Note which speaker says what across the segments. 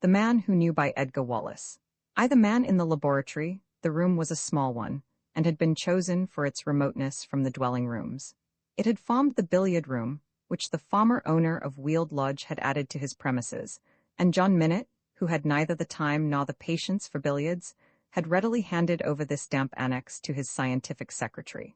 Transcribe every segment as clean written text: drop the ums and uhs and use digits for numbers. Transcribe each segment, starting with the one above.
Speaker 1: The Man Who Knew by Edgar Wallace. The man in the laboratory. The room was a small one, and had been chosen for its remoteness from the dwelling rooms. It had formed the billiard room, which the former owner of Weald Lodge had added to his premises, and John Minute, who had neither the time nor the patience for billiards, had readily handed over this damp annex to his scientific secretary.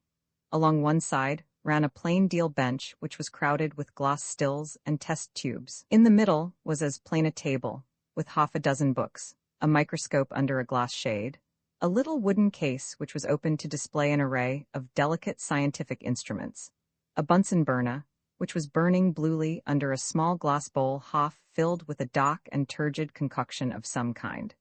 Speaker 1: Along one side ran a plain deal bench which was crowded with glass stills and test tubes. In the middle was as plain a table, with half a dozen books, a microscope under a glass shade, a little wooden case which was open to display an array of delicate scientific instruments, a Bunsen burner, which was burning bluely under a small glass bowl half filled with a dark and turgid concoction of some kind.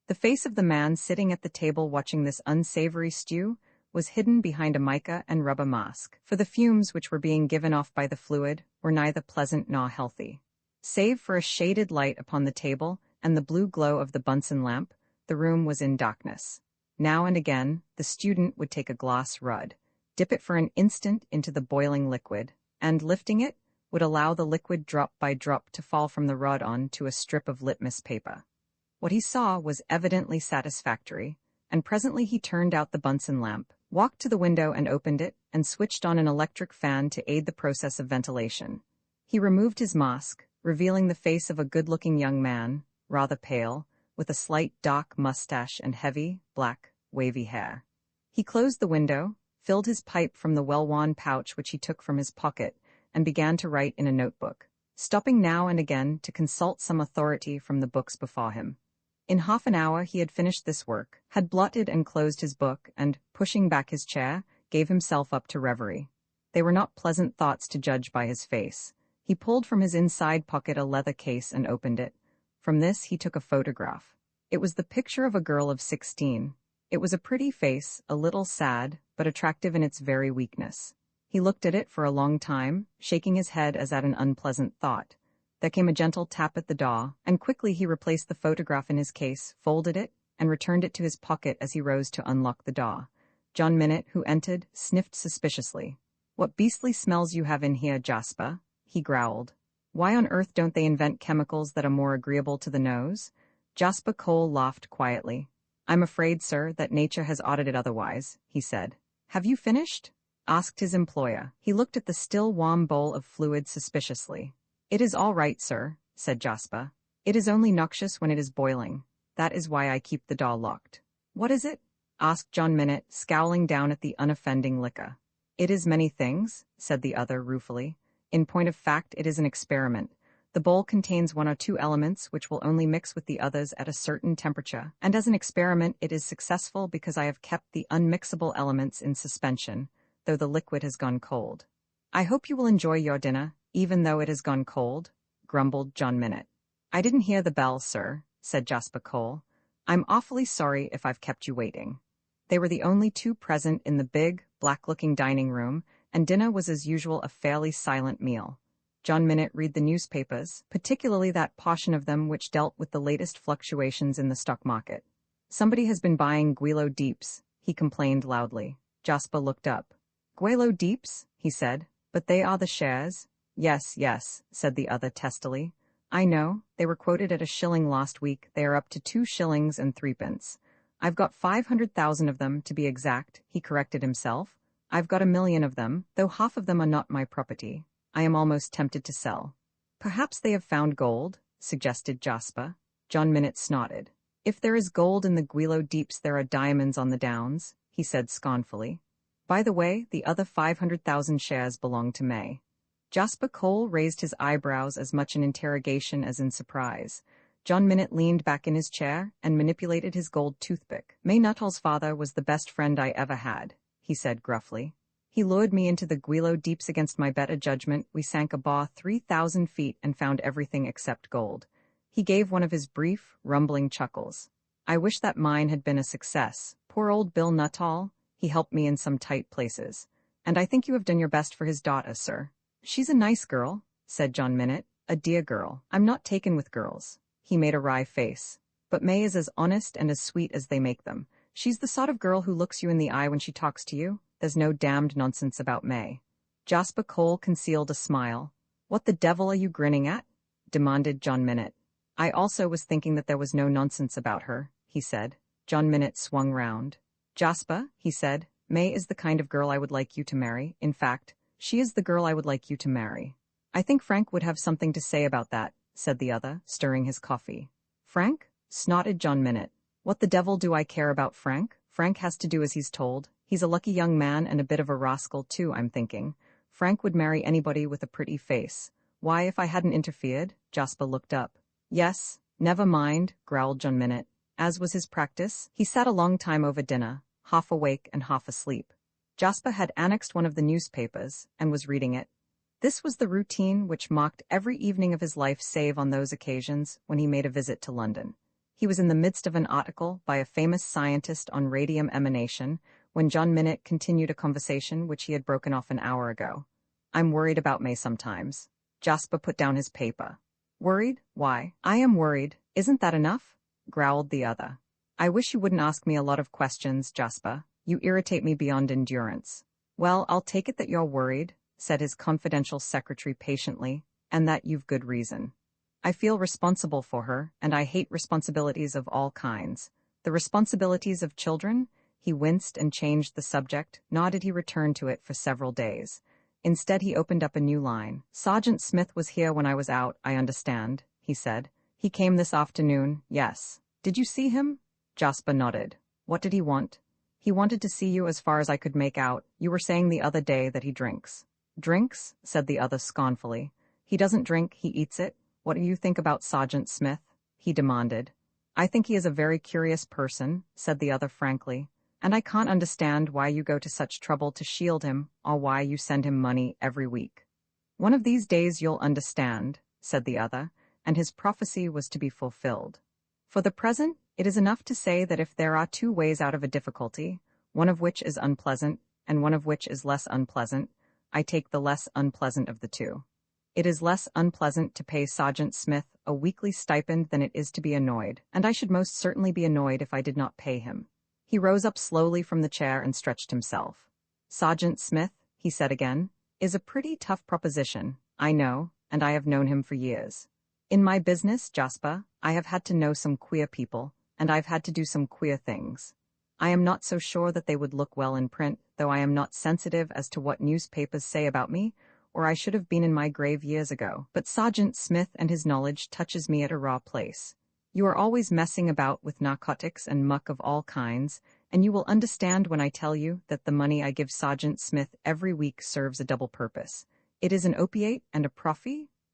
Speaker 1: The face of the man sitting at the table watching this unsavory stew was hidden behind a mica and rubber mask, for the fumes which were being given off by the fluid were neither pleasant nor healthy. Save for a shaded light upon the table and the blue glow of the Bunsen lamp, the room was in darkness. Now and again, the student would take a glass rod, dip it for an instant into the boiling liquid, and, lifting it, would allow the liquid drop by drop to fall from the rod on to a strip of litmus paper. What he saw was evidently satisfactory, and presently he turned out the Bunsen lamp, walked to the window and opened it, and switched on an electric fan to aid the process of ventilation. He removed his mask, revealing the face of a good-looking young man, rather pale, with a slight dark mustache and heavy, black, wavy hair. He closed the window, filled his pipe from the well-worn pouch which he took from his pocket, and began to write in a notebook, stopping now and again to consult some authority from the books before him. In half an hour he had finished this work, had blotted and closed his book, and, pushing back his chair, gave himself up to reverie. They were not pleasant thoughts to judge by his face. He pulled from his inside pocket a leather case and opened it. From this he took a photograph. It was the picture of a girl of 16. It was a pretty face, a little sad, but attractive in its very weakness. He looked at it for a long time, shaking his head as at an unpleasant thought. There came a gentle tap at the door, and quickly he replaced the photograph in his case, folded it, and returned it to his pocket as he rose to unlock the door. John Minute, who entered, sniffed suspiciously. "What beastly smells you have in here, Jasper?" he growled. "Why on earth don't they invent chemicals that are more agreeable to the nose?" Jasper Cole laughed quietly. "I'm afraid, sir, that nature has ordered it otherwise," he said. "Have you finished?" asked his employer. He looked at the still warm bowl of fluid suspiciously. "It is all right, sir," said Jasper. "It is only noxious when it is boiling. That is why I keep the door locked." "What is it?" asked John Minute, scowling down at the unoffending liquor. "It is many things," said the other ruefully. "In point of fact, it is an experiment. The bowl contains one or two elements which will only mix with the others at a certain temperature, and as an experiment it is successful because I have kept the unmixable elements in suspension, though the liquid has gone cold." "I hope you will enjoy your dinner, even though it has gone cold," grumbled John Minute. "I didn't hear the bell, sir," said Jasper Cole. "I'm awfully sorry if I've kept you waiting." They were the only two present in the big, black-looking dining room, and dinner was as usual a fairly silent meal. John Minute read the newspapers, particularly that portion of them which dealt with the latest fluctuations in the stock market. "Somebody has been buying Guilo Deeps," he complained loudly. Jasper looked up. "Guilo Deeps?" he said. "But they are the shares." "Yes, yes," said the other testily. "I know, they were quoted at $1 last week. They are up to 2 shillings and 3 pence. I've got 500,000 of them, to be exact," he corrected himself. "I've got 1,000,000 of them, though half of them are not my property. I am almost tempted to sell." "Perhaps they have found gold," suggested Jasper. John Minute snorted. "If there is gold in the Guilo Deeps there are diamonds on the downs," he said scornfully. "By the way, the other 500,000 shares belong to May." Jasper Cole raised his eyebrows as much in interrogation as in surprise. John Minute leaned back in his chair and manipulated his gold toothpick. "May Nuttall's father was the best friend I ever had," he said gruffly. "He lured me into the Guilo Deeps against my better judgment. We sank a bore 3,000 feet and found everything except gold." He gave one of his brief, rumbling chuckles. "I wish that mine had been a success. Poor old Bill Nuttall, he helped me in some tight places. And I think you have done your best for his daughter, sir." "She's a nice girl," said John Minute. "A dear girl. I'm not taken with girls." He made a wry face. "But May is as honest and as sweet as they make them. She's the sort of girl who looks you in the eye when she talks to you. There's no damned nonsense about May." Jasper Cole concealed a smile. "What the devil are you grinning at?" demanded John Minute. I also was thinking that there was no nonsense about her, he said. John Minute swung round. Jasper, he said, May is the kind of girl I would like you to marry. In fact, she is the girl I would like you to marry. I think Frank would have something to say about that, said the other, stirring his coffee. Frank? Snorted John Minute. What the devil do I care about Frank? Frank has to do as he's told. He's a lucky young man and a bit of a rascal too, I'm thinking. Frank would marry anybody with a pretty face. Why, if I hadn't interfered? Jasper looked up. Yes, never mind, growled John Minute. As was his practice, he sat a long time over dinner, half awake and half asleep. Jasper had annexed one of the newspapers and was reading it. This was the routine which marked every evening of his life save on those occasions when he made a visit to London. He was in the midst of an article by a famous scientist on radium emanation when John Minute continued a conversation which he had broken off an hour ago. I'm worried about May sometimes. Jasper put down his paper. Worried? Why? I am worried. Isn't that enough? Growled the other. I wish you wouldn't ask me a lot of questions, Jasper. You irritate me beyond endurance. Well, I'll take it that you're worried, said his confidential secretary patiently, and that you've good reason. I feel responsible for her, and I hate responsibilities of all kinds. The responsibilities of children? He winced and changed the subject, nor did he return to it for several days. Instead, he opened up a new line. Sergeant Smith was here when I was out, I understand, he said. He came this afternoon, yes. Did you see him? Jasper nodded. What did he want? He wanted to see you as far as I could make out. You were saying the other day that he drinks. Drinks? Said the other scornfully. He doesn't drink, he eats it. What do you think about Sergeant Smith? He demanded. I think he is a very curious person, said the other frankly, and I can't understand why you go to such trouble to shield him or why you send him money every week. One of these days you'll understand, said the other, and his prophecy was to be fulfilled. For the present, it is enough to say that if there are two ways out of a difficulty, one of which is unpleasant and one of which is less unpleasant, I take the less unpleasant of the two. It is less unpleasant to pay Sergeant Smith a weekly stipend than it is to be annoyed, and I should most certainly be annoyed if I did not pay him. He rose up slowly from the chair and stretched himself. Sergeant Smith, he said again, is a pretty tough proposition, I know, and I have known him for years. In my business, Jasper, I have had to know some queer people, and I've had to do some queer things. I am not so sure that they would look well in print, though I am not sensitive as to what newspapers say about me, or I should have been in my grave years ago. But Sergeant Smith and his knowledge touches me at a raw place. You are always messing about with narcotics and muck of all kinds, and you will understand when I tell you that the money I give Sergeant Smith every week serves a double purpose. It is an opiate and a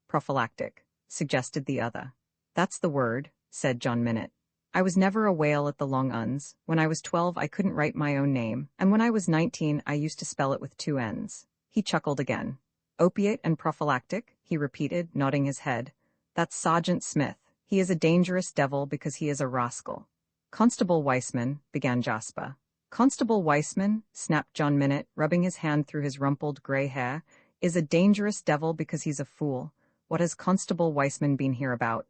Speaker 1: prophylactic, suggested the other. That's the word, said John Minute. I was never a whale at the long uns. When I was 12 I couldn't write my own name, and when I was 19 I used to spell it with 2 N's. He chuckled again. Opiate and prophylactic, he repeated, nodding his head. That's Sergeant Smith. He is a dangerous devil because he is a rascal. Constable Weissman, began Jasper. Constable Weissman, snapped John Minute, rubbing his hand through his rumpled gray hair, is a dangerous devil because he's a fool. What has Constable Weissman been here about?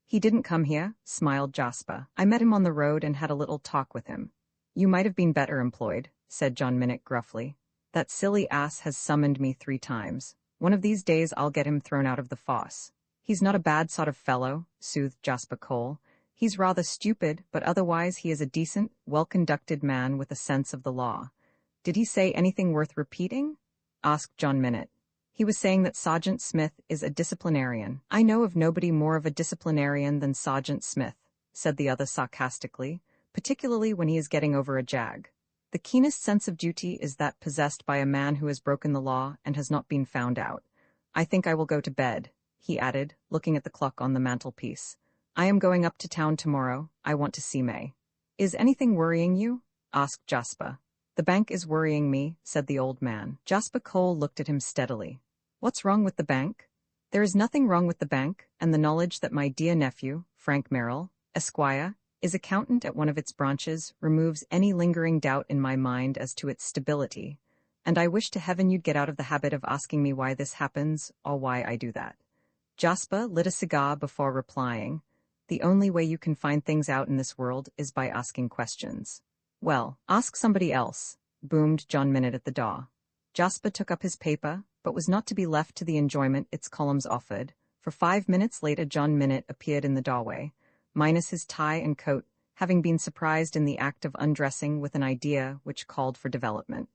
Speaker 1: He didn't come here, smiled Jasper. I met him on the road and had a little talk with him. You might have been better employed, said John Minute gruffly. That silly ass has summoned me 3 times. One of these days I'll get him thrown out of the fosse. He's not a bad sort of fellow, soothed Jasper Cole. He's rather stupid, but otherwise he is a decent, well-conducted man with a sense of the law. Did he say anything worth repeating? Asked John Minute. He was saying that Sergeant Smith is a disciplinarian. I know of nobody more of a disciplinarian than Sergeant Smith, said the other sarcastically, particularly when he is getting over a jag. The keenest sense of duty is that possessed by a man who has broken the law and has not been found out. I think I will go to bed, he added, looking at the clock on the mantelpiece. I am going up to town tomorrow. I want to see May. Is anything worrying you? Asked Jasper. The bank is worrying me, said the old man. Jasper Cole looked at him steadily. What's wrong with the bank? There is nothing wrong with the bank, and the knowledge that my dear nephew, Frank Merrill, Esquire, is accountant at one of its branches removes any lingering doubt in my mind as to its stability, and I wish to heaven you'd get out of the habit of asking me why this happens or why I do that. Jasper lit a cigar before replying. The only way you can find things out in this world is by asking questions. Well, ask somebody else, boomed John Minute at the door. Jasper took up his paper, but was not to be left to the enjoyment its columns offered, For 5 minutes later John Minute appeared in the doorway, minus his tie and coat, having been surprised in the act of undressing with an idea which called for development.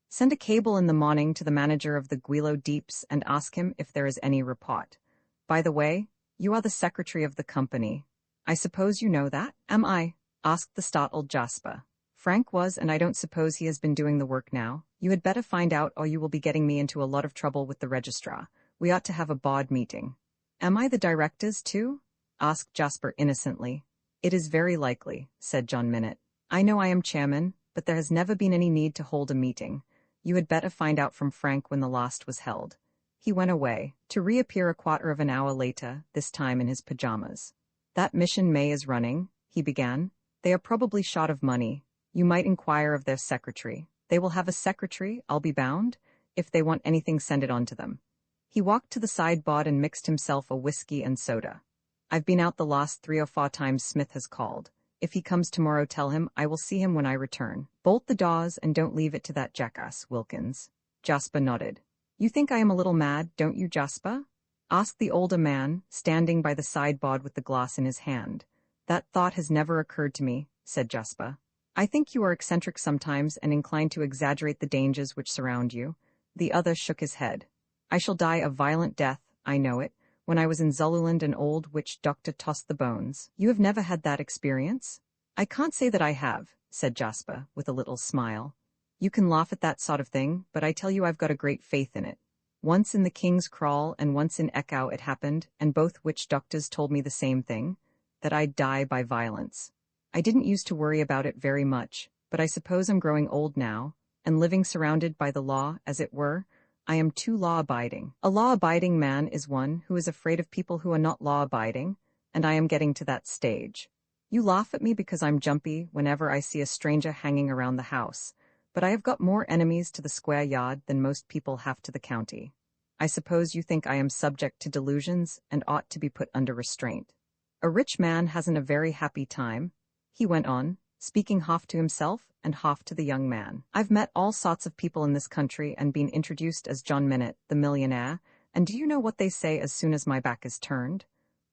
Speaker 1: Send a cable in the morning to the manager of the Guilo Deeps and ask him if there is any report. By the way, you are the secretary of the company. I suppose you know that? Am I? Asked the startled Jasper. Frank was, and I don't suppose he has been doing the work now. You had better find out or you will be getting me into a lot of trouble with the registrar. We ought to have a board meeting. Am I the directors too? Asked Jasper innocently. It is very likely, said John Minute. I know I am chairman, but there has never been any need to hold a meeting. You had better find out from Frank when the last was held. He went away, to reappear a quarter of an hour later, this time in his pajamas. That mission May is running, he began. They are probably short of money. You might inquire of their secretary. They will have a secretary, I'll be bound. If they want anything, send it on to them. He walked to the sideboard and mixed himself a whiskey and soda. I've been out the last 3 or 4 times Smith has called. If he comes tomorrow, tell him I will see him when I return. Bolt the doors and don't leave it to that jackass, Wilkins. Jasper nodded. You think I am a little mad, don't you, Jasper? Asked the older man, standing by the sideboard with the glass in his hand. That thought has never occurred to me, said Jasper. I think you are eccentric sometimes and inclined to exaggerate the dangers which surround you. The other shook his head. I shall die a violent death, I know it. When I was in Zululand an old witch doctor tossed the bones. You have never had that experience? I can't say that I have, said Jasper, with a little smile. You can laugh at that sort of thing, but I tell you I've got a great faith in it. Once in the King's Crawl and once in Echow it happened, and both witch doctors told me the same thing, that I'd die by violence. I didn't used to worry about it very much, but I suppose I'm growing old now, and living surrounded by the law, as it were, I am too law-abiding. A law-abiding man is one who is afraid of people who are not law-abiding, and I am getting to that stage. You laugh at me because I'm jumpy whenever I see a stranger hanging around the house, but I have got more enemies to the square yard than most people have to the county. I suppose you think I am subject to delusions and ought to be put under restraint. A rich man hasn't a very happy time, he went on, speaking half to himself and half to the young man. I've met all sorts of people in this country and been introduced as John Minute, the millionaire, and do you know what they say as soon as my back is turned?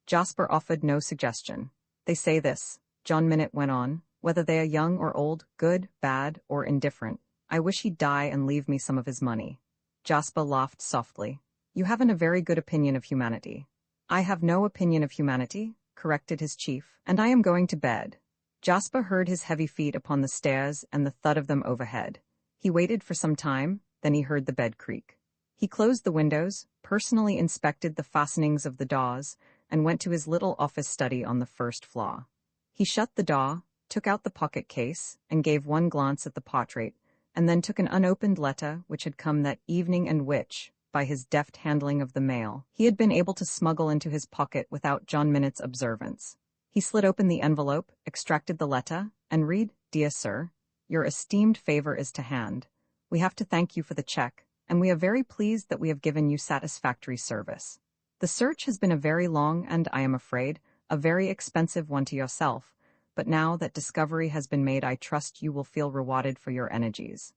Speaker 1: Jasper offered no suggestion. They say this, John Minute went on, whether they are young or old, good, bad, or indifferent. I wish he'd die and leave me some of his money. Jasper laughed softly. You haven't a very good opinion of humanity. I have no opinion of humanity, corrected his chief, and I am going to bed. Jasper heard his heavy feet upon the stairs and the thud of them overhead. He waited for some time, then he heard the bed creak. He closed the windows, personally inspected the fastenings of the doors, and went to his little office study on the first floor. He shut the door, took out the pocket case, and gave one glance at the portrait, and then took an unopened letter which had come that evening and which, by his deft handling of the mail, he had been able to smuggle into his pocket without John Minute's observance. He slid open the envelope, extracted the letter, and read, Dear Sir, your esteemed favor is to hand. We have to thank you for the check, and we are very pleased that we have given you satisfactory service. The search has been a very long and, I am afraid, a very expensive one to yourself, but now that discovery has been made I trust you will feel rewarded for your energies.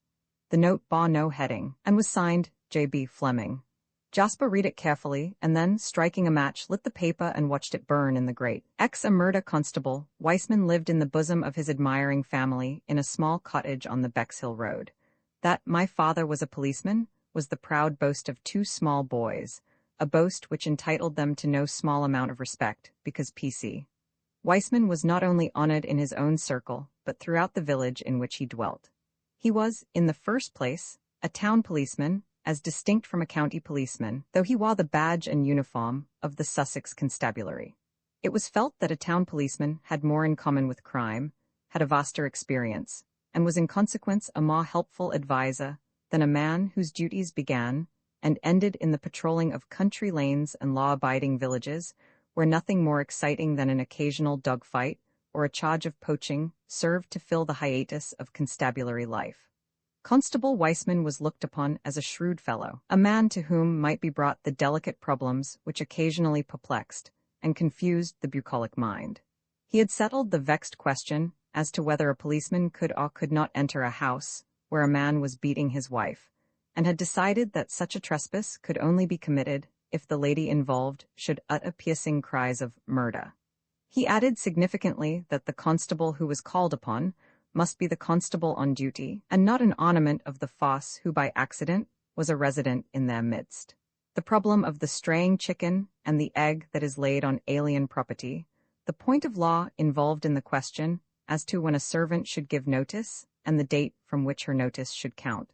Speaker 1: The note bore no heading, and was signed, J.B. Fleming. Jasper read it carefully, and then, striking a match, lit the paper and watched it burn in the grate. A murder constable, Weissman lived in the bosom of his admiring family in a small cottage on the Bexhill Road. That my father was a policeman was the proud boast of 2 small boys, a boast which entitled them to no small amount of respect, because P.C. Weissman was not only honored in his own circle, but throughout the village in which he dwelt. He was, in the first place, a town policeman, as distinct from a county policeman, though he wore the badge and uniform of the Sussex Constabulary. It was felt that a town policeman had more in common with crime, had a vaster experience, and was in consequence a more helpful adviser than a man whose duties began and ended in the patrolling of country lanes and law-abiding villages, where nothing more exciting than an occasional dogfight or a charge of poaching served to fill the hiatus of constabulary life. Constable Weissman was looked upon as a shrewd fellow, a man to whom might be brought the delicate problems which occasionally perplexed and confused the bucolic mind. He had settled the vexed question as to whether a policeman could or could not enter a house where a man was beating his wife, and had decided that such a trespass could only be committed if the lady involved should utter piercing cries of murder. He added significantly that the constable who was called upon must be the constable on duty, and not an ornament of the fosse who by accident was a resident in their midst. The problem of the straying chicken and the egg that is laid on alien property, the point of law involved in the question as to when a servant should give notice, and the date from which her notice should count.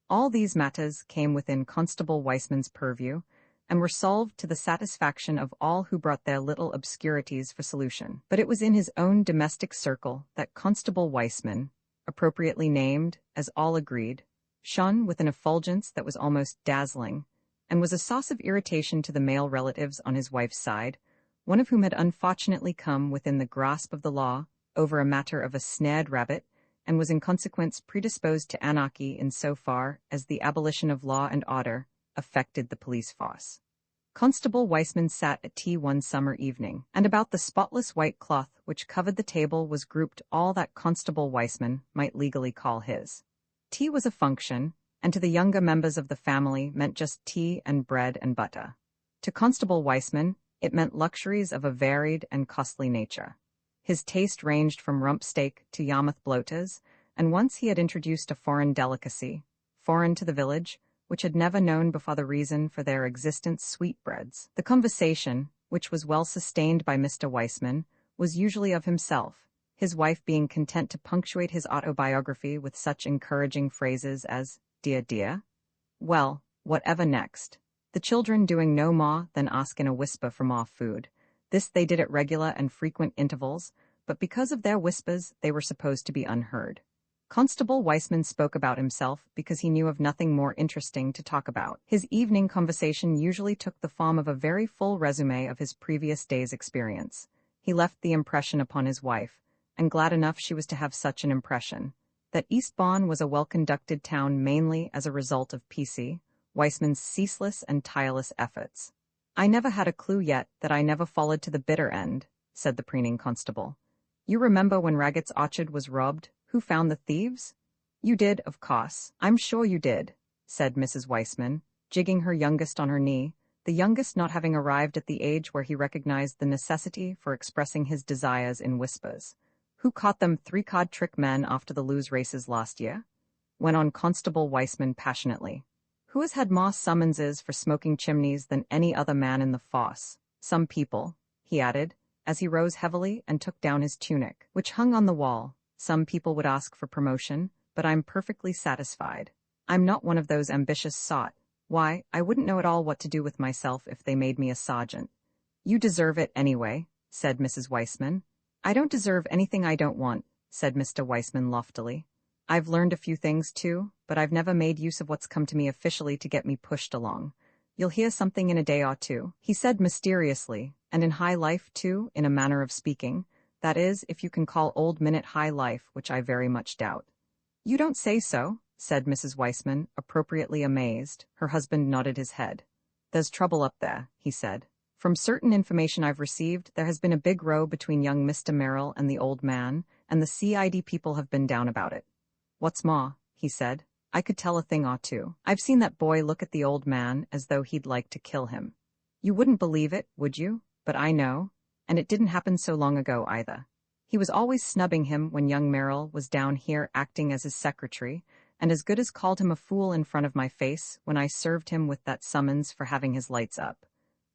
Speaker 1: All these matters came within Constable Weissman's purview, and were solved to the satisfaction of all who brought their little obscurities for solution. But it was in his own domestic circle that Constable Weissman, appropriately named, as all agreed, shone with an effulgence that was almost dazzling, and was a source of irritation to the male relatives on his wife's side, one of whom had unfortunately come within the grasp of the law over a matter of a snared rabbit, and was in consequence predisposed to anarchy in so far as the abolition of law and order affected the police force. Constable Weissman sat at tea one summer evening, and about the spotless white cloth which covered the table was grouped all that Constable Weissman might legally call his. Tea was a function, and to the younger members of the family meant just tea and bread and butter. To Constable Weissman, it meant luxuries of a varied and costly nature. His taste ranged from rump steak to Yarmouth bloaters, and once he had introduced a foreign delicacy, foreign to the village, which had never known before the reason for their existence sweetbreads. The conversation, which was well sustained by Mr. Weissman, was usually of himself, his wife being content to punctuate his autobiography with such encouraging phrases as, "Dear, dear." Well, whatever next? The children doing no more than ask in a whisper for more food. This they did at regular and frequent intervals, but because of their whispers they were supposed to be unheard. Constable Weissman spoke about himself because he knew of nothing more interesting to talk about. His evening conversation usually took the form of a very full resume of his previous day's experience. He left the impression upon his wife, and glad enough she was to have such an impression, that Eastbourne was a well-conducted town mainly as a result of P.C. Weissman's ceaseless and tireless efforts. "I never had a clue yet that I never followed to the bitter end," said the preening constable. "You remember when Raggett's orchard was robbed? Who found the thieves?" "You did, of course. I'm sure you did," said Mrs. Weissman, jigging her youngest on her knee, the youngest not having arrived at the age where he recognized the necessity for expressing his desires in whispers. "Who caught them three-card trick men after the lose races last year?" went on Constable Weissman passionately. "Who has had more summonses for smoking chimneys than any other man in the fosse? Some people," he added, as he rose heavily and took down his tunic, which hung on the wall. "Some people would ask for promotion, but I'm perfectly satisfied. I'm not one of those ambitious sort. Why, I wouldn't know at all what to do with myself if they made me a sergeant." "You deserve it anyway," said Mrs. Weissman. "I don't deserve anything I don't want," said Mr. Weissman loftily. "I've learned a few things too, but I've never made use of what's come to me officially to get me pushed along. You'll hear something in a day or two," he said mysteriously, and in high life too, in a manner of speaking. "That is, if you can call old Minute high life, which I very much doubt." "You don't say so," said Mrs. Weissman, appropriately amazed. Her husband nodded his head. "There's trouble up there," he said. "From certain information I've received, there has been a big row between young Mr. Merrill and the old man, and the CID people have been down about it. What's more," he said, "I could tell a thing or two. I've seen that boy look at the old man as though he'd like to kill him. You wouldn't believe it, would you? But I know. And it didn't happen so long ago either. He was always snubbing him when young Merrill was down here acting as his secretary, and as good as called him a fool in front of my face when I served him with that summons for having his lights up.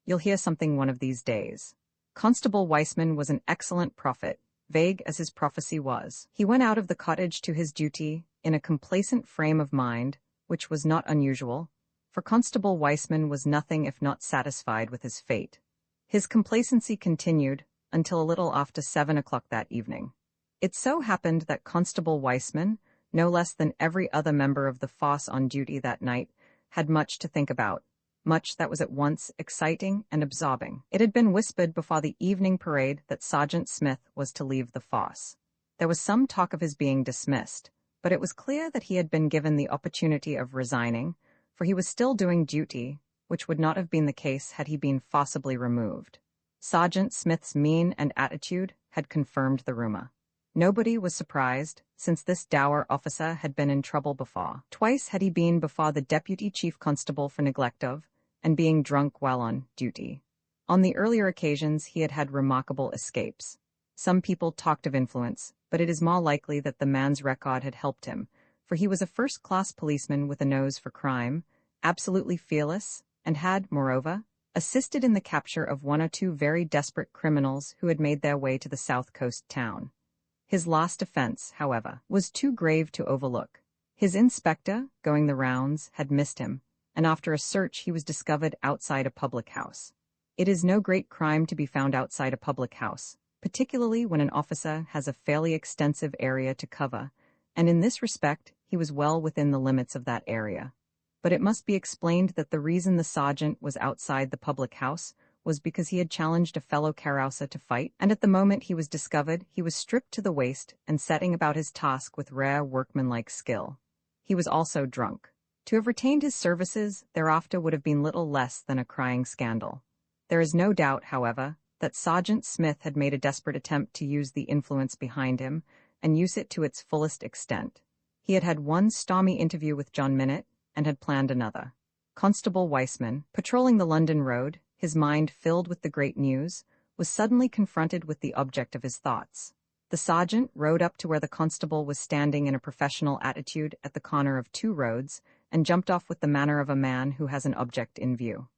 Speaker 1: You'll hear something one of these days." Constable Weissman was an excellent prophet, vague as his prophecy was. He went out of the cottage to his duty in a complacent frame of mind, which was not unusual, for Constable Weissman was nothing if not satisfied with his fate. His complacency continued until a little after 7 o'clock that evening. It so happened that Constable Weissman, no less than every other member of the force on duty that night, had much to think about, much that was at once exciting and absorbing. It had been whispered before the evening parade that Sergeant Smith was to leave the force. There was some talk of his being dismissed, but it was clear that he had been given the opportunity of resigning, for he was still doing duty, which would not have been the case had he been forcibly removed. Sergeant Smith's mien and attitude had confirmed the rumor. Nobody was surprised, since this dour officer had been in trouble before. Twice had he been before the deputy chief constable for neglect of, and being drunk while on duty. On the earlier occasions, he had had remarkable escapes. Some people talked of influence, but it is more likely that the man's record had helped him, for he was a first-class policeman with a nose for crime, absolutely fearless, and had, moreover, assisted in the capture of one or two very desperate criminals who had made their way to the South Coast town. His last offense, however, was too grave to overlook. His inspector, going the rounds, had missed him, and after a search he was discovered outside a public house. It is no great crime to be found outside a public house, particularly when an officer has a fairly extensive area to cover, and in this respect he was well within the limits of that area. But it must be explained that the reason the sergeant was outside the public house was because he had challenged a fellow carouser to fight, and at the moment he was discovered, he was stripped to the waist and setting about his task with rare workmanlike skill. He was also drunk. To have retained his services thereafter would have been little less than a crying scandal. There is no doubt, however, that Sergeant Smith had made a desperate attempt to use the influence behind him and use it to its fullest extent. He had had one stormy interview with John Minute and had planned another. Constable Weissman, patrolling the London road, his mind filled with the great news, was suddenly confronted with the object of his thoughts. The sergeant rode up to where the constable was standing in a professional attitude at the corner of two roads and jumped off with the manner of a man who has an object in view.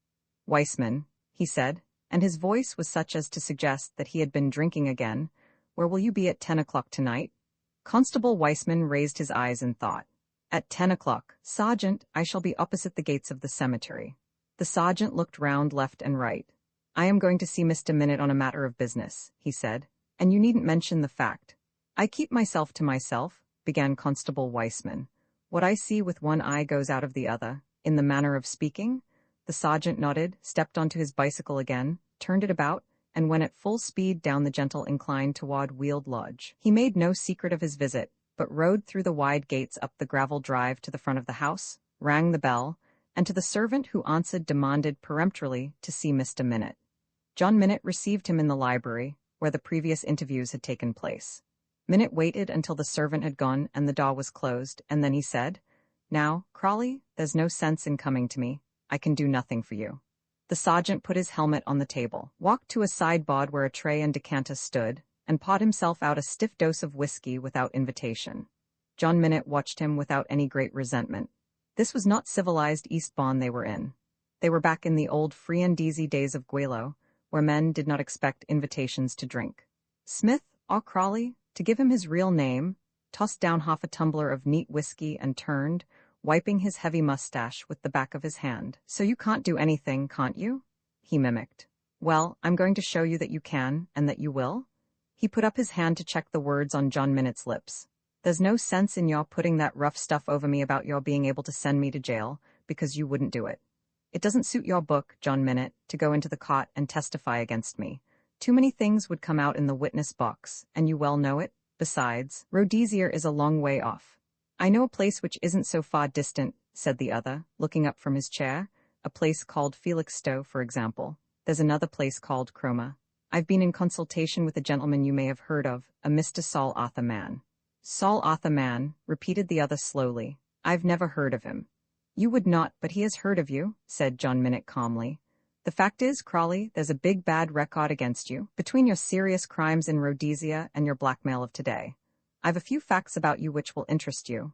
Speaker 1: "Weissman," he said, and his voice was such as to suggest that he had been drinking again, "where will you be at 10 o'clock tonight?" Constable Weissman raised his eyes in thought. "At 10 o'clock, Sergeant, I shall be opposite the gates of the cemetery." The sergeant looked round left and right. "I am going to see Mr. Minute on a matter of business," he said, "and you needn't mention the fact." "I keep myself to myself," began Constable Weissman. "What I see with one eye goes out of the other, in the manner of speaking." The sergeant nodded, stepped onto his bicycle again, turned it about, and went at full speed down the gentle incline toward Weald Lodge. He made no secret of his visit, but rode through the wide gates up the gravel drive to the front of the house, rang the bell, and to the servant who answered demanded peremptorily to see Mr. Minute. John Minute received him in the library, where the previous interviews had taken place. Minute waited until the servant had gone and the door was closed, and then he said, "Now, Crawley, there's no sense in coming to me. I can do nothing for you." The sergeant put his helmet on the table, walked to a sideboard where a tray and decanter stood, and poured himself out a stiff dose of whiskey without invitation. John Minute watched him without any great resentment. This was not civilized Eastbourne they were in. They were back in the old free and easy days of Guelo, where men did not expect invitations to drink. Smith, or Crawley, to give him his real name, tossed down half a tumbler of neat whiskey and turned, wiping his heavy mustache with the back of his hand. "So you can't do anything, can't you?" he mimicked. "Well, I'm going to show you that you can, and that you will." He put up his hand to check the words on John Minute's lips. "There's no sense in your putting that rough stuff over me about your being able to send me to jail, because you wouldn't do it. It doesn't suit your book, John Minute, to go into the cot and testify against me. Too many things would come out in the witness box, and you well know it. Besides, Rhodesia is a long way off." "I know a place which isn't so far distant," said the other, looking up from his chair. "A place called Felixstowe, for example. There's another place called Cromer. I've been in consultation with a gentleman you may have heard of, a Mr. Saul Arthur Mann." "Saul Arthur Mann," repeated the other slowly. "I've never heard of him." "You would not, but he has heard of you," said John Minute calmly. "The fact is, Crawley, there's a big bad record against you, between your serious crimes in Rhodesia and your blackmail of today. I've a few facts about you which will interest you.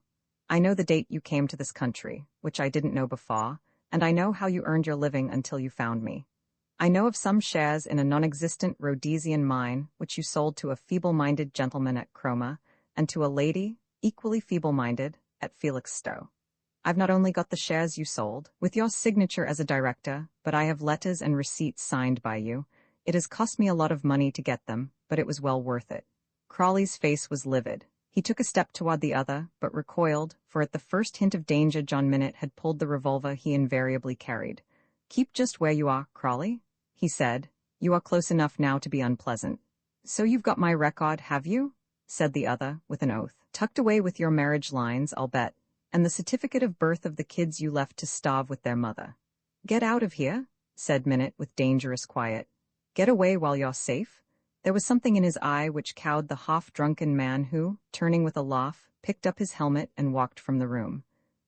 Speaker 1: I know the date you came to this country, which I didn't know before, and I know how you earned your living until you found me. I know of some shares in a non-existent Rhodesian mine which you sold to a feeble-minded gentleman at Cromer, and to a lady, equally feeble-minded, at Felixstowe. I've not only got the shares you sold, with your signature as a director, but I have letters and receipts signed by you. It has cost me a lot of money to get them, but it was well worth it." Crawley's face was livid. He took a step toward the other, but recoiled, for at the first hint of danger John Minute had pulled the revolver he invariably carried. "Keep just where you are, Crawley," he said. "You are close enough now to be unpleasant." "So you've got my record, have you?" said the other, with an oath. "Tucked away with your marriage lines, I'll bet, and the certificate of birth of the kids you left to starve with their mother." "Get out of here," said Minute with dangerous quiet. "Get away while you're safe." There was something in his eye which cowed the half-drunken man who, turning with a laugh, picked up his helmet and walked from the room.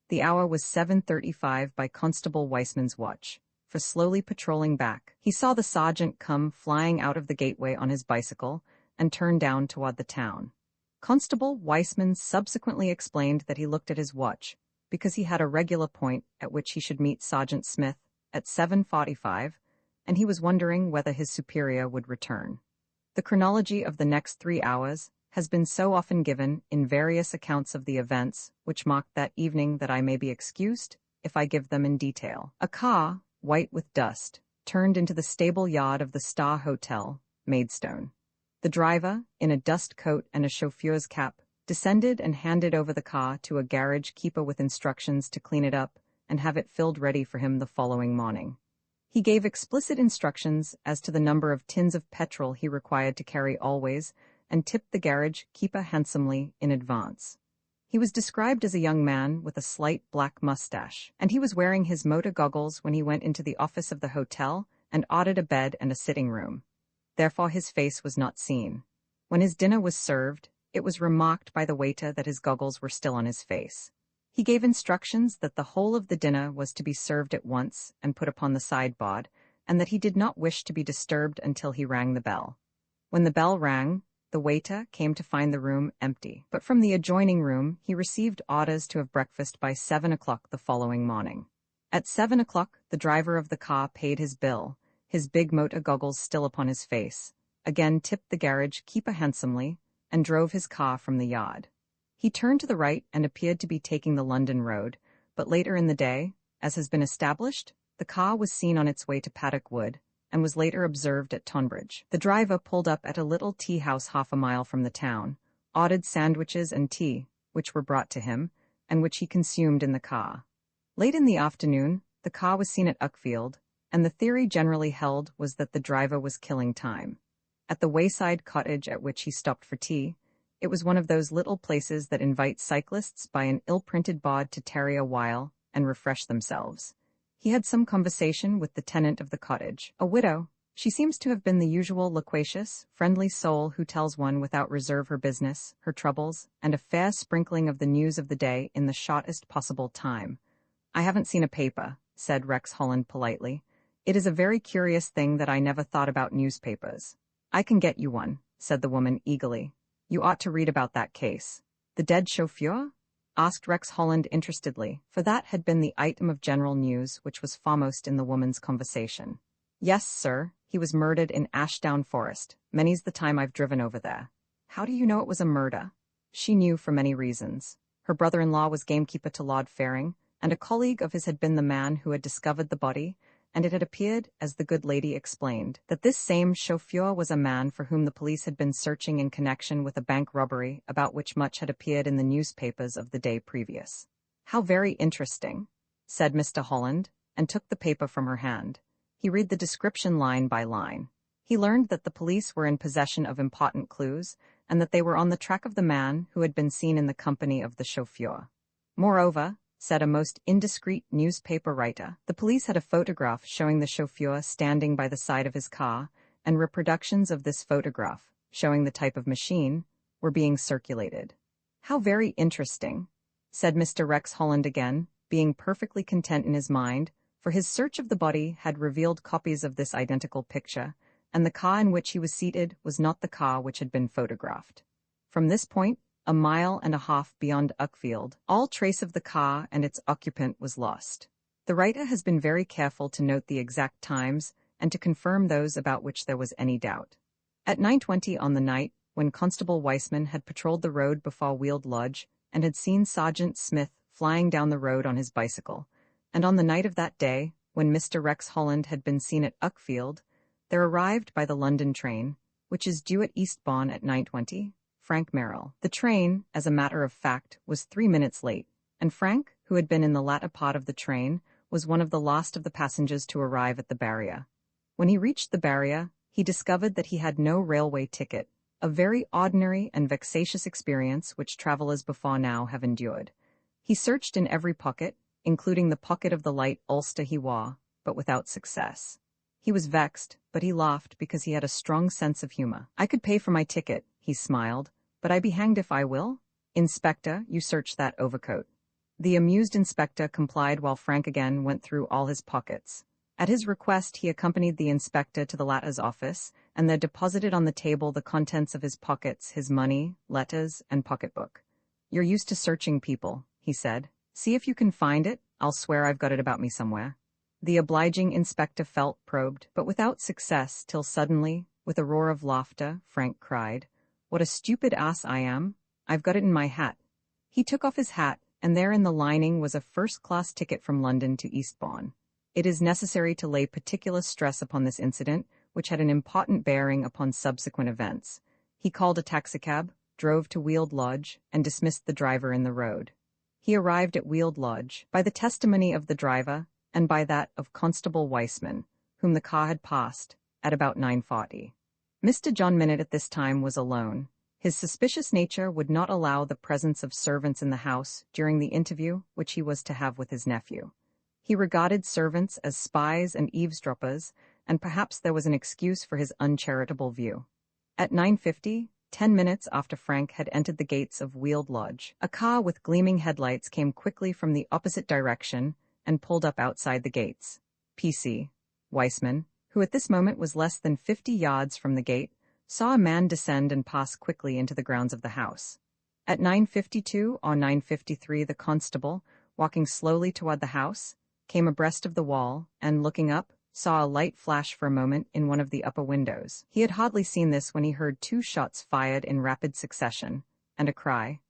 Speaker 1: The hour was 7:35 by Constable Weissman's watch. for slowly patrolling back. He saw the sergeant come flying out of the gateway on his bicycle and turn down toward the town. Constable Weissman subsequently explained that he looked at his watch because he had a regular point at which he should meet Sergeant Smith at 7:45, and he was wondering whether his superior would return. The chronology of the next 3 hours has been so often given in various accounts of the events which marked that evening that I may be excused if I give them in detail. A car, white with dust, turned into the stable yard of the Star Hotel, Maidstone. The driver, in a dust coat and a chauffeur's cap, descended and handed over the car to a garage keeper with instructions to clean it up and have it filled ready for him the following morning. He gave explicit instructions as to the number of tins of petrol he required to carry always, and tipped the garage keeper handsomely in advance. He was described as a young man with a slight black mustache, and he was wearing his motor goggles when he went into the office of the hotel and ordered a bed and a sitting room. Therefore his face was not seen. When his dinner was served, it was remarked by the waiter that his goggles were still on his face. He gave instructions that the whole of the dinner was to be served at once and put upon the sideboard, and that he did not wish to be disturbed until he rang the bell. When the bell rang, the waiter came to find the room empty, but from the adjoining room he received orders to have breakfast by 7 o'clock the following morning. At 7 o'clock, the driver of the car paid his bill, his big motor goggles still upon his face, again tipped the garage keeper handsomely, and drove his car from the yard. He turned to the right and appeared to be taking the London road, but later in the day, as has been established, the car was seen on its way to Paddock Wood, and was later observed at Tonbridge. The driver pulled up at a little tea house half a mile from the town, ordered sandwiches and tea, which were brought to him, and which he consumed in the car. Late in the afternoon, the car was seen at Uckfield, and the theory generally held was that the driver was killing time. At the wayside cottage at which he stopped for tea, it was one of those little places that invite cyclists by an ill-printed board to tarry a while and refresh themselves. He had some conversation with the tenant of the cottage, a widow. She seems to have been the usual loquacious, friendly soul who tells one without reserve her business, her troubles, and a fair sprinkling of the news of the day in the shortest possible time. "I haven't seen a paper," said Rex Holland politely. "It is a very curious thing that I never thought about newspapers." "I can get you one," said the woman eagerly. "You ought to read about that case." "The dead chauffeur?" asked Rex Holland interestedly, for that had been the item of general news which was foremost in the woman's conversation. "Yes, sir, he was murdered in Ashdown Forest. Many's the time I've driven over there." "How do you know it was a murder?" She knew for many reasons. Her brother-in-law was gamekeeper to Lord Faring, and a colleague of his had been the man who had discovered the body, and it had appeared, as the good lady explained, that this same chauffeur was a man for whom the police had been searching in connection with a bank robbery about which much had appeared in the newspapers of the day previous. "How very interesting," said Mr. Holland, and took the paper from her hand. He read the description line by line. He learned that the police were in possession of important clues, and that they were on the track of the man who had been seen in the company of the chauffeur. Moreover, said a most indiscreet newspaper writer, the police had a photograph showing the chauffeur standing by the side of his car, and reproductions of this photograph, showing the type of machine, were being circulated. "How very interesting," said Mr. Rex Holland again, being perfectly content in his mind, for his search of the body had revealed copies of this identical picture, and the car in which he was seated was not the car which had been photographed. From this point, a mile and a half beyond Uckfield, all trace of the car and its occupant was lost. The writer has been very careful to note the exact times and to confirm those about which there was any doubt. At 9:20 on the night, when Constable Weissman had patrolled the road before Weald Lodge and had seen Sergeant Smith flying down the road on his bicycle, and on the night of that day, when Mr. Rex Holland had been seen at Uckfield, there arrived by the London train, which is due at Eastbourne at 9:20, Frank Merrill. The train, as a matter of fact, was 3 minutes late, and Frank, who had been in the latter part of the train, was one of the last of the passengers to arrive at the barrier. When he reached the barrier, he discovered that he had no railway ticket, a very ordinary and vexatious experience which travellers before now have endured. He searched in every pocket, including the pocket of the light ulster he wore, but without success. He was vexed, but he laughed because he had a strong sense of humor. "I could pay for my ticket," he smiled, "but I be hanged if I will. Inspector, you search that overcoat." The amused inspector complied while Frank again went through all his pockets. At his request, he accompanied the inspector to the latter's office, and there deposited on the table the contents of his pockets, his money, letters, and pocketbook. "You're used to searching people," he said. "See if you can find it. I'll swear I've got it about me somewhere." The obliging inspector probed, but without success, till suddenly, with a roar of laughter, Frank cried, "What a stupid ass I am! I've got it in my hat." He took off his hat, and there in the lining was a first-class ticket from London to Eastbourne. It is necessary to lay particular stress upon this incident, which had an important bearing upon subsequent events. He called a taxicab, drove to Weald Lodge, and dismissed the driver in the road. He arrived at Weald Lodge, by the testimony of the driver, and by that of Constable Weissman, whom the car had passed, at about 9:40. Mr. John Minute at this time was alone. His suspicious nature would not allow the presence of servants in the house during the interview which he was to have with his nephew. He regarded servants as spies and eavesdroppers, and perhaps there was an excuse for his uncharitable view. At 9:50, 10 minutes after Frank had entered the gates of Weald Lodge, a car with gleaming headlights came quickly from the opposite direction and pulled up outside the gates. P.C. Weissman, who at this moment was less than 50 yards from the gate, saw a man descend and pass quickly into the grounds of the house. At 9:52 or 9:53 the constable, walking slowly toward the house, came abreast of the wall, and, looking up, saw a light flash for a moment in one of the upper windows. He had hardly seen this when he heard 2 shots fired in rapid succession, and a cry.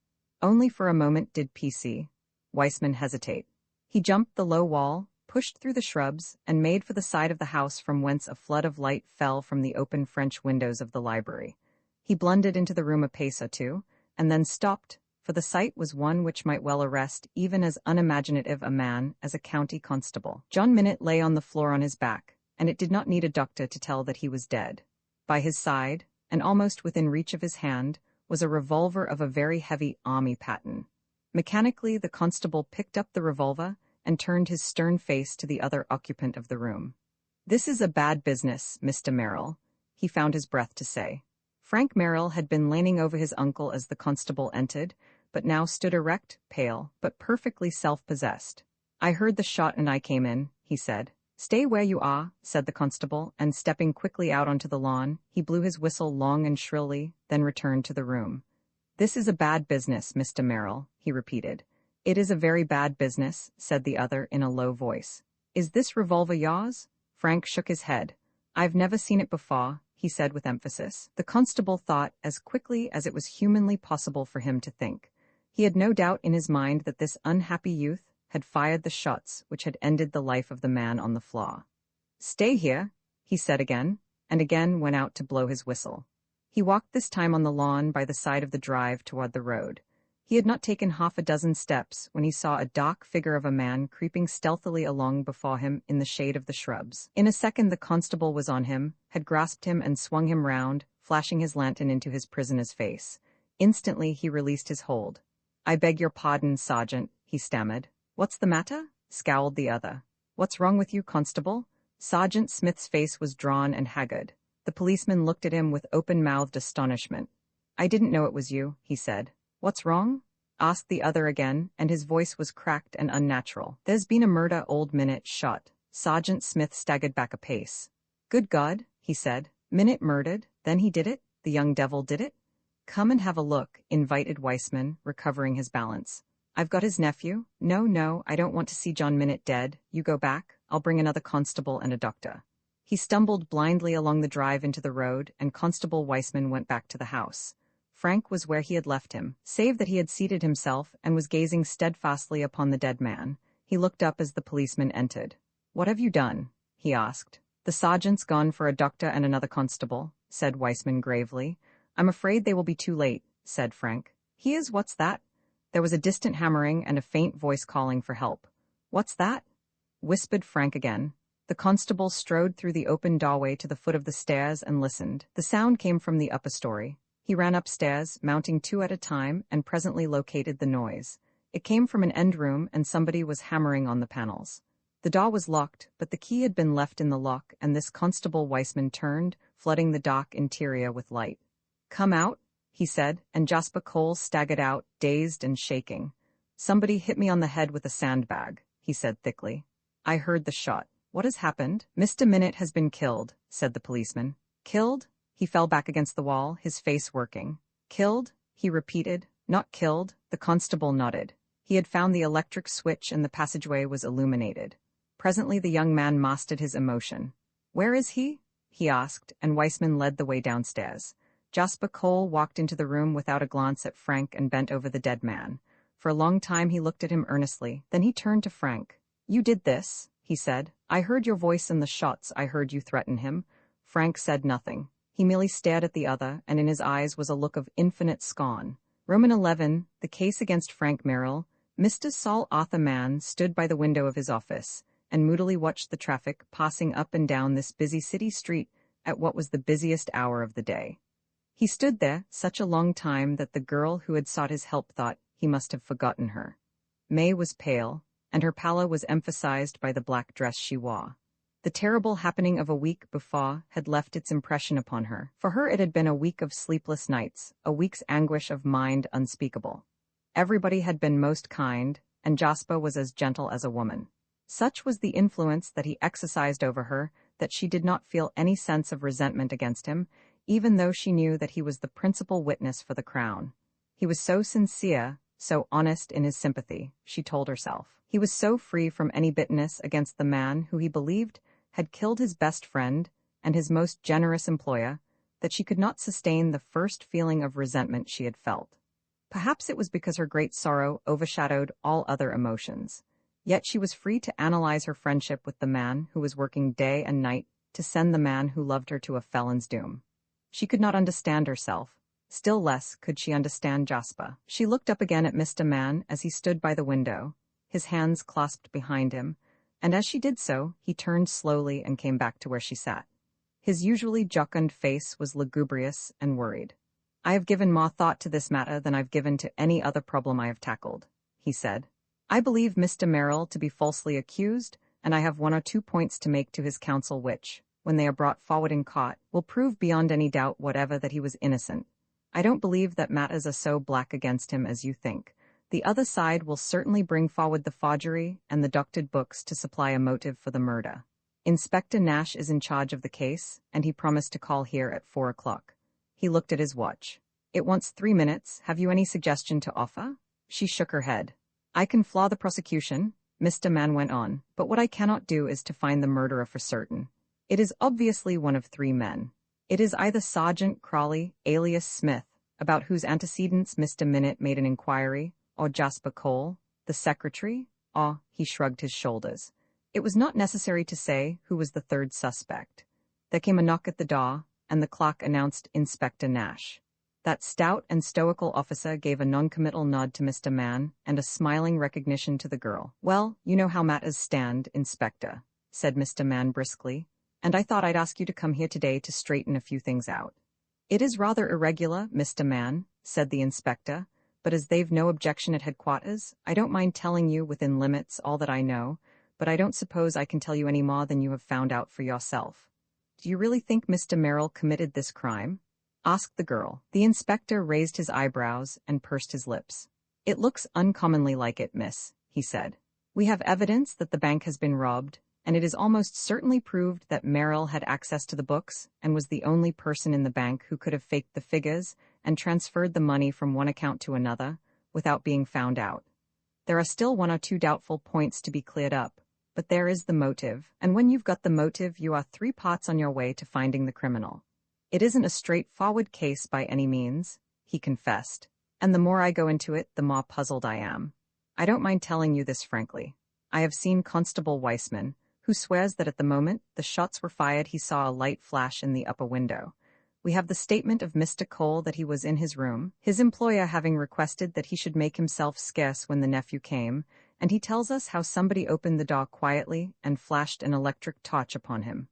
Speaker 1: Only for a moment did P.C. Weissman hesitate. He jumped the low wall, pushed through the shrubs, and made for the side of the house from whence a flood of light fell from the open French windows of the library. He blundered into the room a pace or two, and then stopped, for the sight was one which might well arrest even as unimaginative a man as a county constable. John Minute lay on the floor on his back, and it did not need a doctor to tell that he was dead. By his side, and almost within reach of his hand, was a revolver of a very heavy army pattern. Mechanically, the constable picked up the revolver and turned his stern face to the other occupant of the room. "This is a bad business, Mr. Merrill," he found his breath to say. Frank Merrill had been leaning over his uncle as the constable entered, but now stood erect, pale, but perfectly self-possessed. "I heard the shot and I came in," he said. "Stay where you are," said the constable, and stepping quickly out onto the lawn, he blew his whistle long and shrilly, then returned to the room. "This is a bad business, Mr. Merrill," he repeated. "It is a very bad business," said the other in a low voice. "Is this revolver yours?" Frank shook his head. "I've never seen it before," he said with emphasis. The constable thought as quickly as it was humanly possible for him to think. He had no doubt in his mind that this unhappy youth had fired the shots which had ended the life of the man on the floor. "Stay here," he said again, and again went out to blow his whistle. He walked this time on the lawn by the side of the drive toward the road. He had not taken half a dozen steps when he saw a dark figure of a man creeping stealthily along before him in the shade of the shrubs. In a second the constable was on him, had grasped him and swung him round, flashing his lantern into his prisoner's face. Instantly he released his hold. "I beg your pardon, Sergeant," he stammered. "What's the matter?" scowled the other. "What's wrong with you, Constable?" Sergeant Smith's face was drawn and haggard. The policeman looked at him with open-mouthed astonishment. "I didn't know it was you," he said. "What's wrong?" asked the other again, and his voice was cracked and unnatural. "There's been a murder, old Minute shot." Sergeant Smith staggered back a pace. "Good God," he said. "Minute murdered? Then he did it? The young devil did it?" "Come and have a look," invited Weissman, recovering his balance. "I've got his nephew. No, I don't want to see John Minute dead. You go back. I'll bring another constable and a doctor." He stumbled blindly along the drive into the road, and Constable Weissman went back to the house. Frank was where he had left him, save that he had seated himself and was gazing steadfastly upon the dead man. He looked up as the policeman entered. "What have you done?" he asked. "The sergeant's gone for a doctor and another constable," said Weissman gravely. "I'm afraid they will be too late," said Frank. "He is? What's that?" There was a distant hammering and a faint voice calling for help. "What's that?" whispered Frank again. The constable strode through the open doorway to the foot of the stairs and listened. The sound came from the upper story. He ran upstairs, mounting 2 at a time, and presently located the noise. It came from an end room, and somebody was hammering on the panels. The door was locked, but the key had been left in the lock, and this Constable Weissman turned, flooding the dark interior with light. "Come out," he said, and Jasper Cole staggered out, dazed and shaking. "Somebody hit me on the head with a sandbag," he said thickly. "I heard the shot." What has happened? Mr. Minute has been killed, said the policeman. Killed? He fell back against the wall, his face working. Killed? He repeated. Not killed, the constable nodded. He had found the electric switch and the passageway was illuminated. Presently the young man mastered his emotion. Where is he? He asked, and Weissman led the way downstairs. Jasper Cole walked into the room without a glance at Frank and bent over the dead man. For a long time he looked at him earnestly, then he turned to Frank. You did this, he said. I heard your voice in the shots. I heard you threaten him. Frank said nothing. He merely stared at the other, and in his eyes was a look of infinite scorn. Roman 11, the case against Frank Merrill. Mr. Saul Arthur Mann stood by the window of his office and moodily watched the traffic passing up and down this busy city street at what was the busiest hour of the day. He stood there such a long time that the girl who had sought his help thought he must have forgotten her. May was pale, and her pallor was emphasized by the black dress she wore. The terrible happening of a week before had left its impression upon her. For her it had been a week of sleepless nights, a week's anguish of mind unspeakable. Everybody had been most kind, and Jasper was as gentle as a woman. Such was the influence that he exercised over her that she did not feel any sense of resentment against him, even though she knew that he was the principal witness for the crown. He was so sincere, so honest in his sympathy, she told herself. He was so free from any bitterness against the man who he believed had killed his best friend and his most generous employer, that she could not sustain the first feeling of resentment she had felt. Perhaps it was because her great sorrow overshadowed all other emotions. Yet she was free to analyze her friendship with the man who was working day and night to send the man who loved her to a felon's doom. She could not understand herself. Still less could she understand Jasper. She looked up again at Mr. Mann as he stood by the window, his hands clasped behind him, and as she did so, he turned slowly and came back to where she sat. His usually jocund face was lugubrious and worried. I have given more thought to this matter than I've given to any other problem I have tackled, he said. I believe Mr. Merrill to be falsely accused, and I have 1 or 2 points to make to his counsel which, when they are brought forward in court, will prove beyond any doubt whatever that he was innocent. I don't believe that matters are so black against him as you think. The other side will certainly bring forward the forgery and the doctored books to supply a motive for the murder. Inspector Nash is in charge of the case, and he promised to call here at 4 o'clock. He looked at his watch. It wants 3 minutes. Have you any suggestion to offer? She shook her head. I can flaw the prosecution, Mr. Mann went on, but what I cannot do is to find the murderer for certain. It is obviously one of 3 men. It is either Sergeant Crawley, alias Smith, about whose antecedents Mr. Minute made an inquiry, or Jasper Cole, the secretary, or, he shrugged his shoulders. It was not necessary to say who was the 3rd suspect. There came a knock at the door, and the clock announced Inspector Nash. That stout and stoical officer gave a noncommittal nod to Mr. Mann and a smiling recognition to the girl. Well, you know how matters stand, Inspector, said Mr. Mann briskly, and I thought I'd ask you to come here today to straighten a few things out. It is rather irregular, Mr. Mann, said the inspector, but as they've no objection at headquarters, I don't mind telling you within limits all that I know, but I don't suppose I can tell you any more than you have found out for yourself. Do you really think Mr. Merrill committed this crime? Asked the girl. The inspector raised his eyebrows and pursed his lips. It looks uncommonly like it, miss, he said. We have evidence that the bank has been robbed, and it is almost certainly proved that Merrill had access to the books and was the only person in the bank who could have faked the figures and transferred the money from one account to another without being found out. There are still 1 or 2 doubtful points to be cleared up, but there is the motive, and when you've got the motive, you are 3 parts on your way to finding the criminal. It isn't a straightforward case by any means, he confessed, and the more I go into it, the more puzzled I am. I don't mind telling you this frankly. I have seen Constable Weissman, who swears that at the moment the shots were fired he saw a light flash in the upper window. We have the statement of Mr. Cole that he was in his room, his employer having requested that he should make himself scarce when the nephew came, and he tells us how somebody opened the door quietly and flashed an electric torch upon him.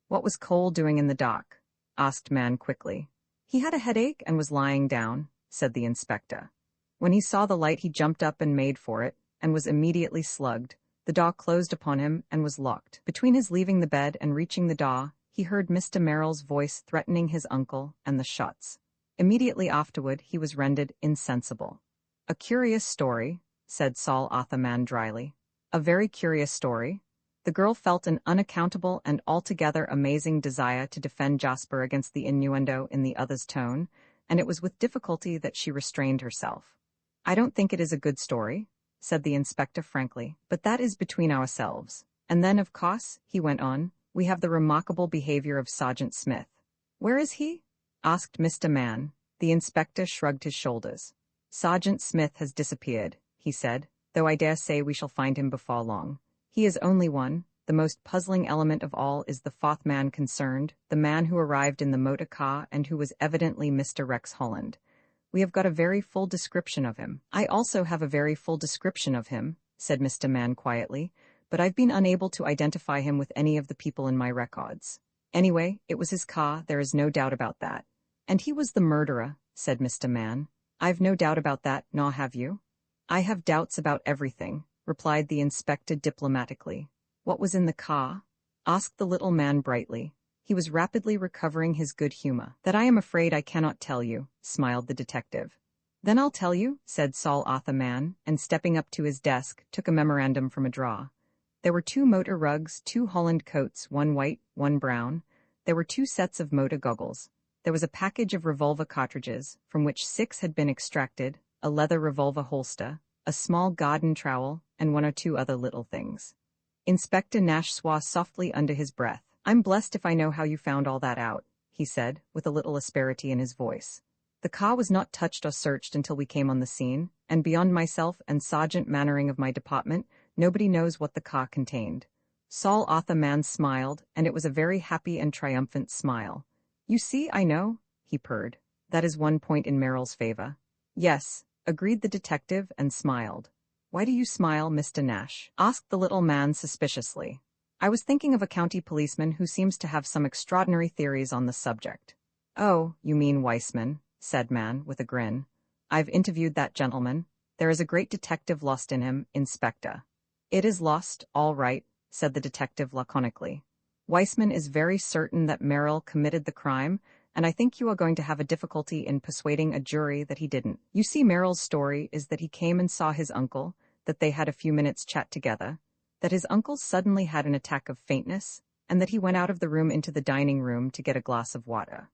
Speaker 1: What was Cole doing in the dock? Asked Mann quickly. He had a headache and was lying down, said the inspector. When he saw the light he jumped up and made for it, and was immediately slugged. The door closed upon him and was locked. Between his leaving the bed and reaching the door, he heard Mr. Merrill's voice threatening his uncle and the shots. Immediately afterward, he was rendered insensible. A curious story, said Saul Arthur Mann dryly. A very curious story. The The girl felt an unaccountable and altogether amazing desire to defend Jasper against the innuendo in the other's tone, and it was with difficulty that she restrained herself. "I don't think it is a good story," said the inspector frankly, "but that is between ourselves. And then, of course," he went on, "we have the remarkable behavior of Sergeant Smith." "Where is he?" asked Mr. Mann. The inspector shrugged his shoulders. "Sergeant Smith has disappeared," he said, "though I dare say we shall find him before long. He is only one. The most puzzling element of all is the fourth man concerned, the man who arrived in the motor car and who was evidently Mr. Rex Holland. We have got a very full description of him." "I also have a very full description of him," said Mr. Mann quietly, "but I've been unable to identify him with any of the people in my records. Anyway, it was his car, there is no doubt about that." "And he was the murderer," said Mr. Mann. "I've no doubt about that, nor have you?" "I have doubts about everything," replied the inspector diplomatically. "What was in the car?" asked the little man brightly. He was rapidly recovering his good humor. "That I am afraid I cannot tell you," smiled the detective. "Then I'll tell you," said Saul Arthur Mann, and stepping up to his desk, took a memorandum from a drawer. There were 2 motor rugs, 2 Holland coats, 1 white, 1 brown. There were 2 sets of motor goggles. There was a package of revolver cartridges, from which 6 had been extracted, a leather revolver holster, a small garden trowel, and 1 or 2 other little things. Inspector Nash swore softly under his breath. "I'm blessed if I know how you found all that out," he said, with a little asperity in his voice. "The car was not touched or searched until we came on the scene, and beyond myself and Sergeant Mannering of my department, nobody knows what the car contained." Saul Arthur Mann smiled, and it was a very happy and triumphant smile. "You see, I know," he purred. "That is one point in Merrill's favor." "Yes," agreed the detective and smiled. "Why do you smile, Mr. Nash?" asked the little man suspiciously. "I was thinking of a county policeman who seems to have some extraordinary theories on the subject." "Oh, you mean Weissman," said Mann with a grin. "I've interviewed that gentleman. There is a great detective lost in him, Inspector." "It is lost, all right," said the detective laconically. "Weissman is very certain that Merrill committed the crime, and I think you are going to have a difficulty in persuading a jury that he didn't. You see, Merrill's story is that he came and saw his uncle, that they had a few minutes chat together, that his uncle suddenly had an attack of faintness, and that he went out of the room into the dining room to get a glass of water.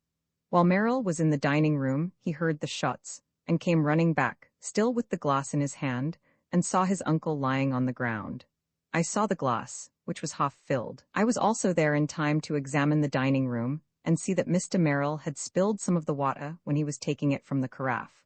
Speaker 1: While Merrill was in the dining room, he heard the shots, and came running back, still with the glass in his hand, and saw his uncle lying on the ground. I saw the glass, which was half filled. I was also there in time to examine the dining room, and see that Mr. Merrill had spilled some of the water when he was taking it from the carafe.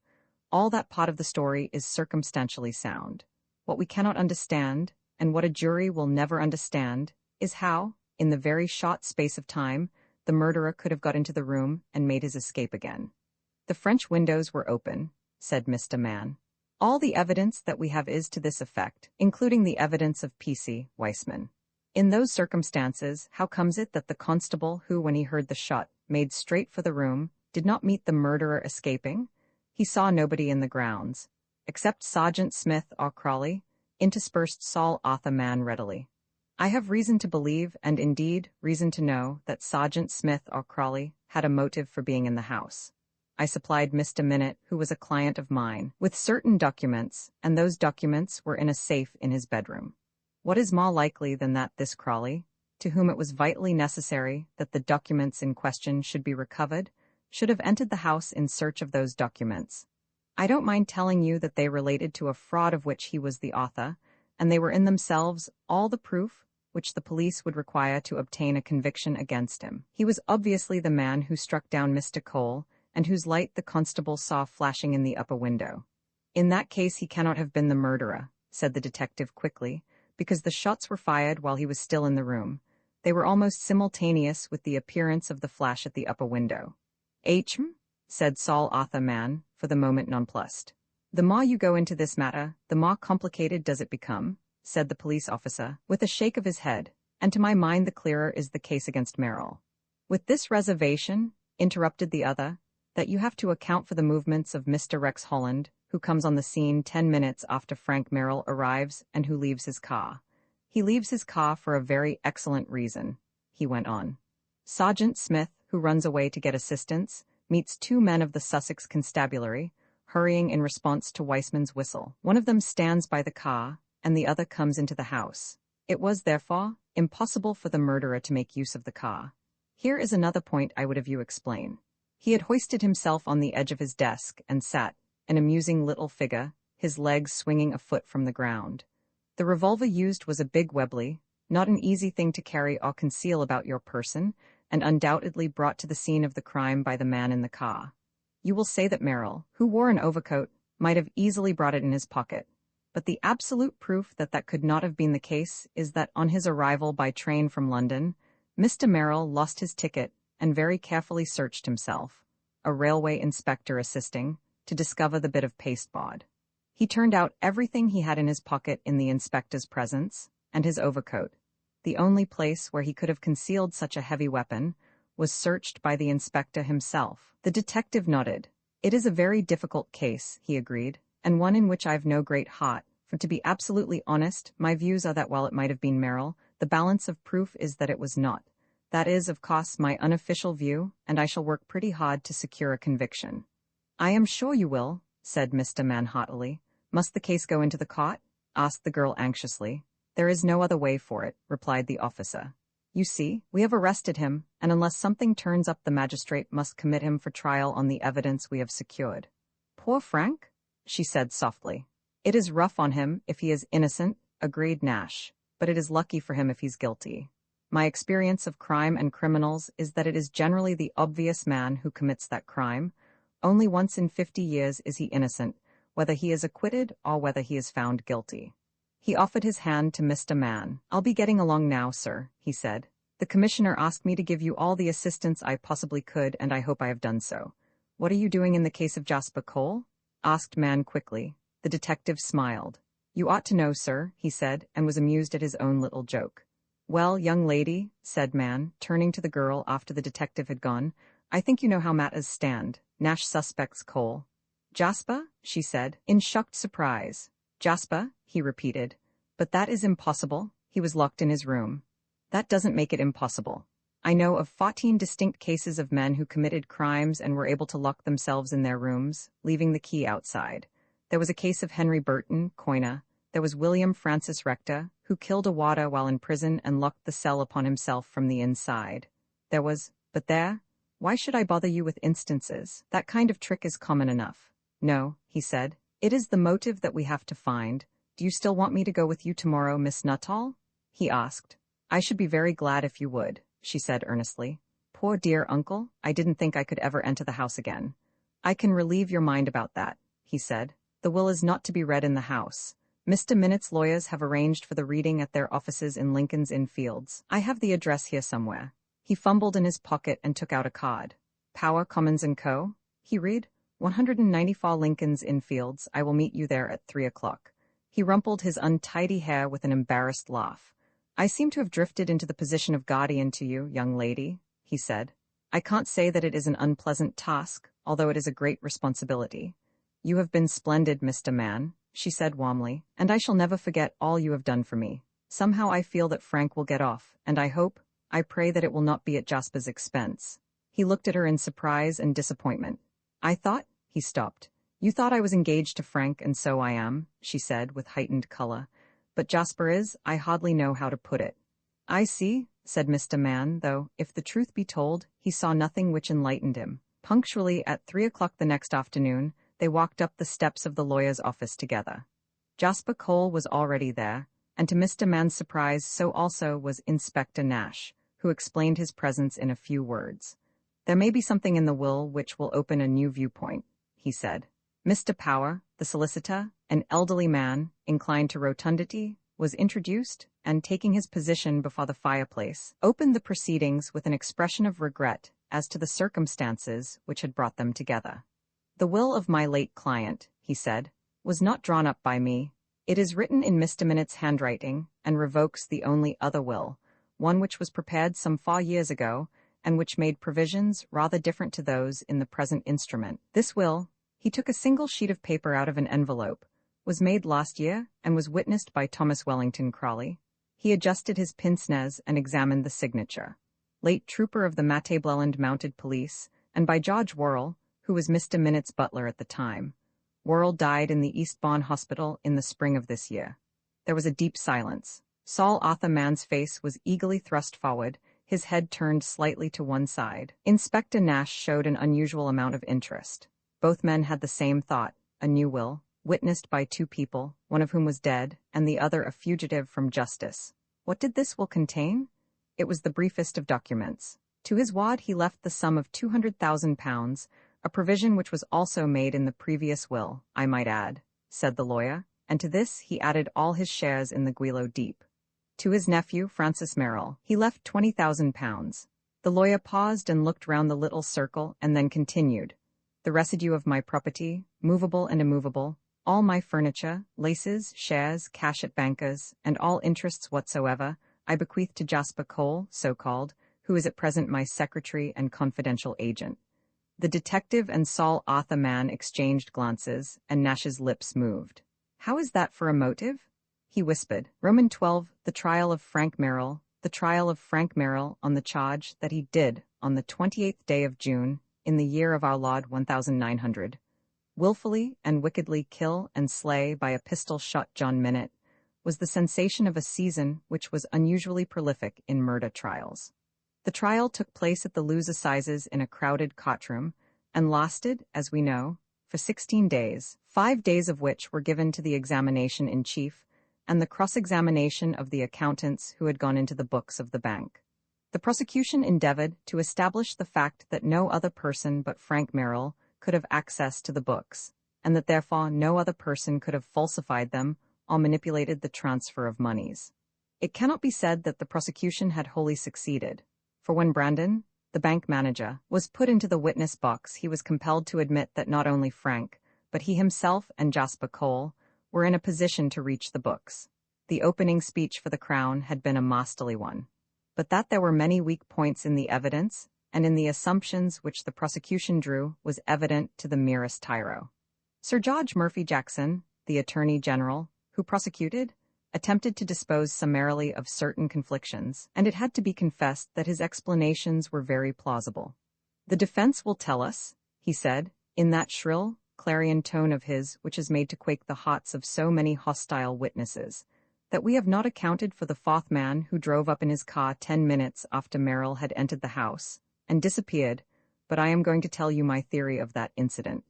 Speaker 1: All that part of the story is circumstantially sound. What we cannot understand, and what a jury will never understand, is how, in the very short space of time, the murderer could have got into the room and made his escape again. "The French windows were open," said Mr. Mann. "All the evidence that we have is to this effect, including the evidence of P.C. Weissman. In those circumstances, how comes it that the constable who, when he heard the shot, made straight for the room, did not meet the murderer escaping? He saw nobody in the grounds, except Sergeant Smith or Crawley," interspersed Saul Arthur Mann readily. "I have reason to believe, and indeed reason to know, that Sergeant Smith or Crawley had a motive for being in the house. I supplied Mr. Minute, who was a client of mine, with certain documents, and those documents were in a safe in his bedroom. What is more likely than that this Crawley, to whom it was vitally necessary that the documents in question should be recovered, should have entered the house in search of those documents? I don't mind telling you that they related to a fraud of which he was the author, and they were in themselves all the proof which the police would require to obtain a conviction against him. He was obviously the man who struck down Mr. Cole, and whose light the constable saw flashing in the upper window. In that case he cannot have been the murderer," said the detective quickly, "because the shots were fired while he was still in the room. They were almost simultaneous with the appearance of the flash at the upper window." "Hm," said Saul Arthur Mann, for the moment nonplussed. "The more you go into this matter, the more complicated does it become," said the police officer, with a shake of his head, "and to my mind the clearer is the case against Merrill." "With this reservation," interrupted the other, "that you have to account for the movements of Mr. Rex Holland, who comes on the scene 10 minutes after Frank Merrill arrives and who leaves his car. He leaves his car for a very excellent reason," he went on. "Sergeant Smith, who runs away to get assistance, meets 2 men of the Sussex Constabulary, hurrying in response to Weissman's whistle. One of them stands by the car, and the other comes into the house. It was, therefore, impossible for the murderer to make use of the car. Here is another point I would have you explain. He had hoisted himself on the edge of his desk and sat, an amusing little figure, his legs swinging a foot from the ground. The revolver used was a big Webley, not an easy thing to carry or conceal about your person, and undoubtedly brought to the scene of the crime by the man in the car. You will say that Merrill, who wore an overcoat, might have easily brought it in his pocket. But the absolute proof that that could not have been the case is that on his arrival by train from London, Mr. Merrill lost his ticket and very carefully searched himself, a railway inspector assisting, to discover the bit of pasteboard. He turned out everything he had in his pocket in the inspector's presence, and his overcoat, the only place where he could have concealed such a heavy weapon, was searched by the inspector himself. The detective nodded. It is a very difficult case, he agreed, and one in which I've no great heart, for to be absolutely honest, my views are that while it might have been Merrill, the balance of proof is that it was not. That is, of course, my unofficial view, and I shall work pretty hard to secure a conviction. I am sure you will, said Mr. Mann heartily. Must the case go into the court? Asked the girl anxiously. There is no other way for it, replied the officer. You see, we have arrested him, and unless something turns up the magistrate must commit him for trial on the evidence we have secured. Poor Frank? She said softly. It is rough on him if he is innocent, agreed Nash, but it is lucky for him if he's guilty. My experience of crime and criminals is that it is generally the obvious man who commits that crime. Only once in 50 years is he innocent, whether he is acquitted or whether he is found guilty. He offered his hand to Mr. Mann. I'll be getting along now, sir, he said. The commissioner asked me to give you all the assistance I possibly could, and I hope I have done so. What are you doing in the case of Jasper Cole? Asked Mann quickly. The detective smiled. You ought to know, sir, he said, and was amused at his own little joke. Well, young lady, said Mann, turning to the girl after the detective had gone, I think you know how matters stand. Nash suspects Cole. Jasper? She said, in shocked surprise. Jasper? He repeated. But that is impossible. He was locked in his room. That doesn't make it impossible. I know of 14 distinct cases of men who committed crimes and were able to lock themselves in their rooms, leaving the key outside. There was a case of Henry Burton, coiner. There was William Francis Rector, who killed a warder while in prison and locked the cell upon himself from the inside. There was, but there? Why should I bother you with instances? That kind of trick is common enough. No, he said. It is the motive that we have to find. Do you still want me to go with you tomorrow, Miss Nuttall? He asked. I should be very glad if you would, she said earnestly. Poor dear uncle, I didn't think I could ever enter the house again. I can relieve your mind about that, he said. The will is not to be read in the house. Mr. Minnett's lawyers have arranged for the reading at their offices in Lincoln's Inn Fields. I have the address here somewhere. He fumbled in his pocket and took out a card. Power Commons & Co., he read. 194 Lincoln's Inn Fields. I will meet you there at 3 o'clock. He rumpled his untidy hair with an embarrassed laugh. I seem to have drifted into the position of guardian to you, young lady, he said. I can't say that it is an unpleasant task, although it is a great responsibility. You have been splendid, Mr. Mann, she said warmly, and I shall never forget all you have done for me. Somehow I feel that Frank will get off, and I pray that it will not be at Jasper's expense. He looked at her in surprise and disappointment. I thought, he stopped. You thought I was engaged to Frank, and so I am, she said with heightened color. But Jasper is, I hardly know how to put it. I see, said Mr. Mann, though, if the truth be told, he saw nothing which enlightened him. Punctually at 3 o'clock the next afternoon, they walked up the steps of the lawyer's office together. Jasper Cole was already there, and to Mr. Mann's surprise so also was Inspector Nash, who explained his presence in a few words. There may be something in the will which will open a new viewpoint, he said. Mr. Power, the solicitor, an elderly man, inclined to rotundity, was introduced, and taking his position before the fireplace, opened the proceedings with an expression of regret as to the circumstances which had brought them together. The will of my late client, he said, was not drawn up by me. It is written in Mr. Minnett's handwriting, and revokes the only other will, one which was prepared some 4 years ago, and which made provisions rather different to those in the present instrument. This will, he took a single sheet of paper out of an envelope, was made last year, and was witnessed by Thomas Wellington Crawley. He adjusted his pince-nez and examined the signature. Late trooper of the Matabeleland Mounted Police, and by George Worrell, who was Mr. Minnett's butler at the time. Worrell died in the Eastbourne Hospital in the spring of this year. There was a deep silence. Saul Arthur Mann's face was eagerly thrust forward, his head turned slightly to one side. Inspector Nash showed an unusual amount of interest. Both men had the same thought, a new will, witnessed by two people, one of whom was dead, and the other a fugitive from justice. What did this will contain? It was the briefest of documents. To his ward he left the sum of £200,000, a provision which was also made in the previous will, I might add, said the lawyer, and to this he added all his shares in the Guilo Deep. To his nephew, Francis Merrill, he left £20,000. The lawyer paused and looked round the little circle and then continued. The residue of my property, movable and immovable, all my furniture, laces, shares, cash at bankers, and all interests whatsoever, I bequeath to Jasper Cole, so-called, who is at present my secretary and confidential agent. The detective and Saul Arthur Mann exchanged glances, and Nash's lips moved. How is that for a motive? He whispered. Roman 12, the trial of Frank Merrill, the trial of Frank Merrill on the charge that he did, on the 28th day of June, in the year of our Lord 1900, willfully and wickedly kill and slay by a pistol-shot John Minute, was the sensation of a season which was unusually prolific in murder trials. The trial took place at the Lewes Assizes in a crowded courtroom, and lasted, as we know, for 16 days, 5 days of which were given to the examination-in-chief, and the cross-examination of the accountants who had gone into the books of the bank. The prosecution endeavored to establish the fact that no other person but Frank Merrill could have access to the books, and that therefore no other person could have falsified them or manipulated the transfer of monies. It cannot be said that the prosecution had wholly succeeded, for when Brandon, the bank manager, was put into the witness box, he was compelled to admit that not only Frank, but he himself and Jasper Cole were in a position to reach the books. The opening speech for the Crown had been a masterly one, but that there were many weak points in the evidence and in the assumptions which the prosecution drew was evident to the merest tyro. Sir George Murphy Jackson, the Attorney General, who prosecuted, attempted to dispose summarily of certain conflictions, and it had to be confessed that his explanations were very plausible. The defense will tell us, he said, in that shrill, clarion tone of his which is made to quake the hearts of so many hostile witnesses, that we have not accounted for the fourth man who drove up in his car 10 minutes after Merrill had entered the house, and disappeared, but I am going to tell you my theory of that incident.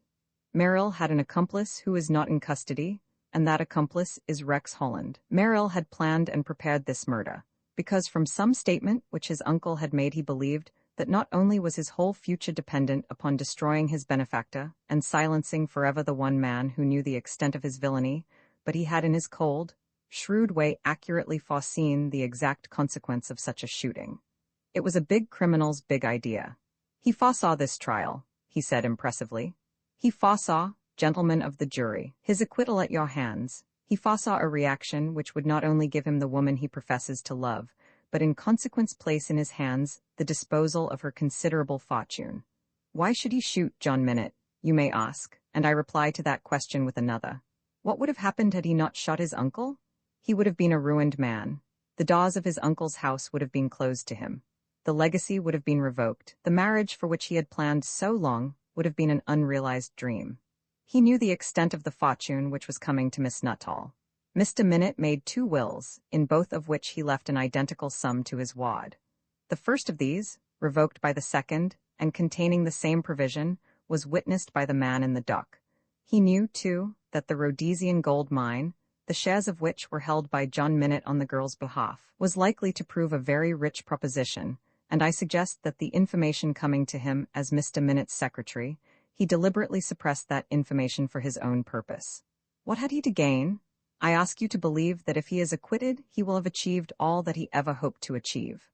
Speaker 1: Merrill had an accomplice who is not in custody, and that accomplice is Rex Holland. Merrill had planned and prepared this murder, because from some statement which his uncle had made he believed that not only was his whole future dependent upon destroying his benefactor and silencing forever the one man who knew the extent of his villainy, but he had in his cold, shrewd way accurately foreseen the exact consequence of such a shooting. It was a big criminal's big idea. He foresaw this trial, he said impressively. He foresaw, gentlemen of the jury, his acquittal at your hands. He foresaw a reaction which would not only give him the woman he professes to love, but in consequence place in his hands the disposal of her considerable fortune. Why should he shoot John Minute, you may ask, and I reply to that question with another. What would have happened had he not shot his uncle? He would have been a ruined man. The doors of his uncle's house would have been closed to him. The legacy would have been revoked. The marriage for which he had planned so long would have been an unrealized dream. He knew the extent of the fortune which was coming to Miss Nuttall. Mr. Minute made 2 wills, in both of which he left an identical sum to his ward. The first of these, revoked by the second, and containing the same provision, was witnessed by the man in the dock. He knew, too, that the Rhodesian gold mine, the shares of which were held by John Minute on the girl's behalf, was likely to prove a very rich proposition, and I suggest that the information coming to him as Mr. Minute's secretary, he deliberately suppressed that information for his own purpose. What had he to gain? I ask you to believe that if he is acquitted, he will have achieved all that he ever hoped to achieve.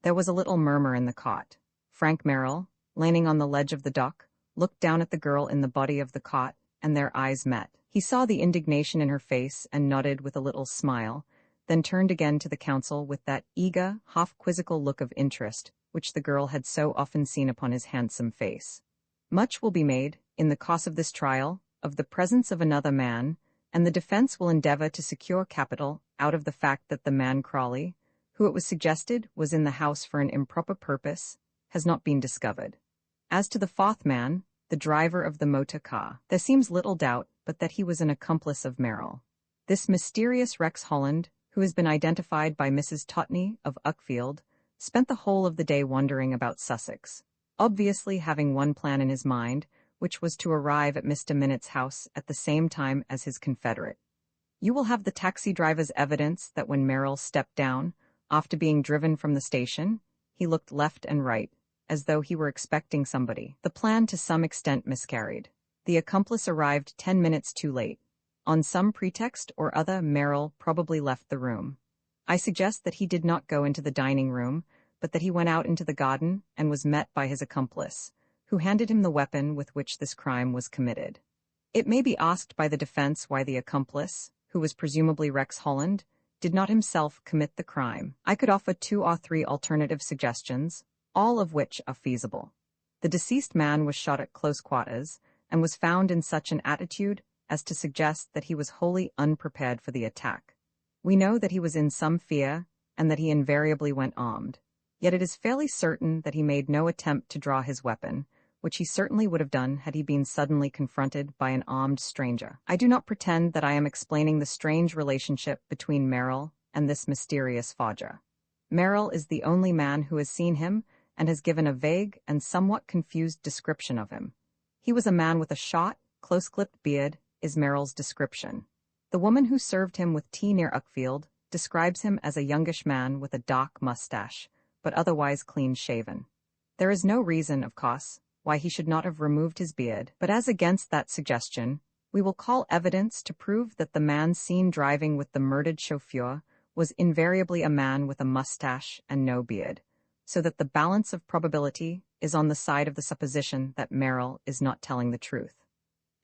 Speaker 1: There was a little murmur in the cot. Frank Merrill, leaning on the ledge of the dock, looked down at the girl in the body of the cot, and their eyes met. He saw the indignation in her face and nodded with a little smile, then turned again to the counsel with that eager, half-quizzical look of interest which the girl had so often seen upon his handsome face. Much will be made, in the course of this trial, of the presence of another man, and the defense will endeavor to secure capital out of the fact that the man Crawley, who it was suggested was in the house for an improper purpose, has not been discovered. As to the fourth man, the driver of the motor car, there seems little doubt but that he was an accomplice of Merrill. This mysterious Rex Holland, who has been identified by Mrs. Totney of Uckfield, spent the whole of the day wandering about Sussex, obviously having one plan in his mind, which was to arrive at Mr. Minnett's house at the same time as his confederate. You will have the taxi driver's evidence that when Merrill stepped down, after being driven from the station, he looked left and right, as though he were expecting somebody. The plan to some extent miscarried. The accomplice arrived 10 minutes too late. On some pretext or other, Merrill probably left the room. I suggest that he did not go into the dining room, but that he went out into the garden and was met by his accomplice, who handed him the weapon with which this crime was committed. It may be asked by the defense why the accomplice, who was presumably Rex Holland, did not himself commit the crime. I could offer 2 or 3 alternative suggestions, all of which are feasible. The deceased man was shot at close quarters and was found in such an attitude as to suggest that he was wholly unprepared for the attack. We know that he was in some fear and that he invariably went armed, yet it is fairly certain that he made no attempt to draw his weapon, which he certainly would have done had he been suddenly confronted by an armed stranger. I do not pretend that I am explaining the strange relationship between Merrill and this mysterious Foggia. Merrill is the only man who has seen him and has given a vague and somewhat confused description of him. He was a man with a short, close-clipped beard, is Merrill's description. The woman who served him with tea near Uckfield describes him as a youngish man with a dark mustache, but otherwise clean-shaven. There is no reason, of course, why he should not have removed his beard, but as against that suggestion, we will call evidence to prove that the man seen driving with the murdered chauffeur was invariably a man with a mustache and no beard, so that the balance of probability is on the side of the supposition that Merrill is not telling the truth.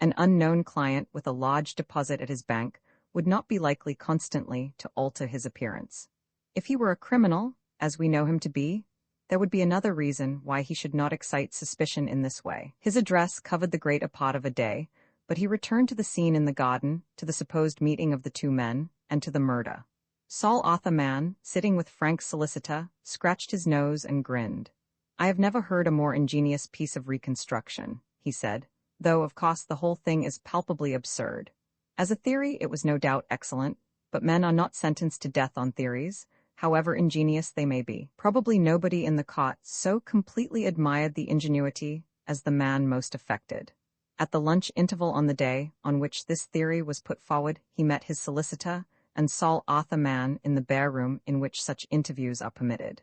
Speaker 1: An unknown client with a large deposit at his bank would not be likely constantly to alter his appearance. If he were a criminal, as we know him to be, there would be another reason why he should not excite suspicion in this way. His address covered the greater part of a day, but he returned to the scene in the garden, to the supposed meeting of the 2 men, and to the murder. Saul Arthur Mann, sitting with Frank's solicitor, scratched his nose and grinned. "I have never heard a more ingenious piece of reconstruction," he said, "though, of course, the whole thing is palpably absurd. As a theory, it was no doubt excellent, but men are not sentenced to death on theories, however ingenious they may be. Probably nobody in the court so completely admired the ingenuity as the man most affected. At the lunch interval on the day on which this theory was put forward, he met his solicitor and Saul Arthur Mann in the bare room in which such interviews are permitted.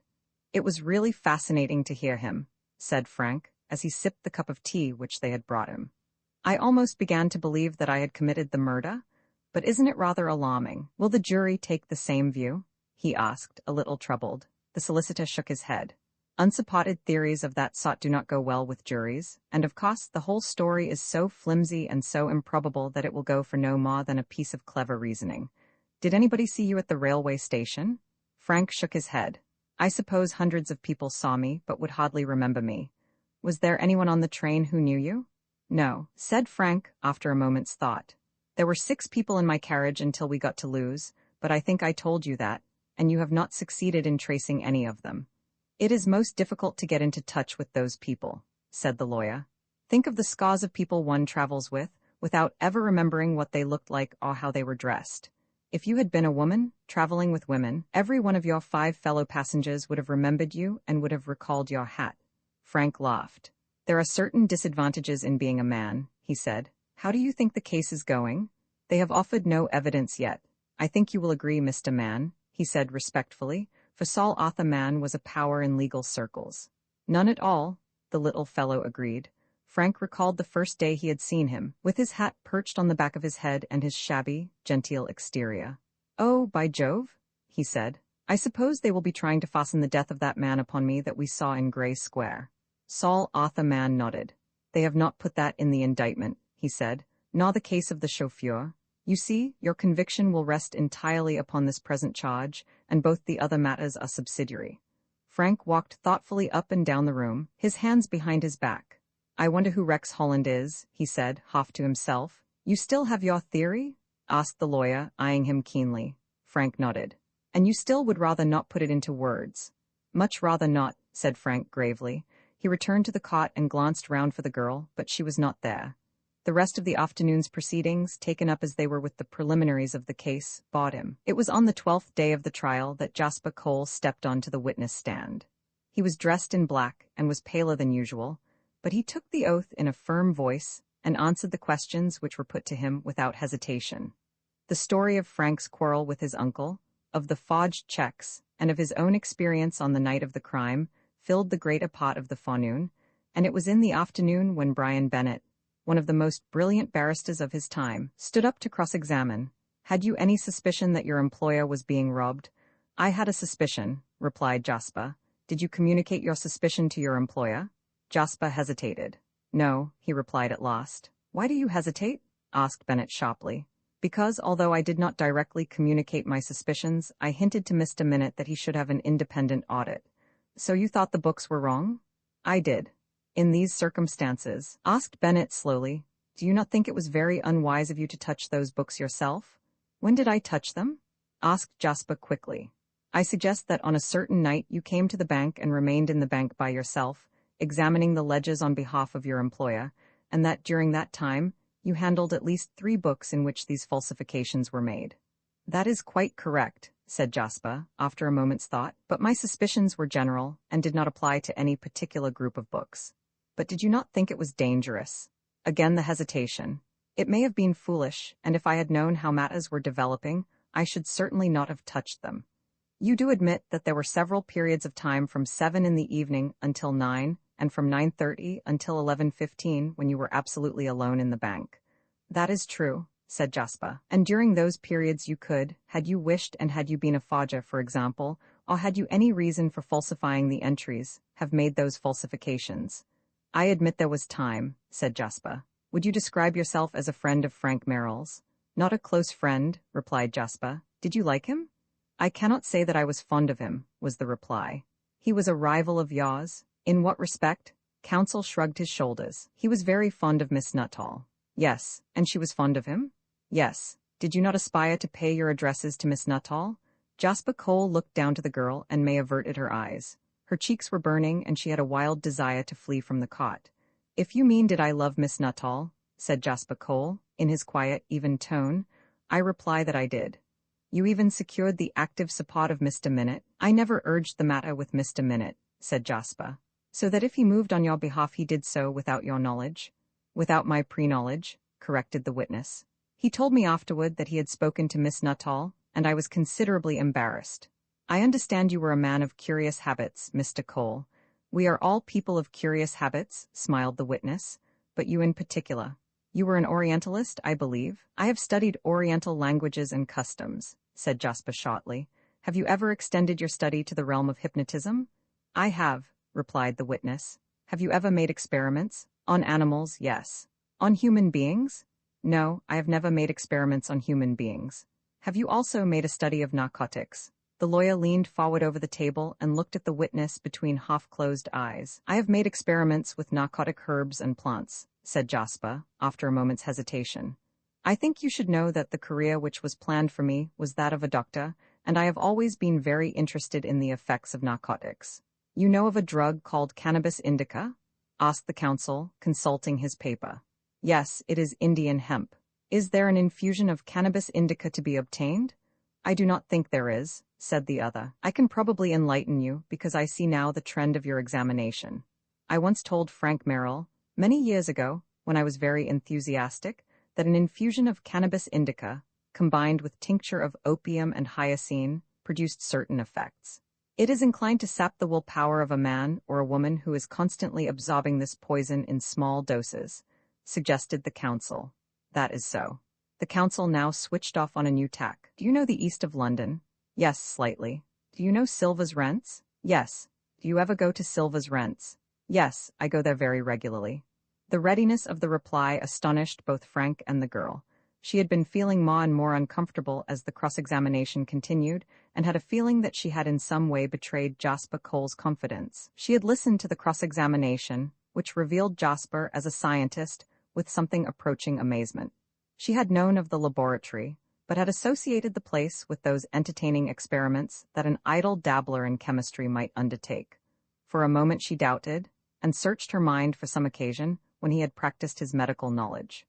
Speaker 1: It was really fascinating to hear him," said Frank, as he sipped the cup of tea which they had brought him. "I almost began to believe that I had committed the murder, but isn't it rather alarming? Will the jury take the same view?" he asked, a little troubled. The solicitor shook his head. "Unsupported theories of that sort do not go well with juries, and of course the whole story is so flimsy and so improbable that it will go for no more than a piece of clever reasoning. Did anybody see you at the railway station?" Frank shook his head. "I suppose hundreds of people saw me, but would hardly remember me. Was there anyone on the train who knew you?" "No," said Frank, after a moment's thought. "There were 6 people in my carriage until we got to Lewes, but I think I told you that, and you have not succeeded in tracing any of them." "It is most difficult to get into touch with those people," said the lawyer. "Think of the scores of people one travels with, without ever remembering what they looked like or how they were dressed. If you had been a woman, traveling with women, every one of your 5 fellow passengers would have remembered you and would have recalled your hat." Frank laughed. "There are certain disadvantages in being a man," he said. "How do you think the case is going?" "They have offered no evidence yet. I think you will agree, Mr. Mann," he said respectfully, for Saul Arthur Mann was a power in legal circles. "None at all," the little fellow agreed. Frank recalled the first day he had seen him, with his hat perched on the back of his head and his shabby, genteel exterior. "Oh, by Jove," he said, "I suppose they will be trying to fasten the death of that man upon me that we saw in Grey Square." Saul Arthur Mann nodded. "They have not put that in the indictment," he said, "nor the case of the chauffeur. You see, your conviction will rest entirely upon this present charge, and both the other matters are subsidiary." Frank walked thoughtfully up and down the room, his hands behind his back. "I wonder who Rex Holland is," he said, half to himself. "You still have your theory?" asked the lawyer, eyeing him keenly. Frank nodded. "And you still would rather not put it into words?" "Much rather not," said Frank gravely. He returned to the cot and glanced round for the girl, but she was not there. The rest of the afternoon's proceedings, taken up as they were with the preliminaries of the case, bored him. It was on the 12th day of the trial that Jasper Cole stepped onto the witness stand. He was dressed in black and was paler than usual, but he took the oath in a firm voice and answered the questions which were put to him without hesitation. The story of Frank's quarrel with his uncle, of the forged checks, and of his own experience on the night of the crime filled the greater part of the forenoon, and it was in the afternoon when Brian Bennett, one of the most brilliant barristers of his time, stood up to cross-examine. "Had you any suspicion that your employer was being robbed?" "I had a suspicion," replied Jasper. "Did you communicate your suspicion to your employer?" Jasper hesitated. "No," he replied at last. "Why do you hesitate?" asked Bennett sharply. "Because, although I did not directly communicate my suspicions, I hinted to Mr. Minute that he should have an independent audit." "So you thought the books were wrong?" "I did." "In these circumstances," asked Bennett slowly, "do you not think it was very unwise of you to touch those books yourself?" "When did I touch them?" asked Jasper quickly. "I suggest that on a certain night you came to the bank and remained in the bank by yourself, examining the ledgers on behalf of your employer, and that during that time you handled at least 3 books in which these falsifications were made." "That is quite correct," said Jasper, after a moment's thought, "but my suspicions were general and did not apply to any particular group of books." "But did you not think it was dangerous?" Again the hesitation. "It may have been foolish, and if I had known how matters were developing, I should certainly not have touched them." "You do admit that there were several periods of time from 7 in the evening until 9, and from 9:30 until 11:15 when you were absolutely alone in the bank." "That is true," said Jasper. "And during those periods you could, had you wished and had you been a forger, for example, or had you any reason for falsifying the entries, have made those falsifications." "I admit there was time," said Jasper. "Would you describe yourself as a friend of Frank Merrill's?" "Not a close friend," replied Jasper. "Did you like him?" "I cannot say that I was fond of him," was the reply. "He was a rival of yours? In what respect?" Counsel shrugged his shoulders. "He was very fond of Miss Nuttall." "Yes, and she was fond of him?" "Yes. Did you not aspire to pay your addresses to Miss Nuttall?" Jasper Cole looked down to the girl and May averted her eyes. Her cheeks were burning and she had a wild desire to flee from the cot. "If you mean did I love Miss Nuttall," said Jasper Cole, in his quiet, even tone, "I reply that I did." "You even secured the active support of Mr. Minute?" "I never urged the matter with Mr. Minute," said Jasper. "So that if he moved on your behalf he did so without your knowledge?" "Without my pre-knowledge," corrected the witness. "He told me afterward that he had spoken to Miss Nuttall, and I was considerably embarrassed." "I understand you were a man of curious habits, Mr. Cole." "We are all people of curious habits," smiled the witness, "but you in particular. You were an Orientalist, I believe?" "I have studied Oriental languages and customs," said Jasper shortly. "Have you ever extended your study to the realm of hypnotism?" "I have," replied the witness. "Have you ever made experiments?" "On animals, yes." "On human beings?" "No, I have never made experiments on human beings." "Have you also made a study of narcotics?" The lawyer leaned forward over the table and looked at the witness between half-closed eyes. "I have made experiments with narcotic herbs and plants," said Jasper, after a moment's hesitation. "I think you should know that the career which was planned for me was that of a doctor, and I have always been very interested in the effects of narcotics." "You know of a drug called cannabis indica?" asked the counsel, consulting his paper. "Yes, it is Indian hemp." "Is there an infusion of cannabis indica to be obtained?" "I do not think there is," said the other. "I can probably enlighten you, because I see now the trend of your examination. I once told Frank Merrill, many years ago, when I was very enthusiastic, that an infusion of cannabis indica, combined with tincture of opium and hyoscine, produced certain effects. It is inclined to sap the willpower of a man or a woman who is constantly absorbing this poison in small doses," suggested the counsel. "That is so." The counsel now switched off on a new tack. "Do you know the east of London?" "Yes, slightly." "Do you know Silver's Rents?" "Yes." "Do you ever go to Silver's Rents?" "Yes, I go there very regularly." The readiness of the reply astonished both Frank and the girl. She had been feeling more and more uncomfortable as the cross-examination continued, and had a feeling that she had in some way betrayed Jasper Cole's confidence. She had listened to the cross-examination, which revealed Jasper as a scientist, with something approaching amazement. She had known of the laboratory, but had associated the place with those entertaining experiments that an idle dabbler in chemistry might undertake. For a moment she doubted, and searched her mind for some occasion when he had practiced his medical knowledge.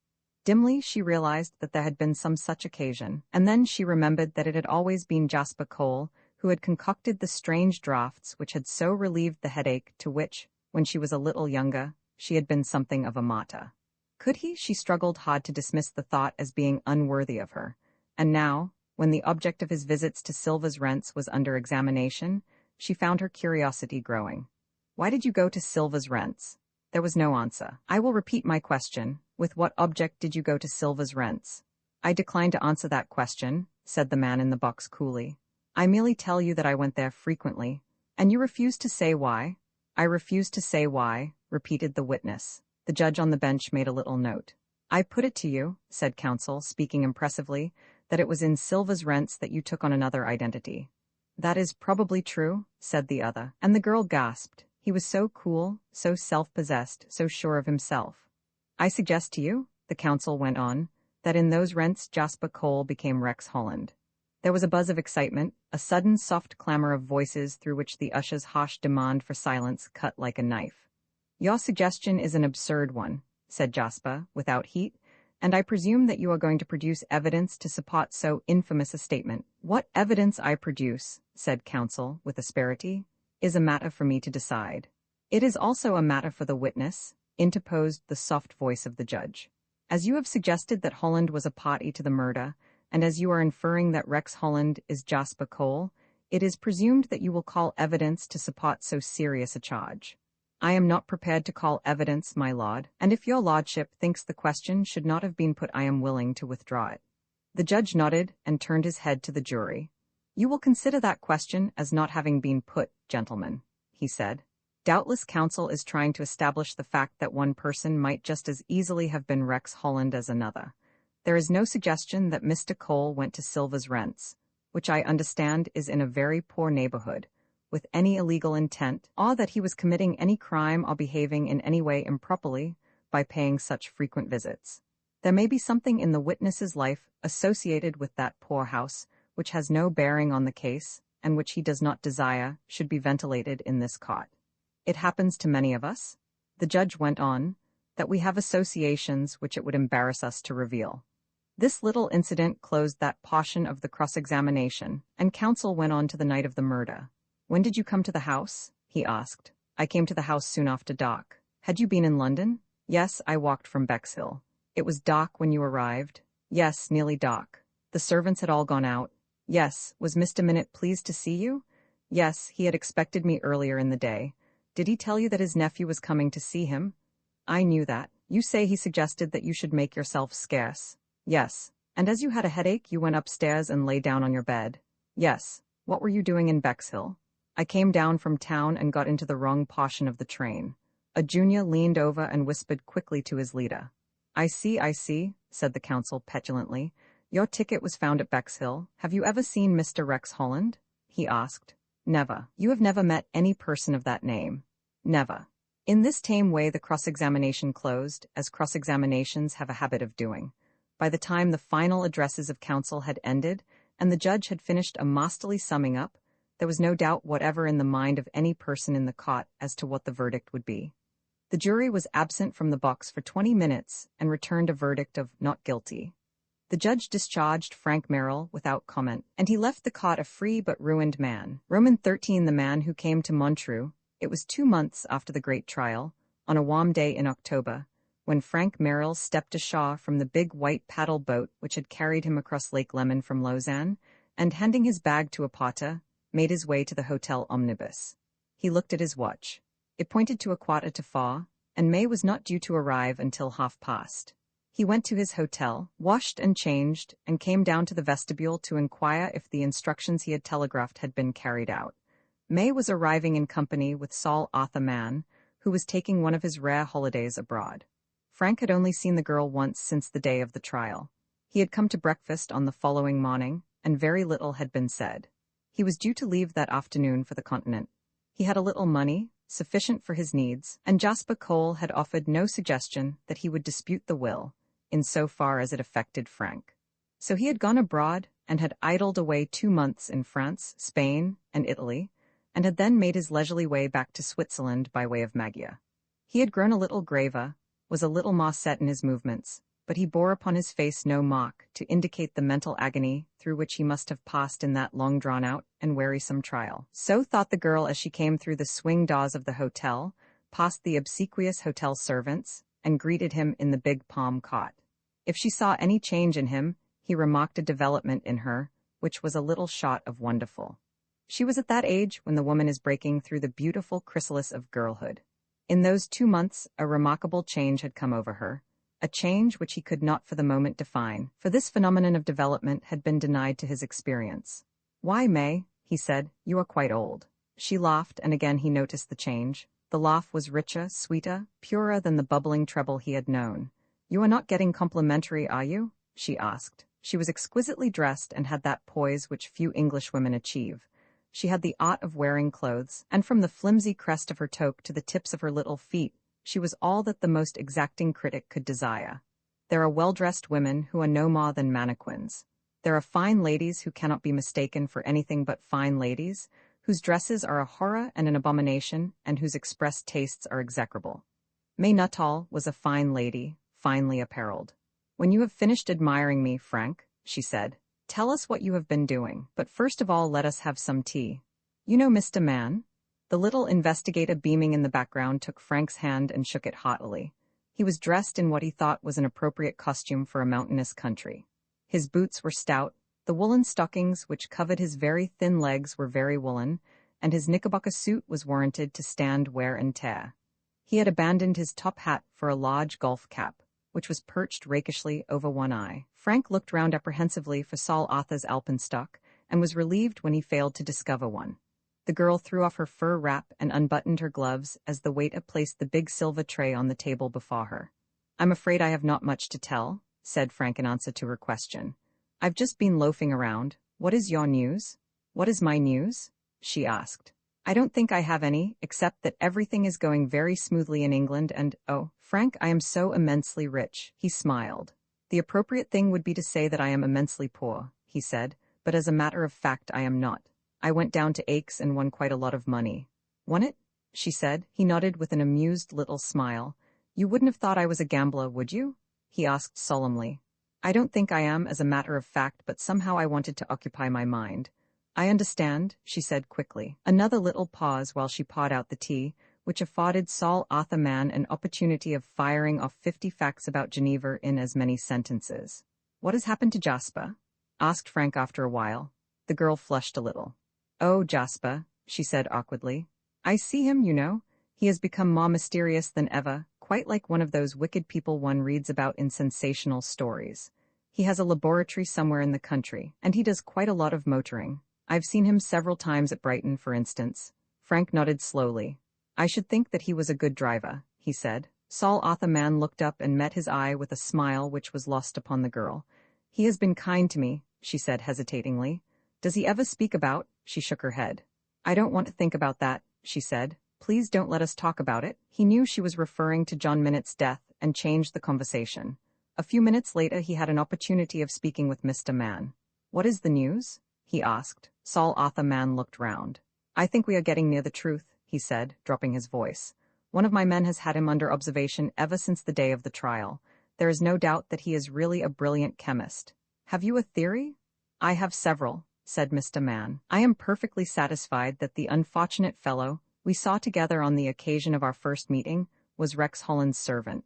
Speaker 1: Dimly she realized that there had been some such occasion, and then she remembered that it had always been Jasper Cole who had concocted the strange draughts which had so relieved the headache to which, when she was a little younger, she had been something of a martyr. Could he? She struggled hard to dismiss the thought as being unworthy of her, and now, when the object of his visits to Silva's rents was under examination, she found her curiosity growing. Why did you go to Silva's rents? There was no answer. I will repeat my question. With what object did you go to Silva's rents? I decline to answer that question, said the man in the box coolly. I merely tell you that I went there frequently, and you refuse to say why. I refuse to say why, repeated the witness. The judge on the bench made a little note. I put it to you, said counsel, speaking impressively, that it was in Silva's rents that you took on another identity. That is probably true, said the other, and the girl gasped. He was so cool, so self-possessed, so sure of himself. I suggest to you, the counsel went on, that in those rents Jasper Cole became Rex Holland. There was a buzz of excitement, a sudden soft clamor of voices through which the usher's harsh demand for silence cut like a knife. Your suggestion is an absurd one, said Jasper, without heat, and I presume that you are going to produce evidence to support so infamous a statement. What evidence I produce, said counsel, with asperity, is a matter for me to decide. It is also a matter for the witness, interposed the soft voice of the judge. As you have suggested that Holland was a party to the murder, and as you are inferring that Rex Holland is Jasper Cole, it is presumed that you will call evidence to support so serious a charge. I am not prepared to call evidence, my lord, and if your lordship thinks the question should not have been put, I am willing to withdraw it. The judge nodded and turned his head to the jury. You will consider that question as not having been put, gentlemen, he said. Doubtless counsel is trying to establish the fact that one person might just as easily have been Rex Holland as another. There is no suggestion that Mr. Cole went to Silva's rents, which I understand is in a very poor neighborhood, with any illegal intent, or that he was committing any crime or behaving in any way improperly by paying such frequent visits. There may be something in the witness's life associated with that poor house which has no bearing on the case, and which he does not desire should be ventilated in this court. It happens to many of us, the judge went on, that we have associations which it would embarrass us to reveal. This little incident closed that portion of the cross-examination, and counsel went on to the night of the murder. When did you come to the house? He asked. I came to the house soon after dark. Had you been in London? Yes, I walked from Bexhill. It was dark when you arrived? Yes, nearly dark. The servants had all gone out? Yes. Was Mr. Minute pleased to see you? Yes, he had expected me earlier in the day. Did he tell you that his nephew was coming to see him? I knew that. You say he suggested that you should make yourself scarce. Yes. And as you had a headache, you went upstairs and lay down on your bed. Yes. What were you doing in Bexhill? I came down from town and got into the wrong portion of the train. A junior leaned over and whispered quickly to his leader. I see, said the counsel petulantly. Your ticket was found at Bexhill. Have you ever seen Mr. Rex Holland? He asked. Never. You have never met any person of that name? Never. In this tame way the cross-examination closed, as cross-examinations have a habit of doing. By the time the final addresses of counsel had ended, and the judge had finished a masterly summing up, there was no doubt whatever in the mind of any person in the court as to what the verdict would be. The jury was absent from the box for 20 minutes and returned a verdict of not guilty. The judge discharged Frank Merrill without comment, and he left the court a free but ruined man. Roman 13, the man who came to Montreux. It was 2 months after the great trial, on a warm day in October, when Frank Merrill stepped ashore from the big white paddle boat which had carried him across Lake Leman from Lausanne, and handing his bag to a porter, made his way to the hotel omnibus. He looked at his watch. It pointed to 4:15, and May was not due to arrive until past. He went to his hotel, washed and changed, and came down to the vestibule to inquire if the instructions he had telegraphed had been carried out. May was arriving in company with Saul Arthur Mann, who was taking one of his rare holidays abroad. Frank had only seen the girl once since the day of the trial. He had come to breakfast on the following morning, and very little had been said. He was due to leave that afternoon for the continent. He had a little money, sufficient for his needs, and Jasper Cole had offered no suggestion that he would dispute the will, in so far as it affected Frank. So he had gone abroad and had idled away 2 months in France, Spain, and Italy, and had then made his leisurely way back to Switzerland by way of Maggia. He had grown a little graver, was a little more set in his movements, but he bore upon his face no mock, to indicate the mental agony through which he must have passed in that long-drawn-out and wearisome trial. So thought the girl as she came through the swing doors of the hotel, past the obsequious hotel servants, and greeted him in the big palm cot. If she saw any change in him, he remarked a development in her, which was a little shot of wonderful. She was at that age when the woman is breaking through the beautiful chrysalis of girlhood. In those 2 months, a remarkable change had come over her, a change which he could not for the moment define, for this phenomenon of development had been denied to his experience. "Why, May," he said, "you are quite old." She laughed, and again he noticed the change. The laugh was richer, sweeter, purer than the bubbling treble he had known. "You are not getting complimentary, are you?" she asked. She was exquisitely dressed and had that poise which few Englishwomen achieve. She had the art of wearing clothes, and from the flimsy crest of her toque to the tips of her little feet, she was all that the most exacting critic could desire. There are well-dressed women who are no more than mannequins. There are fine ladies who cannot be mistaken for anything but fine ladies, whose dresses are a horror and an abomination, and whose expressed tastes are execrable. May Nuttall was a fine lady, finely apparelled. "When you have finished admiring me, Frank," she said, "tell us what you have been doing. But first of all let us have some tea. You know Mr. Mann?" The little investigator beaming in the background took Frank's hand and shook it heartily. He was dressed in what he thought was an appropriate costume for a mountainous country. His boots were stout, the woolen stockings which covered his very thin legs were very woolen, and his knickerbocker suit was warranted to stand wear and tear. He had abandoned his top hat for a large golf cap, which was perched rakishly over one eye. Frank looked round apprehensively for Saul Arthur's alpenstock, and was relieved when he failed to discover one. The girl threw off her fur wrap and unbuttoned her gloves as the waiter placed the big silver tray on the table before her. "I'm afraid I have not much to tell," said Frank in answer to her question. "I've just been loafing around. What is your news?" "What is my news?" she asked. "I don't think I have any, except that everything is going very smoothly in England and, oh, Frank, I am so immensely rich." He smiled. "The appropriate thing would be to say that I am immensely poor," he said, "but as a matter of fact I am not. I went down to Aix and won quite a lot of money." "Won it?" she said. He nodded with an amused little smile. "You wouldn't have thought I was a gambler, would you?" he asked solemnly. "I don't think I am as a matter of fact, but somehow I wanted to occupy my mind." "I understand," she said quickly. Another little pause while she poured out the tea, which afforded Saul Arthur Mann an opportunity of firing off 50 facts about Geneva in as many sentences. "What has happened to Jasper?" asked Frank after a while. The girl flushed a little. "Oh, Jasper," she said awkwardly. "I see him, you know. He has become more mysterious than ever, quite like one of those wicked people one reads about in sensational stories. He has a laboratory somewhere in the country, and he does quite a lot of motoring. I've seen him several times at Brighton, for instance." Frank nodded slowly. "I should think that he was a good driver," he said. Saul Arthur Mann looked up and met his eye with a smile which was lost upon the girl. "He has been kind to me," she said hesitatingly. "Does he ever speak about—" She shook her head. "I don't want to think about that," she said. "Please don't let us talk about it." He knew she was referring to John Minnett's death and changed the conversation. A few minutes later he had an opportunity of speaking with Mr. Mann. "What is the news?" he asked. Saul Arthur Mann looked round. "I think we are getting near the truth," he said, dropping his voice. "One of my men has had him under observation ever since the day of the trial. There is no doubt that he is really a brilliant chemist. Have you a theory?" "I have several," said Mr. Mann. "I am perfectly satisfied that the unfortunate fellow we saw together on the occasion of our first meeting was Rex Holland's servant.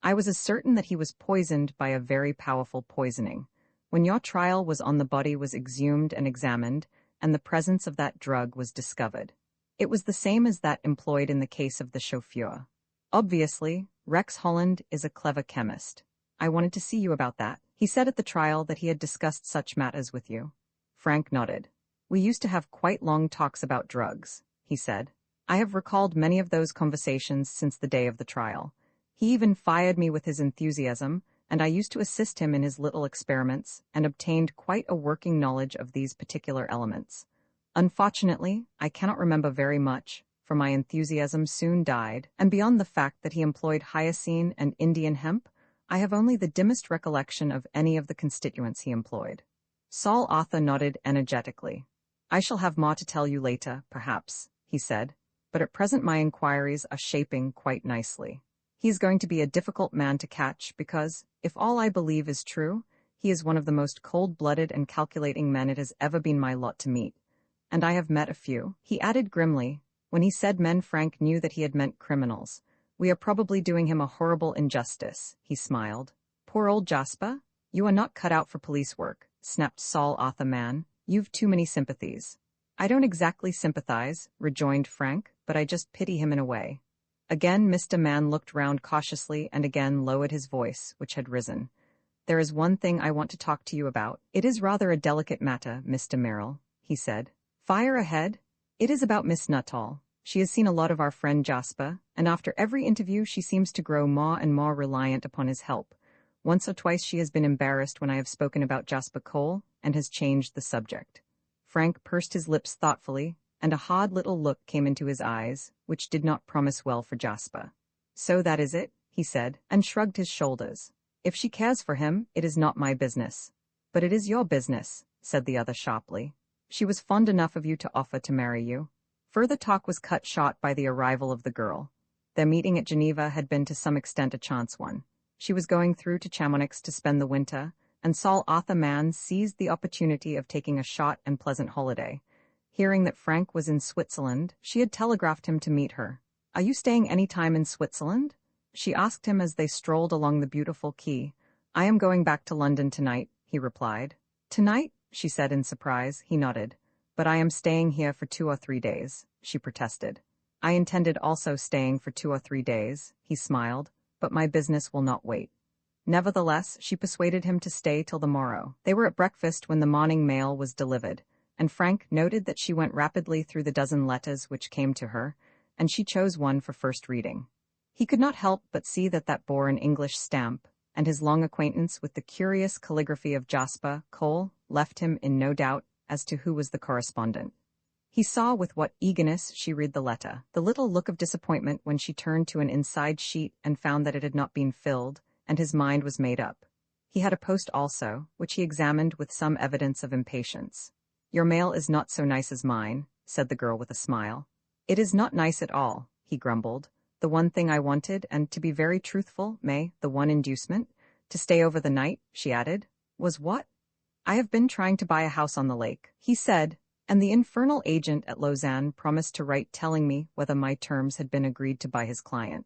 Speaker 1: I was as certain that he was poisoned by a very powerful poisoning. When your trial was on, the body was exhumed and examined, and the presence of that drug was discovered. It was the same as that employed in the case of the chauffeur. Obviously, Rex Holland is a clever chemist. I wanted to see you about that. He said at the trial that he had discussed such matters with you." Frank nodded. "We used to have quite long talks about drugs," he said. "I have recalled many of those conversations since the day of the trial. He even fired me with his enthusiasm, and I used to assist him in his little experiments, and obtained quite a working knowledge of these particular elements. Unfortunately, I cannot remember very much, for my enthusiasm soon died, and beyond the fact that he employed hyoscine and Indian hemp, I have only the dimmest recollection of any of the constituents he employed." Saul Arthur nodded energetically. "I shall have more to tell you later, perhaps," he said, "but at present my inquiries are shaping quite nicely. He is going to be a difficult man to catch because, If all I believe is true, he is one of the most cold-blooded and calculating men it has ever been my lot to meet. And I have met a few, he added grimly. When he said men, Frank knew that he had meant criminals. We are probably doing him a horrible injustice, he smiled. Poor old Jasper? You are not cut out for police work, snapped Saul Arthur Mann. You've too many sympathies. I don't exactly sympathize, rejoined Frank, but I just pity him in a way. Again Mr. Mann looked round cautiously and again lowered his voice, which had risen. There is one thing I want to talk to you about. It is rather a delicate matter, Mr. Merrill, he said. Fire ahead. It is about Miss Nuttall. She has seen a lot of our friend Jasper, and after every interview she seems to grow more and more reliant upon his help. Once or twice she has been embarrassed when I have spoken about Jasper Cole, and has changed the subject. Frank pursed his lips thoughtfully, and a hard little look came into his eyes, which did not promise well for Jasper. So that is it, he said, and shrugged his shoulders. If she cares for him, it is not my business. But it is your business, said the other sharply. She was fond enough of you to offer to marry you. Further talk was cut short by the arrival of the girl. Their meeting at Geneva had been to some extent a chance one. She was going through to Chamonix to spend the winter, and Saul Arthur Mann seized the opportunity of taking a short and pleasant holiday. Hearing that Frank was in Switzerland, she had telegraphed him to meet her. Are you staying any time in Switzerland? She asked him as they strolled along the beautiful quay. I am going back to London tonight, he replied. Tonight? She said in surprise. He nodded. But I am staying here for 2 or 3 days, she protested. I intended also staying for 2 or 3 days, he smiled, but my business will not wait. Nevertheless, she persuaded him to stay till the morrow. They were at breakfast when the morning mail was delivered, and Frank noted that she went rapidly through the dozen letters which came to her, and she chose one for first reading. He could not help but see that bore an English stamp, and his long acquaintance with the curious calligraphy of Jasper Cole left him in no doubt as to who was the correspondent. He saw with what eagerness she read the letter, the little look of disappointment when she turned to an inside sheet and found that it had not been filled, and his mind was made up. He had a post also, which he examined with some evidence of impatience. Your mail is not so nice as mine, said the girl with a smile. It is not nice at all, he grumbled. The one thing I wanted, and to be very truthful, the one inducement, to stay over the night, she added, was what? I have been trying to buy a house on the lake, he said, and the infernal agent at Lausanne promised to write telling me whether my terms had been agreed to by his client.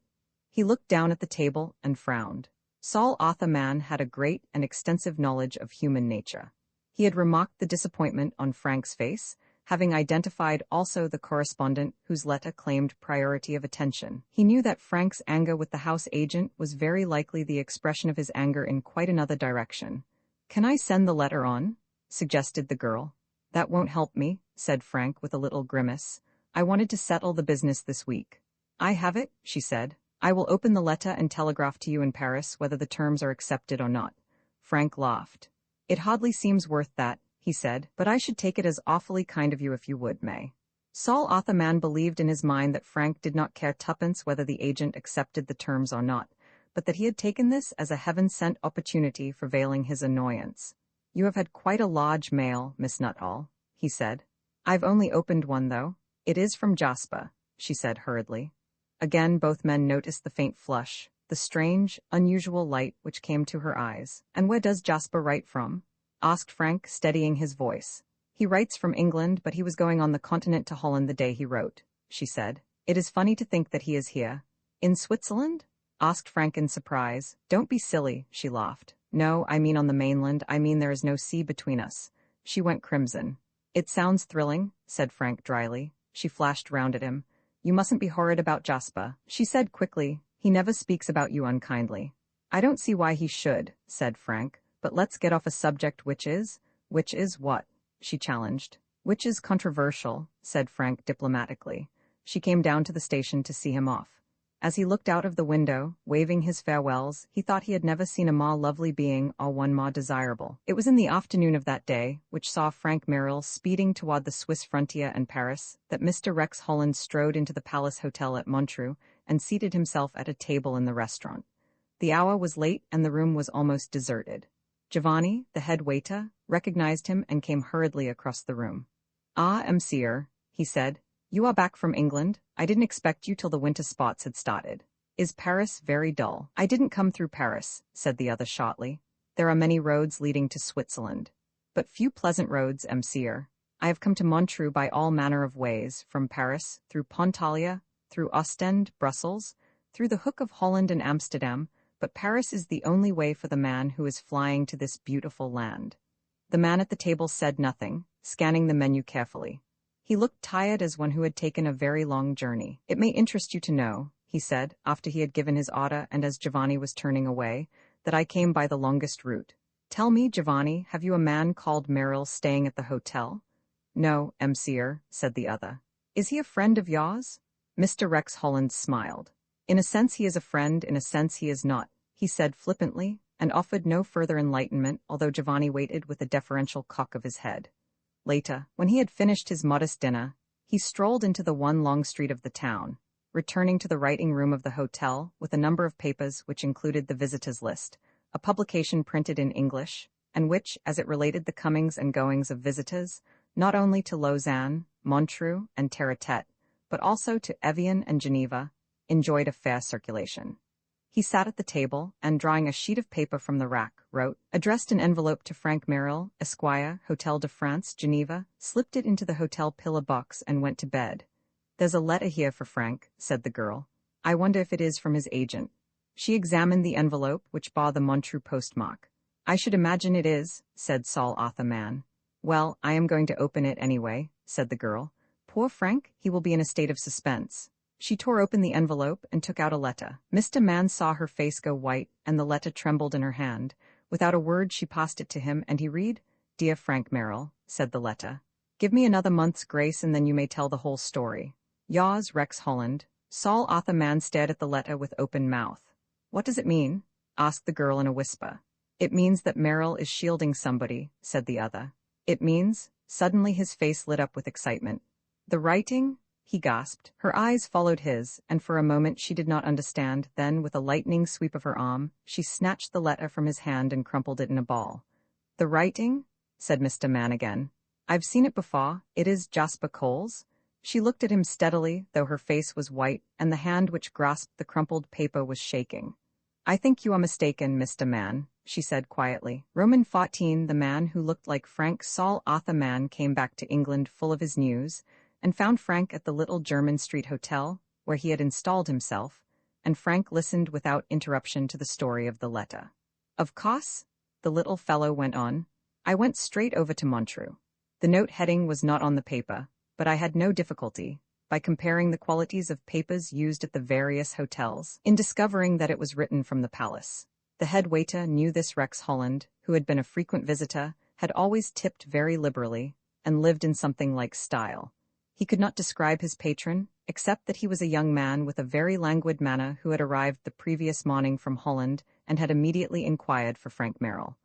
Speaker 1: He looked down at the table and frowned. Saul Arthur Mann had a great and extensive knowledge of human nature. He had remarked the disappointment on Frank's face, having identified also the correspondent whose letter claimed priority of attention. He knew that Frank's anger with the house agent was very likely the expression of his anger in quite another direction. Can I send the letter on? Suggested the girl. That won't help me, said Frank with a little grimace. I wanted to settle the business this week. I have it, she said. I will open the letter and telegraph to you in Paris whether the terms are accepted or not. Frank laughed. It hardly seems worth that, he said, but I should take it as awfully kind of you if you would, May. Saul Arthur Mann believed in his mind that Frank did not care tuppence whether the agent accepted the terms or not, but that he had taken this as a heaven-sent opportunity for veiling his annoyance. You have had quite a large mail, Miss Nuttall, he said. I've only opened one, though. It is from Jasper, she said hurriedly. Again both men noticed the faint flush, the strange, unusual light which came to her eyes. And where does Jasper write from? Asked Frank, steadying his voice. He writes from England, but he was going on the continent to Holland the day he wrote, she said. It is funny to think that he is here. In Switzerland? Asked Frank in surprise. Don't be silly, she laughed. No, I mean on the mainland. I mean there is no sea between us. She went crimson. It sounds thrilling, said Frank dryly. She flashed round at him. You mustn't be horrid about Jasper, she said quickly. He never speaks about you unkindly. I don't see why he should, said Frank. But let's get off a subject which is what? She challenged. Which is controversial, said Frank diplomatically. She came down to the station to see him off. As he looked out of the window, waving his farewells, he thought he had never seen a more lovely being or one more desirable. It was in the afternoon of that day, which saw Frank Merrill speeding toward the Swiss frontier and Paris, that Mr. Rex Holland strode into the Palace Hotel at Montreux and seated himself at a table in the restaurant. The hour was late and the room was almost deserted. Giovanni, the head waiter, recognized him and came hurriedly across the room. Ah, monsieur, he said. You are back from England. I didn't expect you till the winter spots had started. Is Paris very dull? I didn't come through Paris, said the other shortly. There are many roads leading to Switzerland, but few pleasant roads, Monsieur. I have come to Montreux by all manner of ways, from Paris, through Pontalia, through Ostend, Brussels, through the Hook of Holland and Amsterdam, but Paris is the only way for the man who is flying to this beautiful land. The man at the table said nothing, scanning the menu carefully. He looked tired as one who had taken a very long journey. It may interest you to know, he said, after he had given his order and as Giovanni was turning away, that I came by the longest route. Tell me, Giovanni, have you a man called Merrill staying at the hotel? No, Monsieur, said the other. Is he a friend of yours? Mr. Rex Holland smiled. In a sense he is a friend, in a sense he is not, he said flippantly, and offered no further enlightenment, although Giovanni waited with a deferential cock of his head. Later, when he had finished his modest dinner, he strolled into the one long street of the town, returning to the writing room of the hotel with a number of papers which included the visitors' list, a publication printed in English, and which, as it related the comings and goings of visitors, not only to Lausanne, Montreux, and Terre-Tête, but also to Evian and Geneva, enjoyed a fair circulation. He sat at the table, and drawing a sheet of paper from the rack, wrote, addressed an envelope to Frank Merrill, Esquire, Hotel de France, Geneva, slipped it into the hotel pillar box and went to bed. There's a letter here for Frank, said the girl. I wonder if it is from his agent. She examined the envelope, which bore the Montreux postmark. I should imagine it is, said Saul Arthur Mann. Well, I am going to open it anyway, said the girl. Poor Frank, he will be in a state of suspense. She tore open the envelope and took out a letter. Mr. Mann saw her face go white, and the letter trembled in her hand. Without a word she passed it to him, and he read, Dear Frank Merrill, said the letter. Give me another month's grace and then you may tell the whole story. Yours, Rex Holland. Saul Arthur Mann stared at the letter with open mouth. What does it mean? Asked the girl in a whisper. It means that Merrill is shielding somebody, said the other. It means, suddenly his face lit up with excitement. The writing? He gasped. Her eyes followed his, and for a moment she did not understand. Then, with a lightning sweep of her arm, she snatched the letter from his hand and crumpled it in a ball. The writing? Said Mr. Mann again. I've seen it before. It is Jasper Cole's. She looked at him steadily, though her face was white, and the hand which grasped the crumpled paper was shaking. I think you are mistaken, Mr. Mann, she said quietly. Roman 14, the man who looked like Frank Saul Arthur Mann came back to England full of his news, and found Frank at the little German Street Hotel, where he had installed himself, and Frank listened without interruption to the story of the letter. Of course, the little fellow went on, I went straight over to Montreux. The note heading was not on the paper, but I had no difficulty, by comparing the qualities of papers used at the various hotels, in discovering that it was written from the palace. The head waiter knew this Rex Holland, who had been a frequent visitor, had always tipped very liberally, and lived in something like style. He could not describe his patron, except that he was a young man with a very languid manner who had arrived the previous morning from Holland and had immediately inquired for Frank Merrill.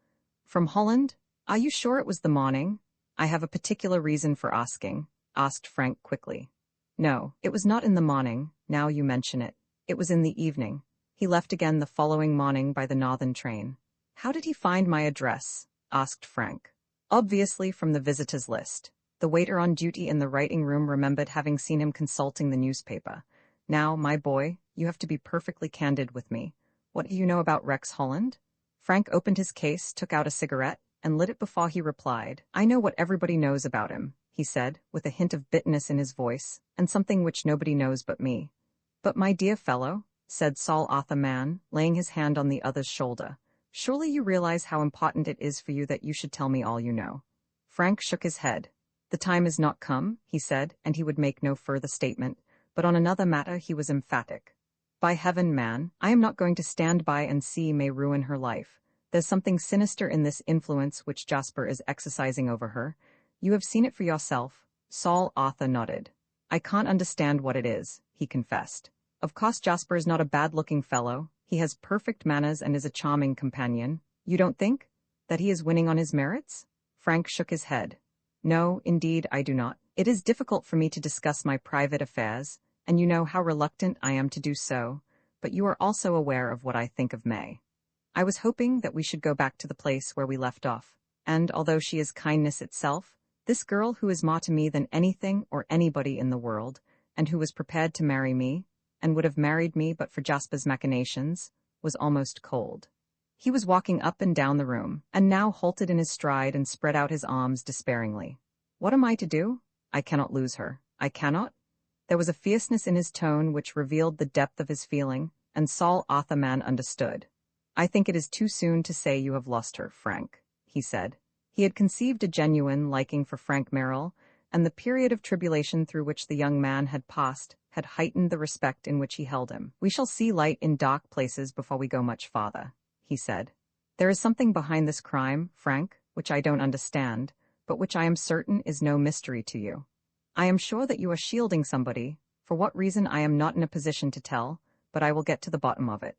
Speaker 1: From Holland? Are you sure it was the morning? I have a particular reason for asking, asked Frank quickly. No, it was not in the morning, now you mention it. It was in the evening. He left again the following morning by the northern train. How did he find my address? Asked Frank. Obviously from the visitors' list. The waiter on duty in the writing room remembered having seen him consulting the newspaper. Now, my boy, you have to be perfectly candid with me. What do you know about Rex Holland? Frank opened his case, took out a cigarette, and lit it before he replied. I know what everybody knows about him, he said, with a hint of bitterness in his voice, and something which nobody knows but me. But my dear fellow, said Saul Arthur Mann, laying his hand on the other's shoulder, surely you realize how important it is for you that you should tell me all you know. Frank shook his head. The time is not come, he said, and he would make no further statement, but on another matter he was emphatic. By heaven, man, I am not going to stand by and see May ruin her life. There's something sinister in this influence which Jasper is exercising over her. You have seen it for yourself. Saul Arthur nodded. I can't understand what it is, he confessed. Of course Jasper is not a bad-looking fellow. He has perfect manners and is a charming companion. You don't think that he is winning on his merits? Frank shook his head. No, indeed, I do not. It is difficult for me to discuss my private affairs, and you know how reluctant I am to do so, but you are also aware of what I think of May. I was hoping that we should go back to the place where we left off, and although she is kindness itself, this girl who is more to me than anything or anybody in the world, and who was prepared to marry me, and would have married me but for Jasper's machinations, was almost cold. He was walking up and down the room, and now halted in his stride and spread out his arms despairingly. What am I to do? I cannot lose her. I cannot? There was a fierceness in his tone which revealed the depth of his feeling, and Saul Arthurman understood. I think it is too soon to say you have lost her, Frank, he said. He had conceived a genuine liking for Frank Merrill, and the period of tribulation through which the young man had passed had heightened the respect in which he held him. We shall see light in dark places before we go much farther, he said. There is something behind this crime, Frank, which I don't understand, but which I am certain is no mystery to you. I am sure that you are shielding somebody, for what reason I am not in a position to tell, but I will get to the bottom of it.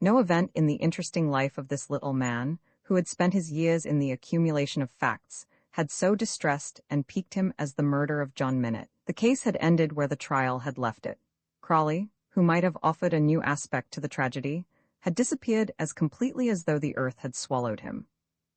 Speaker 1: No event in the interesting life of this little man, who had spent his years in the accumulation of facts, had so distressed and piqued him as the murder of John Minott. The case had ended where the trial had left it. Crawley, who might have offered a new aspect to the tragedy, had disappeared as completely as though the earth had swallowed him.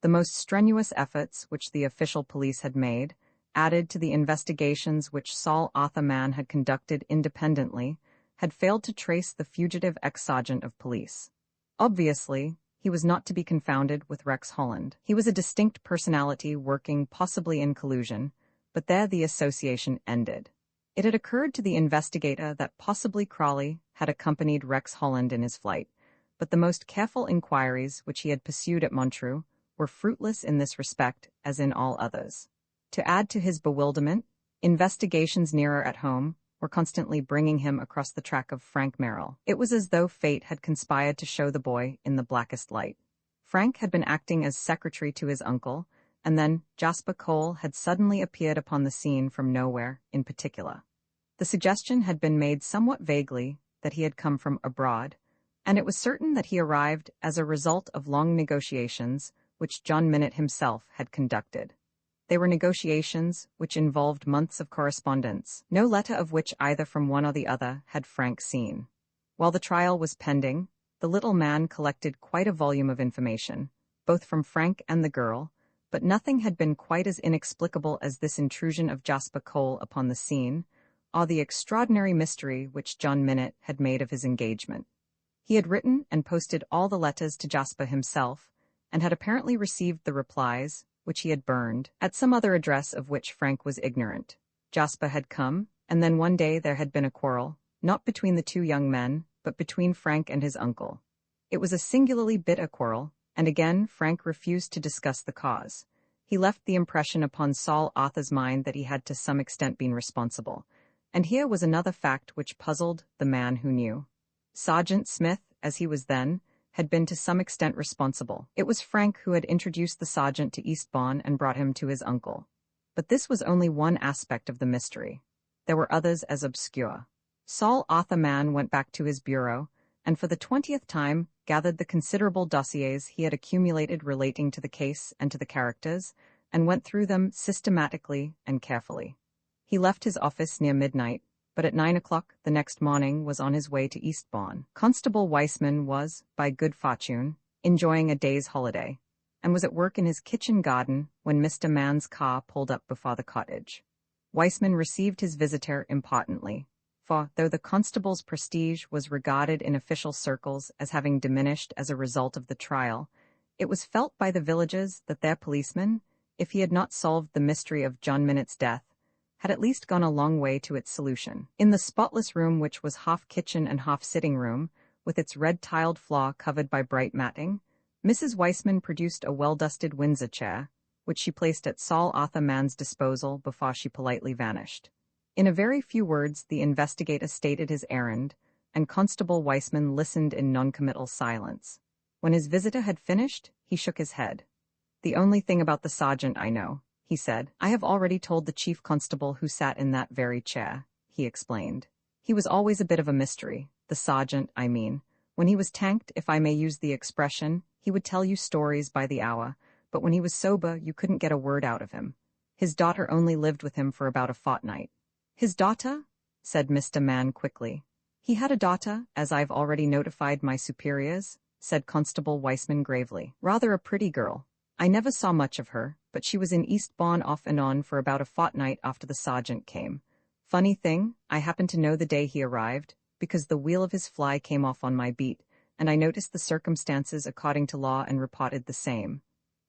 Speaker 1: The most strenuous efforts which the official police had made, added to the investigations which Saul Arthurman had conducted independently, had failed to trace the fugitive ex-sergeant of police. Obviously, he was not to be confounded with Rex Holland. He was a distinct personality working possibly in collusion, but there the association ended. It had occurred to the investigator that possibly Crawley had accompanied Rex Holland in his flight, but the most careful inquiries which he had pursued at Montreux were fruitless in this respect as in all others. To add to his bewilderment, investigations nearer at home were constantly bringing him across the track of Frank Merrill. It was as though fate had conspired to show the boy in the blackest light. Frank had been acting as secretary to his uncle, and then Jasper Cole had suddenly appeared upon the scene from nowhere in particular. The suggestion had been made somewhat vaguely that he had come from abroad, and it was certain that he arrived as a result of long negotiations which John Minott himself had conducted. They were negotiations which involved months of correspondence, no letter of which either from one or the other had Frank seen. While the trial was pending, the little man collected quite a volume of information, both from Frank and the girl, but nothing had been quite as inexplicable as this intrusion of Jasper Cole upon the scene, or the extraordinary mystery which John Minott had made of his engagement. He had written and posted all the letters to Jasper himself, and had apparently received the replies, which he had burned, at some other address of which Frank was ignorant. Jasper had come, and then one day there had been a quarrel, not between the two young men, but between Frank and his uncle. It was a singularly bitter quarrel, and again Frank refused to discuss the cause. He left the impression upon Saul Arthur's mind that he had to some extent been responsible, and here was another fact which puzzled the man who knew. Sergeant Smith, as he was then, had been to some extent responsible. It was Frank who had introduced the sergeant to Eastbourne and brought him to his uncle. But this was only one aspect of the mystery. There were others as obscure. Saul Arthurman went back to his bureau, and for the 20th time gathered the considerable dossiers he had accumulated relating to the case and to the characters, and went through them systematically and carefully. He left his office near midnight, but at 9 o'clock the next morning was on his way to Eastbourne. Constable Weissman was, by good fortune, enjoying a day's holiday, and was at work in his kitchen garden when Mr. Mann's car pulled up before the cottage. Weissman received his visitor importantly, for though the constable's prestige was regarded in official circles as having diminished as a result of the trial, it was felt by the villagers that their policeman, if he had not solved the mystery of John Minott's death, had at least gone a long way to its solution. In the spotless room which was half kitchen and half sitting room, with its red-tiled floor covered by bright matting, Mrs. Weissman produced a well-dusted Windsor chair, which she placed at Saul Arthurman's disposal before she politely vanished. In a very few words the investigator stated his errand, and Constable Weissman listened in noncommittal silence. When his visitor had finished, he shook his head. "The only thing about the sergeant I know," he said. "I have already told the chief constable who sat in that very chair," he explained. "He was always a bit of a mystery, the sergeant, I mean. When he was tanked, if I may use the expression, he would tell you stories by the hour, but when he was sober you couldn't get a word out of him. His daughter only lived with him for about a fortnight." "His daughter?" said Mr. Mann quickly. "He had a daughter, as I've already notified my superiors," said Constable Weissman gravely. "Rather a pretty girl. I never saw much of her, but she was in Eastbourne off and on for about a fortnight after the sergeant came. Funny thing, I happened to know the day he arrived, because the wheel of his fly came off on my beat, and I noticed the circumstances according to law and reported the same.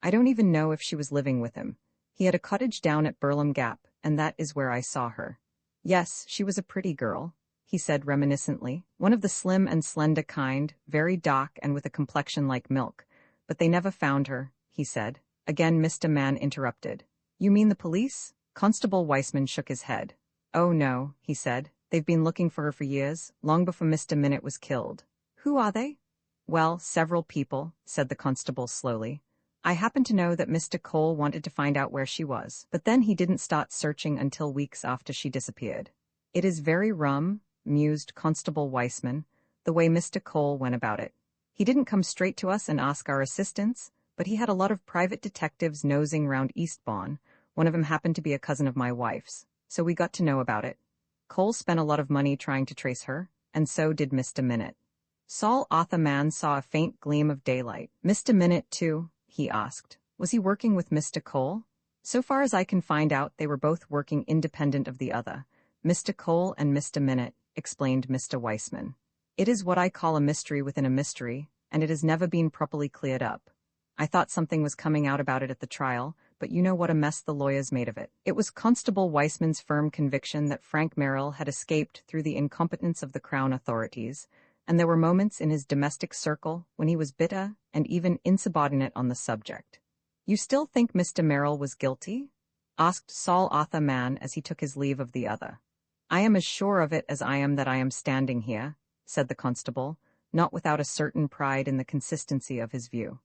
Speaker 1: I don't even know if she was living with him. He had a cottage down at Burlam Gap, and that is where I saw her. Yes, she was a pretty girl, he said reminiscently, one of the slim and slender kind, very dark and with a complexion like milk. But they never found her, he said. Again Mr. Mann interrupted. You mean the police? Constable Weissman shook his head. Oh no, he said. They've been looking for her for years, long before Mr. Minute was killed. Who are they? Well, several people, said the constable slowly. I happen to know that Mr. Cole wanted to find out where she was, but then he didn't start searching until weeks after she disappeared. It is very rum, mused Constable Weissman, the way Mr. Cole went about it. He didn't come straight to us and ask our assistance, but he had a lot of private detectives nosing round Eastbourne. One of them happened to be a cousin of my wife's, so we got to know about it. Cole spent a lot of money trying to trace her, and so did Mr. Minute. Saul Arthur Mann saw a faint gleam of daylight. Mr. Minute, too, he asked. Was he working with Mr. Cole? So far as I can find out, they were both working independent of the other. Mr. Cole and Mr. Minute, explained Mr. Weissman. It is what I call a mystery within a mystery, and it has never been properly cleared up. I thought something was coming out about it at the trial, but you know what a mess the lawyers made of it. It was Constable Weissman's firm conviction that Frank Merrill had escaped through the incompetence of the Crown authorities, and there were moments in his domestic circle when he was bitter and even insubordinate on the subject. You still think Mr. Merrill was guilty? Asked Saul Arthur Mann as he took his leave of the other. I am as sure of it as I am that I am standing here, said the constable, not without a certain pride in the consistency of his view.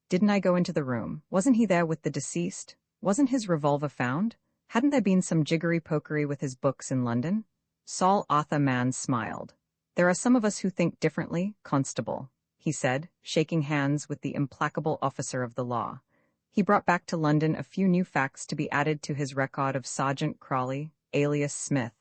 Speaker 1: Didn't I go into the room? Wasn't he there with the deceased? Wasn't his revolver found? Hadn't there been some jiggery-pokery with his books in London? Saul Arthur Mann smiled. There are some of us who think differently, Constable, he said, shaking hands with the implacable officer of the law. He brought back to London a few new facts to be added to his record of Sergeant Crawley, alias Smith,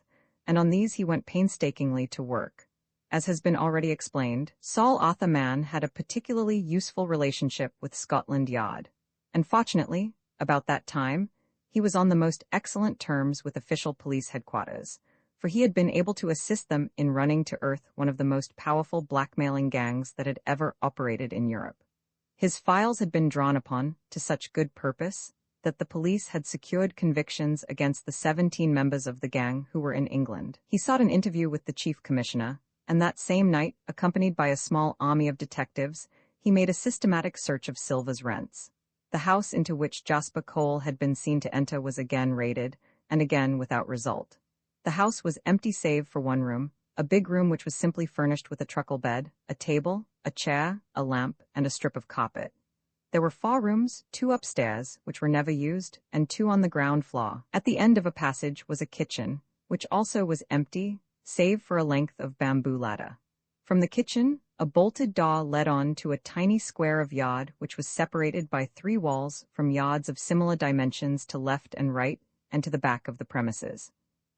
Speaker 1: and on these he went painstakingly to work. As has been already explained, Saul Arthur Mann had a particularly useful relationship with Scotland Yard, and fortunately, about that time, he was on the most excellent terms with official police headquarters, for he had been able to assist them in running to earth one of the most powerful blackmailing gangs that had ever operated in Europe. His files had been drawn upon to such good purpose that the police had secured convictions against the 17 members of the gang who were in England. He sought an interview with the chief commissioner, and that same night, accompanied by a small army of detectives, he made a systematic search of Silva's rents. The house into which Jasper Cole had been seen to enter was again raided, and again without result. The house was empty save for one room, a big room which was simply furnished with a truckle bed, a table, a chair, a lamp, and a strip of carpet. There were 4 rooms, 2 upstairs, which were never used, and 2 on the ground floor. At the end of a passage was a kitchen, which also was empty, save for a length of bamboo ladder. From the kitchen, a bolted door led on to a tiny square of yard which was separated by 3 walls from yards of similar dimensions to left and right and to the back of the premises.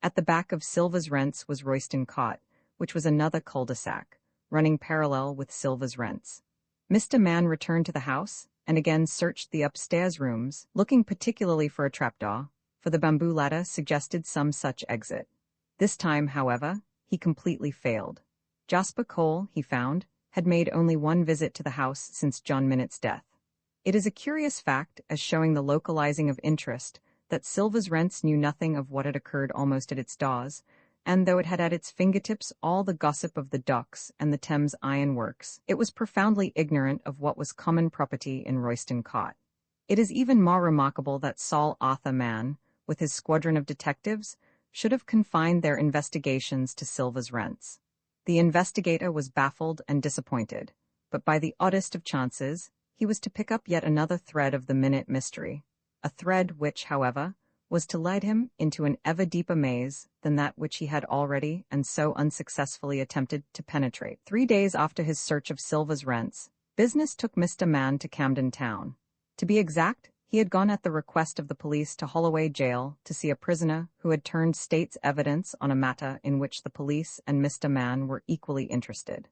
Speaker 1: At the back of Silva's rents was Royston Court, which was another cul-de-sac, running parallel with Silva's rents. Mr. Mann returned to the house and again searched the upstairs rooms, looking particularly for a trapdoor, for the bamboo ladder suggested some such exit. This time, however, he completely failed. Jasper Cole, he found, had made only 1 visit to the house since John Minute's death. It is a curious fact, as showing the localizing of interest, that Silva's rents knew nothing of what had occurred almost at its doors, and though it had at its fingertips all the gossip of the docks and the Thames Iron Works, it was profoundly ignorant of what was common property in Royston Court. It is even more remarkable that Saul Arthur Mann, with his squadron of detectives, should have confined their investigations to Silva's rents. The investigator was baffled and disappointed, but by the oddest of chances, he was to pick up yet another thread of the Minute mystery, a thread which, however, was to lead him into an ever deeper maze than that which he had already and so unsuccessfully attempted to penetrate. 3 days after his search of Silva's rents, business took Mr. Mann to Camden Town. To be exact, he had gone at the request of the police to Holloway Jail to see a prisoner who had turned state's evidence on a matter in which the police and Mr. Mann were equally interested.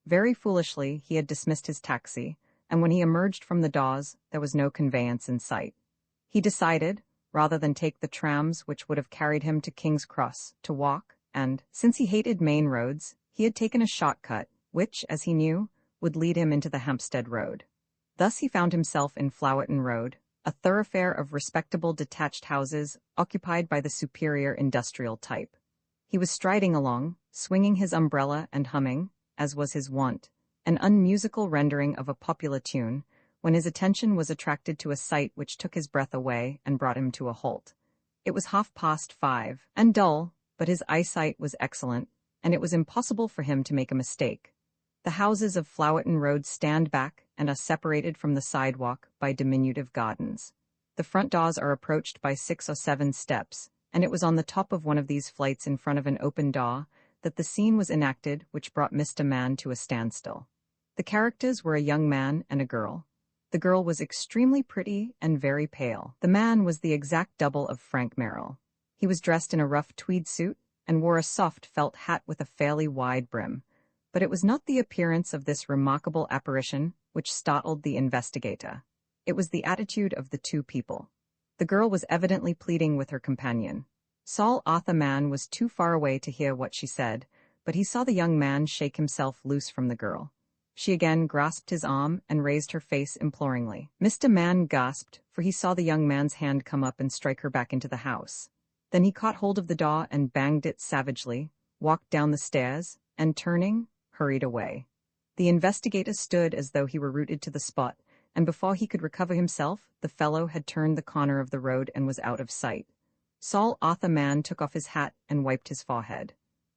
Speaker 1: Very foolishly, he had dismissed his taxi, and when he emerged from the doors, there was no conveyance in sight. He decided, rather than take the trams which would have carried him to King's Cross, to walk, and, since he hated main roads, He had taken a shortcut, which, as he knew, would lead him into the Hampstead Road. Thus he found himself in Flowerton Road, a thoroughfare of respectable detached houses occupied by the superior industrial type. He was striding along, swinging his umbrella and humming, as was his wont, an unmusical rendering of a popular tune, when his attention was attracted to a sight which took his breath away and brought him to a halt. It was 5:30, and dull, but his eyesight was excellent, and it was impossible for him to make a mistake. The houses of Flowerton Road stand back and are separated from the sidewalk by diminutive gardens. The front doors are approached by 6 or 7 steps, and it was on the top of one of these flights in front of an open door that the scene was enacted which brought Mr. Man to a standstill. The characters were a young man and a girl. The girl was extremely pretty and very pale. The man was the exact double of Frank Merrill. He was dressed in a rough tweed suit and wore a soft felt hat with a fairly wide brim. But it was not the appearance of this remarkable apparition which startled the investigator. It was the attitude of the two people. The girl was evidently pleading with her companion. Saul Arthur Mann was too far away to hear what she said, but he saw the young man shake himself loose from the girl. She again grasped his arm and raised her face imploringly. Mr. Mann gasped, for he saw the young man's hand come up and strike her back into the house. Then he caught hold of the door and banged it savagely, walked down the stairs, and turning, hurried away. The investigator stood as though he were rooted to the spot, and before he could recover himself, the fellow had turned the corner of the road and was out of sight. Saul Arthur Mann took off his hat and wiped his forehead.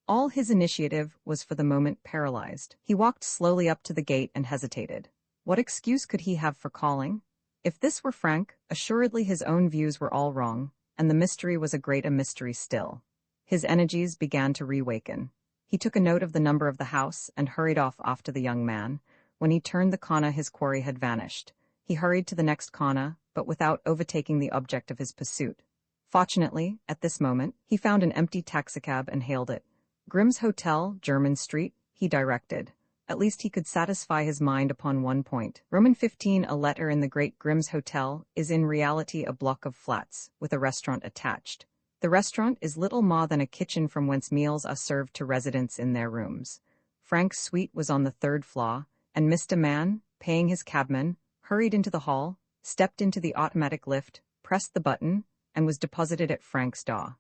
Speaker 1: All his initiative was for the moment paralyzed. He walked slowly up to the gate and hesitated. What excuse could he have for calling? If this were Frank, assuredly his own views were all wrong, and the mystery was a greater mystery still. His energies began to reawaken. He took a note of the number of the house and hurried off after the young man. When he turned the corner, his quarry had vanished. He hurried to the next corner, but without overtaking the object of his pursuit. Fortunately, at this moment, he found an empty taxicab and hailed it. Grimm's Hotel, Jermyn Street, he directed. At least he could satisfy his mind upon one point. Roman 15, a letter in the Great Grimm's Hotel, is in reality a block of flats, with a restaurant attached. The restaurant is little more than a kitchen from whence meals are served to residents in their rooms. Frank's suite was on the 3rd floor, and Mr. Mann, paying his cabman, hurried into the hall, stepped into the automatic lift, pressed the button, and was deposited at Frank's door.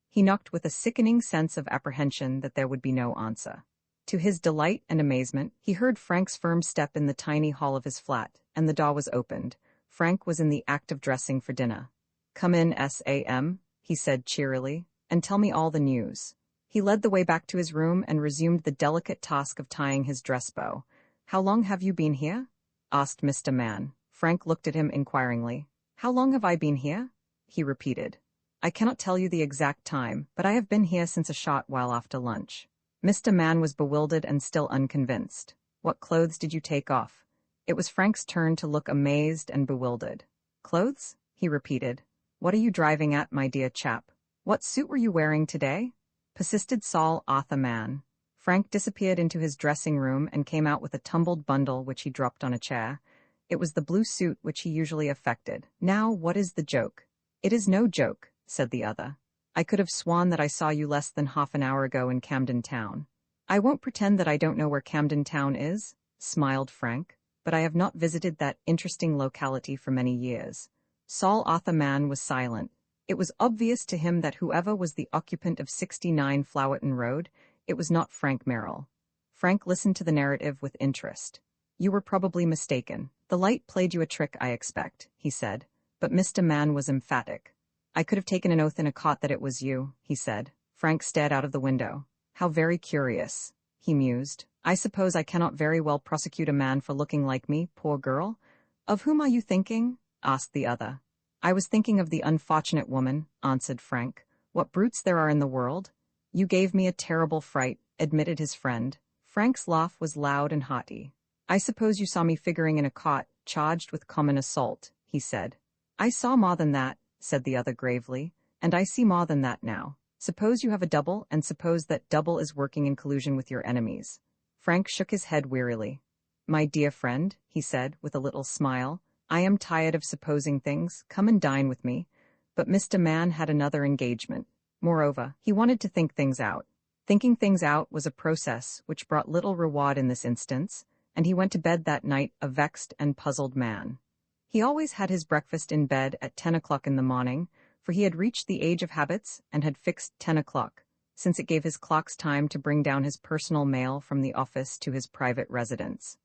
Speaker 1: He knocked with a sickening sense of apprehension that there would be no answer. To his delight and amazement, he heard Frank's firm step in the tiny hall of his flat, and the door was opened. Frank was in the act of dressing for dinner. "Come in, Sam," he said cheerily, "and tell me all the news." He led the way back to his room and resumed the delicate task of tying his dress bow. "How long have you been here?" asked Mr. Mann. Frank looked at him inquiringly. "How long have I been here?" he repeated. "I cannot tell you the exact time, but I have been here since a short while after lunch." Mr. Mann was bewildered and still unconvinced. "What clothes did you take off?" It was Frank's turn to look amazed and bewildered. "Clothes?" he repeated. "What are you driving at, my dear chap? What suit were you wearing today?" persisted Saul Arthur Mann. Frank disappeared into his dressing room and came out with a tumbled bundle which he dropped on a chair. It was the blue suit which he usually affected. "Now, what is the joke?" "It is no joke," said the other. "I could have sworn that I saw you less than half an hour ago in Camden Town." "I won't pretend that I don't know where Camden Town is," smiled Frank, "but I have not visited that interesting locality for many years." Saul Arthur Mann was silent. It was obvious to him that whoever was the occupant of 69 Flowerton Road, it was not Frank Merrill. Frank listened to the narrative with interest. "You were probably mistaken. The light played you a trick, I expect," he said. But Mr. Mann was emphatic. "I could have taken an oath in a court that it was you," he said. Frank stared out of the window. "How very curious," he mused. "I suppose I cannot very well prosecute a man for looking like me, poor girl." "Of whom are you thinking?" asked the other. "I was thinking of the unfortunate woman," answered Frank. "What brutes there are in the world." "You gave me a terrible fright," admitted his friend. Frank's laugh was loud and hearty. "I suppose you saw me figuring in a court, charged with common assault," he said. "I saw more than that," said the other gravely, "and I see more than that now. Suppose you have a double, and suppose that double is working in collusion with your enemies." Frank shook his head wearily. "My dear friend," he said, with a little smile, "I am tired of supposing things. Come and dine with me." But Mr. Mann had another engagement. Moreover, he wanted to think things out. Thinking things out was a process which brought little reward in this instance, and he went to bed that night a vexed and puzzled man. He always had his breakfast in bed at 10 o'clock in the morning, for he had reached the age of habits and had fixed 10 o'clock, since it gave his clocks time to bring down his personal mail from the office to his private residence.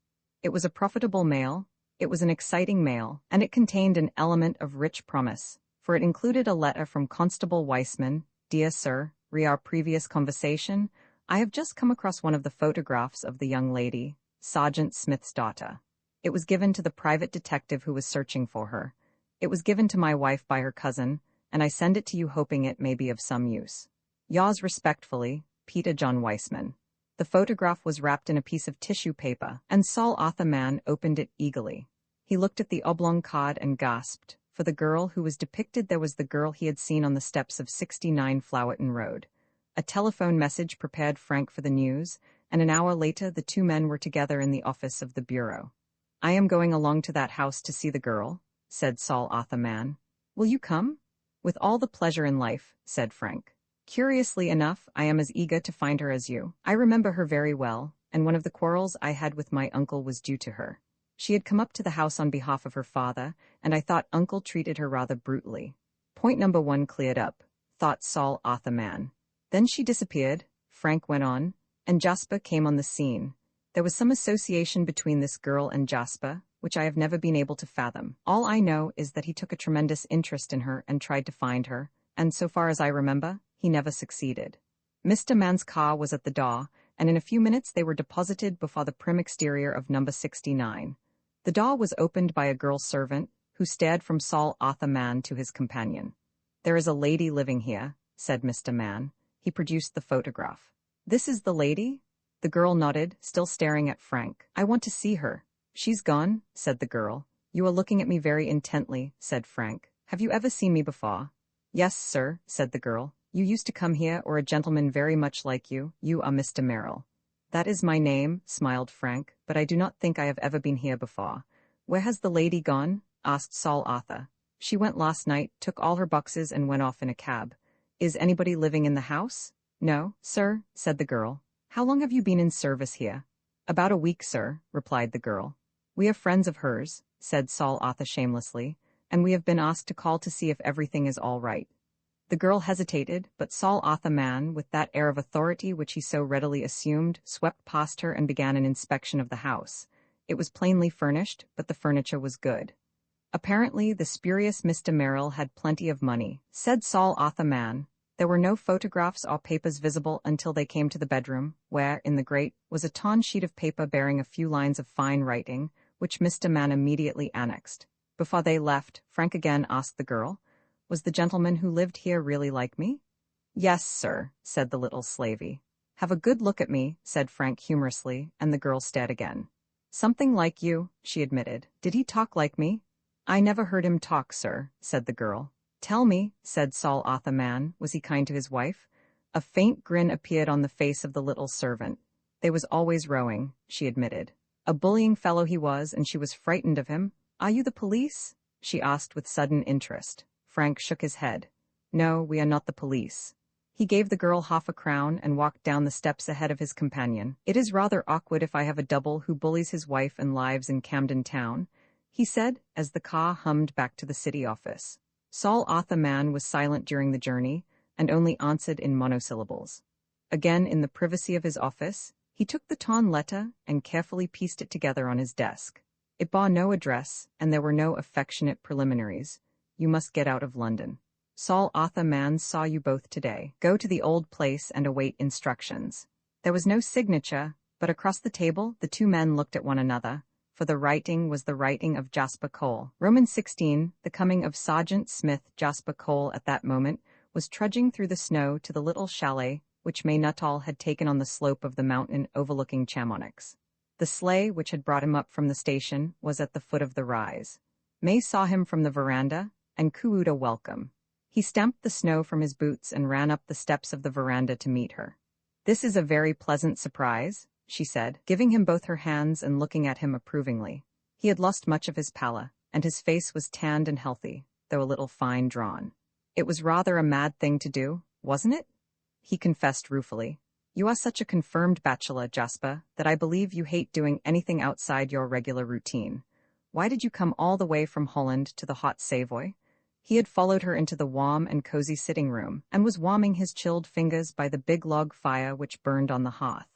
Speaker 1: It was a profitable mail, it was an exciting mail, and it contained an element of rich promise, for it included a letter from Constable Weissman. Dear Sir, re our previous conversation, I have just come across one of the photographs of the young lady, Sergeant Smith's daughter. It was given to the private detective who was searching for her. It was given to my wife by her cousin, and I send it to you hoping it may be of some use. Yours respectfully, Peter John Weissman. The photograph was wrapped in a piece of tissue paper, and Saul Arthur Mann opened it eagerly. He looked at the oblong card and gasped. For the girl who was depicted, there was the girl he had seen on the steps of 69 Flowerton Road. A telephone message prepared Frank for the news, and an hour later the two men were together in the office of the bureau. I am going along to that house to see the girl, said Saul Arthur Mann. Will you come? With all the pleasure in life, said Frank. Curiously enough, I am as eager to find her as you. I remember her very well, and one of the quarrels I had with my uncle was due to her. She had come up to the house on behalf of her father, and I thought Uncle treated her rather brutally. Point number one cleared up, thought Saul Arthur Mann. Then she disappeared, Frank went on, and Jasper came on the scene. There was some association between this girl and Jasper, which I have never been able to fathom. All I know is that he took a tremendous interest in her and tried to find her, and so far as I remember, he never succeeded. Mr. Mann's car was at the door, and in a few minutes they were deposited before the prim exterior of number 69. The door was opened by a girl servant, who stared from Saul Arthur Mann to his companion. There is a lady living here, said Mr. Mann. He produced the photograph. This is the lady? The girl nodded, still staring at Frank. I want to see her. She's gone, said the girl. You are looking at me very intently, said Frank. Have you ever seen me before? Yes, sir, said the girl. You used to come here, or a gentleman very much like you. You are Mr. Merrill. That is my name, smiled Frank, but I do not think I have ever been here before. Where has the lady gone? Asked Saul Arthur. She went last night, took all her boxes and went off in a cab. Is anybody living in the house? No, sir, said the girl. How long have you been in service here? About a week, sir, replied the girl. We are friends of hers, said Saul Arthur shamelessly, and we have been asked to call to see if everything is all right. The girl hesitated, but Saul Arthur Mann, with that air of authority which he so readily assumed, swept past her and began an inspection of the house. It was plainly furnished, but the furniture was good. Apparently, the spurious Mr. Merrill had plenty of money, said Saul Arthur Mann. There were no photographs or papers visible until they came to the bedroom, where, in the grate, was a torn sheet of paper bearing a few lines of fine writing, which Mr. Mann immediately annexed. Before they left, Frank again asked the girl, Was the gentleman who lived here really like me? Yes, sir, said the little slavey. Have a good look at me, said Frank humorously, and the girl stared again. Something like you, she admitted. Did he talk like me? I never heard him talk, sir, said the girl. Tell me, said Saul Arthur Mann, was he kind to his wife? A faint grin appeared on the face of the little servant. They was always rowing, she admitted. A bullying fellow he was, and she was frightened of him. Are you the police? She asked with sudden interest. Frank shook his head. No, we are not the police. He gave the girl half a crown and walked down the steps ahead of his companion. It is rather awkward if I have a double who bullies his wife and lives in Camden Town, he said, as the car hummed back to the city office. Saul Arthur Mann was silent during the journey, and only answered in monosyllables. Again, in the privacy of his office, he took the torn letter and carefully pieced it together on his desk. It bore no address, and there were no affectionate preliminaries. You must get out of London. Saul Arthur Mann saw you both today. Go to the old place and await instructions. There was no signature, but across the table the two men looked at one another, for the writing was the writing of Jasper Cole. Roman 16, the coming of Sergeant Smith. Jasper Cole at that moment was trudging through the snow to the little chalet which May Nuttall had taken on the slope of the mountain overlooking Chamonix. The sleigh which had brought him up from the station was at the foot of the rise. May saw him from the veranda and cooed a welcome. He stamped the snow from his boots and ran up the steps of the veranda to meet her. This is a very pleasant surprise, she said, giving him both her hands and looking at him approvingly. He had lost much of his pallor, and his face was tanned and healthy, though a little fine drawn. It was rather a mad thing to do, wasn't it? He confessed ruefully. You are such a confirmed bachelor, Jasper, that I believe you hate doing anything outside your regular routine. Why did you come all the way from Holland to the hot Savoy? He had followed her into the warm and cozy sitting room, and was warming his chilled fingers by the big log fire which burned on the hearth.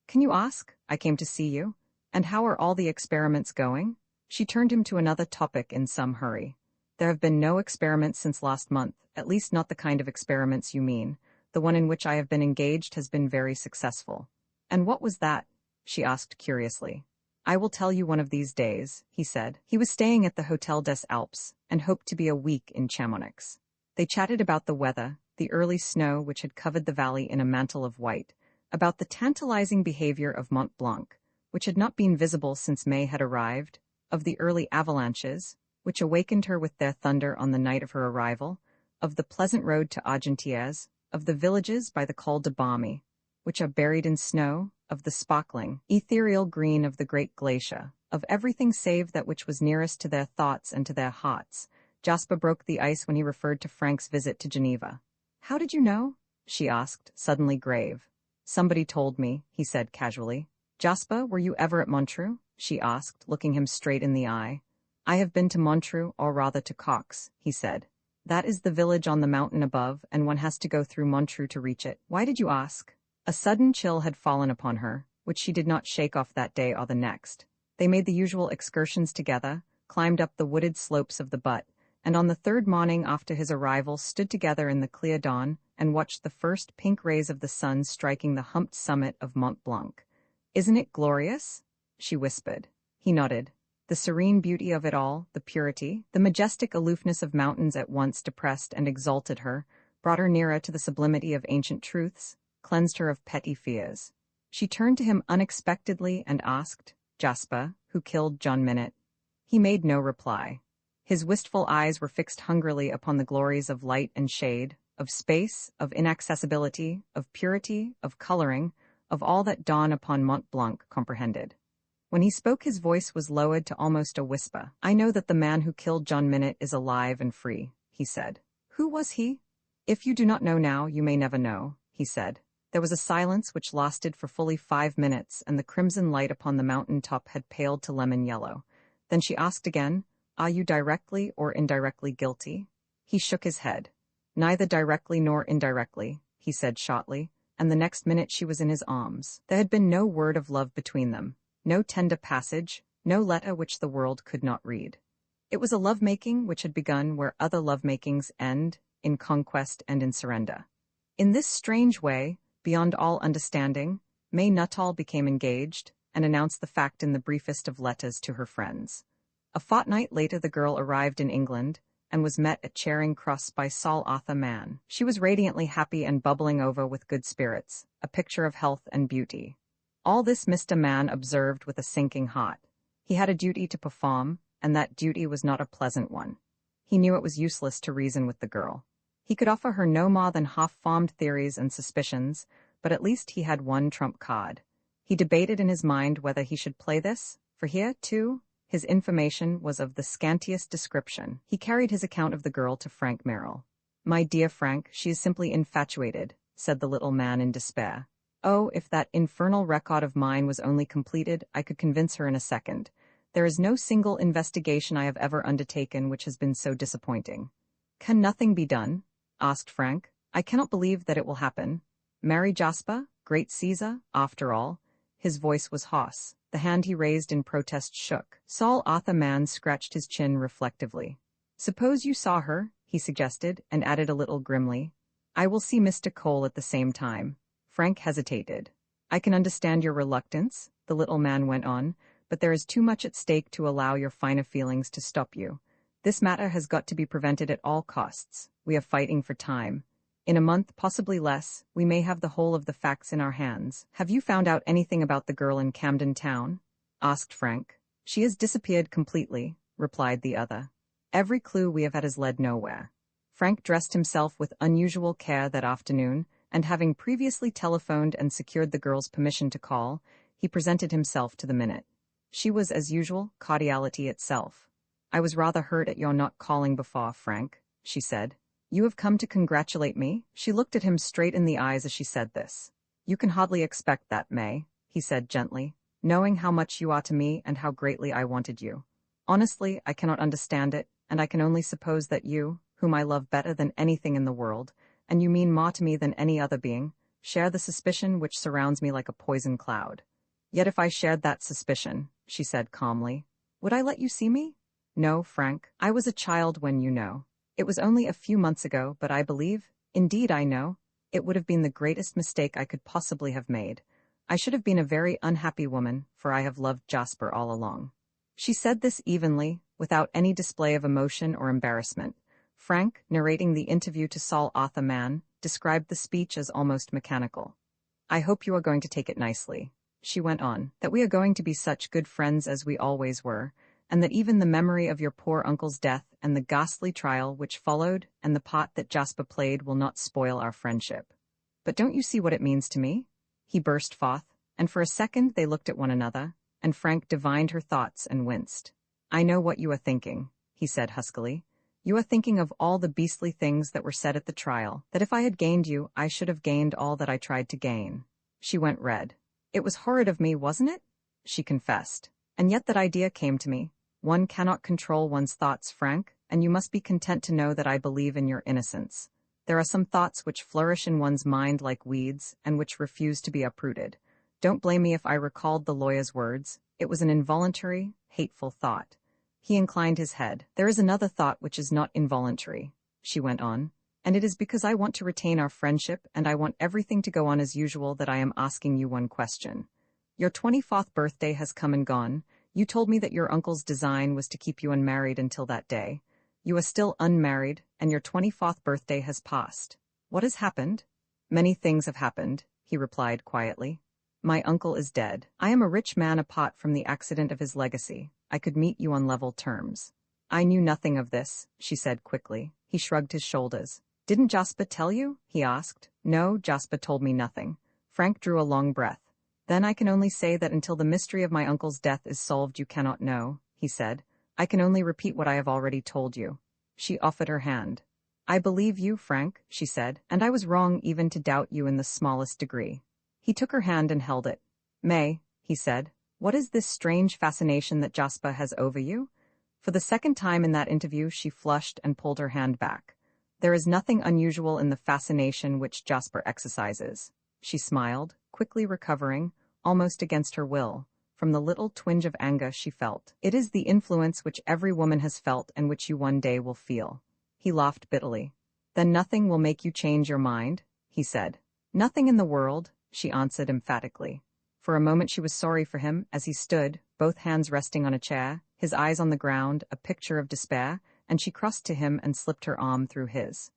Speaker 1: Can you ask? I came to see you. And how are all the experiments going? She turned him to another topic in some hurry. There have been no experiments since last month, at least not the kind of experiments you mean. The one in which I have been engaged has been very successful. And what was that? She asked curiously. I will tell you one of these days, he said. He was staying at the Hotel des Alpes, and hoped to be a week in Chamonix. They chatted about the weather, the early snow which had covered the valley in a mantle of white, about the tantalizing behavior of Mont Blanc, which had not been visible since May had arrived, of the early avalanches, which awakened her with their thunder on the night of her arrival, of the pleasant road to Argentières, of the villages by the Col de Balme, which are buried in snow, of the sparkling, ethereal green of the great glacier, of everything save that which was nearest to their thoughts and to their hearts. Jasper broke the ice when he referred to Frank's visit to Geneva. How did you know? She asked, suddenly grave. Somebody told me, he said casually. Jasper, were you ever at Montreux? She asked, looking him straight in the eye. I have been to Montreux, or rather to Cox, he said. That is the village on the mountain above, and one has to go through Montreux to reach it. Why did you ask? A sudden chill had fallen upon her, which she did not shake off that day or the next. They made the usual excursions together, climbed up the wooded slopes of the Butte, and on the third morning after his arrival stood together in the clear dawn and watched the first pink rays of the sun striking the humped summit of Mont Blanc. Isn't it glorious? She whispered. He nodded. The serene beauty of it all, the purity, the majestic aloofness of mountains at once depressed and exalted her, brought her nearer to the sublimity of ancient truths, cleansed her of petty fears. She turned to him unexpectedly and asked, Jasper, who killed John Minute? He made no reply. His wistful eyes were fixed hungrily upon the glories of light and shade, of space, of inaccessibility, of purity, of coloring, of all that dawn upon Mont Blanc comprehended. When he spoke, his voice was lowered to almost a whisper. I know that the man who killed John Minute is alive and free, he said. Who was he? If you do not know now, you may never know, he said. There was a silence which lasted for fully 5 minutes, and the crimson light upon the mountain top had paled to lemon yellow. Then she asked again, Are you directly or indirectly guilty? He shook his head. Neither directly nor indirectly, he said shortly, and the next minute she was in his arms. There had been no word of love between them, no tender passage, no letter which the world could not read. It was a love-making which had begun where other love-makings end, in conquest and in surrender. In this strange way, beyond all understanding, May Nuttall became engaged, and announced the fact in the briefest of letters to her friends. A fortnight later the girl arrived in England, and was met at Charing Cross by Saul Arthur Mann. She was radiantly happy and bubbling over with good spirits, a picture of health and beauty. All this Mr. Mann observed with a sinking heart. He had a duty to perform, and that duty was not a pleasant one. He knew it was useless to reason with the girl. He could offer her no more than half-formed theories and suspicions, but at least he had one trump card. He debated in his mind whether he should play this, for here, too, his information was of the scantiest description. He carried his account of the girl to Frank Merrill. My dear Frank, she is simply infatuated, said the little man in despair. Oh, if that infernal record of mine was only completed, I could convince her in a second. There is no single investigation I have ever undertaken which has been so disappointing. Can nothing be done? Asked Frank. I cannot believe that it will happen. Marry Jasper, great Caesar, after all. His voice was hoarse. The hand he raised in protest shook. Saul Arthur Mann scratched his chin reflectively. Suppose you saw her, he suggested, and added a little grimly. I will see Mr. Cole at the same time. Frank hesitated. I can understand your reluctance, the little man went on, but there is too much at stake to allow your finer feelings to stop you. This matter has got to be prevented at all costs. We are fighting for time. In a month, possibly less, we may have the whole of the facts in our hands. Have you found out anything about the girl in Camden Town? Asked Frank. She has disappeared completely, replied the other. Every clue we have had has led nowhere. Frank dressed himself with unusual care that afternoon, and having previously telephoned and secured the girl's permission to call, he presented himself to the minute. She was, as usual, cordiality itself. I was rather hurt at your not calling before, Frank, she said. You have come to congratulate me? She looked at him straight in the eyes as she said this. You can hardly expect that, May, he said gently, knowing how much you are to me and how greatly I wanted you. Honestly, I cannot understand it, and I can only suppose that you, whom I love better than anything in the world, and you mean more to me than any other being, share the suspicion which surrounds me like a poison cloud. Yet if I shared that suspicion, she said calmly, would I let you see me? No, Frank, I was a child when you know. It was only a few months ago, but I believe, indeed I know, it would have been the greatest mistake I could possibly have made. I should have been a very unhappy woman, for I have loved Jasper all along. She said this evenly, without any display of emotion or embarrassment. Frank, narrating the interview to Saul Arthur Mann, described the speech as almost mechanical. I hope you are going to take it nicely, she went on, that we are going to be such good friends as we always were, and that even the memory of your poor uncle's death and the ghastly trial which followed and the part that Jasper played will not spoil our friendship. But don't you see what it means to me? He burst forth, and for a second they looked at one another, and Frank divined her thoughts and winced. I know what you are thinking, he said huskily. You are thinking of all the beastly things that were said at the trial, that if I had gained you, I should have gained all that I tried to gain. She went red. It was horrid of me, wasn't it? She confessed. And yet that idea came to me. One cannot control one's thoughts, Frank, and you must be content to know that I believe in your innocence. There are some thoughts which flourish in one's mind like weeds and which refuse to be uprooted. Don't blame me if I recalled the lawyer's words. It was an involuntary, hateful thought. He inclined his head. There is another thought which is not involuntary, she went on, and it is because I want to retain our friendship and I want everything to go on as usual that I am asking you one question. Your 24th birthday has come and gone. You told me that your uncle's design was to keep you unmarried until that day. You are still unmarried, and your 24th birthday has passed. What has happened? Many things have happened, he replied quietly. My uncle is dead. I am a rich man apart from the accident of his legacy. I could meet you on level terms. I knew nothing of this, she said quickly. He shrugged his shoulders. Didn't Jasper tell you? He asked. No, Jasper told me nothing. Frank drew a long breath. Then I can only say that until the mystery of my uncle's death is solved you cannot know, he said. I can only repeat what I have already told you. She offered her hand. I believe you, Frank, she said, and I was wrong even to doubt you in the smallest degree. He took her hand and held it. May, he said, what is this strange fascination that Jasper has over you? For the second time in that interview she flushed and pulled her hand back. There is nothing unusual in the fascination which Jasper exercises. She smiled, quickly recovering, almost against her will, from the little twinge of anger she felt. It is the influence which every woman has felt and which you one day will feel. He laughed bitterly. Then nothing will make you change your mind, he said. Nothing in the world, she answered emphatically. For a moment she was sorry for him as he stood, both hands resting on a chair, his eyes on the ground, a picture of despair, and she crossed to him and slipped her arm through his.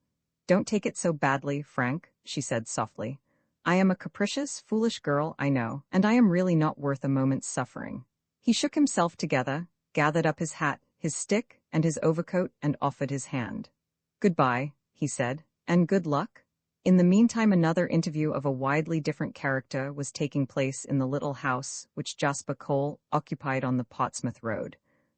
Speaker 1: Don't take it so badly, Frank, she said softly. I am a capricious, foolish girl, I know, and I am really not worth a moment's suffering. He shook himself together, gathered up his hat, his stick, and his overcoat, and offered his hand. Goodbye, he said, and good luck. In the meantime another interview of a widely different character was taking place in the little house which Jasper Cole occupied on the Portsmouth Road.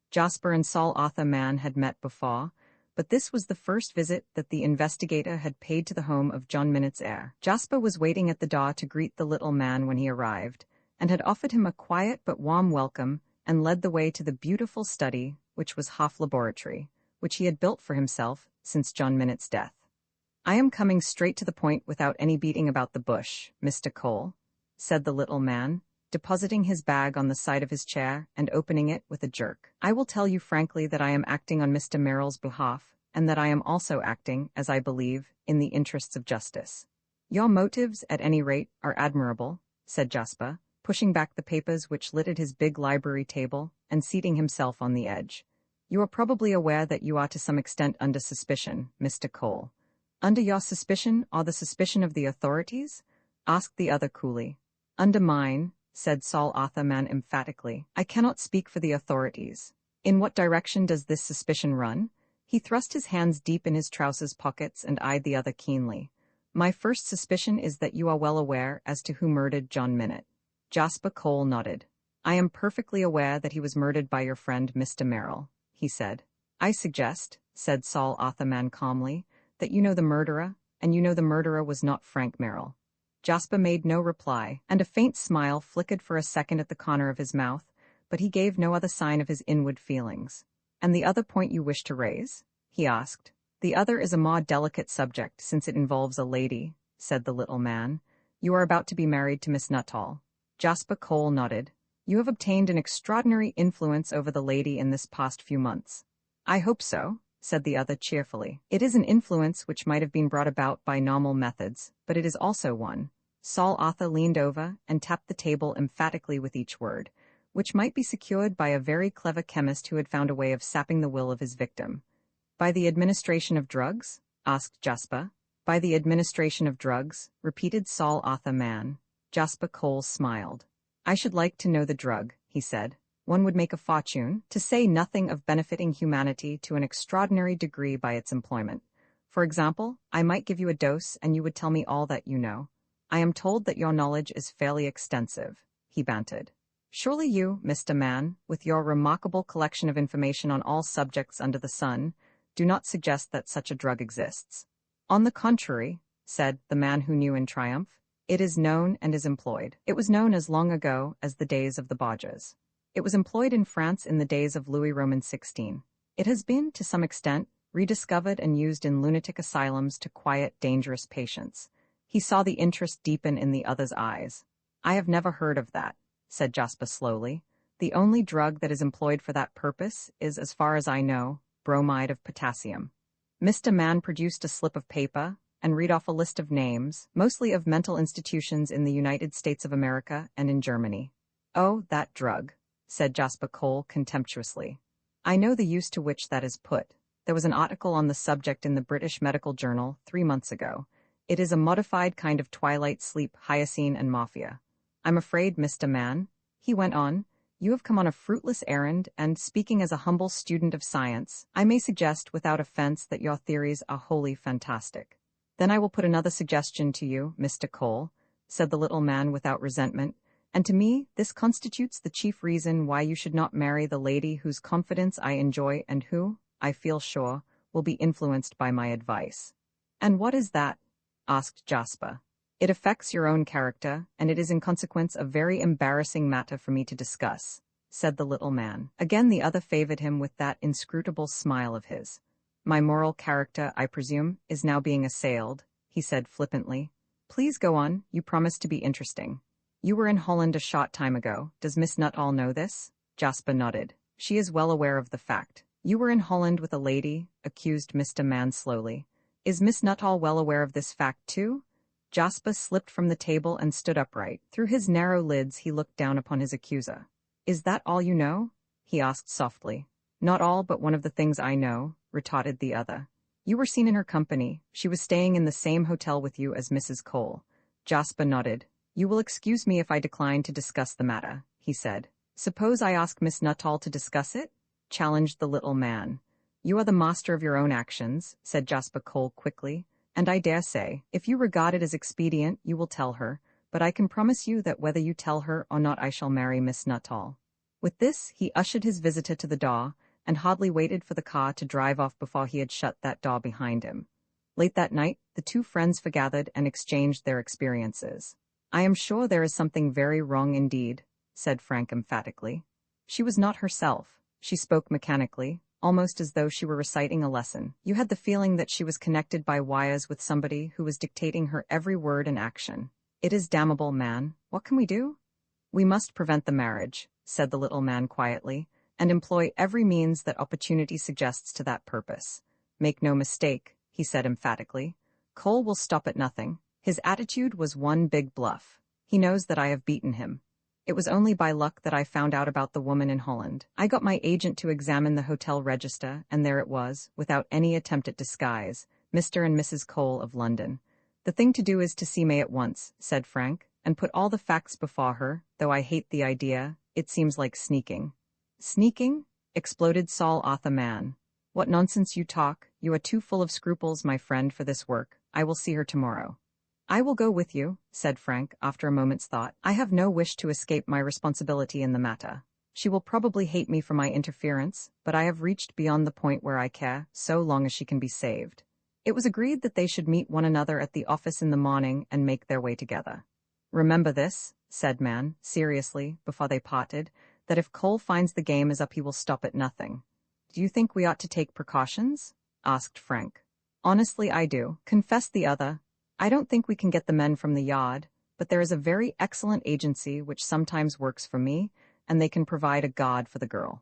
Speaker 1: Jasper and Saul Arthur Mann had met before, but this was the first visit that the investigator had paid to the home of John Minnett's heir. Jasper was waiting at the door to greet the little man when he arrived, and had offered him a quiet but warm welcome and led the way to the beautiful study, which was half laboratory, which he had built for himself since John Minnett's death. I am coming straight to the point without any beating about the bush, Mr. Cole, said the little man, depositing his bag on the side of his chair and opening it with a jerk. I will tell you frankly that I am acting on Mr. Merrill's behalf, and that I am also acting, as I believe, in the interests of justice. Your motives, at any rate, are admirable, said Jasper, pushing back the papers which littered his big library table and seating himself on the edge. You are probably aware that you are to some extent under suspicion, Mr. Cole. Under your suspicion or the suspicion of the authorities? Asked the other coolly. Under mine, said Saul Arthur Mann emphatically. I cannot speak for the authorities. In what direction does this suspicion run? He thrust his hands deep in his trousers pockets and eyed the other keenly. My first suspicion is that you are well aware as to who murdered John Minette. Jasper Cole nodded. I am perfectly aware that he was murdered by your friend Mr. Merrill, he said. I suggest, said Saul Arthur Mann calmly, that you know the murderer, and you know the murderer was not Frank Merrill. Jasper made no reply, and a faint smile flickered for a second at the corner of his mouth, but he gave no other sign of his inward feelings. "And the other point you wish to raise?" he asked. "The other is a more delicate subject, since it involves a lady," said the little man. "You are about to be married to Miss Nuttall." Jasper Cole nodded. "You have obtained an extraordinary influence over the lady in this past few months." "I hope so," said the other cheerfully. "It is an influence which might have been brought about by normal methods, but it is also one." Saul Arthur leaned over and tapped the table emphatically with each word, which might be secured by a very clever chemist who had found a way of sapping the will of his victim. "By the administration of drugs?" asked Jasper. "By the administration of drugs," repeated Saul Arthur Mann. Jasper Cole smiled. "I should like to know the drug," he said. "One would make a fortune, to say nothing of benefiting humanity to an extraordinary degree by its employment. For example, I might give you a dose and you would tell me all that you know. I am told that your knowledge is fairly extensive," he bantered. "Surely you, Mr. Mann, with your remarkable collection of information on all subjects under the sun, do not suggest that such a drug exists." "On the contrary," said the man who knew in triumph, "it is known and is employed. It was known as long ago as the days of the Borgias. It was employed in France in the days of Louis Roman XVI. It has been, to some extent, rediscovered and used in lunatic asylums to quiet dangerous patients." He saw the interest deepen in the other's eyes. "I have never heard of that," said Jasper slowly. "The only drug that is employed for that purpose is, as far as I know, bromide of potassium." Mr. Mann produced a slip of paper and read off a list of names, mostly of mental institutions in the United States of America and in Germany. "Oh, that drug," said Jasper Cole contemptuously. "I know the use to which that is put. There was an article on the subject in the British Medical Journal 3 months ago. It is a modified kind of twilight sleep, hyoscine and morphia. I'm afraid, Mr. Mann," he went on, "you have come on a fruitless errand, and, speaking as a humble student of science, I may suggest without offense that your theories are wholly fantastic." "Then I will put another suggestion to you, Mr. Cole," said the little man without resentment, "and to me this constitutes the chief reason why you should not marry the lady whose confidence I enjoy and who, I feel sure, will be influenced by my advice." "And what is that?" asked Jasper. "It affects your own character, and it is in consequence a very embarrassing matter for me to discuss," said the little man. Again the other favored him with that inscrutable smile of his. "My moral character, I presume, is now being assailed," he said flippantly. "Please go on, you promise to be interesting." "You were in Holland a short time ago. Does Miss Nuttall know this?" Jasper nodded. "She is well aware of the fact." "You were in Holland with a lady," accused Mr. Mann slowly. "Is Miss Nuttall well aware of this fact too?" Jasper slipped from the table and stood upright. Through his narrow lids he looked down upon his accuser. "Is that all you know?" he asked softly. "Not all but one of the things I know," retorted the other. "You were seen in her company. She was staying in the same hotel with you as Mrs. Cole." Jasper nodded. "You will excuse me if I decline to discuss the matter," he said. "Suppose I ask Miss Nuttall to discuss it?" challenged the little man. "You are the master of your own actions," said Jasper Cole quickly, "and I dare say, if you regard it as expedient, you will tell her, but I can promise you that whether you tell her or not I shall marry Miss Nuttall." With this, he ushered his visitor to the door, and hardly waited for the car to drive off before he had shut that door behind him. Late that night, the two friends forgathered and exchanged their experiences. "I am sure there is something very wrong indeed," said Frank emphatically. She was not herself. She spoke mechanically, almost as though she were reciting a lesson. You had the feeling that she was connected by wires with somebody who was dictating her every word and action. "It is damnable, man. What can we do?" "We must prevent the marriage," said the little man quietly, "and employ every means that opportunity suggests to that purpose. Make no mistake," he said emphatically. "Cole will stop at nothing. His attitude was one big bluff. He knows that I have beaten him. It was only by luck that I found out about the woman in Holland. I got my agent to examine the hotel register, and there it was, without any attempt at disguise, Mr. and Mrs. Cole of London. The thing to do is to see May at once," said Frank, "and put all the facts before her, though I hate the idea. It seems like sneaking." "Sneaking?" exploded Saul Arthur Mann. "What nonsense you talk. You are too full of scruples, my friend, for this work. I will see her tomorrow." "I will go with you," said Frank, after a moment's thought. "I have no wish to escape my responsibility in the matter. She will probably hate me for my interference, but I have reached beyond the point where I care, so long as she can be saved." It was agreed that they should meet one another at the office in the morning and make their way together. "Remember this," said Man, seriously, before they parted, "that if Cole finds the game is up he will stop at nothing." "Do you think we ought to take precautions?" asked Frank. "Honestly, I do," confessed the other. "I don't think we can get the men from the yard, but there is a very excellent agency which sometimes works for me, and they can provide a guard for the girl."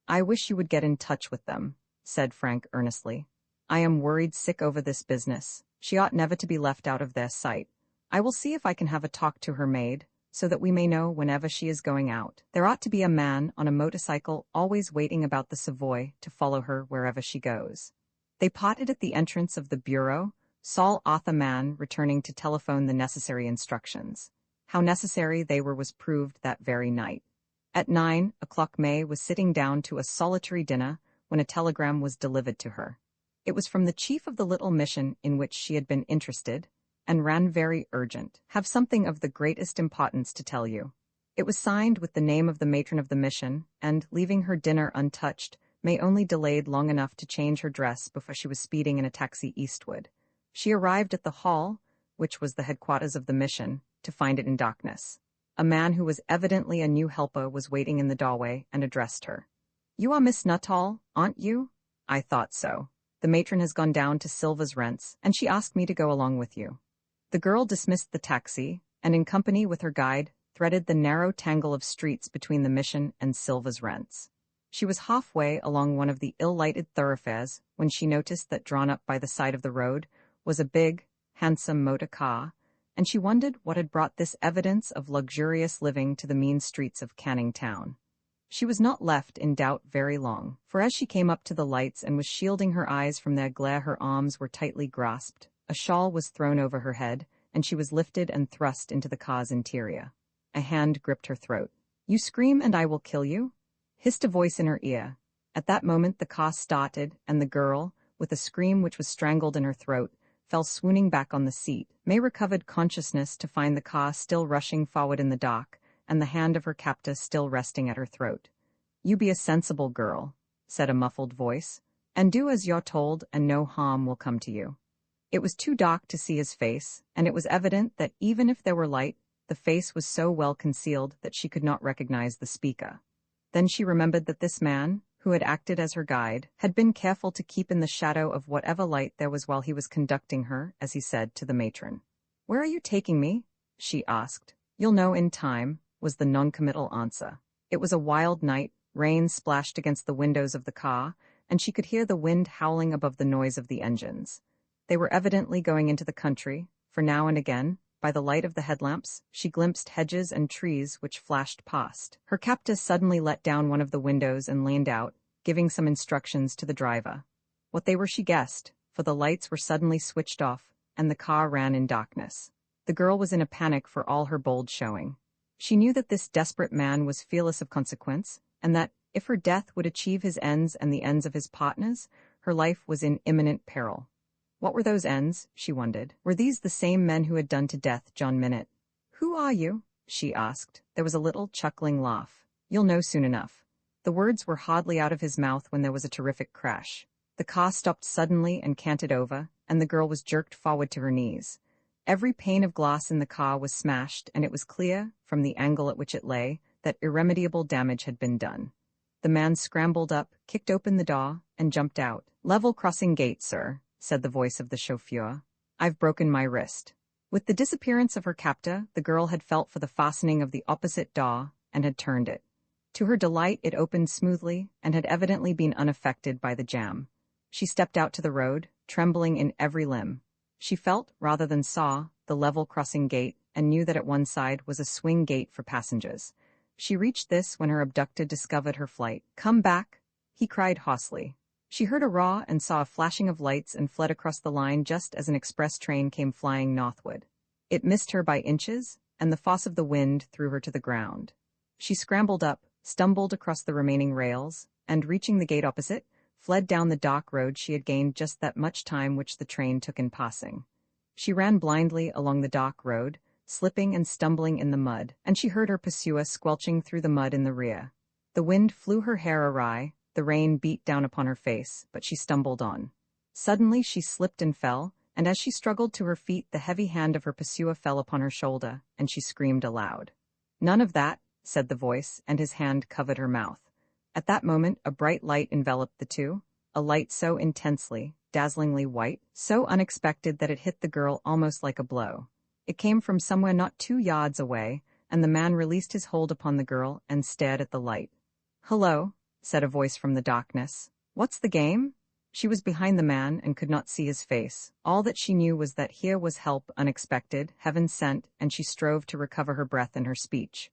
Speaker 1: "I wish you would get in touch with them," said Frank earnestly. "I am worried sick over this business. She ought never to be left out of their sight. I will see if I can have a talk to her maid, so that we may know whenever she is going out. There ought to be a man on a motorcycle always waiting about the Savoy to follow her wherever she goes." They parted at the entrance of the bureau, Saul Arthur Mann returning to telephone the necessary instructions. How necessary they were was proved that very night. At 9 o'clock May was sitting down to a solitary dinner when a telegram was delivered to her. It was from the chief of the little mission in which she had been interested, and ran very urgent. "Have something of the greatest importance to tell you." It was signed with the name of the matron of the mission, and, leaving her dinner untouched, May only delayed long enough to change her dress before she was speeding in a taxi eastward. She arrived at the hall, which was the headquarters of the mission, to find it in darkness. A man who was evidently a new helper was waiting in the doorway and addressed her. "You are Miss Nuttall, aren't you?" "I thought so. The matron has gone down to Silva's Rents, and she asked me to go along with you." The girl dismissed the taxi, and in company with her guide, threaded the narrow tangle of streets between the mission and Silva's Rents. She was halfway along one of the ill-lighted thoroughfares when she noticed that drawn up by the side of the road was a big, handsome motor car, and she wondered what had brought this evidence of luxurious living to the mean streets of Canning Town. She was not left in doubt very long, for as she came up to the lights and was shielding her eyes from their glare, her arms were tightly grasped, a shawl was thrown over her head, and she was lifted and thrust into the car's interior. A hand gripped her throat. "You scream and I will kill you?" hissed a voice in her ear. At that moment the car started, and the girl, with a scream which was strangled in her throat, fell swooning back on the seat. May recovered consciousness to find the car still rushing forward in the dock, and the hand of her captor still resting at her throat. "You be a sensible girl," said a muffled voice, "and do as you're told, and no harm will come to you." It was too dark to see his face, and it was evident that even if there were light, the face was so well concealed that she could not recognize the speaker. Then she remembered that this man, who had acted as her guide, had been careful to keep in the shadow of whatever light there was while he was conducting her, as he said to the matron. "Where are you taking me?" she asked. "You'll know in time," was the noncommittal answer. It was a wild night, rain splashed against the windows of the car, and she could hear the wind howling above the noise of the engines. They were evidently going into the country, for now and again, by the light of the headlamps, she glimpsed hedges and trees which flashed past. Her captor suddenly let down one of the windows and leaned out, giving some instructions to the driver. What they were she guessed, for the lights were suddenly switched off, and the car ran in darkness. The girl was in a panic for all her bold showing. She knew that this desperate man was fearless of consequence, and that, if her death would achieve his ends and the ends of his partners, her life was in imminent peril. What were those ends, she wondered? Were these the same men who had done to death John Minute? "Who are you?" she asked. There was a little chuckling laugh. "You'll know soon enough." The words were hardly out of his mouth when there was a terrific crash. The car stopped suddenly and canted over, and the girl was jerked forward to her knees. Every pane of glass in the car was smashed, and it was clear, from the angle at which it lay, that irremediable damage had been done. The man scrambled up, kicked open the door, and jumped out. "Level crossing gate, sir," said the voice of the chauffeur. "I've broken my wrist." With the disappearance of her captor, the girl had felt for the fastening of the opposite door and had turned it. To her delight, it opened smoothly and had evidently been unaffected by the jam. She stepped out to the road, trembling in every limb. She felt, rather than saw, the level crossing gate and knew that at one side was a swing gate for passengers. She reached this when her abductor discovered her flight. "Come back," he cried hoarsely. She heard a roar and saw a flashing of lights and fled across the line just as an express train came flying northward. It missed her by inches, and the force of the wind threw her to the ground. She scrambled up, stumbled across the remaining rails, and, reaching the gate opposite, fled down the dock road she had gained just that much time which the train took in passing. She ran blindly along the dock road, slipping and stumbling in the mud, and she heard her pursuer squelching through the mud in the rear. The wind flew her hair awry, the rain beat down upon her face, but she stumbled on. Suddenly she slipped and fell, and as she struggled to her feet the heavy hand of her pursuer fell upon her shoulder, and she screamed aloud. "None of that," said the voice, and his hand covered her mouth. At that moment a bright light enveloped the two, a light so intensely, dazzlingly white, so unexpected that it hit the girl almost like a blow. It came from somewhere not 2 yards away, and the man released his hold upon the girl and stared at the light. "Hello," said a voice from the darkness. "What's the game?" She was behind the man and could not see his face. All that she knew was that here was help, unexpected, heaven sent, and she strove to recover her breath and her speech.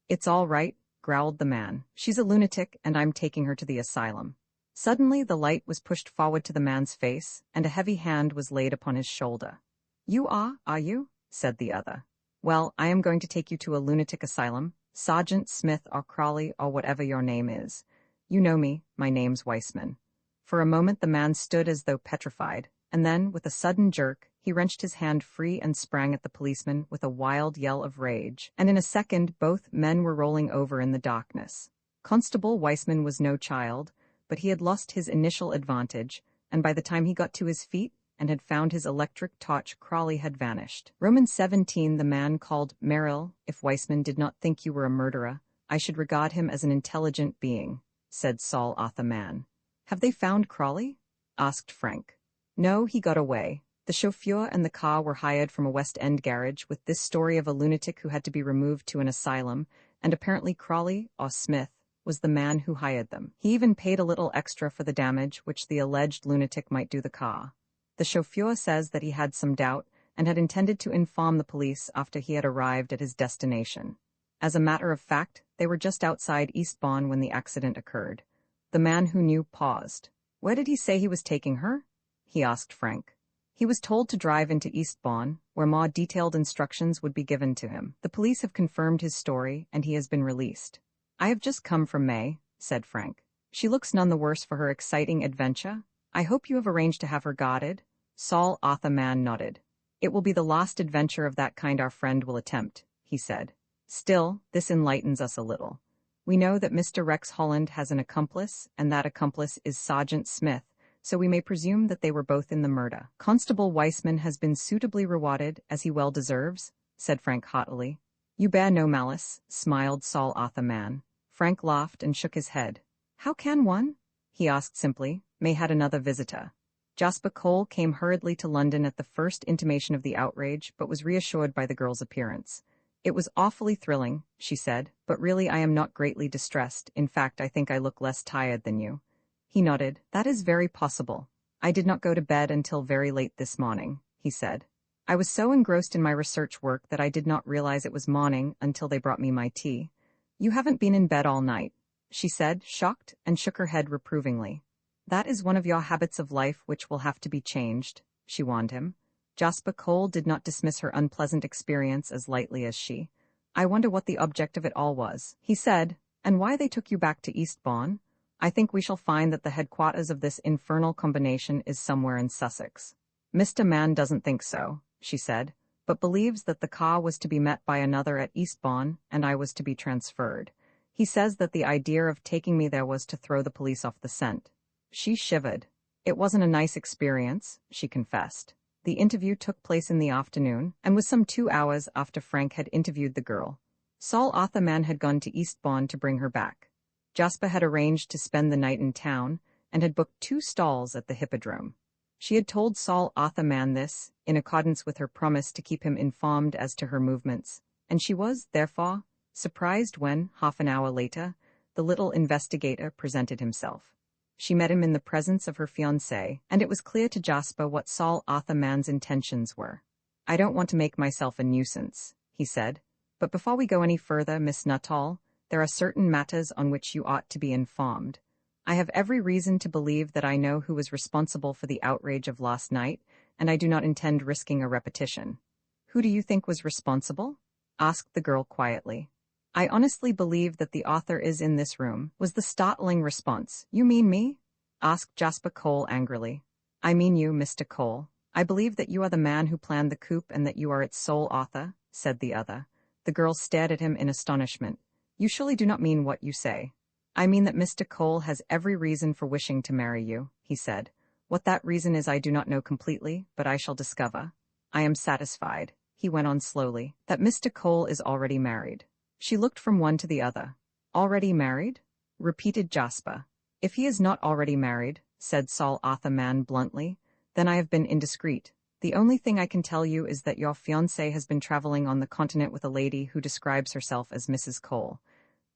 Speaker 1: "It's all right," growled the man. "She's a lunatic, and I'm taking her to the asylum." Suddenly the light was pushed forward to the man's face, and a heavy hand was laid upon his shoulder. "You are you?" said the other. "Well, I am going to take you to a lunatic asylum, Sergeant Smith or Crawley or whatever your name is. You know me, my name's Weissman." For a moment the man stood as though petrified, and then, with a sudden jerk, he wrenched his hand free and sprang at the policeman with a wild yell of rage, and in a second both men were rolling over in the darkness. Constable Weissman was no child, but he had lost his initial advantage, and by the time he got to his feet and had found his electric torch, Crawley had vanished. Roman 17, the man called Merrill. "If Weissman did not think you were a murderer, I should regard him as an intelligent being," said Saul Arthur Mann. "Have they found Crawley?" asked Frank. "No, he got away. The chauffeur and the car were hired from a West End garage with this story of a lunatic who had to be removed to an asylum, and apparently Crawley, or Smith, was the man who hired them. He even paid a little extra for the damage which the alleged lunatic might do the car. The chauffeur says that he had some doubt and had intended to inform the police after he had arrived at his destination. As a matter of fact, they were just outside Eastbourne when the accident occurred." The man who knew paused. "Where did he say he was taking her?" he asked Frank. "He was told to drive into Eastbourne, where more detailed instructions would be given to him. The police have confirmed his story, and he has been released." "I have just come from May," said Frank. "She looks none the worse for her exciting adventure. I hope you have arranged to have her guarded." Saul Arthur Mann nodded. "It will be the last adventure of that kind our friend will attempt," he said. "Still, this enlightens us a little. We know that Mr. Rex Holland has an accomplice, and that accomplice is Sergeant Smith, so we may presume that they were both in the murder. Constable Weissman has been suitably rewarded, as he well deserves," said Frank haughtily. "You bear no malice," smiled Saul Arthur Mann. Frank laughed and shook his head. "How can one?" he asked simply. May had another visitor. Jasper Cole came hurriedly to London at the first intimation of the outrage, but was reassured by the girl's appearance. "It was awfully thrilling," she said, "but really I am not greatly distressed. In fact, I think I look less tired than you." He nodded. "That is very possible. I did not go to bed until very late this morning," he said. "I was so engrossed in my research work that I did not realize it was morning until they brought me my tea." "You haven't been in bed all night," she said, shocked, and shook her head reprovingly. "That is one of your habits of life which will have to be changed," she warned him. Jasper Cole did not dismiss her unpleasant experience as lightly as she. "I wonder what the object of it all was," he said, "and why they took you back to Eastbourne. I think we shall find that the headquarters of this infernal combination is somewhere in Sussex." "Mr. Mann doesn't think so," she said, "but believes that the car was to be met by another at Eastbourne, and I was to be transferred. He says that the idea of taking me there was to throw the police off the scent." She shivered. "It wasn't a nice experience," she confessed. The interview took place in the afternoon, and was some 2 hours after Frank had interviewed the girl. Saul Arthur Mann had gone to Eastbourne to bring her back. Jasper had arranged to spend the night in town, and had booked 2 stalls at the Hippodrome. She had told Saul Arthur Mann this, in accordance with her promise to keep him informed as to her movements, and she was, therefore, surprised when, half an hour later, the little investigator presented himself. She met him in the presence of her fiancé, and it was clear to Jasper what Saul Arthur Mann's intentions were. "I don't want to make myself a nuisance," he said, "but before we go any further, Miss Nuttall, there are certain matters on which you ought to be informed. I have every reason to believe that I know who was responsible for the outrage of last night, and I do not intend risking a repetition." "Who do you think was responsible?" asked the girl quietly. "I honestly believe that the author is in this room," was the startling response. "You mean me?" asked Jasper Cole angrily. "I mean you, Mr. Cole. I believe that you are the man who planned the coup and that you are its sole author," said the other. The girl stared at him in astonishment. "You surely do not mean what you say." "I mean that Mr. Cole has every reason for wishing to marry you," he said. What that reason is I do not know completely, but I shall discover. I am satisfied, he went on slowly, that Mr. Cole is already married. She looked from one to the other. Already married? Repeated Jasper. If he is not already married, said Saul Arthur Mann bluntly, then I have been indiscreet. The only thing I can tell you is that your fiancé has been traveling on the continent with a lady who describes herself as Mrs. Cole.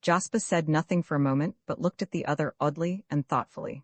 Speaker 1: Jasper said nothing for a moment, but looked at the other oddly and thoughtfully.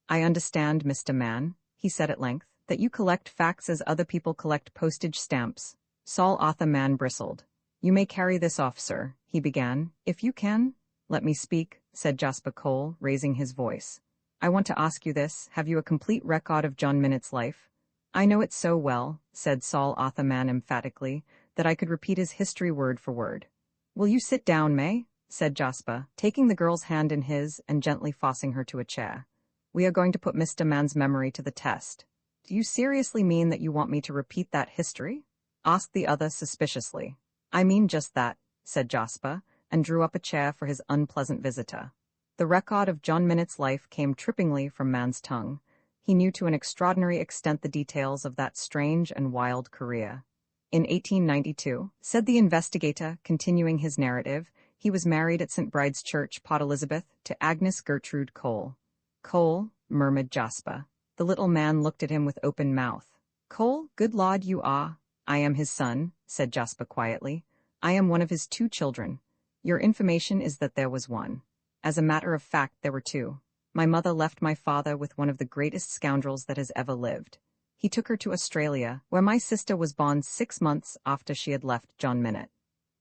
Speaker 1: I understand, Mr. Mann, he said at length, that you collect facts as other people collect postage stamps. Saul Arthur Mann bristled. You may carry this off, sir, he began. If you can. Let me speak, said Jasper Cole, raising his voice. I want to ask you this, have you a complete record of John Minot's life? I know it so well, said Saul Arthur Mann emphatically, that I could repeat his history word for word. Will you sit down, May? Said Jasper, taking the girl's hand in his and gently forcing her to a chair. We are going to put Mr. Mann's memory to the test. Do you seriously mean that you want me to repeat that history? Asked the other suspiciously. I mean just that, said Jasper, and drew up a chair for his unpleasant visitor. The record of John Minot's life came trippingly from Mann's tongue. He knew to an extraordinary extent the details of that strange and wild career. In 1892, said the investigator, continuing his narrative, he was married at St. Bride's Church, Port Elizabeth, to Agnes Gertrude Cole. Cole, murmured Jasper. The little man looked at him with open mouth. Cole, good Lord, you are. I am his son, said Jasper quietly. I am one of his 2 children. Your information is that there was one. As a matter of fact, there were 2. My mother left my father with one of the greatest scoundrels that has ever lived. He took her to Australia, where my sister was born 6 months after she had left John Minot.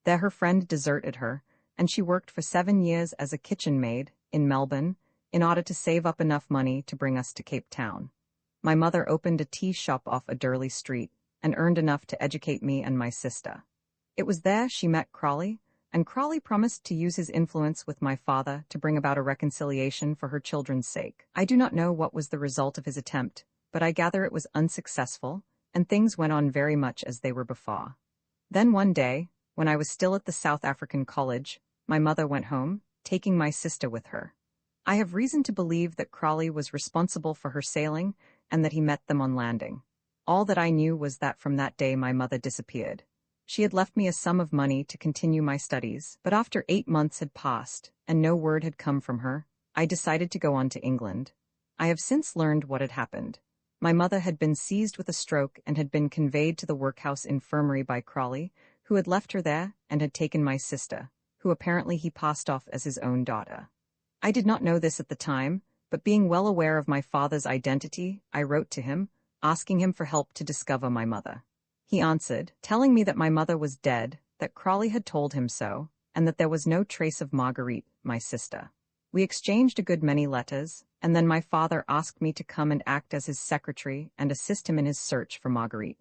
Speaker 1: There her friend deserted her, and she worked for 7 years as a kitchen maid in Melbourne in order to save up enough money to bring us to Cape Town. My mother opened a tea shop off a Durley Street and earned enough to educate me and my sister. It was there she met Crawley, and Crawley promised to use his influence with my father to bring about a reconciliation for her children's sake. I do not know what was the result of his attempt, but I gather it was unsuccessful, and things went on very much as they were before. Then one day, when I was still at the South African College, my mother went home, taking my sister with her. I have reason to believe that Crawley was responsible for her sailing and that he met them on landing. All that I knew was that from that day my mother disappeared. She had left me a sum of money to continue my studies, but after 8 months had passed and no word had come from her, I decided to go on to England. I have since learned what had happened. My mother had been seized with a stroke and had been conveyed to the workhouse infirmary by Crawley, who had left her there and had taken my sister, who apparently he passed off as his own daughter. I did not know this at the time, but being well aware of my father's identity, I wrote to him, asking him for help to discover my mother. He answered, telling me that my mother was dead, that Crawley had told him so, and that there was no trace of Marguerite, my sister. We exchanged a good many letters, and then my father asked me to come and act as his secretary and assist him in his search for Marguerite.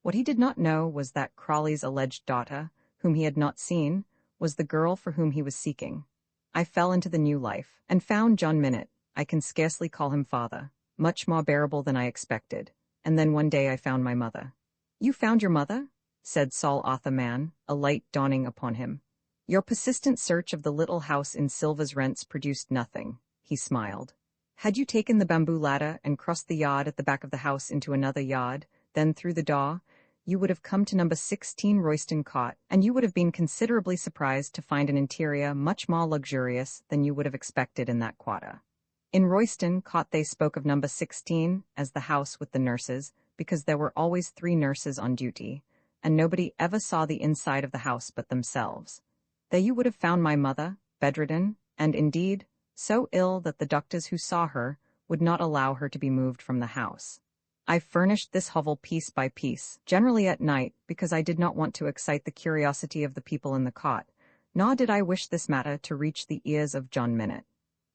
Speaker 1: What he did not know was that Crawley's alleged daughter, whom he had not seen, was the girl for whom he was seeking. I fell into the new life, and found John Minot, I can scarcely call him father, much more bearable than I expected, and then one day I found my mother. You found your mother? Said Saul Arthur Mann, a light dawning upon him. Your persistent search of the little house in Silver's Rents produced nothing, he smiled. Had you taken the bamboo ladder and crossed the yard at the back of the house into another yard, then through the door, you would have come to number 16 Royston Court, and you would have been considerably surprised to find an interior much more luxurious than you would have expected in that quarter. In Royston Court they spoke of number 16 as the house with the nurses, because there were always 3 nurses on duty, and nobody ever saw the inside of the house but themselves. There you would have found my mother, bedridden, and indeed, so ill that the doctors who saw her would not allow her to be moved from the house. I furnished this hovel piece by piece, generally at night, because I did not want to excite the curiosity of the people in the cot, nor did I wish this matter to reach the ears of John Minot.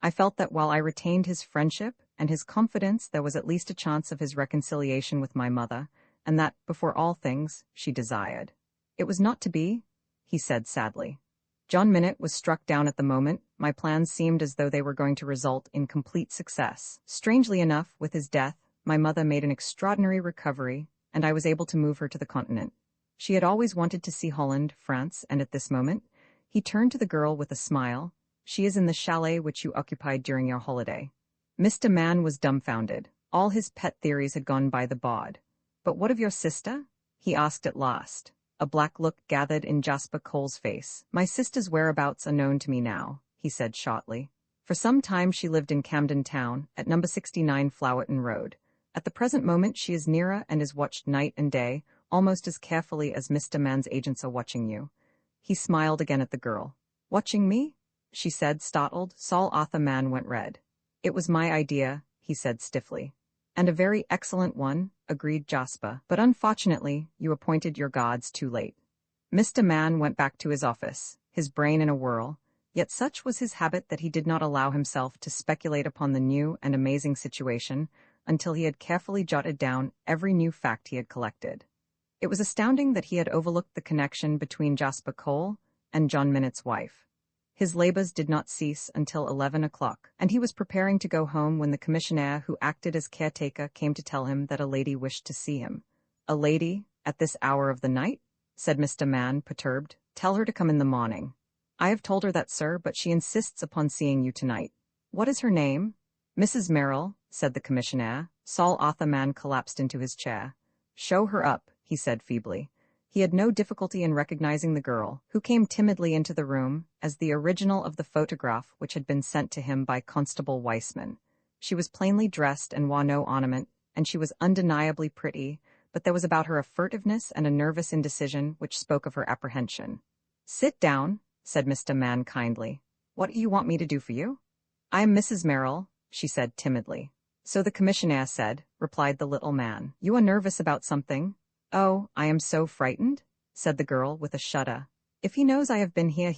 Speaker 1: I felt that while I retained his friendship and his confidence, there was at least a chance of his reconciliation with my mother, and that, before all things, she desired. It was not to be, he said sadly. John Minot was struck down at the moment. My plans seemed as though they were going to result in complete success. Strangely enough, with his death, my mother made an extraordinary recovery, and I was able to move her to the continent. She had always wanted to see Holland, France, and at this moment, he turned to the girl with a smile. She is in the chalet which you occupied during your holiday. Mr. Mann was dumbfounded. All his pet theories had gone by the bod. "But what of your sister?" he asked at last. A black look gathered in Jasper Cole's face. "My sister's whereabouts are known to me now," he said shortly. "For some time she lived in Camden Town, at number 69 Flowerton Road. At the present moment she is nearer and is watched night and day, almost as carefully as Mr. Man's agents are watching you." He smiled again at the girl. "Watching me?" she said, startled. Saul Arthur Mann went red. "It was my idea," he said stiffly. "And a very excellent one," agreed Jasper. "But unfortunately, you appointed your guards too late." Mr. Mann went back to his office, his brain in a whirl, yet such was his habit that he did not allow himself to speculate upon the new and amazing situation until he had carefully jotted down every new fact he had collected. It was astounding that he had overlooked the connection between Jasper Cole and John Minnett's wife. His labors did not cease until 11 o'clock, and he was preparing to go home when the commissionaire who acted as caretaker came to tell him that a lady wished to see him. "A lady? At this hour of the night?" said Mr. Mann, perturbed. "Tell her to come in the morning." "I have told her that, sir, but she insists upon seeing you tonight." "What is her name?" "Mrs. Merrill," said the commissionaire. Saul Arthur Mann collapsed into his chair. "Show her up," he said feebly. He had no difficulty in recognizing the girl, who came timidly into the room, as the original of the photograph which had been sent to him by Constable Weissman. She was plainly dressed and wore no ornament, and she was undeniably pretty, but there was about her a furtiveness and a nervous indecision which spoke of her apprehension. "Sit down," said Mr. Mann kindly. "What do you want me to do for you?" "I am Mrs. Merrill," she said timidly. "So the commissionaire said," replied the little man. "You are nervous about something?" "Oh, I am so frightened," said the girl with a shudder. "If he knows I have been here,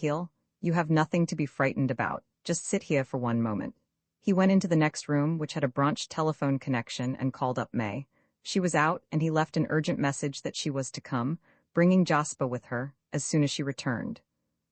Speaker 1: you have nothing to be frightened about. Just sit here for one moment." He went into the next room, which had a branch telephone connection, and called up May. She was out, and he left an urgent message that she was to come, bringing Jasper with her, as soon as she returned.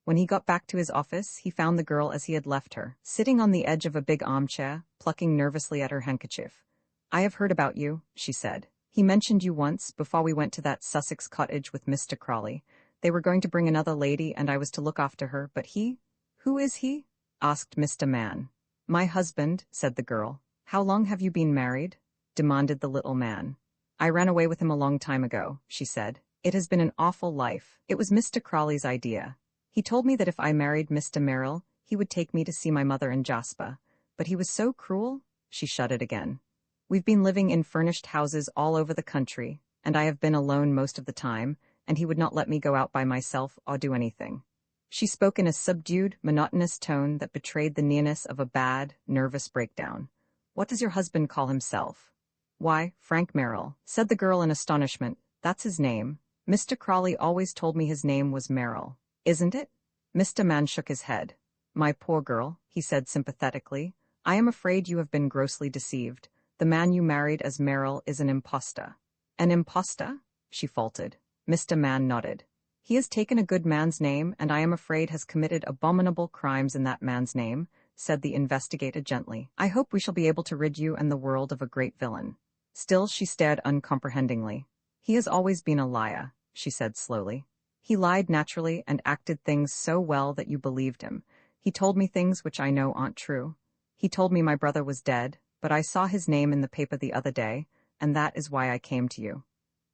Speaker 1: When he got back to his office, he found the girl as he had left her, sitting on the edge of a big armchair, plucking nervously at her handkerchief. "I have heard about you," she said. "He mentioned you once, before we went to that Sussex cottage with Mr. Crawley. They were going to bring another lady, and I was to look after her, but he—" "Who is he?" asked Mr. Mann. "My husband," said the girl. "How long have you been married?" demanded the little man. "I ran away with him a long time ago," she said. "It has been an awful life. It was Mr. Crawley's idea. He told me that if I married Mr. Merrill, he would take me to see my mother and Jasper. But he was so cruel." She shuddered again. "We've been living in furnished houses all over the country, and I have been alone most of the time, and he would not let me go out by myself or do anything." She spoke in a subdued, monotonous tone that betrayed the nearness of a bad, nervous breakdown. "What does your husband call himself?" "Why, Frank Merrill," said the girl in astonishment. "That's his name. Mr. Crawley always told me his name was Merrill. Isn't it?" Mr. Mann shook his head. "My poor girl," he said sympathetically, "I am afraid you have been grossly deceived. The man you married as Merrill is an impostor." "An impostor?" she faltered. Mr. Mann nodded. "He has taken a good man's name, and I am afraid has committed abominable crimes in that man's name," said the investigator gently. "I hope we shall be able to rid you and the world of a great villain." Still she stared uncomprehendingly. "He has always been a liar," she said slowly. "He lied naturally and acted things so well that you believed him. He told me things which I know aren't true. He told me my brother was dead, but I saw his name in the paper the other day, and that is why I came to you."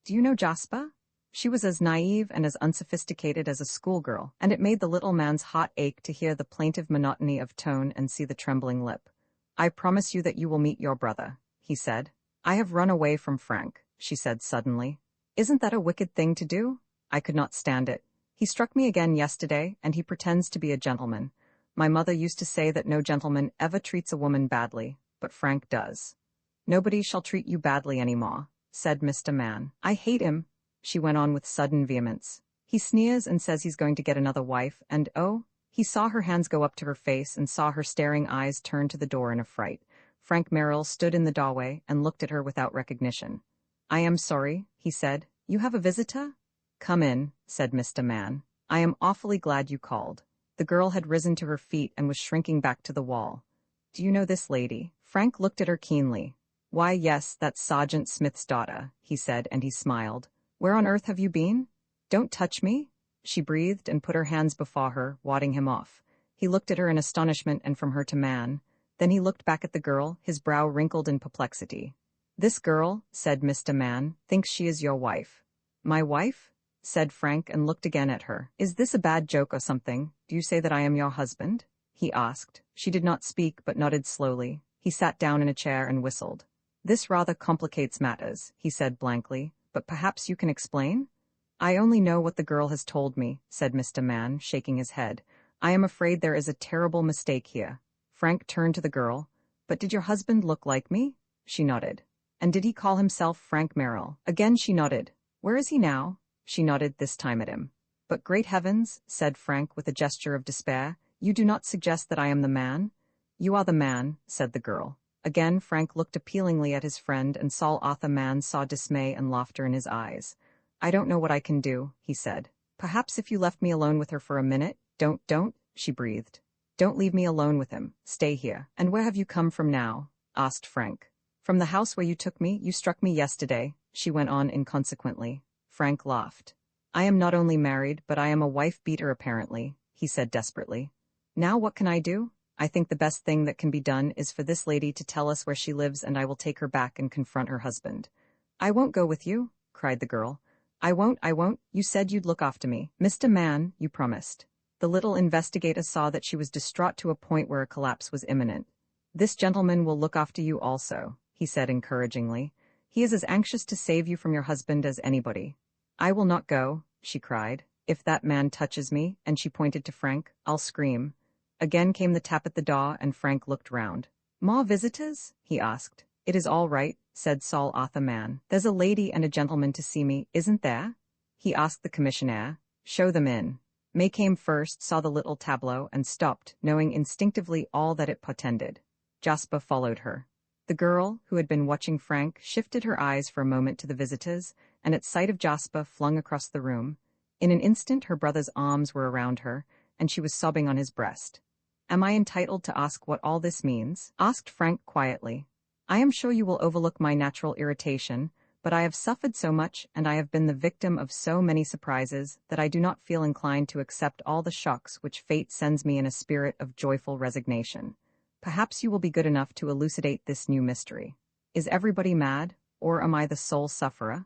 Speaker 1: "Do you know Jasper?" She was as naive and as unsophisticated as a schoolgirl, and it made the little man's heart ache to hear the plaintive monotony of tone and see the trembling lip. "I promise you that you will meet your brother," he said. "I have run away from Frank," she said suddenly. "Isn't that a wicked thing to do? I could not stand it. He struck me again yesterday, and he pretends to be a gentleman. My mother used to say that no gentleman ever treats a woman badly, but Frank does." "Nobody shall treat you badly any more," said Mr. Mann. "I hate him," she went on with sudden vehemence. "He sneers and says he's going to get another wife, and oh—" He saw her hands go up to her face and saw her staring eyes turn to the door in affright. Frank Merrill stood in the doorway and looked at her without recognition. "I am sorry," he said. "You have a visitor?" "Come in," said Mr. Mann. "I am awfully glad you called." The girl had risen to her feet and was shrinking back to the wall. "Do you know this lady?" Frank looked at her keenly. "Why, yes, that's Sergeant Smith's daughter," he said, and he smiled. "Where on earth have you been?" "Don't touch me," she breathed and put her hands before her, warding him off. He looked at her in astonishment and from her to Mann. Then he looked back at the girl, his brow wrinkled in perplexity. This girl, said Mr. Man, thinks she is your wife. My wife? Said Frank and looked again at her. Is this a bad joke or something? Do you say that I am your husband? He asked. She did not speak but nodded slowly. He sat down in a chair and whistled. This rather complicates matters, he said blankly, but perhaps you can explain? I only know what the girl has told me, said Mr. Man, shaking his head. I am afraid there is a terrible mistake here. Frank turned to the girl. But did your husband look like me? She nodded. And did he call himself Frank Merrill? Again she nodded. Where is he now? She nodded this time at him. But great heavens, said Frank with a gesture of despair, you do not suggest that I am the man? You are the man, said the girl. Again Frank looked appealingly at his friend and Saul Arthur Man saw dismay and laughter in his eyes. I don't know what I can do, he said. Perhaps if you left me alone with her for a minute. Don't, she breathed. Don't leave me alone with him. Stay here. And where have you come from now? Asked Frank. From the house where you took me. You struck me yesterday, she went on inconsequently. Frank laughed. I am not only married, but I am a wife-beater apparently, he said desperately. Now what can I do? I think the best thing that can be done is for this lady to tell us where she lives and I will take her back and confront her husband. I won't go with you, cried the girl. I won't, you said you'd look after me. Mr. Man, you promised. The little investigator saw that she was distraught to a point where a collapse was imminent. This gentleman will look after you also, he said encouragingly. He is as anxious to save you from your husband as anybody. I will not go, she cried. If that man touches me, and she pointed to Frank, I'll scream. Again came the tap at the door and Frank looked round. More visitors? He asked. It is all right, said Saul Arthur Man. There's a lady and a gentleman to see me, isn't there? He asked the commissionaire. Show them in. May came first, saw the little tableau, and stopped, knowing instinctively all that it portended. Jasper followed her. The girl, who had been watching Frank, shifted her eyes for a moment to the visitors, and at sight of Jasper flung across the room. In an instant her brother's arms were around her, and she was sobbing on his breast. Am I entitled to ask what all this means? Asked Frank quietly. I am sure you will overlook my natural irritation, but I have suffered so much and I have been the victim of so many surprises that I do not feel inclined to accept all the shocks which fate sends me in a spirit of joyful resignation. Perhaps you will be good enough to elucidate this new mystery. Is everybody mad, or am I the sole sufferer?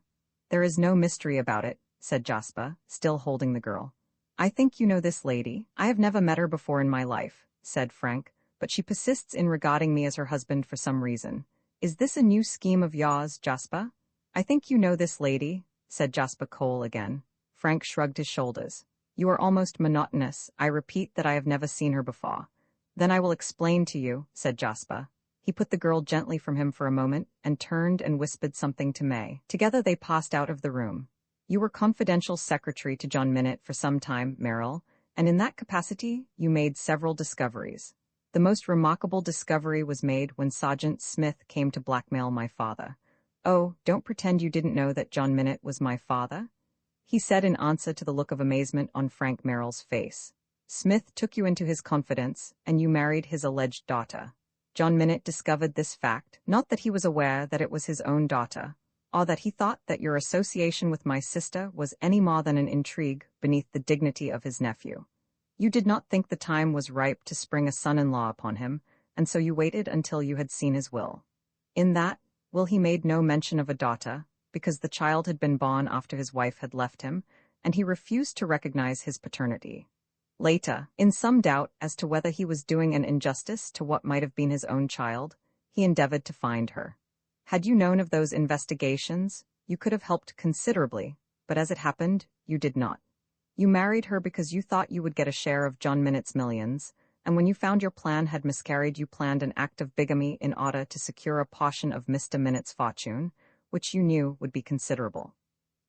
Speaker 1: There is no mystery about it, said Jasper, still holding the girl. I think you know this lady. I have never met her before in my life, said Frank, but she persists in regarding me as her husband for some reason. Is this a new scheme of yours, Jasper? I think you know this lady, said Jasper Cole again. Frank shrugged his shoulders. You are almost monotonous. I repeat that I have never seen her before. Then I will explain to you, said Jasper. He put the girl gently from him for a moment and turned and whispered something to May. Together they passed out of the room. You were confidential secretary to John Minute for some time, Merrill, and in that capacity you made several discoveries. The most remarkable discovery was made when Sergeant Smith came to blackmail my father. Oh, don't pretend you didn't know that John Minute was my father, he said in answer to the look of amazement on Frank Merrill's face. Smith took you into his confidence, and you married his alleged daughter. John Minute discovered this fact, not that he was aware that it was his own daughter, or that he thought that your association with my sister was any more than an intrigue beneath the dignity of his nephew. You did not think the time was ripe to spring a son-in-law upon him, and so you waited until you had seen his will. In that will he made no mention of a daughter, because the child had been born after his wife had left him, and he refused to recognize his paternity. Later, in some doubt as to whether he was doing an injustice to what might have been his own child, he endeavored to find her. Had you known of those investigations, you could have helped considerably, but as it happened, you did not. You married her because you thought you would get a share of John Minute's millions, and when you found your plan had miscarried, you planned an act of bigamy in order to secure a portion of Mr. Minute's fortune, which you knew would be considerable.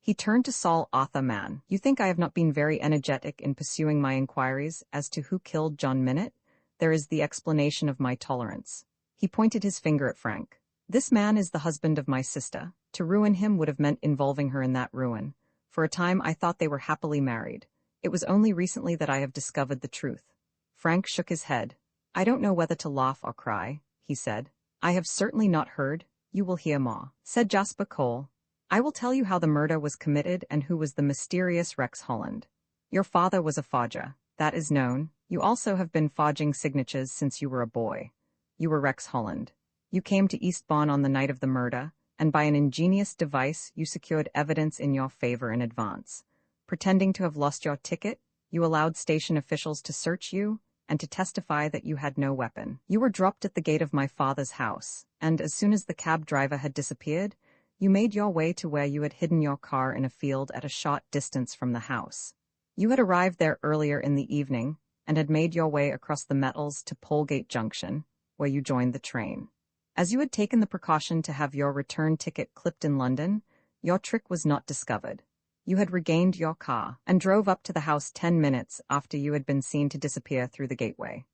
Speaker 1: He turned to Saul Arthur Man. You think I have not been very energetic in pursuing my inquiries as to who killed John Minute? There is the explanation of my tolerance. He pointed his finger at Frank. This man is the husband of my sister. To ruin him would have meant involving her in that ruin. For a time I thought they were happily married. It was only recently that I have discovered the truth. Frank shook his head. I don't know whether to laugh or cry, he said. I have certainly not heard. You will hear more, said Jasper Cole. I will tell you how the murder was committed and who was the mysterious Rex Holland. Your father was a forger. That is known. You also have been forging signatures since you were a boy. You were Rex Holland. You came to Eastbourne on the night of the murder, and by an ingenious device you secured evidence in your favor in advance. Pretending to have lost your ticket, you allowed station officials to search you and to testify that you had no weapon. You were dropped at the gate of my father's house, and as soon as the cab driver had disappeared, you made your way to where you had hidden your car in a field at a short distance from the house. You had arrived there earlier in the evening and had made your way across the metals to Polegate Junction, where you joined the train. As you had taken the precaution to have your return ticket clipped in London, your trick was not discovered. You had regained your car and drove up to the house 10 minutes after you had been seen to disappear through the gateway.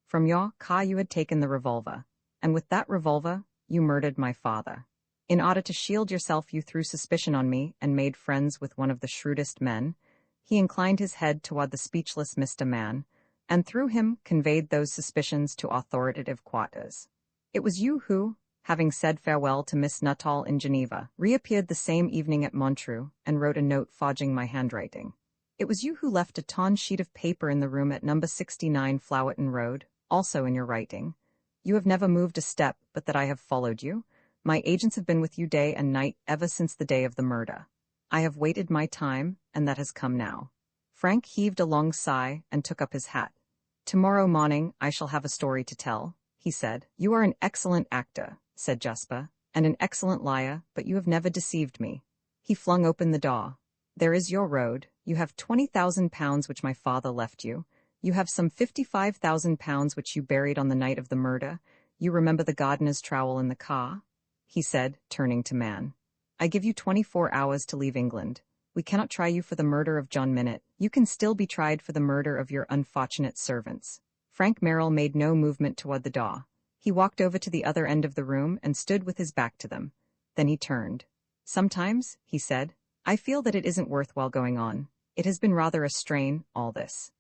Speaker 1: From your car you had taken the revolver, and with that revolver, you murdered my father. In order to shield yourself, you threw suspicion on me and made friends with one of the shrewdest men. He inclined his head toward the speechless Mr. Man, and through him conveyed those suspicions to authoritative quarters. It was you who, having said farewell to Miss Nuttall in Geneva, reappeared the same evening at Montreux and wrote a note forging my handwriting. It was you who left a torn sheet of paper in the room at number 69 Flowerton Road, also in your writing. You have never moved a step but that I have followed you. My agents have been with you day and night ever since the day of the murder. I have waited my time, and that has come now. Frank heaved a long sigh and took up his hat. Tomorrow morning I shall have a story to tell, he said. You are an excellent actor, said Jasper, and an excellent liar, but you have never deceived me. He flung open the door. There is your road. You have £20,000 which my father left you. You have some £55,000 which you buried on the night of the murder. You remember the gardener's trowel in the car? He said, turning to Man. I give you 24 hours to leave England. We cannot try you for the murder of John Minute. You can still be tried for the murder of your unfortunate servants. Frank Merrill made no movement toward the door. He walked over to the other end of the room and stood with his back to them. Then he turned. Sometimes, he said, I feel that it isn't worthwhile going on. It has been rather a strain, all this.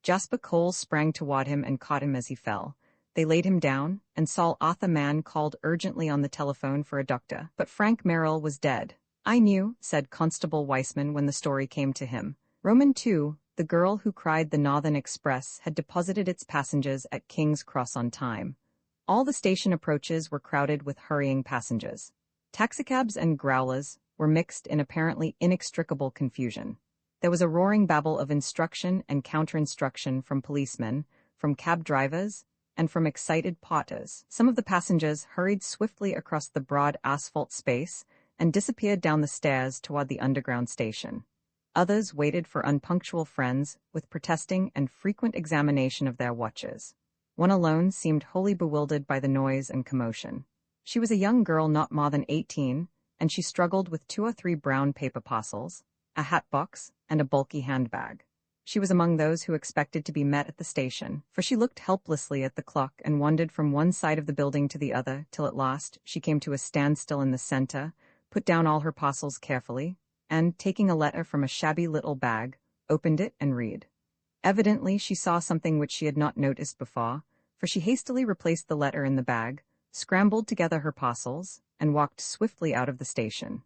Speaker 1: Jasper Coles sprang toward him and caught him as he fell. They laid him down, and Saul Arthur Mann called urgently on the telephone for a doctor. But Frank Merrill was dead. I knew, said Constable Weissman when the story came to him. Roman 2, the girl who cried the Northern Express, had deposited its passengers at King's Cross on time. All the station approaches were crowded with hurrying passengers. Taxicabs and growlers were mixed in apparently inextricable confusion. There was a roaring babble of instruction and counter-instruction from policemen, from cab drivers, and from excited porters. Some of the passengers hurried swiftly across the broad asphalt space and disappeared down the stairs toward the underground station. Others waited for unpunctual friends with protesting and frequent examination of their watches. One alone seemed wholly bewildered by the noise and commotion. She was a young girl not more than 18, and she struggled with 2 or 3 brown paper parcels, a hat box, and a bulky handbag. She was among those who expected to be met at the station, for she looked helplessly at the clock and wandered from one side of the building to the other till at last she came to a standstill in the center, put down all her parcels carefully, and, taking a letter from a shabby little bag, opened it and read. Evidently she saw something which she had not noticed before, for she hastily replaced the letter in the bag, scrambled together her parcels, and walked swiftly out of the station.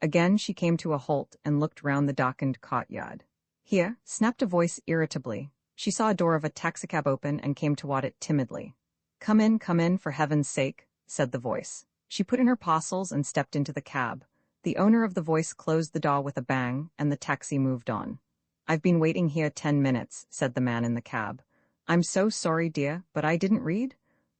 Speaker 1: Again she came to a halt and looked round the darkened courtyard. Here, snapped a voice irritably. She saw a door of a taxicab open and came toward it timidly. Come in, for heaven's sake," said the voice. She put in her parcels and stepped into the cab. The owner of the voice closed the door with a bang, and the taxi moved on. "I've been waiting here 10 minutes," said the man in the cab. "I'm so sorry, dear, but I didn't read."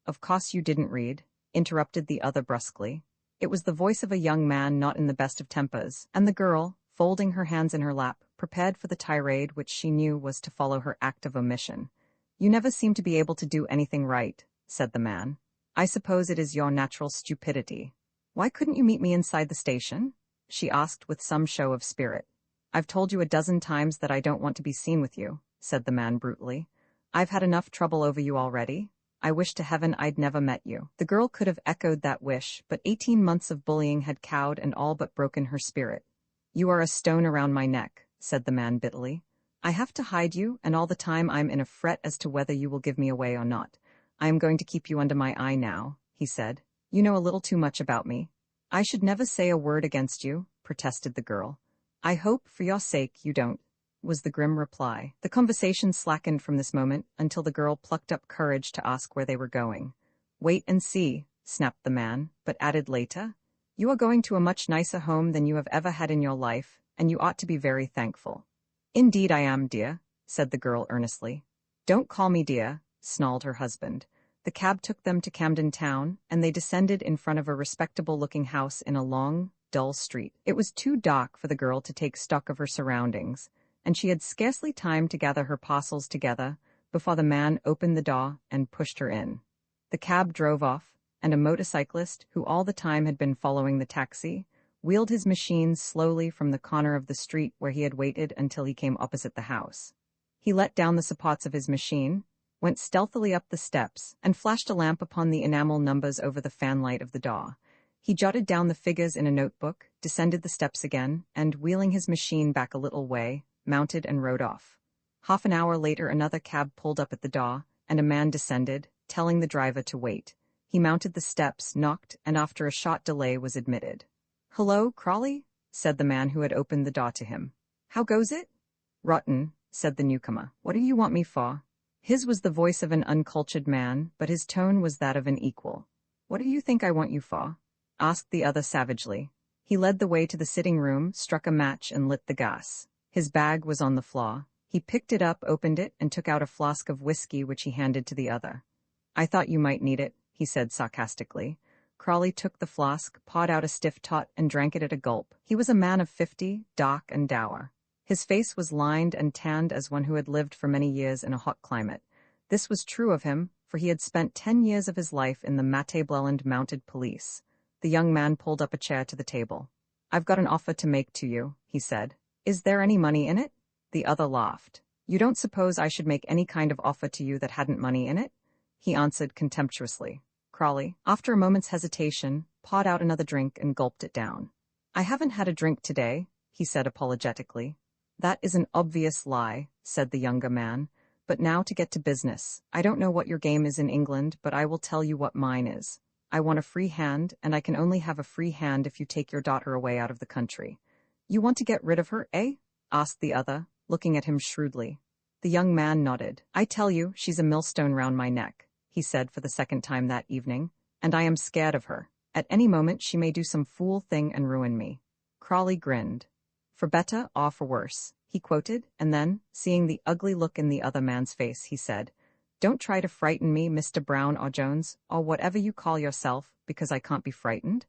Speaker 1: "Of course you didn't read," interrupted the other brusquely. It was the voice of a young man not in the best of tempers, and the girl, folding her hands in her lap, prepared for the tirade which she knew was to follow her act of omission. "You never seem to be able to do anything right," said the man. "I suppose it is your natural stupidity." "Why couldn't you meet me inside the station?" she asked with some show of spirit. "I've told you a dozen times that I don't want to be seen with you," said the man brutally. "I've had enough trouble over you already. I wish to heaven I'd never met you." The girl could have echoed that wish, but 18 months of bullying had cowed and all but broken her spirit. "You are a stone around my neck," said the man bitterly. "I have to hide you, and all the time I'm in a fret as to whether you will give me away or not. I am going to keep you under my eye now," he said. "You know a little too much about me." "I should never say a word against you," protested the girl. "I hope, for your sake, you don't," was the grim reply. The conversation slackened from this moment until the girl plucked up courage to ask where they were going. "Wait and see," snapped the man, but added later, You are going to a much nicer home than you have ever had in your life, and you ought to be very thankful. Indeed I am, dear, said the girl earnestly. Don't call me dear, snarled her husband. The cab took them to Camden Town, and they descended in front of a respectable-looking house in a long, dull street. It was too dark for the girl to take stock of her surroundings, and she had scarcely time to gather her parcels together before the man opened the door and pushed her in. The cab drove off, and a motorcyclist, who all the time had been following the taxi, wheeled his machine slowly from the corner of the street where he had waited until he came opposite the house. He let down the supports of his machine, went stealthily up the steps, and flashed a lamp upon the enamel numbers over the fanlight of the door. He jotted down the figures in a notebook, descended the steps again, and, wheeling his machine back a little way, mounted and rode off. Half an hour later another cab pulled up at the door, and a man descended, telling the driver to wait. He mounted the steps, knocked, and after a short delay was admitted. "Hello, Crawley," said the man who had opened the door to him. "How goes it?" "Rotten," said the newcomer. "What do you want me for?" His was the voice of an uncultured man, but his tone was that of an equal. "What do you think I want you for?" asked the other savagely. He led the way to the sitting room, struck a match, and lit the gas. His bag was on the floor. He picked it up, opened it, and took out a flask of whiskey which he handed to the other. "I thought you might need it," he said sarcastically. Crawley took the flask, poured out a stiff tot, and drank it at a gulp. He was a man of 50, dark and dour. His face was lined and tanned as one who had lived for many years in a hot climate. This was true of him, for he had spent 10 years of his life in the Matabeleland Mounted Police. The young man pulled up a chair to the table. "I've got an offer to make to you," he said. "Is there any money in it?" The other laughed. "You don't suppose I should make any kind of offer to you that hadn't money in it?" he answered contemptuously. Crawley, after a moment's hesitation, poured out another drink and gulped it down. "I haven't had a drink today," he said apologetically. "That is an obvious lie," said the younger man. "But now to get to business. I don't know what your game is in England, but I will tell you what mine is. I want a free hand, and I can only have a free hand if you take your daughter away out of the country." "You want to get rid of her, eh?" asked the other, looking at him shrewdly. The young man nodded. "I tell you, she's a millstone round my neck," he said for the second time that evening, "and I am scared of her. At any moment she may do some fool thing and ruin me." Crawley grinned. "For better or for worse," he quoted, and then, seeing the ugly look in the other man's face, he said, "Don't try to frighten me, Mr. Brown or Jones, or whatever you call yourself, because I can't be frightened.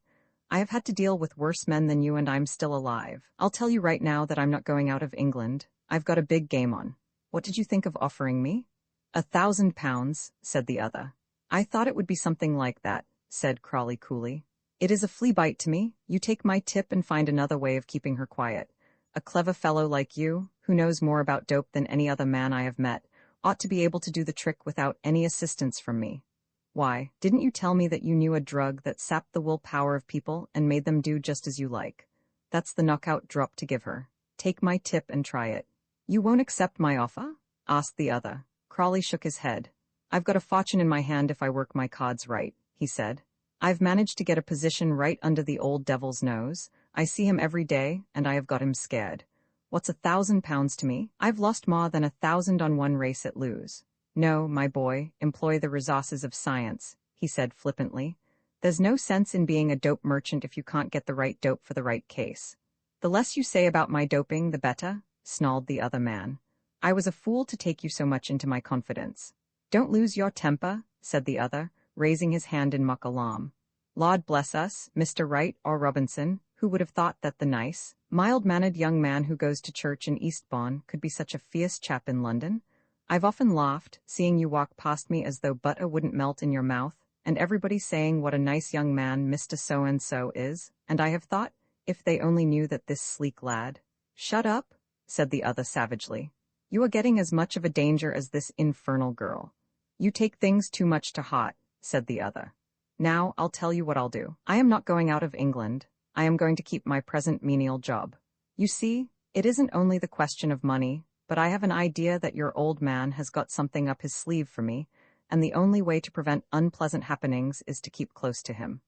Speaker 1: I have had to deal with worse men than you and I'm still alive. I'll tell you right now that I'm not going out of England. I've got a big game on. What did you think of offering me?" £1,000, said the other. "I thought it would be something like that," said Crawley coolly. "It is a flea bite to me. You take my tip and find another way of keeping her quiet. A clever fellow like you, who knows more about dope than any other man I have met, ought to be able to do the trick without any assistance from me. Why, didn't you tell me that you knew a drug that sapped the willpower of people and made them do just as you like? That's the knockout drop to give her. Take my tip and try it." "You won't accept my offer?" asked the other. Crawley shook his head. "I've got a fortune in my hand if I work my cards right," he said. "I've managed to get a position right under the old devil's nose. I see him every day, and I have got him scared. What's £1,000 to me? I've lost more than 1,000 on one race at lose. No, my boy, employ the resources of science," he said flippantly. "There's no sense in being a dope merchant if you can't get the right dope for the right case." "The less you say about my doping, the better," snarled the other man. "I was a fool to take you so much into my confidence." "Don't lose your temper," said the other, raising his hand in mock alarm. "Lord bless us, Mr. Wright or Robinson, who would have thought that the nice, mild-mannered young man who goes to church in Eastbourne could be such a fierce chap in London? I've often laughed, seeing you walk past me as though butter wouldn't melt in your mouth, and everybody saying what a nice young man Mr. So-and-so is, and I have thought, if they only knew that this sleek lad—" "Shut up," said the other savagely. "You are getting as much of a danger as this infernal girl." "You take things too much to heart," said the other. "Now, I'll tell you what I'll do. I am not going out of England. I am going to keep my present menial job. You see, it isn't only the question of money, but I have an idea that your old man has got something up his sleeve for me, and the only way to prevent unpleasant happenings is to keep close to him."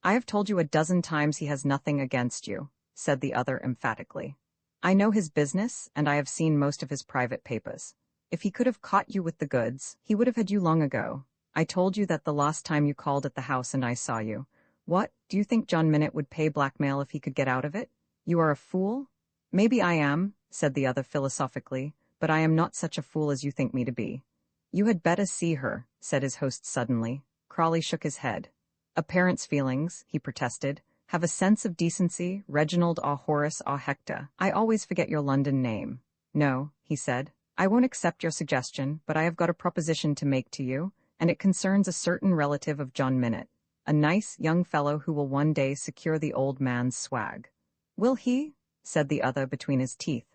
Speaker 1: "I have told you a dozen times he has nothing against you," said the other emphatically. "I know his business, and I have seen most of his private papers. If he could have caught you with the goods, he would have had you long ago. I told you that the last time you called at the house and I saw you. What, do you think John Minute would pay blackmail if he could get out of it? You are a fool? Maybe I am, said the other philosophically, but I am not such a fool as you think me to be. You had better see her, said his host suddenly. Crawley shook his head. A parent's feelings, he protested. Have a sense of decency, Reginald or Horace or Hector. I always forget your London name. No, he said. I won't accept your suggestion, but I have got a proposition to make to you, and it concerns a certain relative of John Minute, a nice young fellow who will one day secure the old man's swag. Will he? Said the other between his teeth.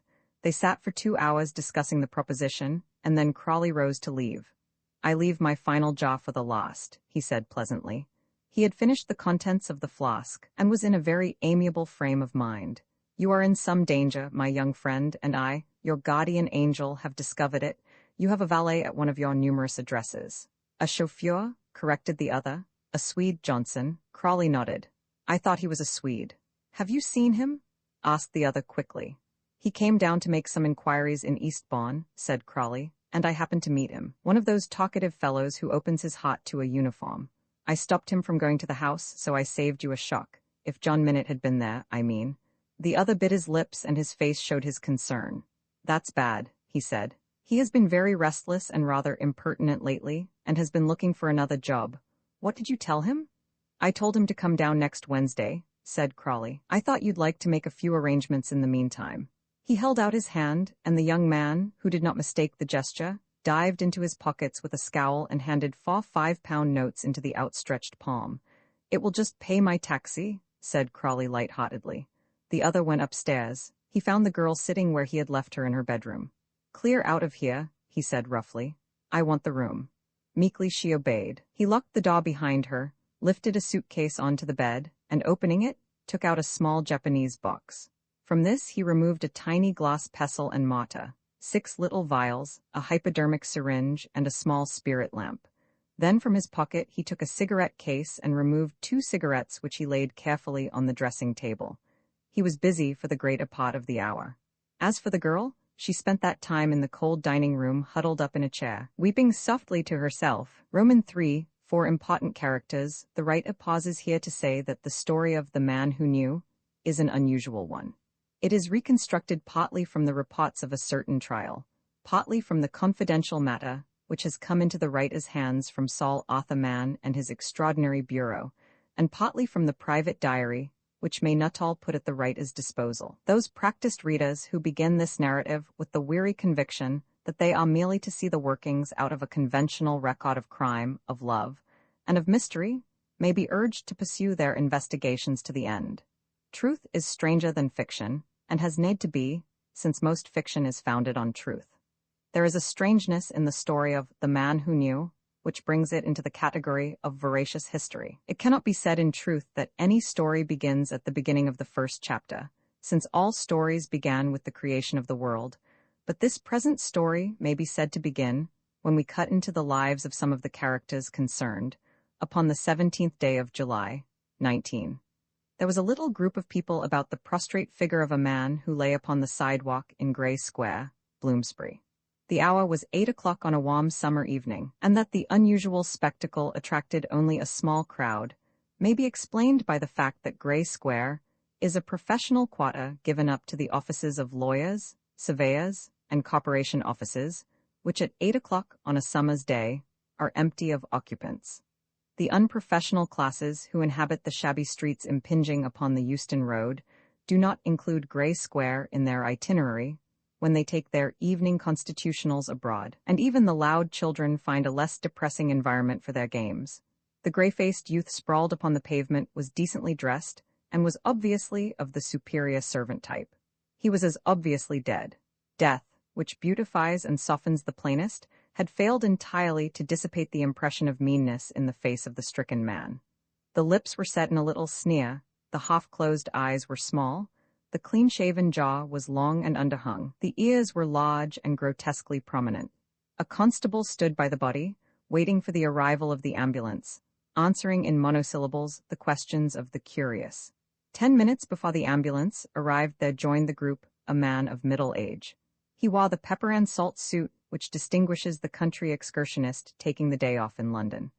Speaker 1: They sat for 2 hours discussing the proposition, and then Crawley rose to leave. I leave my final jar for the last, he said pleasantly. He had finished the contents of the flask, and was in a very amiable frame of mind. You are in some danger, my young friend, and I, your guardian angel, have discovered it. You have a valet at one of your numerous addresses. A chauffeur, corrected the other. A Swede, Johnson. Crawley nodded. I thought he was a Swede. Have you seen him? Asked the other quickly. He came down to make some inquiries in Eastbourne, said Crawley, and I happened to meet him. One of those talkative fellows who opens his heart to a uniform. I stopped him from going to the house, so I saved you a shock. If John Minute had been there, I mean. The other bit his lips and his face showed his concern. That's bad, he said. He has been very restless and rather impertinent lately, and has been looking for another job. What did you tell him? I told him to come down next Wednesday, said Crawley. I thought you'd like to make a few arrangements in the meantime. He held out his hand, and the young man, who did not mistake the gesture, dived into his pockets with a scowl and handed 4 5-pound notes into the outstretched palm. It will just pay my taxi, said Crawley light-heartedly. The other went upstairs. He found the girl sitting where he had left her in her bedroom. Clear out of here, he said roughly. I want the room. Meekly she obeyed. He locked the door behind her, lifted a suitcase onto the bed, and opening it, took out a small Japanese box. From this he removed a tiny glass pestle and mortar, 6 little vials, a hypodermic syringe, and a small spirit lamp. Then from his pocket he took a cigarette case and removed 2 cigarettes which he laid carefully on the dressing table. He was busy for the greater part of the hour. As for the girl, she spent that time in the cold dining room huddled up in a chair, weeping softly to herself. Roman 3, 4 important characters. The writer pauses here to say that the story of The Man Who Knew is an unusual one. It is reconstructed partly from the reports of a certain trial, partly from the confidential matter which has come into the writer's hands from Saul Arthur Mann and his extraordinary bureau, and partly from the private diary which may Nuttall put at the writer's disposal. Those practiced readers who begin this narrative with the weary conviction that they are merely to see the workings out of a conventional record of crime, of love, and of mystery, may be urged to pursue their investigations to the end. Truth is stranger than fiction, and has need to be, since most fiction is founded on truth. There is a strangeness in the story of The Man Who Knew, which brings it into the category of veracious history. It cannot be said in truth that any story begins at the beginning of the first chapter, since all stories began with the creation of the world, but this present story may be said to begin, when we cut into the lives of some of the characters concerned, upon the 17th day of July, 19. There was a little group of people about the prostrate figure of a man who lay upon the sidewalk in Grey Square, Bloomsbury. The hour was 8 o'clock on a warm summer evening, and that the unusual spectacle attracted only a small crowd may be explained by the fact that Grey Square is a professional quarter given up to the offices of lawyers, surveyors, and corporation offices, which at 8 o'clock on a summer's day are empty of occupants. The unprofessional classes who inhabit the shabby streets impinging upon the Euston Road do not include Grey Square in their itinerary when they take their evening constitutionals abroad, and even the loud children find a less depressing environment for their games. The grey-faced youth sprawled upon the pavement was decently dressed and was obviously of the superior servant type. He was as obviously dead. Death, which beautifies and softens the plainest, had failed entirely to dissipate the impression of meanness in the face of the stricken man. The lips were set in a little sneer, the half-closed eyes were small, the clean-shaven jaw was long and underhung, the ears were large and grotesquely prominent. A constable stood by the body, waiting for the arrival of the ambulance, answering in monosyllables the questions of the curious. 10 minutes before the ambulance arrived there joined the group a man of middle age. He wore the pepper and salt suit which distinguishes the country excursionist taking the day off in London.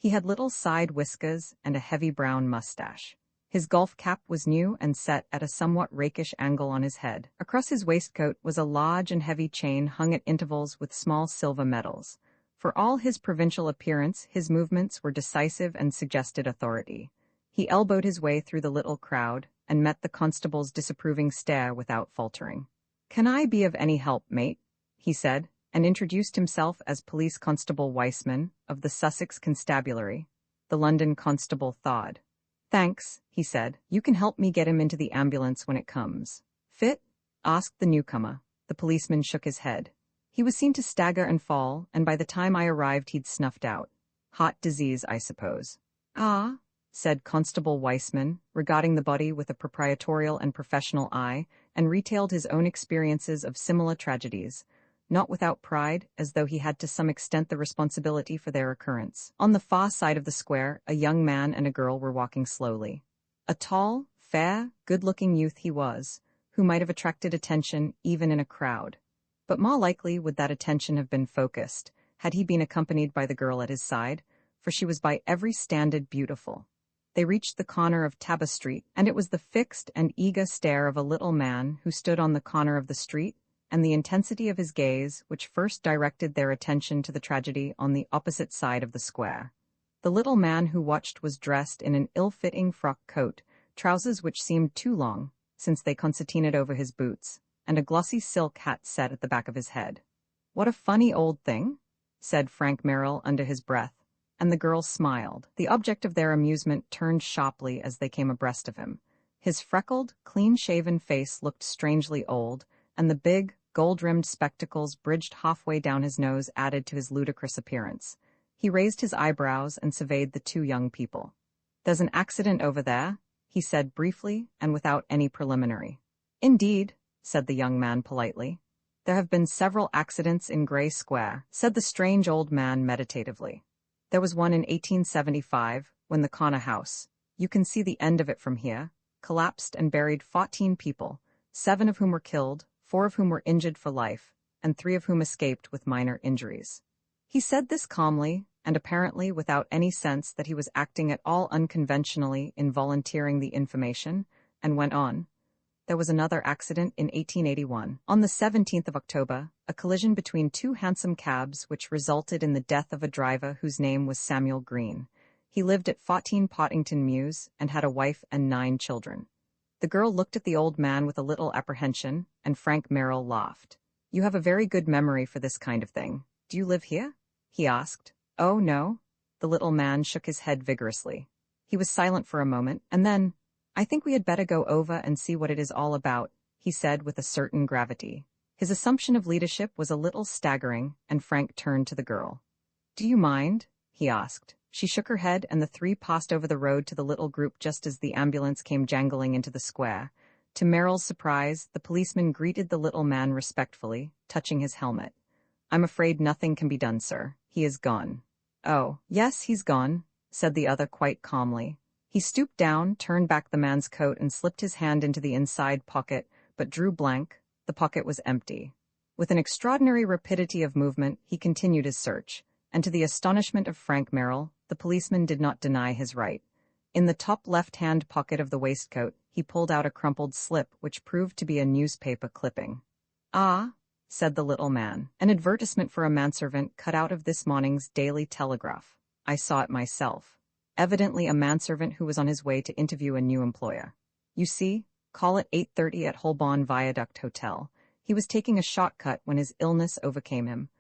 Speaker 1: He had little side whiskers and a heavy brown mustache. His golf cap was new and set at a somewhat rakish angle on his head. Across his waistcoat was a large and heavy chain hung at intervals with small silver medals. For all his provincial appearance, his movements were decisive and suggested authority. He elbowed his way through the little crowd and met the constable's disapproving stare without faltering. "Can I be of any help, mate?" he said, and introduced himself as Police Constable Weissman of the Sussex Constabulary. The London constable thawed. "Thanks," he said. "You can help me get him into the ambulance when it comes." "Fit?" asked the newcomer. The policeman shook his head. "He was seen to stagger and fall, and by the time I arrived he'd snuffed out. Heart disease, I suppose." "Ah," said Constable Weissman, regarding the body with a proprietorial and professional eye, and retailed his own experiences of similar tragedies, not without pride, as though he had to some extent the responsibility for their occurrence. On the far side of the square, a young man and a girl were walking slowly. A tall, fair, good-looking youth he was, who might have attracted attention even in a crowd. But more likely would that attention have been focused, had he been accompanied by the girl at his side, for she was by every standard beautiful. They reached the corner of Tabba Street, and it was the fixed and eager stare of a little man who stood on the corner of the street, and the intensity of his gaze which first directed their attention to the tragedy on the opposite side of the square. The little man who watched was dressed in an ill-fitting frock coat, trousers which seemed too long, since they concertinaed over his boots, and a glossy silk hat set at the back of his head. "What a funny old thing," said Frank Merrill under his breath, and the girl smiled. The object of their amusement turned sharply as they came abreast of him. His freckled, clean-shaven face looked strangely old, and the big, gold-rimmed spectacles bridged halfway down his nose added to his ludicrous appearance. He raised his eyebrows and surveyed the two young people. "There's an accident over there," he said briefly and without any preliminary. "Indeed," said the young man politely. "There have been several accidents in Grey Square," said the strange old man meditatively. "There was one in 1875, when the corner house, you can see the end of it from here, collapsed and buried 14 people, 7 of whom were killed, 4 of whom were injured for life, and 3 of whom escaped with minor injuries." He said this calmly, and apparently without any sense that he was acting at all unconventionally in volunteering the information, and went on. "There was another accident in 1881. On the 17th of October, a collision between 2 hansom cabs which resulted in the death of a driver whose name was Samuel Green. He lived at 14 Pottington Mews and had a wife and 9 children. The girl looked at the old man with a little apprehension, and Frank Merrill laughed. "You have a very good memory for this kind of thing. Do you live here?" he asked. "Oh, no." The little man shook his head vigorously. He was silent for a moment, and then, "I think we had better go over and see what it is all about," he said with a certain gravity. His assumption of leadership was a little staggering, and Frank turned to the girl. "Do you mind?" he asked. She shook her head, and the 3 passed over the road to the little group just as the ambulance came jangling into the square. To Merrill's surprise, the policeman greeted the little man respectfully, touching his helmet. "I'm afraid nothing can be done, sir. He is gone." "Oh, yes, he's gone," said the other quite calmly. He stooped down, turned back the man's coat, and slipped his hand into the inside pocket, but drew blank. The pocket was empty. With an extraordinary rapidity of movement, he continued his search, and to the astonishment of Frank Merrill, the policeman did not deny his right. In the top left-hand pocket of the waistcoat, he pulled out a crumpled slip which proved to be a newspaper clipping. "Ah," said the little man, "an advertisement for a manservant cut out of this morning's Daily Telegraph. I saw it myself. Evidently a manservant who was on his way to interview a new employer. You see, call at 8:30 at Holborn Viaduct Hotel. He was taking a shortcut when his illness overcame him.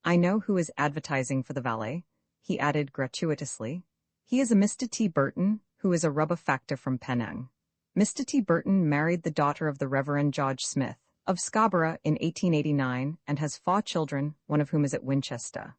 Speaker 1: I know who is advertising for the valet," he added gratuitously. "He is a Mr. T. Burton, who is a rubber factor from Penang. Mr. T. Burton married the daughter of the Reverend George Smith, of Scarborough, in 1889, and has 4 children, one of whom is at Winchester.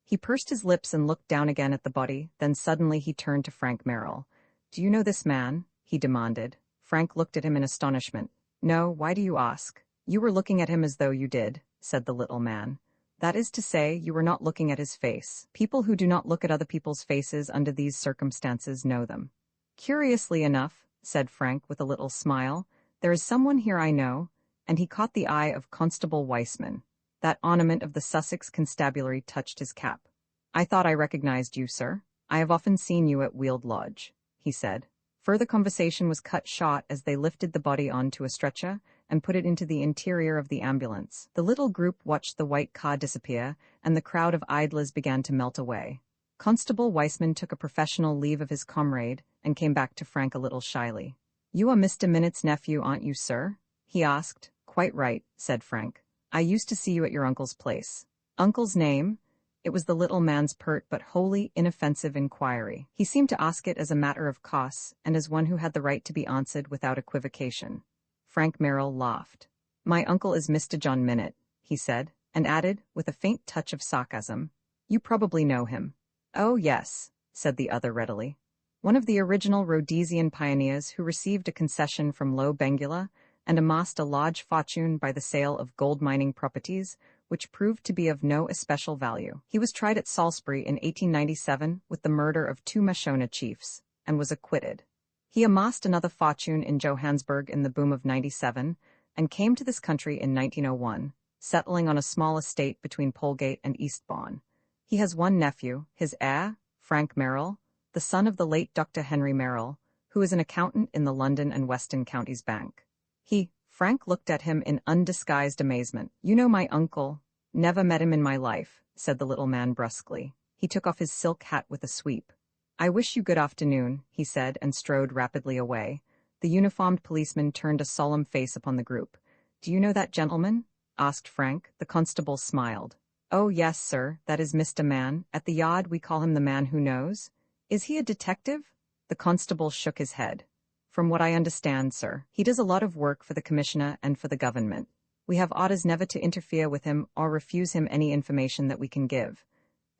Speaker 1: He pursed his lips and looked down again at the body, then suddenly he turned to Frank Merrill. "Do you know this man?" he demanded. Frank looked at him in astonishment. "No, why do you ask?" "You were looking at him as though you did," said the little man. "That is to say, you were not looking at his face. People who do not look at other people's faces under these circumstances know them." "Curiously enough," said Frank with a little smile, "there is someone here I know," and he caught the eye of Constable Weissman. That ornament of the Sussex Constabulary touched his cap. "I thought I recognized you, sir," I have often seen you at Weald Lodge, he said. Further conversation was cut short as they lifted the body onto a stretcher and put it into the interior of the ambulance. The little group watched the white car disappear, and the crowd of idlers began to melt away. Constable Weissman took a professional leave of his comrade and came back to Frank a little shyly. "You are Mr. Minnett's nephew, aren't you, sir?" he asked. "Quite right," said Frank. "I used to see you at your uncle's place." "Uncle's name?" It was the little man's pert but wholly inoffensive inquiry. He seemed to ask it as a matter of course and as one who had the right to be answered without equivocation. Frank Merrill laughed. "My uncle is Mr. John Minett," he said, and added, with a faint touch of sarcasm, "You probably know him." "Oh, yes," said the other readily. "One of the original Rhodesian pioneers who received a concession from Low Bengula and amassed a large fortune by the sale of gold mining properties, which proved to be of no especial value. He was tried at Salisbury in 1897 with the murder of 2 Mashona chiefs, and was acquitted. He amassed another fortune in Johannesburg in the boom of '97, and came to this country in 1901, settling on a small estate between Polegate and Eastbourne. He has one nephew, his heir, Frank Merrill, the son of the late Dr. Henry Merrill, who is an accountant in the London and Western Counties Bank. Frank looked at him in undisguised amazement. "You know my uncle?" "Never met him in my life," said the little man brusquely. He took off his silk hat with a sweep. "I wish you good afternoon," he said, and strode rapidly away. The uniformed policeman turned a solemn face upon the group. "Do you know that gentleman?" asked Frank. The constable smiled. "Oh, yes, sir, that is Mr. Man. At the yard we call him the man who knows." "Is he a detective?" The constable shook his head. "From what I understand, sir, he does a lot of work for the commissioner and for the government. We have orders never to interfere with him or refuse him any information that we can give."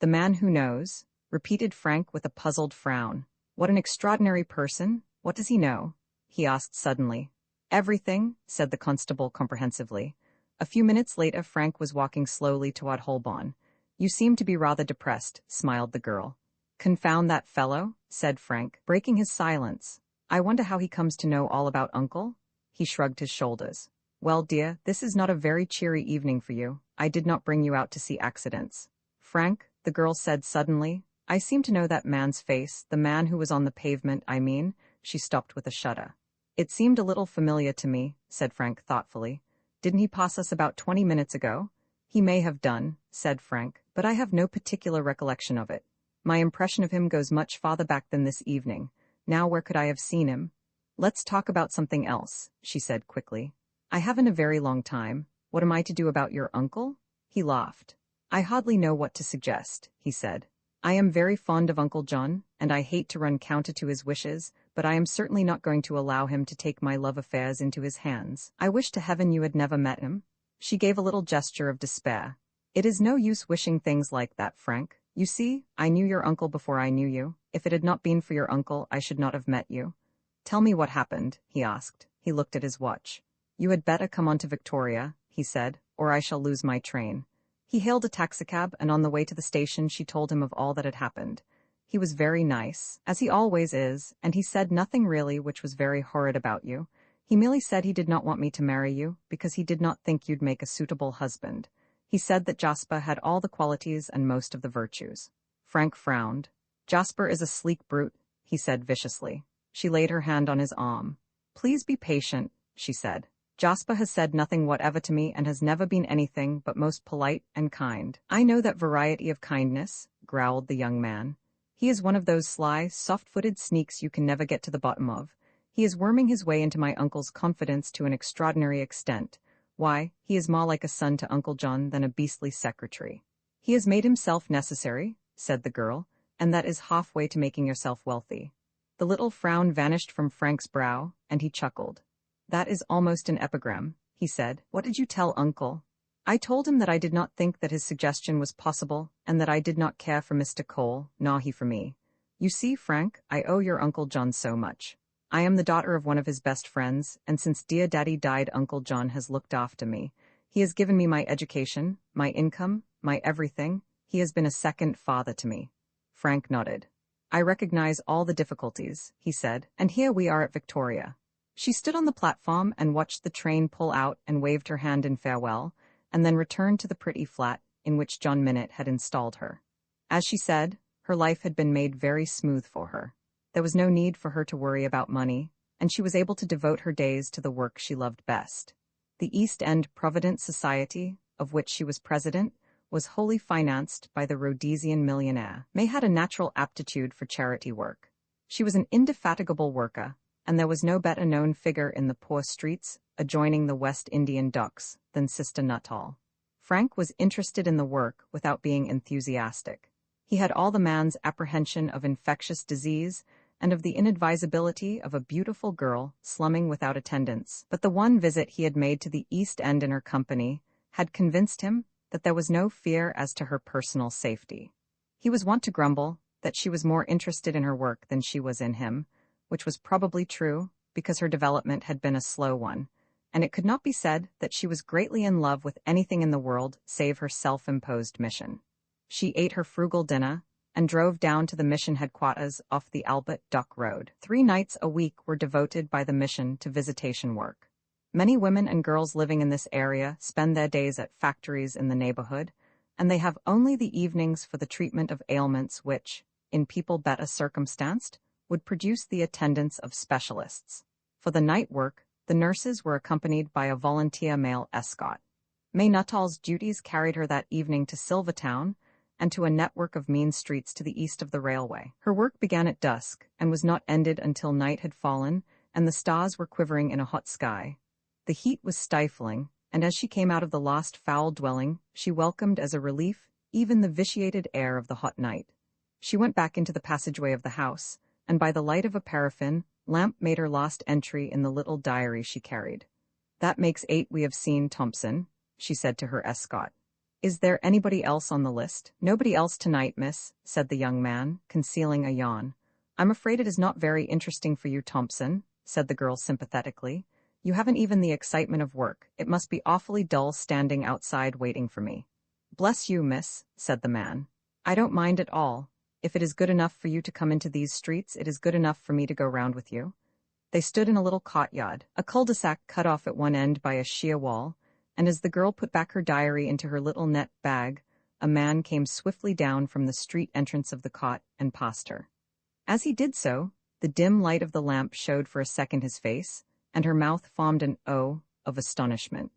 Speaker 1: "The man who knows," repeated Frank with a puzzled frown. "What an extraordinary person. What does he know?" he asked suddenly. "Everything," said the constable comprehensively. A few minutes later Frank was walking slowly toward Holborn. "You seem to be rather depressed," smiled the girl. "Confound that fellow," said Frank, breaking his silence. "I wonder how he comes to know all about Uncle?" He shrugged his shoulders. "Well, dear, this is not a very cheery evening for you. I did not bring you out to see accidents." "Frank," the girl said suddenly, "I seem to know that man's face, the man who was on the pavement, I mean." She stopped with a shudder. "It seemed a little familiar to me," said Frank thoughtfully. "Didn't he pass us about 20 minutes ago?" "He may have done," said Frank, "but I have no particular recollection of it. My impression of him goes much farther back than this evening. Now where could I have seen him?" "Let's talk about something else," she said quickly. "I haven't a very long time. What am I to do about your uncle?" He laughed. "I hardly know what to suggest," he said. "I am very fond of Uncle John, and I hate to run counter to his wishes, but I am certainly not going to allow him to take my love affairs into his hands. I wish to heaven you had never met him." She gave a little gesture of despair. "It is no use wishing things like that, Frank. You see, I knew your uncle before I knew you. If it had not been for your uncle, I should not have met you." "Tell me what happened," he asked. He looked at his watch. "You had better come on to Victoria," he said, "or I shall lose my train." He hailed a taxicab, and on the way to the station she told him of all that had happened. He was very nice, as he always is, and he said nothing really which was very horrid about you. He merely said he did not want me to marry you, because he did not think you'd make a suitable husband. He said that Jasper had all the qualities and most of the virtues. Frank frowned. "Jasper is a sleek brute," he said viciously. She laid her hand on his arm. "Please be patient," she said. "Jasper has said nothing whatever to me and has never been anything but most polite and kind." "I know that variety of kindness," growled the young man. "He is one of those sly, soft-footed sneaks you can never get to the bottom of. He is worming his way into my uncle's confidence to an extraordinary extent. Why, he is more like a son to Uncle John than a beastly secretary." "He has made himself necessary," said the girl, "and that is halfway to making yourself wealthy." The little frown vanished from Frank's brow, and he chuckled. "That is almost an epigram," he said. "What did you tell Uncle?" "I told him that I did not think that his suggestion was possible, and that I did not care for Mr. Cole, nor he for me. You see, Frank, I owe your Uncle John so much. I am the daughter of one of his best friends, and since dear Daddy died, Uncle John has looked after me. He has given me my education, my income, my everything. He has been a second father to me." Frank nodded. "I recognize all the difficulties," he said, "and here we are at Victoria." She stood on the platform and watched the train pull out and waved her hand in farewell, and then returned to the pretty flat in which John Minett had installed her. As she said, Her life had been made very smooth for her. There was no need for her to worry about money, and she was able to devote her days to the work she loved best. The East End Provident Society, of which she was president, was wholly financed by the Rhodesian millionaire. May had a natural aptitude for charity work. She was an indefatigable worker, and there was no better known figure in the poor streets adjoining the West Indian docks than Sister Nuttall. Frank was interested in the work without being enthusiastic. He had all the man's apprehension of infectious disease and of the inadvisability of a beautiful girl slumming without attendance. But the one visit he had made to the East End in her company had convinced him that there was no fear as to her personal safety. He was wont to grumble that she was more interested in her work than she was in him, which was probably true because her development had been a slow one, and it could not be said that she was greatly in love with anything in the world save her self-imposed mission. She ate her frugal dinner and drove down to the mission headquarters off the Albert Dock Road. 3 nights a week were devoted by the mission to visitation work. Many women and girls living in this area spend their days at factories in the neighborhood, and they have only the evenings for the treatment of ailments which, in people better circumstanced, would produce the attendance of specialists. For the night work, the nurses were accompanied by a volunteer male escort. May Nuttall's duties carried her that evening to Silvertown and to a network of mean streets to the east of the railway. Her work began at dusk and was not ended until night had fallen and the stars were quivering in a hot sky. The heat was stifling, and as she came out of the lost fowl dwelling, she welcomed as a relief even the vitiated air of the hot night. She went back into the passageway of the house, and by the light of a paraffin lamp made her last entry in the little diary she carried. "That makes 8 we have seen, Thompson," she said to her escort. "Is there anybody else on the list?" "Nobody else tonight, miss," said the young man, concealing a yawn. "I'm afraid it is not very interesting for you, Thompson," said the girl sympathetically. "You haven't even the excitement of work. It must be awfully dull standing outside waiting for me." "Bless you, miss," said the man. "I don't mind at all. If it is good enough for you to come into these streets, it is good enough for me to go round with you." They stood in a little courtyard, a cul-de-sac cut off at one end by a sheer wall, and as the girl put back her diary into her little net bag, a man came swiftly down from the street entrance of the cot and passed her. As he did so, the dim light of the lamp showed for a second his face, and her mouth formed an O of astonishment.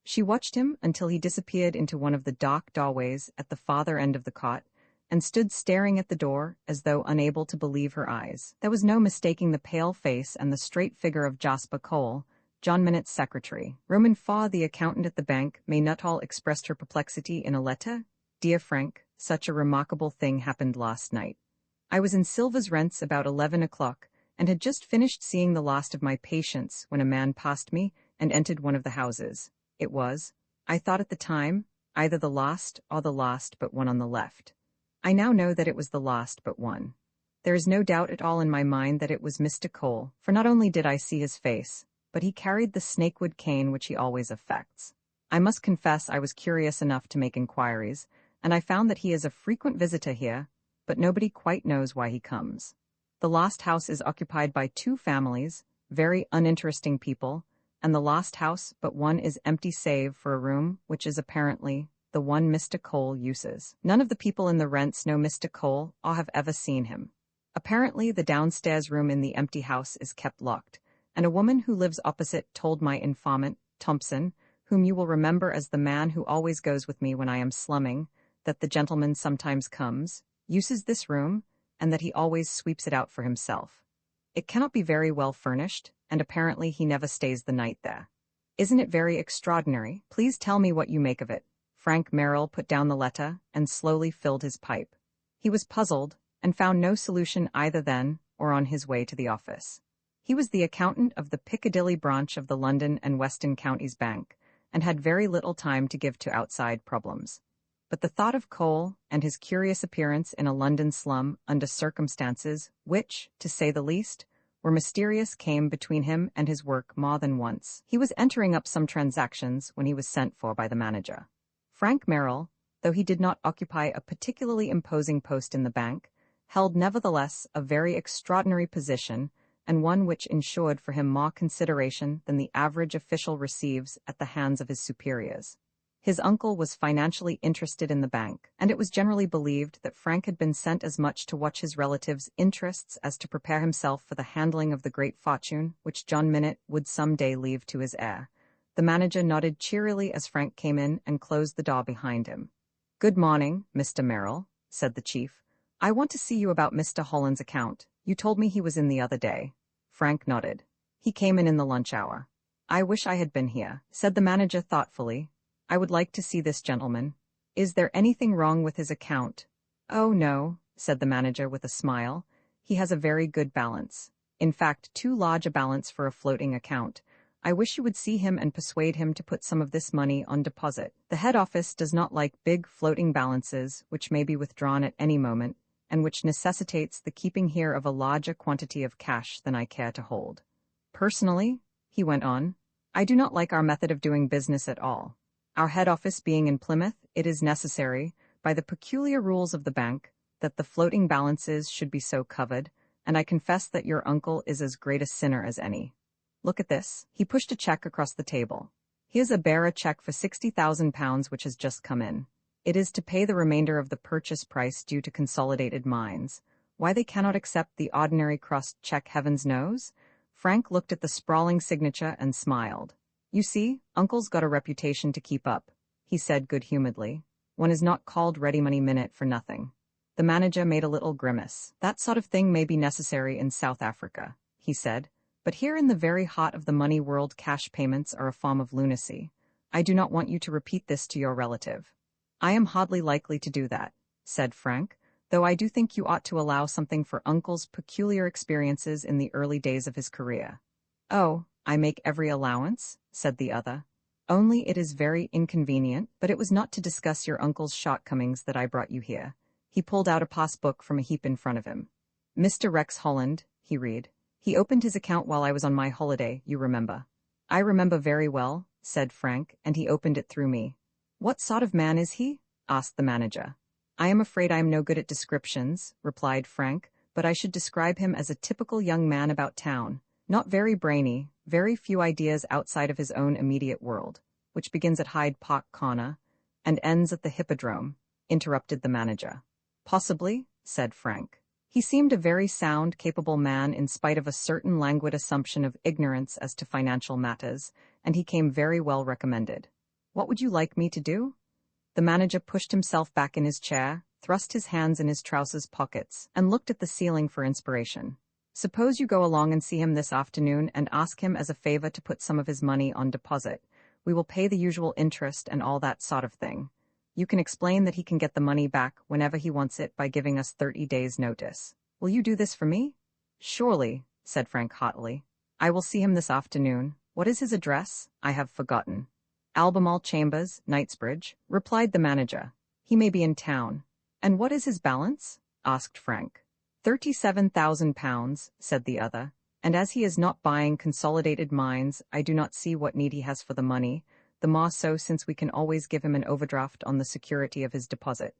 Speaker 1: She watched him until he disappeared into one of the dark doorways at the farther end of the cot, and stood staring at the door as though unable to believe her eyes. There was no mistaking the pale face and the straight figure of Jasper Cole, John Minnett's secretary. Roman Faw, the accountant at the bank, May Nuttall expressed her perplexity in a letter. "Dear Frank, such a remarkable thing happened last night. I was in Silver's Rents about 11 o'clock, and had just finished seeing the last of my patients when a man passed me and entered one of the houses. It was, I thought at the time, either the last or the last but one on the left. I now know that it was the last but one. There is no doubt at all in my mind that it was Mr. Cole, for not only did I see his face, but he carried the snakewood cane which he always affects. I must confess I was curious enough to make inquiries, and I found that he is a frequent visitor here, but nobody quite knows why he comes. The lost house is occupied by 2 families, very uninteresting people, and the lost house but one is empty save for a room which is apparently the one Mr. Cole uses. None of the people in the Rents know Mr. Cole or have ever seen him. Apparently the downstairs room in the empty house is kept locked, and a woman who lives opposite told my informant, Thompson, whom you will remember as the man who always goes with me when I am slumming, that the gentleman sometimes comes, uses this room, and that he always sweeps it out for himself. It cannot be very well furnished, and apparently he never stays the night there. Isn't it very extraordinary? Please tell me what you make of it." Frank Merrill put down the letter and slowly filled his pipe. He was puzzled, and found no solution either then or on his way to the office. He was the accountant of the Piccadilly branch of the London and Weston Counties Bank, and had very little time to give to outside problems. But the thought of Cole and his curious appearance in a London slum under circumstances which, to say the least, were mysterious came between him and his work more than once. He was entering up some transactions when he was sent for by the manager. Frank Merrill, though he did not occupy a particularly imposing post in the bank, held nevertheless a very extraordinary position, and one which ensured for him more consideration than the average official receives at the hands of his superiors. His uncle was financially interested in the bank, and it was generally believed that Frank had been sent as much to watch his relatives' interests as to prepare himself for the handling of the great fortune which John Minute would some day leave to his heir. The manager nodded cheerily as Frank came in and closed the door behind him. "Good morning, Mr. Merrill," said the chief. "I want to see you about Mr. Holland's account. You told me he was in the other day." Frank nodded. "He came in the lunch hour." "I wish I had been here," said the manager thoughtfully. "I would like to see this gentleman. Is there anything wrong with his account?" "Oh, no," said the manager with a smile. "He has a very good balance. In fact, too large a balance for a floating account. I wish you would see him and persuade him to put some of this money on deposit. The head office does not like big floating balances, which may be withdrawn at any moment, and which necessitates the keeping here of a larger quantity of cash than I care to hold. Personally," he went on, "I do not like our method of doing business at all. Our head office being in Plymouth, it is necessary, by the peculiar rules of the bank, that the floating balances should be so covered, and I confess that your uncle is as great a sinner as any. Look at this." He pushed a check across the table. "Here's a bearer check for £60,000 which has just come in. It is to pay the remainder of the purchase price due to Consolidated Mines. Why they cannot accept the ordinary crossed check, heavens knows." Frank looked at the sprawling signature and smiled. "You see, Uncle's got a reputation to keep up," he said good-humoredly. "One is not called Ready Money Minute for nothing." The manager made a little grimace. "That sort of thing may be necessary in South Africa," he said, "but here in the very heart of the money world cash payments are a form of lunacy. I do not want you to repeat this to your relative." "I am hardly likely to do that," said Frank, "though I do think you ought to allow something for Uncle's peculiar experiences in the early days of his career." "Oh, I make every allowance," said the other. "Only it is very inconvenient, but it was not to discuss your uncle's shortcomings that I brought you here." He pulled out a passbook from a heap in front of him. "Mr. Rex Holland," he read. "He opened his account while I was on my holiday, you remember." "I remember very well," said Frank, "and he opened it through me." "What sort of man is he?" asked the manager. "I am afraid I am no good at descriptions," replied Frank, "but I should describe him as a typical young man about town. Not very brainy, very few ideas outside of his own immediate world, which begins at Hyde Park Corner and ends at the Hippodrome," interrupted the manager. "Possibly," said Frank. He seemed a very sound, capable man in spite of a certain languid assumption of ignorance as to financial matters, and he came very well recommended. "What would you like me to do?" The manager pushed himself back in his chair, thrust his hands in his trousers pockets, and looked at the ceiling for inspiration. "Suppose you go along and see him this afternoon and ask him as a favor to put some of his money on deposit. We will pay the usual interest and all that sort of thing. You can explain that he can get the money back whenever he wants it by giving us 30 days' notice. Will you do this for me?" "Surely," said Frank haughtily. "I will see him this afternoon. What is his address? I have forgotten." "Albemarle Chambers, Knightsbridge," replied the manager. "He may be in town." "And what is his balance?" asked Frank. £37,000, said the other, "and as he is not buying Consolidated Mines, I do not see what need he has for the money, the more so since we can always give him an overdraft on the security of his deposit.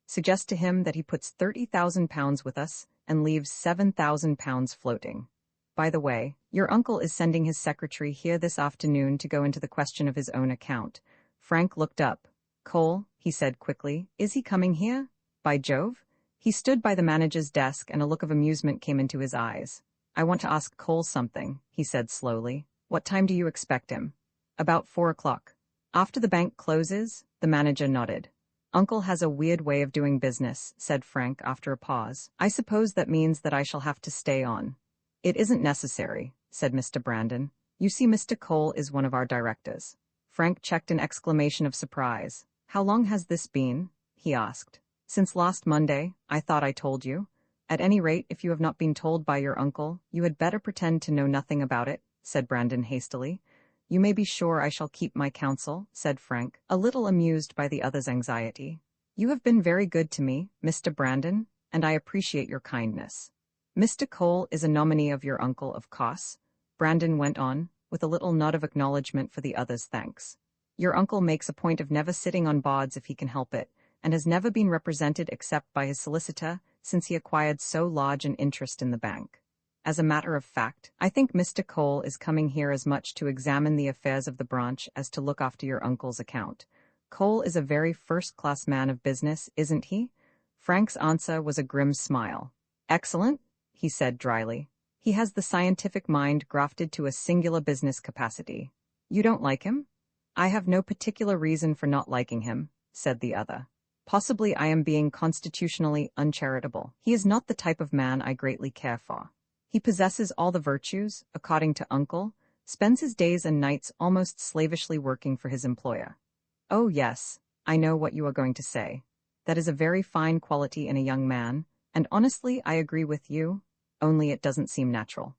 Speaker 1: Suggest to him that he puts £30,000 with us and leaves £7,000 floating. By the way, your uncle is sending his secretary here this afternoon to go into the question of his own account." Frank looked up. "Cole," he said quickly, "is he coming here? By Jove!" He stood by the manager's desk and a look of amusement came into his eyes. "I want to ask Cole something," he said slowly. "What time do you expect him?" "About 4 o'clock. After the bank closes?" The manager nodded. "Uncle has a weird way of doing business," said Frank after a pause. "I suppose that means that I shall have to stay on." "It isn't necessary," said Mr. Brandon. "You see, Mr. Cole is one of our directors." Frank checked an exclamation of surprise. "How long has this been?" he asked. "Since last Monday. I thought I told you. At any rate, if you have not been told by your uncle, you had better pretend to know nothing about it," said Brandon hastily. "You may be sure I shall keep my counsel," said Frank, a little amused by the other's anxiety. "You have been very good to me, Mr. Brandon, and I appreciate your kindness. Mr. Cole is a nominee of your uncle, of course," Brandon went on, with a little nod of acknowledgement for the other's thanks. "Your uncle makes a point of never sitting on boards if he can help it, and has never been represented except by his solicitor since he acquired so large an interest in the bank. As a matter of fact, I think Mr. Cole is coming here as much to examine the affairs of the branch as to look after your uncle's account. Cole is a very first-class man of business, isn't he? Frank's answer was a grim smile. Excellent, he said dryly. He has the scientific mind grafted to a singular business capacity. You don't like him? I have no particular reason for not liking him, said the other. Possibly I am being constitutionally uncharitable. He is not the type of man I greatly care for. He possesses all the virtues, according to Uncle, spends his days and nights almost slavishly working for his employer. Oh yes, I know what you are going to say. That is a very fine quality in a young man, and honestly I agree with you, only it doesn't seem natural.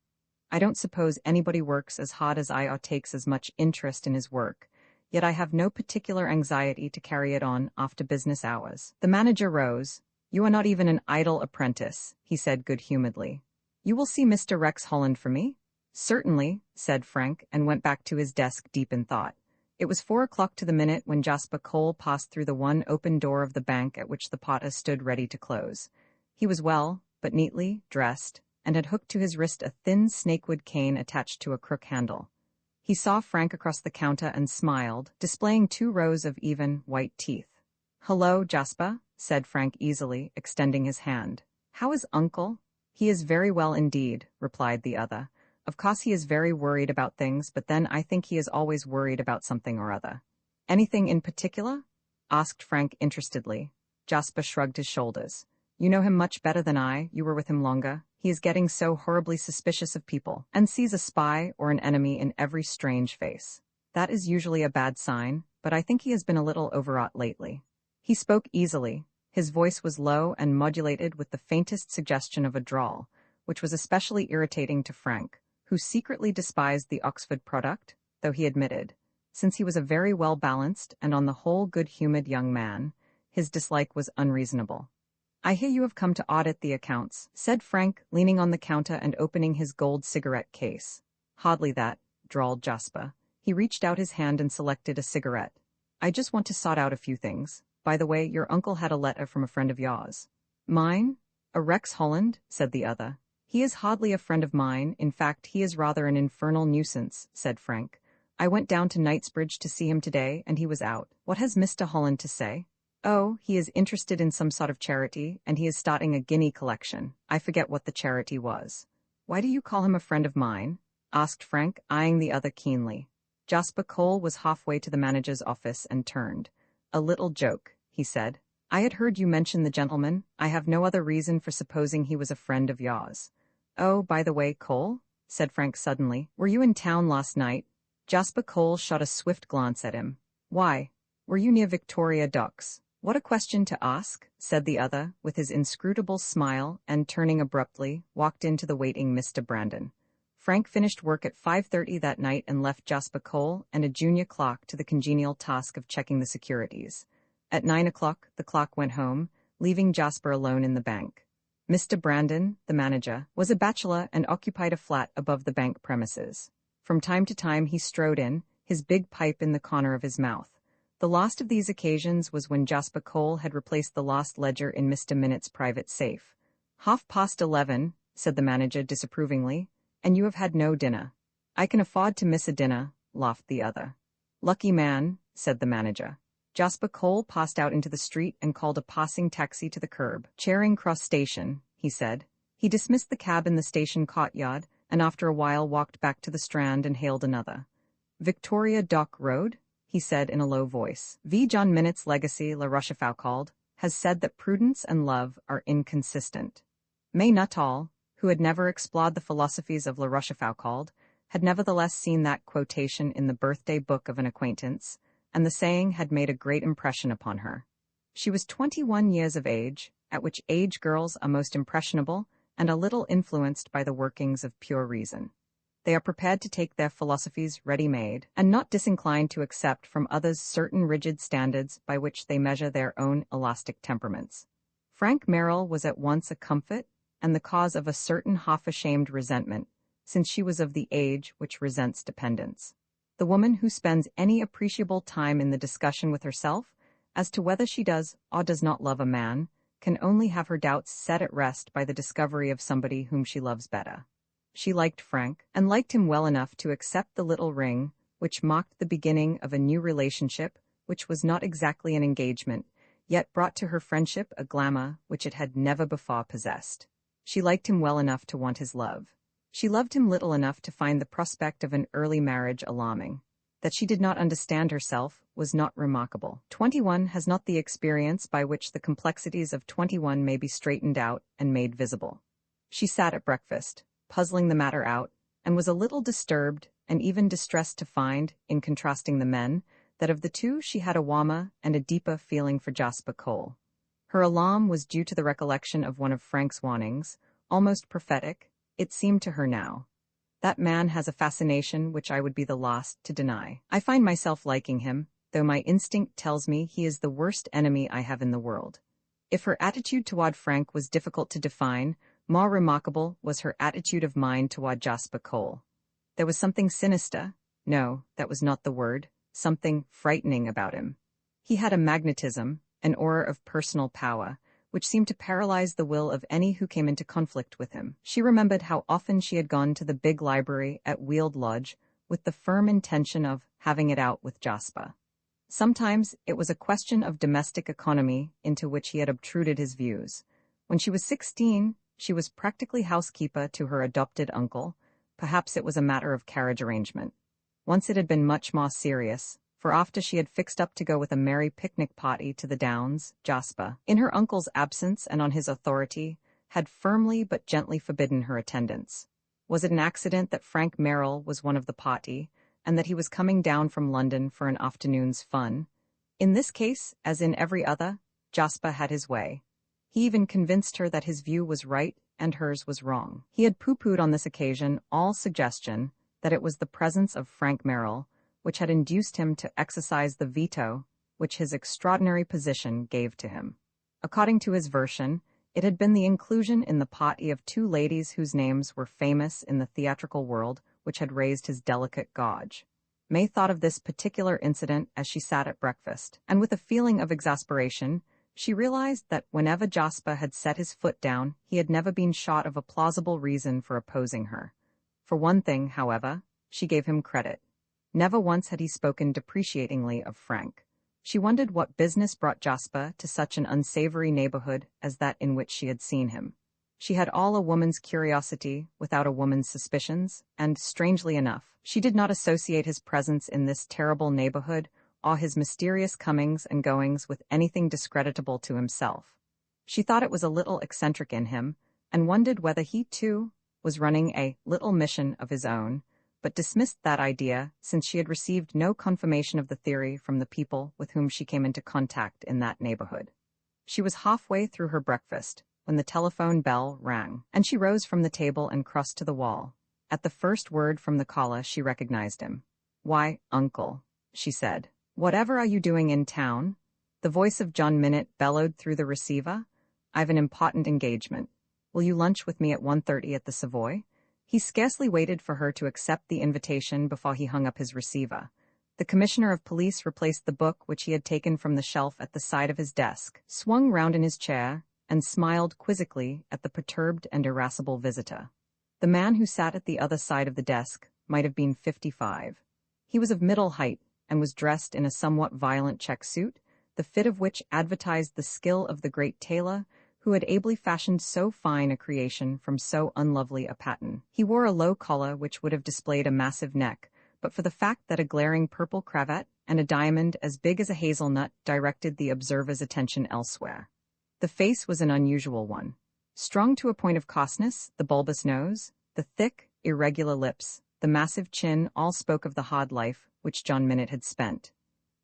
Speaker 1: I don't suppose anybody works as hard as I or takes as much interest in his work, yet I have no particular anxiety to carry it on after business hours. The manager rose. You are not even an idle apprentice, he said good-humoredly. You will see Mr. Rex Holland for me? Certainly, said Frank, and went back to his desk deep in thought. It was 4 o'clock to the minute when Jasper Cole passed through the one open door of the bank at which the potter stood ready to close. He was well, but neatly, dressed, and had hooked to his wrist a thin snakewood cane attached to a crook handle. He saw Frank across the counter and smiled, displaying 2 rows of even, white teeth. Hello, Jasper, said Frank easily, extending his hand. How is Uncle? He is very well indeed, replied the other. Of course he is very worried about things, but then I think he is always worried about something or other. Anything in particular? Asked Frank interestedly. Jasper shrugged his shoulders. You know him much better than I, you were with him longer. He is getting so horribly suspicious of people, and sees a spy or an enemy in every strange face. That is usually a bad sign, but I think he has been a little overwrought lately. He spoke easily. His voice was low and modulated with the faintest suggestion of a drawl, which was especially irritating to Frank, who secretly despised the Oxford product, though he admitted, since he was a very well-balanced and on the whole good-humored young man, his dislike was unreasonable. I hear you have come to audit the accounts, said Frank, leaning on the counter and opening his gold cigarette case. Hardly that, drawled Jasper. He reached out his hand and selected a cigarette. I just want to sort out a few things. By the way, your uncle had a letter from a friend of yours. Mine? A Rex Holland, said the other. He is hardly a friend of mine, in fact he is rather an infernal nuisance, said Frank. I went down to Knightsbridge to see him today, and he was out. What has Mr. Holland to say? Oh, he is interested in some sort of charity, and he is starting a guinea collection. I forget what the charity was. Why do you call him a friend of mine? Asked Frank, eyeing the other keenly. Jasper Cole was halfway to the manager's office and turned. A little joke, he said. I had heard you mention the gentleman. I have no other reason for supposing he was a friend of yours. Oh, by the way, Cole, said Frank suddenly, were you in town last night? Jasper Cole shot a swift glance at him. Why? Were you near Victoria Docks? What a question to ask, said the other, with his inscrutable smile, and turning abruptly, walked into the waiting Mr. Brandon. Frank finished work at 5:30 that night and left Jasper Cole and a junior clerk to the congenial task of checking the securities. At 9 o'clock, the clerk went home, leaving Jasper alone in the bank. Mr. Brandon, the manager, was a bachelor and occupied a flat above the bank premises. From time to time he strode in, his big pipe in the corner of his mouth. The last of these occasions was when Jasper Cole had replaced the lost ledger in Mr. Minnett's private safe. 11:30, said the manager disapprovingly, and you have had no dinner. I can afford to miss a dinner, laughed the other. Lucky man, said the manager. Jasper Cole passed out into the street and called a passing taxi to the curb. Charing Cross Station, he said. He dismissed the cab in the station courtyard, and after a while walked back to the Strand and hailed another. Victoria Dock Road? He said in a low voice. V. John Minnett's legacy, La Rochefoucauld, has said that prudence and love are inconsistent. May Nuttall, who had never explored the philosophies of La Rochefoucauld, had nevertheless seen that quotation in the birthday book of an acquaintance, and the saying had made a great impression upon her. She was 21 years of age, at which age girls are most impressionable and a little influenced by the workings of pure reason. They are prepared to take their philosophies ready-made, and not disinclined to accept from others certain rigid standards by which they measure their own elastic temperaments. Frank Merrill was at once a comfort and the cause of a certain half-ashamed resentment, since she was of the age which resents dependence. The woman who spends any appreciable time in the discussion with herself as to whether she does or does not love a man can only have her doubts set at rest by the discovery of somebody whom she loves better. She liked Frank, and liked him well enough to accept the little ring, which marked the beginning of a new relationship, which was not exactly an engagement, yet brought to her friendship a glamour which it had never before possessed. She liked him well enough to want his love. She loved him little enough to find the prospect of an early marriage alarming. That she did not understand herself was not remarkable. 21 has not the experience by which the complexities of 21 may be straightened out and made visible. She sat at breakfast, puzzling the matter out, and was a little disturbed and even distressed to find, in contrasting the men, that of the two she had a warmer and a deeper feeling for Jasper Cole. Her alarm was due to the recollection of one of Frank's warnings, almost prophetic, it seemed to her now. That man has a fascination which I would be the last to deny. I find myself liking him, though my instinct tells me he is the worst enemy I have in the world. If her attitude toward Frank was difficult to define, more remarkable was her attitude of mind toward Jasper Cole. There was something sinister, no, that was not the word, something frightening about him. He had a magnetism, an aura of personal power, which seemed to paralyze the will of any who came into conflict with him. She remembered how often she had gone to the big library at Weald Lodge with the firm intention of having it out with Jasper. Sometimes it was a question of domestic economy into which he had obtruded his views. When she was 16, she was practically housekeeper to her adopted uncle. Perhaps it was a matter of carriage arrangement. Once it had been much more serious, for after she had fixed up to go with a merry picnic party to the Downs, Jasper, in her uncle's absence and on his authority, had firmly but gently forbidden her attendance. Was it an accident that Frank Merrill was one of the party, and that he was coming down from London for an afternoon's fun? In this case, as in every other, Jasper had his way. He even convinced her that his view was right and hers was wrong. He had pooh-poohed on this occasion all suggestion that it was the presence of Frank Merrill which had induced him to exercise the veto which his extraordinary position gave to him. According to his version, it had been the inclusion in the party of two ladies whose names were famous in the theatrical world which had raised his delicate gauge. May thought of this particular incident as she sat at breakfast, and with a feeling of exasperation, she realized that whenever Jasper had set his foot down, he had never been short of a plausible reason for opposing her. For one thing, however, she gave him credit. Never once had he spoken depreciatingly of Frank. She wondered what business brought Jasper to such an unsavory neighborhood as that in which she had seen him. She had all a woman's curiosity without a woman's suspicions, and, strangely enough, she did not associate his presence in this terrible neighborhood or his mysterious comings and goings with anything discreditable to himself. She thought it was a little eccentric in him, and wondered whether he, too, was running a little mission of his own, but dismissed that idea since she had received no confirmation of the theory from the people with whom she came into contact in that neighborhood. She was halfway through her breakfast when the telephone bell rang, and she rose from the table and crossed to the wall. At the first word from the caller, she recognized him. "Why, Uncle," she said. "Whatever are you doing in town?" The voice of John Minute bellowed through the receiver. "I've an important engagement. Will you lunch with me at 1:30 at the Savoy?" He scarcely waited for her to accept the invitation before he hung up his receiver. The commissioner of police replaced the book which he had taken from the shelf at the side of his desk, swung round in his chair, and smiled quizzically at the perturbed and irascible visitor. The man who sat at the other side of the desk might have been 55. He was of middle height and was dressed in a somewhat violent check suit, the fit of which advertised the skill of the great tailor who had ably fashioned so fine a creation from so unlovely a pattern. He wore a low collar which would have displayed a massive neck, but for the fact that a glaring purple cravat and a diamond as big as a hazelnut directed the observer's attention elsewhere. The face was an unusual one. Strung to a point of coarseness, the bulbous nose, the thick, irregular lips, the massive chin all spoke of the hard life which John Minute had spent.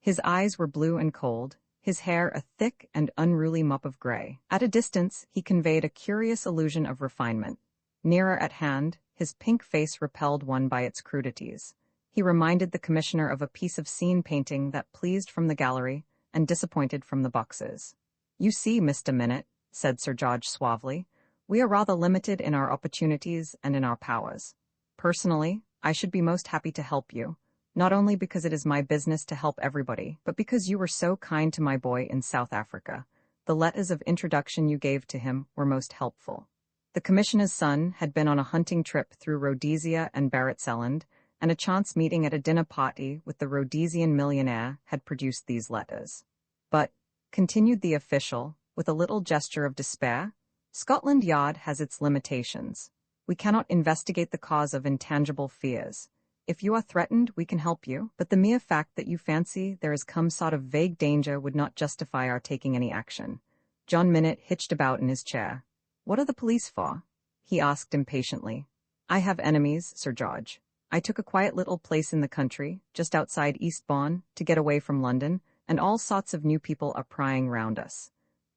Speaker 1: His eyes were blue and cold, his hair a thick and unruly mop of gray. At a distance, he conveyed a curious illusion of refinement. Nearer at hand, his pink face repelled one by its crudities. He reminded the commissioner of a piece of scene painting that pleased from the gallery and disappointed from the boxes. "You see, Mr. Minute," said Sir George suavely, "we are rather limited in our opportunities and in our powers. Personally, I should be most happy to help you, not only because it is my business to help everybody, but because you were so kind to my boy in South Africa. The letters of introduction you gave to him were most helpful." The commissioner's son had been on a hunting trip through Rhodesia and Barrett's Island, and a chance meeting at a dinner party with the Rhodesian millionaire had produced these letters. But, continued the official, with a little gesture of despair, Scotland Yard has its limitations. We cannot investigate the cause of intangible fears. If you are threatened, we can help you, but the mere fact that you fancy there is some sort of vague danger would not justify our taking any action. John Minute hitched about in his chair. What are the police for? He asked impatiently. I have enemies, Sir George. I took a quiet little place in the country, just outside Eastbourne, to get away from London, and all sorts of new people are prying round us.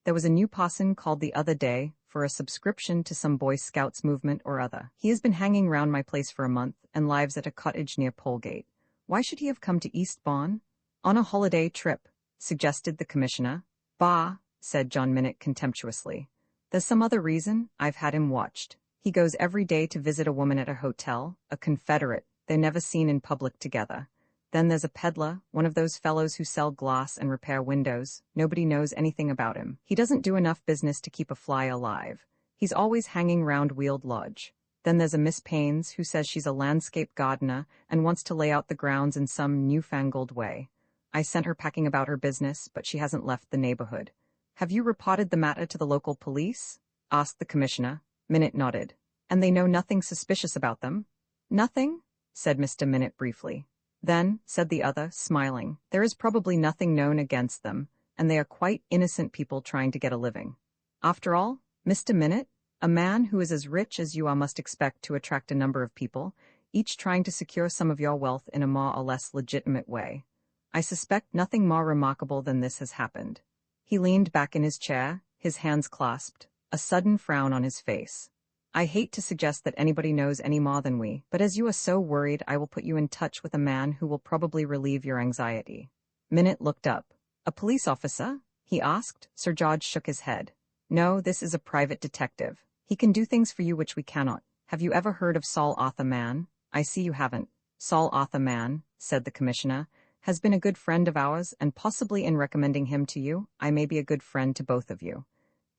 Speaker 1: There was a new parson called the other day for a subscription to some Boy Scouts movement or other. He has been hanging round my place for a month and lives at a cottage near Polegate. Why should he have come to Eastbourne? On a holiday trip, suggested the commissioner. Bah, said John Minute contemptuously. There's some other reason. I've had him watched. He goes every day to visit a woman at a hotel, a Confederate. They're never seen in public together. Then there's a peddler, one of those fellows who sell glass and repair windows. Nobody knows anything about him. He doesn't do enough business to keep a fly alive. He's always hanging round Weald Lodge. Then there's a Miss Paynes who says she's a landscape gardener and wants to lay out the grounds in some newfangled way. I sent her packing about her business, but she hasn't left the neighborhood. Have you reported the matter to the local police? Asked the commissioner. Minute nodded. And they know nothing suspicious about them? Nothing? Said Mr. Minute briefly. Then, said the other, smiling, there is probably nothing known against them, and they are quite innocent people trying to get a living. After all, Mr. Minute, a man who is as rich as you are must expect to attract a number of people, each trying to secure some of your wealth in a more or less legitimate way. I suspect nothing more remarkable than this has happened. He leaned back in his chair, his hands clasped, a sudden frown on his face. I hate to suggest that anybody knows any more than we, but as you are so worried, I will put you in touch with a man who will probably relieve your anxiety. Minute looked up. A police officer? He asked. Sir George shook his head. No, this is a private detective. He can do things for you which we cannot. Have you ever heard of Saul Arthur Mann? I see you haven't. Saul Arthur Mann, said the commissioner, has been a good friend of ours, and possibly in recommending him to you, I may be a good friend to both of you.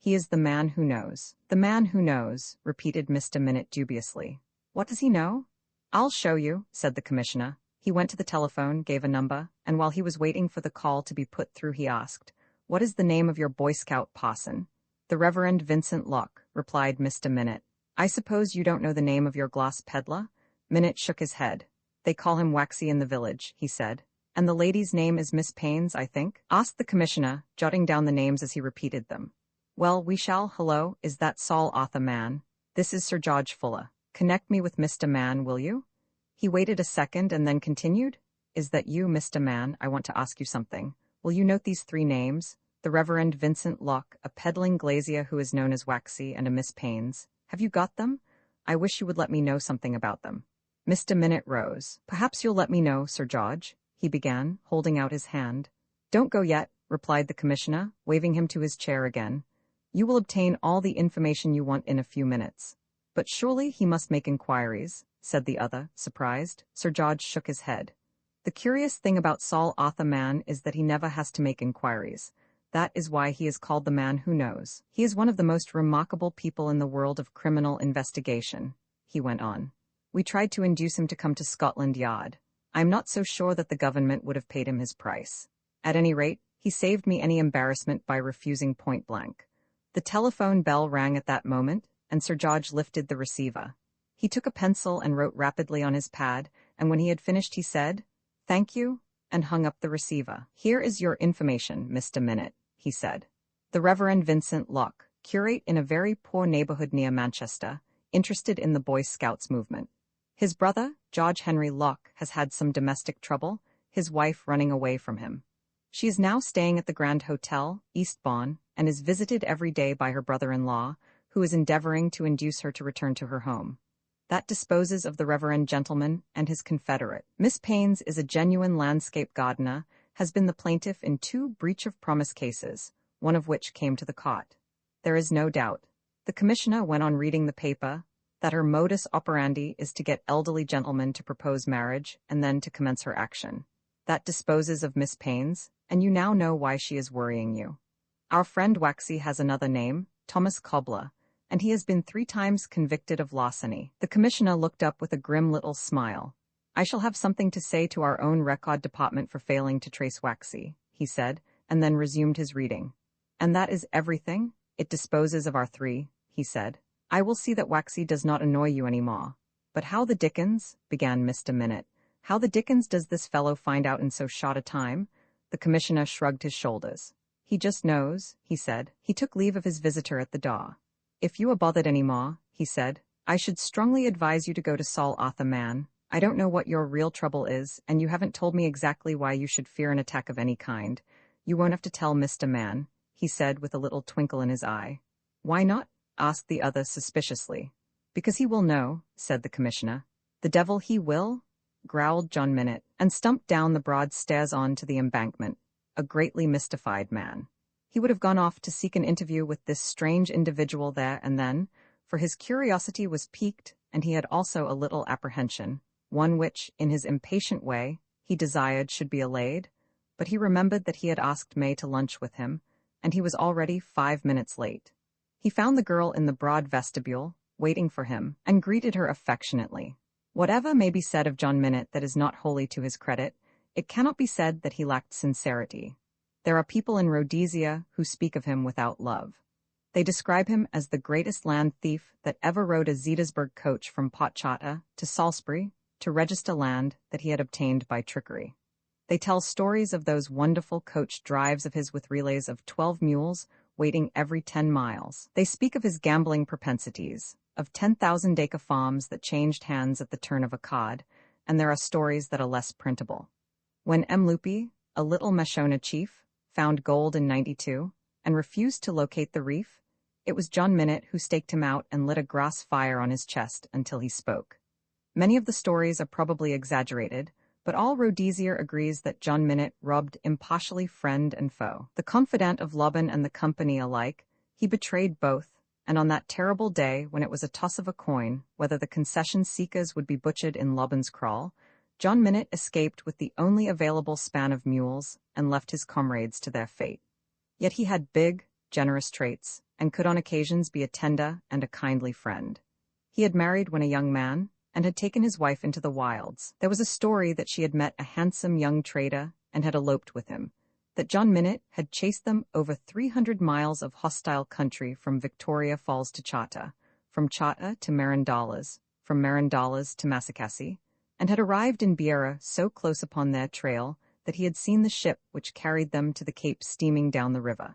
Speaker 1: He is the man who knows. The man who knows, repeated Mr. Minute dubiously. What does he know? I'll show you, said the commissioner. He went to the telephone, gave a number, and while he was waiting for the call to be put through, he asked, What is the name of your Boy Scout parson? The Reverend Vincent Locke, replied Mr. Minute. I suppose you don't know the name of your glass peddler? Minute shook his head. They call him Waxy in the village, he said. And the lady's name is Miss Paynes, I think? Asked the commissioner, jotting down the names as he repeated them. Well, we shall. Hello, is that Saul Arthur Mann? This is Sir George Fuller. Connect me with Mr. Mann, will you? He waited a second and then continued. Is that you, Mr. Mann? I want to ask you something. Will you note these three names? The Reverend Vincent Locke, a peddling glazier who is known as Waxy, and a Miss Paynes. Have you got them? I wish you would let me know something about them. Mr. Minute rose. Perhaps you'll let me know, Sir George, he began, holding out his hand. Don't go yet, replied the commissioner, waving him to his chair again. You will obtain all the information you want in a few minutes. But surely he must make inquiries, said the other, surprised. Sir George shook his head. The curious thing about Saul Arthur Mann is that he never has to make inquiries. That is why he is called the man who knows. He is one of the most remarkable people in the world of criminal investigation, he went on. We tried to induce him to come to Scotland Yard. I am not so sure that the government would have paid him his price. At any rate, he saved me any embarrassment by refusing point blank. The telephone bell rang at that moment, and Sir George lifted the receiver. He took a pencil and wrote rapidly on his pad, and when he had finished he said, Thank you, and hung up the receiver. Here is your information, Mr. Minute, he said. The Reverend Vincent Locke, curate in a very poor neighborhood near Manchester, interested in the Boy Scouts movement. His brother, George Henry Locke, has had some domestic trouble, his wife running away from him. She is now staying at the Grand Hotel, Eastbourne, and is visited every day by her brother-in-law, who is endeavoring to induce her to return to her home. That disposes of the reverend gentleman and his confederate. Miss Paynes is a genuine landscape gardener, has been the plaintiff in 2 breach of promise cases, one of which came to the court. There is no doubt, the commissioner went on reading the paper, that her modus operandi is to get elderly gentlemen to propose marriage and then to commence her action. That disposes of Miss Paynes, and you now know why she is worrying you. Our friend Waxy has another name, Thomas Cobbler, and he has been 3 times convicted of larceny. The commissioner looked up with a grim little smile. I shall have something to say to our own record department for failing to trace Waxy, he said, and then resumed his reading. And that is everything? It disposes of our three, he said. I will see that Waxy does not annoy you any more. But how the dickens, began Mr. Minute, how the dickens does this fellow find out in so short a time? The commissioner shrugged his shoulders. He just knows, he said. He took leave of his visitor at the door. If you are bothered any more, he said, I should strongly advise you to go to Saul Arthur Mann. I don't know what your real trouble is, and you haven't told me exactly why you should fear an attack of any kind. You won't have to tell Mr. Mann, he said with a little twinkle in his eye. Why not? Asked the other suspiciously. Because he will know, said the commissioner. The devil he will? Growled John Minute, and stumped down the broad stairs on to the embankment, a greatly mystified man. He would have gone off to seek an interview with this strange individual there and then, for his curiosity was piqued, and he had also a little apprehension, one which, in his impatient way, he desired should be allayed, but he remembered that he had asked May to lunch with him, and he was already 5 minutes late. He found the girl in the broad vestibule, waiting for him, and greeted her affectionately. Whatever may be said of John Minute that is not wholly to his credit, it cannot be said that he lacked sincerity. There are people in Rhodesia who speak of him without love. They describe him as the greatest land thief that ever rode a Zetersburg coach from Pottchata to Salisbury to register land that he had obtained by trickery. They tell stories of those wonderful coach drives of his with relays of 12 mules waiting every 10 miles. They speak of his gambling propensities, of 10,000-acre farms that changed hands at the turn of a card, and there are stories that are less printable. When Mlupi, a little Mashona chief, found gold in '92 and refused to locate the reef, it was John Minute who staked him out and lit a grass fire on his chest until he spoke. Many of the stories are probably exaggerated, but all Rhodesia agrees that John Minute robbed impartially friend and foe. The confidant of Lobban and the company alike, he betrayed both, and on that terrible day when it was a toss of a coin whether the concession seekers would be butchered in Lobban's kraal, John Minute escaped with the only available span of mules and left his comrades to their fate. Yet he had big, generous traits, and could on occasions be a tender and a kindly friend. He had married when a young man, and had taken his wife into the wilds. There was a story that she had met a handsome young trader and had eloped with him, that John Minute had chased them over 300 miles of hostile country from Victoria Falls to Chata, from Chata to Marandalas, from Marandalas to Massacassi, and had arrived in Beira so close upon their trail that he had seen the ship which carried them to the Cape steaming down the river.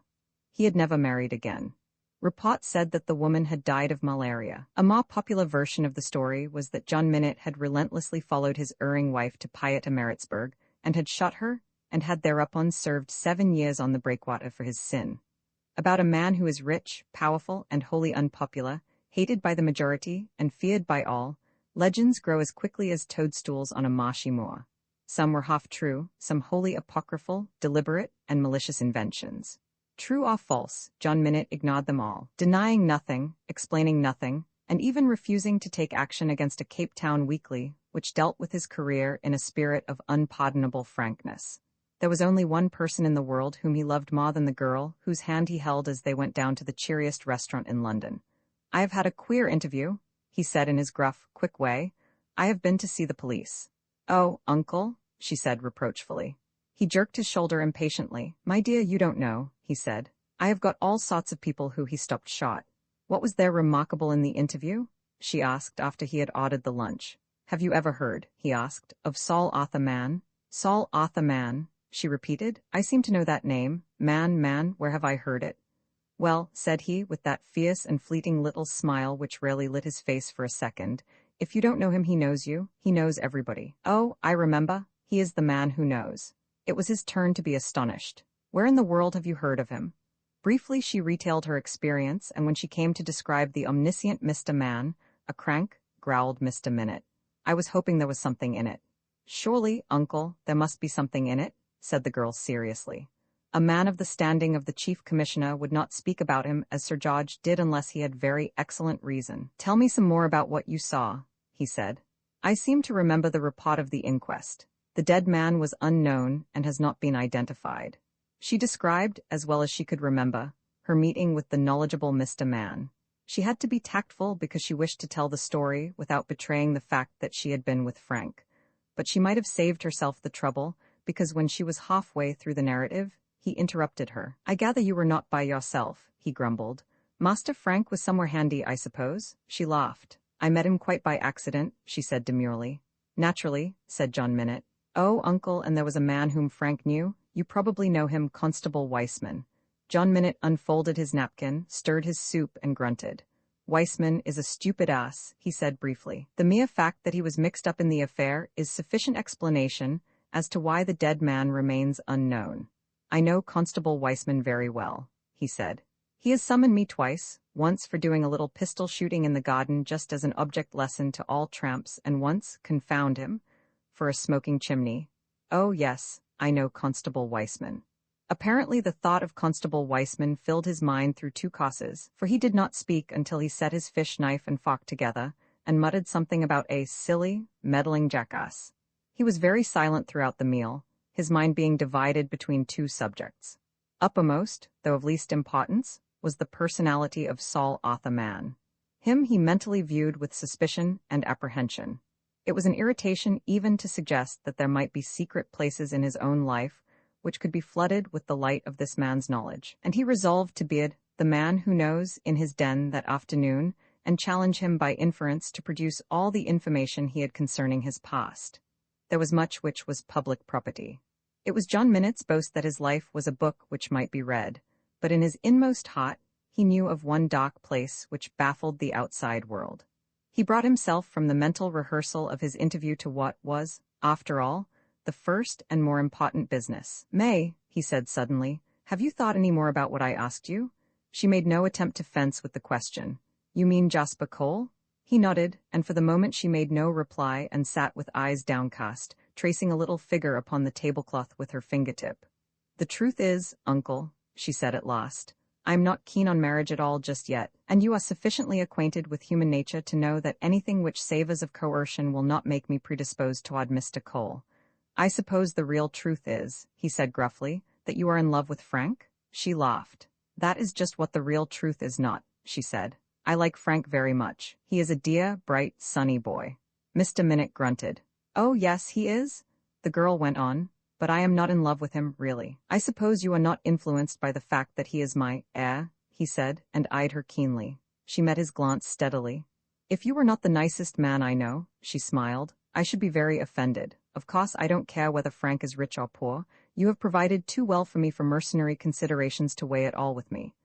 Speaker 1: He had never married again. Report said that the woman had died of malaria. A more popular version of the story was that John Minute had relentlessly followed his erring wife to Piet Maritzburg and had shot her, and had thereupon served 7 years on the breakwater for his sin. About a man who is rich, powerful, and wholly unpopular, hated by the majority and feared by all, legends grow as quickly as toadstools on a marshy moor. Some were half true, some wholly apocryphal, deliberate, and malicious inventions. True or false, John Minute ignored them all, denying nothing, explaining nothing, and even refusing to take action against a Cape Town weekly which dealt with his career in a spirit of unpardonable frankness. There was only one person in the world whom he loved more than the girl whose hand he held as they went down to the cheeriest restaurant in London. I have had a queer interview, he said in his gruff, quick way. I have been to see the police. Oh, uncle, she said reproachfully. He jerked his shoulder impatiently. My dear, you don't know, he said. I have got all sorts of people who he stopped shot. What was there remarkable in the interview? She asked after he had ordered the lunch. Have you ever heard, he asked, of Saul Arthur Mann? Saul Arthur Mann, she repeated. I seem to know that name. Man, where have I heard it? Well, said he, with that fierce and fleeting little smile which rarely lit his face for a second, if you don't know him, he knows you. He knows everybody. Oh, I remember. He is the man who knows. It was his turn to be astonished. Where in the world have you heard of him? Briefly she retailed her experience, and when she came to describe the omniscient Mr. Man, a crank, growled Mr. Minute. I was hoping there was something in it. Surely, uncle, there must be something in it, said the girl seriously. A man of the standing of the chief commissioner would not speak about him as Sir George did unless he had very excellent reason. Tell me some more about what you saw, he said. I seem to remember the report of the inquest. The dead man was unknown and has not been identified. She described, as well as she could remember, her meeting with the knowledgeable Mr. Man. She had to be tactful because she wished to tell the story without betraying the fact that she had been with Frank. but she might have saved herself the trouble, because when she was halfway through the narrative, he interrupted her. "I gather you were not by yourself," he grumbled. "Master Frank was somewhere handy, I suppose?" She laughed. "I met him quite by accident," she said demurely. "Naturally," said John Minute. "Oh, uncle, and there was a man whom Frank knew? You probably know him, Constable Weissman." John Minute unfolded his napkin, stirred his soup, and grunted. "Weissman is a stupid ass," he said briefly. "The mere fact that he was mixed up in the affair is sufficient explanation as to why the dead man remains unknown. I know Constable Weissman very well," he said. "He has summoned me twice, once for doing a little pistol shooting in the garden just as an object lesson to all tramps, and once, confound him, for a smoking chimney. Oh yes, I know Constable Weissman." Apparently the thought of Constable Weissman filled his mind through two causes, for he did not speak until he set his fish knife and fork together, and muttered something about a silly, meddling jackass. He was very silent throughout the meal, his mind being divided between two subjects. Uppermost, though of least importance, was the personality of Saul Arthur Mann. Him he mentally viewed with suspicion and apprehension. It was an irritation even to suggest that there might be secret places in his own life which could be flooded with the light of this man's knowledge, and he resolved to bid the man who knows in his den that afternoon and challenge him by inference to produce all the information he had concerning his past. There was much which was public property. It was John Minute's boast that his life was a book which might be read, but in his inmost heart he knew of one dark place which baffled the outside world. He brought himself from the mental rehearsal of his interview to what was, after all, the first and more important business. "May," he said suddenly, "have you thought any more about what I asked you?" She made no attempt to fence with the question. "You mean Jasper Cole?" He nodded, and for the moment she made no reply and sat with eyes downcast, tracing a little figure upon the tablecloth with her fingertip. "The truth is, uncle," she said at last, "I am not keen on marriage at all just yet, and you are sufficiently acquainted with human nature to know that anything which savours of coercion will not make me predisposed toward Mr. Cole. I suppose the real truth is," he said gruffly, "that you are in love with Frank?" She laughed. "That is just what the real truth is not," she said. "I like Frank very much. He is a dear, bright, sunny boy." Mr. Minute grunted. "Oh yes, he is?" the girl went on. "But I am not in love with him, really." "I suppose you are not influenced by the fact that he is my heir," he said, and eyed her keenly. She met his glance steadily. "If you were not the nicest man I know," she smiled, "I should be very offended. Of course I don't care whether Frank is rich or poor. You have provided too well for me for mercenary considerations to weigh it all with me."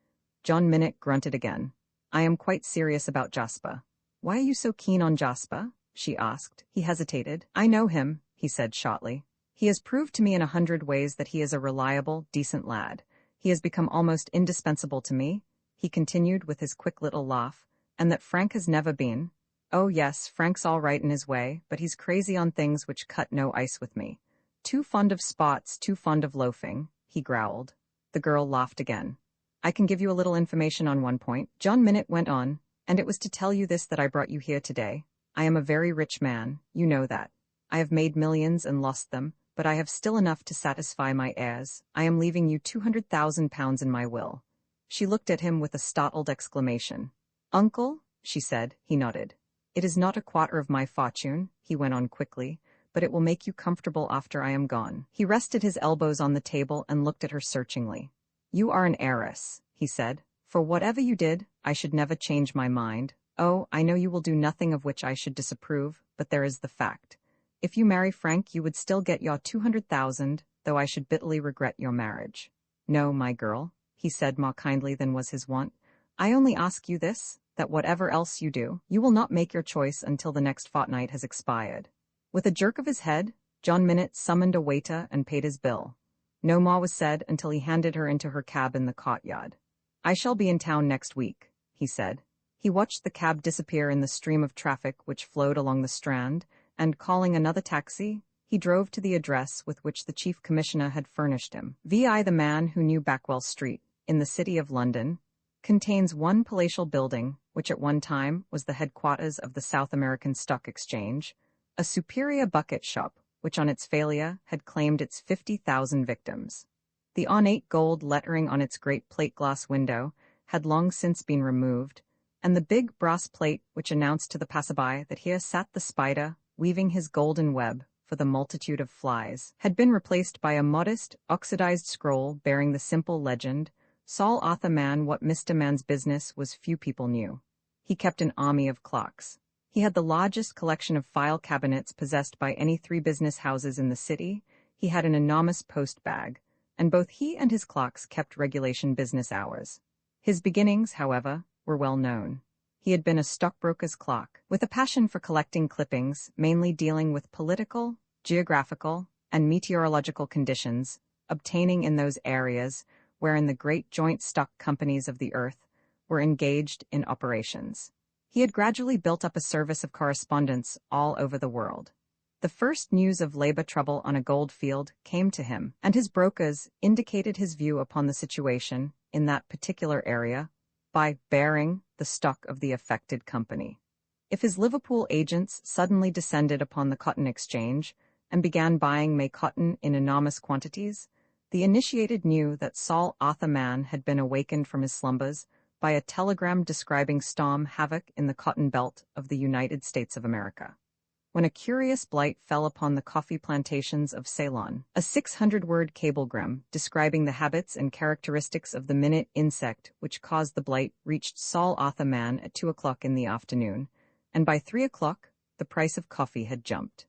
Speaker 1: John Minute grunted again. "I am quite serious about Jasper." "Why are you so keen on Jasper?" she asked. He hesitated. "I know him," he said shortly. "He has proved to me in 100 ways that he is a reliable, decent lad. He has become almost indispensable to me," he continued with his quick little laugh, "and that Frank has never been. Oh yes, Frank's all right in his way, but he's crazy on things which cut no ice with me. Too fond of spots, too fond of loafing," he growled. The girl laughed again. "I can give you a little information on one point," John Minute went on, "and it was to tell you this that I brought you here today. I am a very rich man, you know that. I have made millions and lost them, but I have still enough to satisfy my heirs. I am leaving you £200,000 in my will." She looked at him with a startled exclamation. "Uncle?" she said. He nodded. "It is not a quarter of my fortune," he went on quickly, "but it will make you comfortable after I am gone." He rested his elbows on the table and looked at her searchingly. "You are an heiress," he said. "For whatever you did, I should never change my mind. Oh, I know you will do nothing of which I should disapprove, but there is the fact. If you marry Frank, you would still get your 200,000, though I should bitterly regret your marriage. No, my girl," he said more kindly than was his wont, "I only ask you this, that whatever else you do, you will not make your choice until the next fortnight has expired." With a jerk of his head, John Minute summoned a waiter and paid his bill. No more was said until he handed her into her cab in the courtyard. "I shall be in town next week," he said. He watched the cab disappear in the stream of traffic which flowed along the Strand, and, calling another taxi, he drove to the address with which the Chief Commissioner had furnished him. The man who knew Backwell Street, in the City of London, contains one palatial building, which at one time was the headquarters of the South American Stock Exchange, a superior bucket shop, which on its failure had claimed its 50,000 victims. The ornate gold lettering on its great plate-glass window had long since been removed, and the big brass plate which announced to the passerby that here sat the spider, weaving his golden web, for the multitude of flies, had been replaced by a modest, oxidized scroll bearing the simple legend, "Saul Arthur Man, what Mr. Man's business was few people knew." He kept an army of clocks. He had the largest collection of file cabinets possessed by any 3 business houses in the city. He had an enormous post bag, and both he and his clocks kept regulation business hours. His beginnings, however, were well known. He had been a stockbroker's clock, with a passion for collecting clippings, mainly dealing with political, geographical, and meteorological conditions, obtaining in those areas wherein the great joint stock companies of the earth were engaged in operations. He had gradually built up a service of correspondence all over the world. The first news of labor trouble on a gold field came to him, and his brokers indicated his view upon the situation in that particular area by bearing the stock of the affected company. If his Liverpool agents suddenly descended upon the cotton exchange and began buying May cotton in enormous quantities, the initiated knew that Saul Arthur Man had been awakened from his slumbers by a telegram describing storm havoc in the cotton belt of the United States of America. When a curious blight fell upon the coffee plantations of Ceylon, a 600-word cablegram describing the habits and characteristics of the minute insect which caused the blight reached Saul Arthur Man at 2 o'clock in the afternoon, and by 3 o'clock the price of coffee had jumped.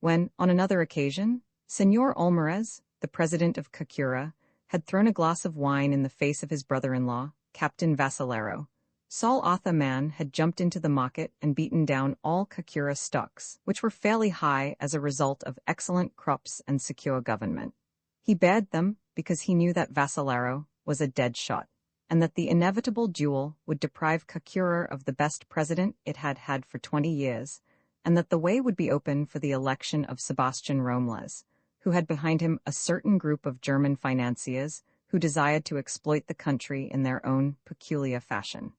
Speaker 1: When, on another occasion, Señor Olmarez, the president of Cacura, had thrown a glass of wine in the face of his brother-in-law, Captain Vassalaro, Saul Arthur Man had jumped into the market and beaten down all Cacura stocks, which were fairly high as a result of excellent crops and secure government. He bared them because he knew that Vassalaro was a dead shot, and that the inevitable duel would deprive Cacura of the best president it had had for 20 years, and that the way would be open for the election of Sebastian Robles, who had behind him a certain group of German financiers who desired to exploit the country in their own peculiar fashion.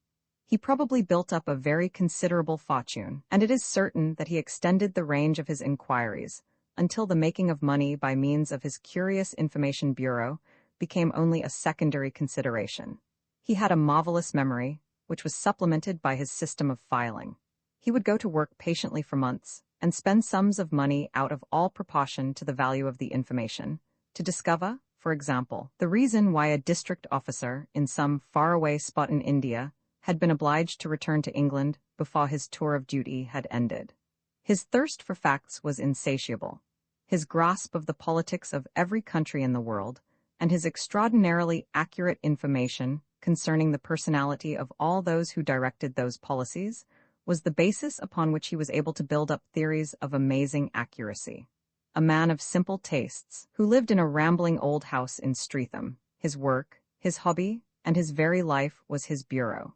Speaker 1: He probably built up a very considerable fortune, and it is certain that he extended the range of his inquiries until the making of money by means of his curious information bureau became only a secondary consideration. He had a marvelous memory, which was supplemented by his system of filing. He would go to work patiently for months and spend sums of money out of all proportion to the value of the information, to discover, for example, the reason why a district officer in some faraway spot in India had been obliged to return to England before his tour of duty had ended. His thirst for facts was insatiable. His grasp of the politics of every country in the world, and his extraordinarily accurate information concerning the personality of all those who directed those policies, was the basis upon which he was able to build up theories of amazing accuracy. A man of simple tastes, who lived in a rambling old house in Streatham, his work, his hobby, and his very life was his bureau.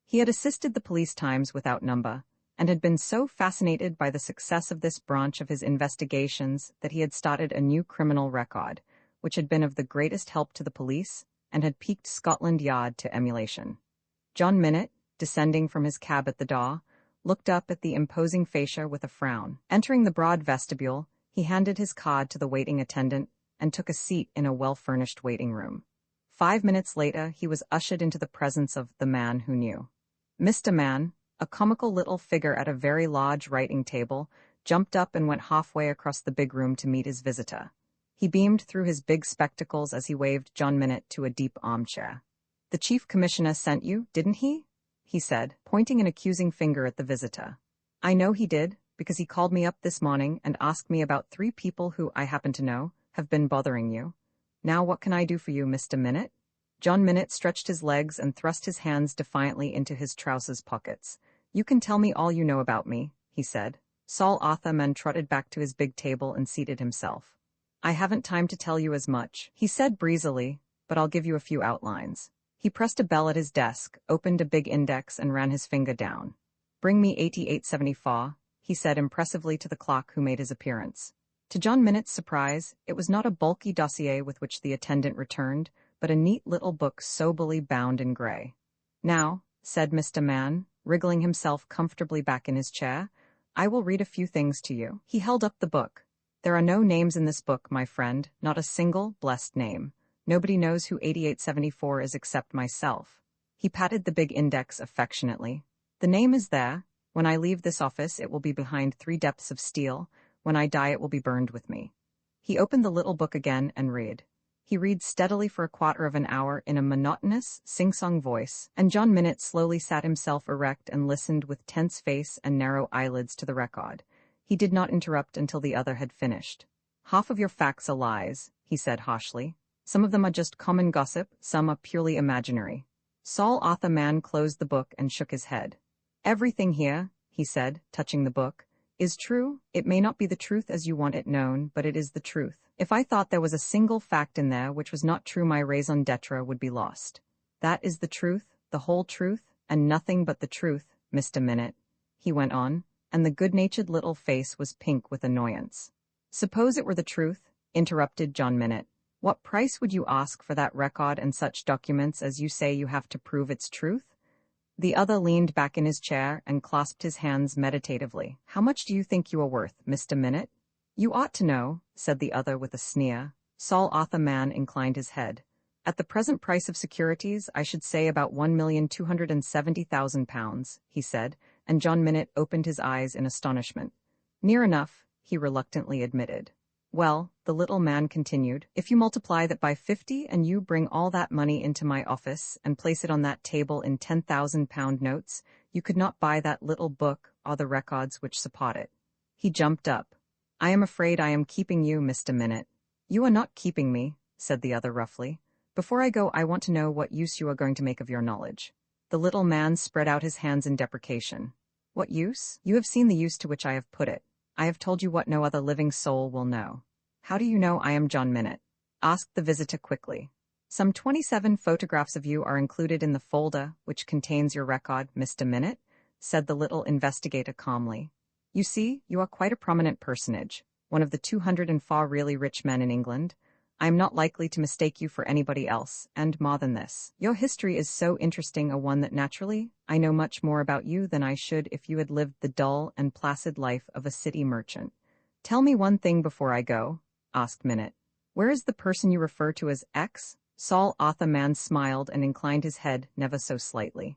Speaker 1: He had assisted the police times without number, and had been so fascinated by the success of this branch of his investigations that he had started a new criminal record, which had been of the greatest help to the police, and had piqued Scotland Yard to emulation. John Minute, descending from his cab at the door, looked up at the imposing fascia with a frown. Entering the broad vestibule, he handed his card to the waiting attendant and took a seat in a well-furnished waiting room. 5 minutes later, he was ushered into the presence of the man who knew. Mr. Man, a comical little figure at a very large writing table, jumped up and went halfway across the big room to meet his visitor. He beamed through his big spectacles as he waved John Minute to a deep armchair. "The Chief Commissioner sent you, didn't he?" he said, pointing an accusing finger at the visitor. "I know he did, because he called me up this morning and asked me about 3 people who, I happen to know, have been bothering you. Now what can I do for you, Mr. Minute?" John Minute stretched his legs and thrust his hands defiantly into his trousers pockets. "You can tell me all you know about me," he said. Saul Arthur Man trotted back to his big table and seated himself. "I haven't time to tell you as much," he said breezily, "but I'll give you a few outlines." He pressed a bell at his desk, opened a big index, and ran his finger down. "Bring me 8874, he said impressively to the clerk who made his appearance. To John Minute's surprise, it was not a bulky dossier with which the attendant returned, but a neat little book soberly bound in gray. "Now," said Mr. Man, wriggling himself comfortably back in his chair, "I will read a few things to you." He held up the book. "There are no names in this book, my friend, not a single blessed name. Nobody knows who 8874 is except myself." He patted the big index affectionately. "The name is there. When I leave this office, it will be behind 3 depths of steel, When I die it will be burned with me. He opened the little book again and read. He read steadily for a quarter of an hour in a monotonous, sing-song voice, and John Minute slowly sat himself erect and listened with tense face and narrow eyelids to the record. He did not interrupt until the other had finished. "Half of your facts are lies," he said harshly. "Some of them are just common gossip, some are purely imaginary." Saul Arthur Mann closed the book and shook his head. "Everything here," he said, touching the book, "is true. It may not be the truth as you want it known, but it is the truth. If I thought there was a single fact in there which was not true, my raison d'etre would be lost. That is the truth, the whole truth, and nothing but the truth, Mr. Minute," he went on, and the good-natured little face was pink with annoyance. "Suppose it were the truth," interrupted John Minute. "What price would you ask for that record and such documents as you say you have to prove its truth?" The other leaned back in his chair and clasped his hands meditatively. "How much do you think you are worth, Mr. Minute?" "You ought to know," said the other with a sneer. Saul Arthur Mann inclined his head. "At the present price of securities, I should say about £1,270,000, he said, and John Minute opened his eyes in astonishment. "Near enough," he reluctantly admitted. "Well," the little man continued, "if you multiply that by 50 and you bring all that money into my office and place it on that table in £10,000 notes, you could not buy that little book or the records which support it." He jumped up. "I am afraid I am keeping you, Mr. Minute." "You are not keeping me," said the other roughly. "Before I go, I want to know what use you are going to make of your knowledge." The little man spread out his hands in deprecation. "What use? You have seen the use to which I have put it. I have told you what no other living soul will know." "How do you know I am John Minute?" asked the visitor quickly. "Some 27 photographs of you are included in the folder which contains your record, Mr. Minute," said the little investigator calmly. "You see, you are quite a prominent personage, one of the 204 really rich men in England. I am not likely to mistake you for anybody else, and more than this, your history is so interesting a one that naturally, I know much more about you than I should if you had lived the dull and placid life of a city merchant. Tell me one thing before I go," asked Minute. "Where is the person you refer to as X?" Saul Arthur Mann smiled and inclined his head never so slightly.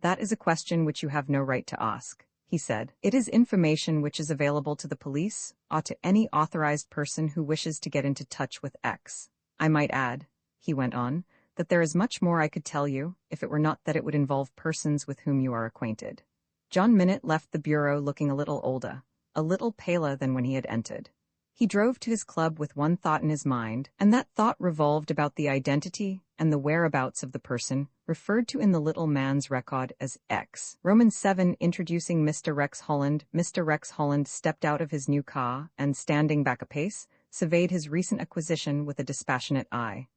Speaker 1: "That is a question which you have no right to ask," he said. "It is information which is available to the police or to any authorized person who wishes to get into touch with X. I might add," he went on, "that there is much more I could tell you, if it were not that it would involve persons with whom you are acquainted." John Minute left the bureau looking a little older, a little paler than when he had entered. He drove to his club with one thought in his mind, and that thought revolved about the identity and the whereabouts of the person referred to in the little man's record as X. Roman 7 introducing Mr. Rex Holland. Mr. Rex Holland stepped out of his new car and, standing back a pace, surveyed his recent acquisition with a dispassionate eye.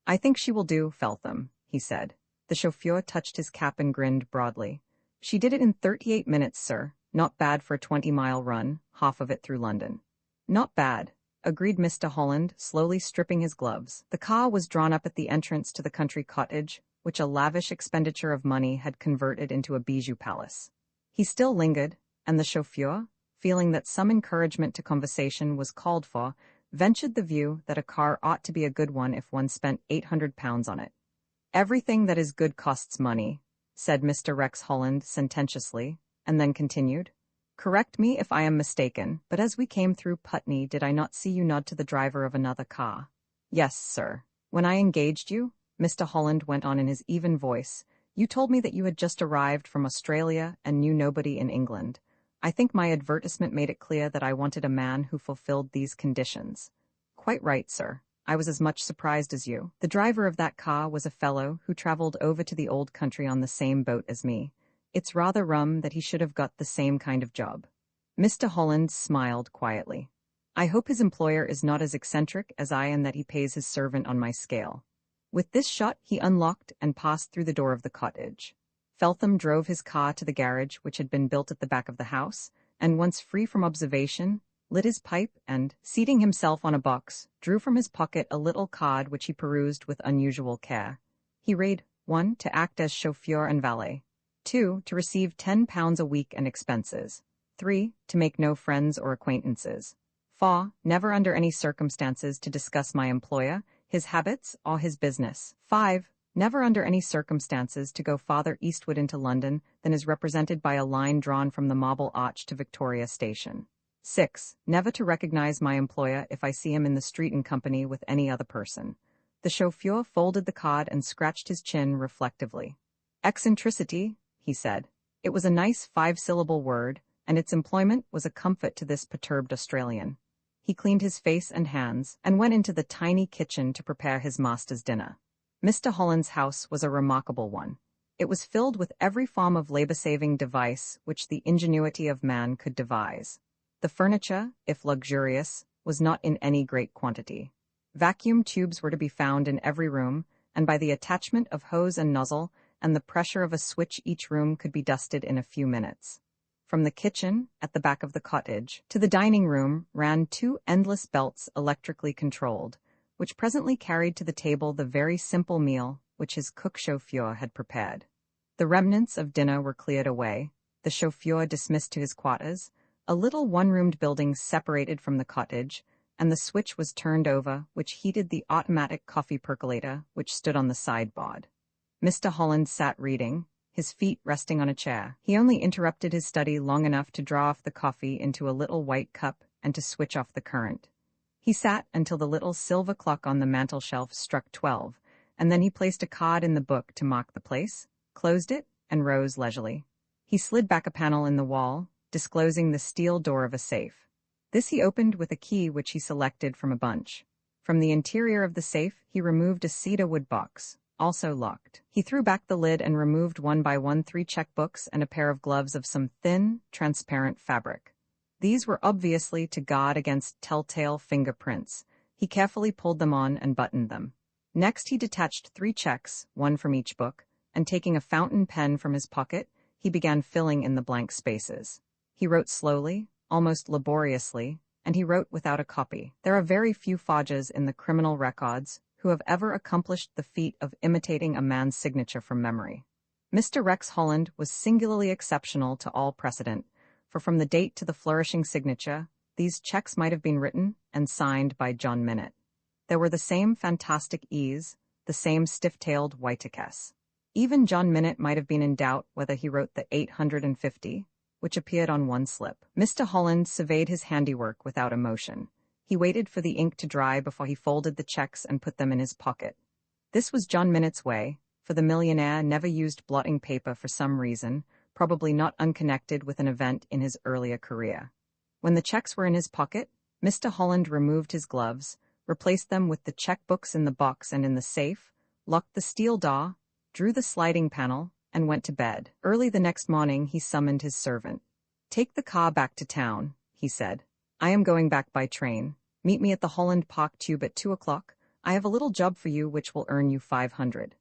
Speaker 1: "I think she will do, Feltham," he said. The chauffeur touched his cap and grinned broadly. "She did it in 38 minutes, sir. Not bad for a 20-mile run, half of it through London." "Not bad," agreed Mr. Holland, slowly stripping his gloves. The car was drawn up at the entrance to the country cottage, which a lavish expenditure of money had converted into a bijou palace. He still lingered, and the chauffeur, feeling that some encouragement to conversation was called for, ventured the view that a car ought to be a good one if one spent £800 on it. "Everything that is good costs money," said Mr. Rex Holland sententiously, and then continued. "Correct me if I am mistaken, but as we came through Putney did I not see you nod to the driver of another car?" "Yes, sir. When I engaged you," Mr. Holland went on in his even voice, "you told me that you had just arrived from Australia and knew nobody in England. I think my advertisement made it clear that I wanted a man who fulfilled these conditions." "Quite right, sir. I was as much surprised as you. The driver of that car was a fellow who traveled over to the old country on the same boat as me. It's rather rum that he should have got the same kind of job." Mr. Holland smiled quietly. "I hope his employer is not as eccentric as I and that he pays his servant on my scale." With this shot, he unlocked and passed through the door of the cottage. Feltham drove his car to the garage which had been built at the back of the house, and once free from observation, lit his pipe and, seating himself on a box, drew from his pocket a little card which he perused with unusual care. He read, 1. To act as chauffeur and valet. 2. To receive £10 a week and expenses. 3. To make no friends or acquaintances. 4. Never under any circumstances to discuss my employer, his habits, or his business. 5. Never under any circumstances to go farther eastward into London than is represented by a line drawn from the Marble Arch to Victoria Station. 6. Never to recognize my employer if I see him in the street in company with any other person. The chauffeur folded the card and scratched his chin reflectively. Eccentricity, he said. It was a nice 5-syllable word, and its employment was a comfort to this perturbed Australian. He cleaned his face and hands and went into the tiny kitchen to prepare his master's dinner. Mr. Holland's house was a remarkable one. It was filled with every form of labor-saving device which the ingenuity of man could devise. The furniture, if luxurious, was not in any great quantity. Vacuum tubes were to be found in every room, and by the attachment of hose and nozzle and the pressure of a switch each room could be dusted in a few minutes. From the kitchen, at the back of the cottage, to the dining room ran 2 endless belts electrically controlled, which presently carried to the table the very simple meal which his cook chauffeur had prepared. The remnants of dinner were cleared away, the chauffeur dismissed to his quarters, a little one-roomed building separated from the cottage, and the switch was turned over which heated the automatic coffee percolator which stood on the sideboard. Mr. Holland sat reading, his feet resting on a chair. He only interrupted his study long enough to draw off the coffee into a little white cup and to switch off the current. He sat until the little silver clock on the mantel-shelf struck 12, and then he placed a card in the book to mark the place, closed it, and rose leisurely. He slid back a panel in the wall, disclosing the steel door of a safe. This he opened with a key which he selected from a bunch. From the interior of the safe, he removed a cedarwood box, also locked. He threw back the lid and removed one by one 3 checkbooks and a pair of gloves of some thin, transparent fabric. These were obviously to guard against telltale fingerprints. He carefully pulled them on and buttoned them. Next he detached 3 checks, one from each book, and taking a fountain pen from his pocket, he began filling in the blank spaces. He wrote slowly, almost laboriously, and he wrote without a copy. There are very few forgers in the criminal records who have ever accomplished the feat of imitating a man's signature from memory. Mr. Rex Holland was singularly exceptional to all precedent, for from the date to the flourishing signature, these checks might have been written and signed by John Minute. There were the same fantastic ease, the same stiff-tailed whitekess. Even John Minute might have been in doubt whether he wrote the 850, which appeared on one slip. Mr. Holland surveyed his handiwork without emotion. He waited for the ink to dry before he folded the checks and put them in his pocket. This was John Minute's way, for the millionaire never used blotting paper for some reason, probably not unconnected with an event in his earlier career. When the checks were in his pocket, Mr. Holland removed his gloves, replaced them with the checkbooks in the box and in the safe, locked the steel door, drew the sliding panel, and went to bed. Early the next morning he summoned his servant. "Take the car back to town," he said. "I am going back by train. Meet me at the Holland Park Tube at 2 o'clock. I have a little job for you which will earn you 500.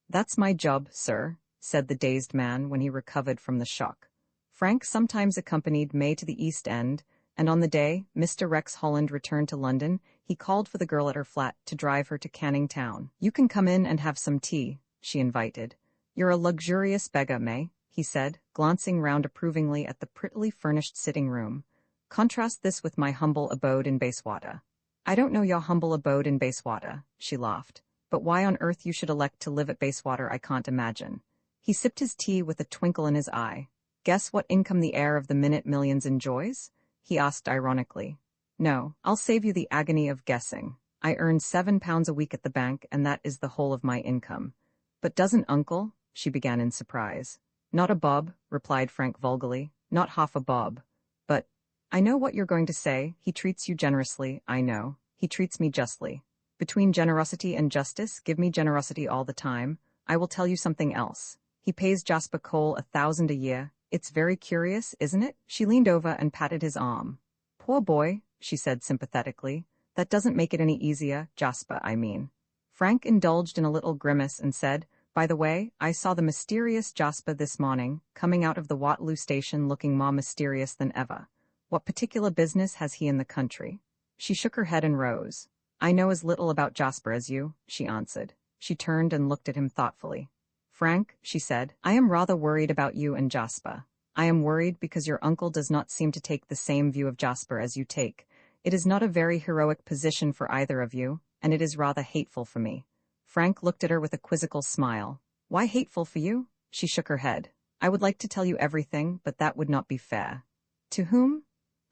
Speaker 1: "That's my job, sir," said the dazed man when he recovered from the shock. Frank sometimes accompanied May to the East End, and on the day Mr. Rex Holland returned to London, he called for the girl at her flat to drive her to Canning Town. "You can come in and have some tea," she invited. "You're a luxurious beggar, May," he said, glancing round approvingly at the prettily furnished sitting room. "Contrast this with my humble abode in Bayswater." "I don't know your humble abode in Bayswater," she laughed. "But why on earth you should elect to live at Bayswater I can't imagine." He sipped his tea with a twinkle in his eye. "Guess what income the heir of the Minute Millions enjoys?" he asked ironically. "No, I'll save you the agony of guessing. I earn £7 a week at the bank, and that is the whole of my income." "But doesn't Uncle?" she began in surprise. "Not a bob," replied Frank vulgarly. "Not half a bob. But I know what you're going to say. He treats you generously, I know. He treats me justly. Between generosity and justice, give me generosity all the time. I will tell you something else. He pays Jasper Cole 1,000 a year. It's very curious, isn't it?" She leaned over and patted his arm. "Poor boy," she said sympathetically. "That doesn't make it any easier, Jasper, I mean." Frank indulged in a little grimace and said, "By the way, I saw the mysterious Jasper this morning, coming out of the Waterloo station looking more mysterious than ever. What particular business has he in the country?" She shook her head and rose. "I know as little about Jasper as you," she answered. She turned and looked at him thoughtfully. "Frank," she said, "I am rather worried about you and Jasper. I am worried because your uncle does not seem to take the same view of Jasper as you take. It is not a very heroic position for either of you, and it is rather hateful for me." Frank looked at her with a quizzical smile. "Why hateful for you?" She shook her head. "I would like to tell you everything, but that would not be fair." "To whom?"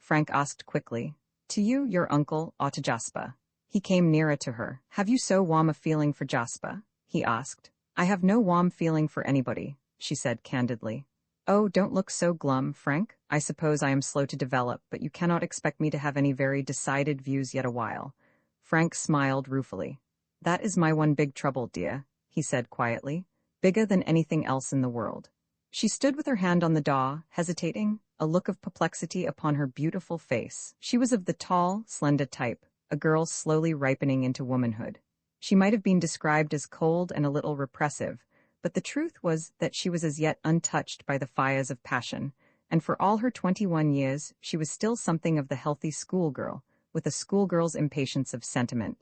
Speaker 1: Frank asked quickly. To you, your uncle, or to Jasper? He came nearer to her. Have you so warm a feeling for Jasper? He asked. I have no warm feeling for anybody, she said candidly. Oh, don't look so glum, Frank. I suppose I am slow to develop, but you cannot expect me to have any very decided views yet a while. Frank smiled ruefully. That is my one big trouble, dear, he said quietly. Bigger than anything else in the world. She stood with her hand on the door, hesitating, a look of perplexity upon her beautiful face. She was of the tall, slender type, a girl slowly ripening into womanhood. She might have been described as cold and a little repressive, but the truth was that she was as yet untouched by the fires of passion, and for all her 21 years she was still something of the healthy schoolgirl, with a schoolgirl's impatience of sentiment.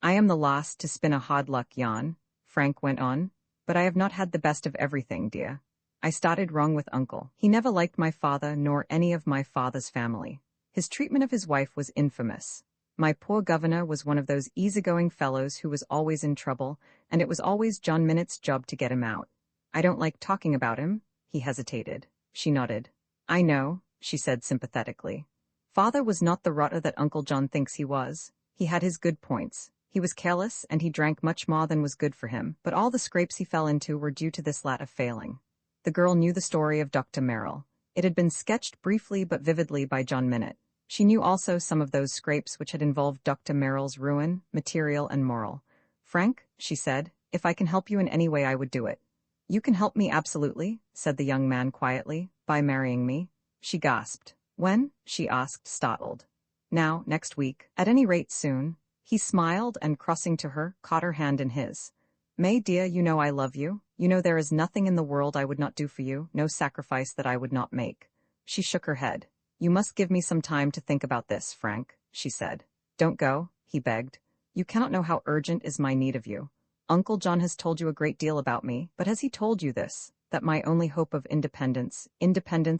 Speaker 1: I am the last to spin a hard luck yarn, Frank went on, but I have not had the best of everything, dear. I started wrong with Uncle. He never liked my father nor any of my father's family. His treatment of his wife was infamous. My poor governor was one of those easygoing fellows who was always in trouble, and it was always John Minot's job to get him out. I don't like talking about him, he hesitated. She nodded. I know, she said sympathetically. Father was not the rotter that Uncle John thinks he was. He had his good points. He was careless, and he drank much more than was good for him, but all the scrapes he fell into were due to this latter failing. The girl knew the story of Dr. Merrill. It had been sketched briefly but vividly by John Minot. She knew also some of those scrapes which had involved Dr. Merrill's ruin, material and moral. Frank, she said, if I can help you in any way I would do it. You can help me absolutely, said the young man quietly, by marrying me. She gasped. When? She asked, startled. Now, next week, at any rate soon. He smiled and, crossing to her, caught her hand in his. May, dear, you know I love you. You know there is nothing in the world I would not do for you, no sacrifice that I would not make. She shook her head. You must give me some time to think about this, Frank, she said. Don't go, he begged. You cannot know how urgent is my need of you. Uncle John has told you a great deal about me, but has he told you this, that my only hope of independence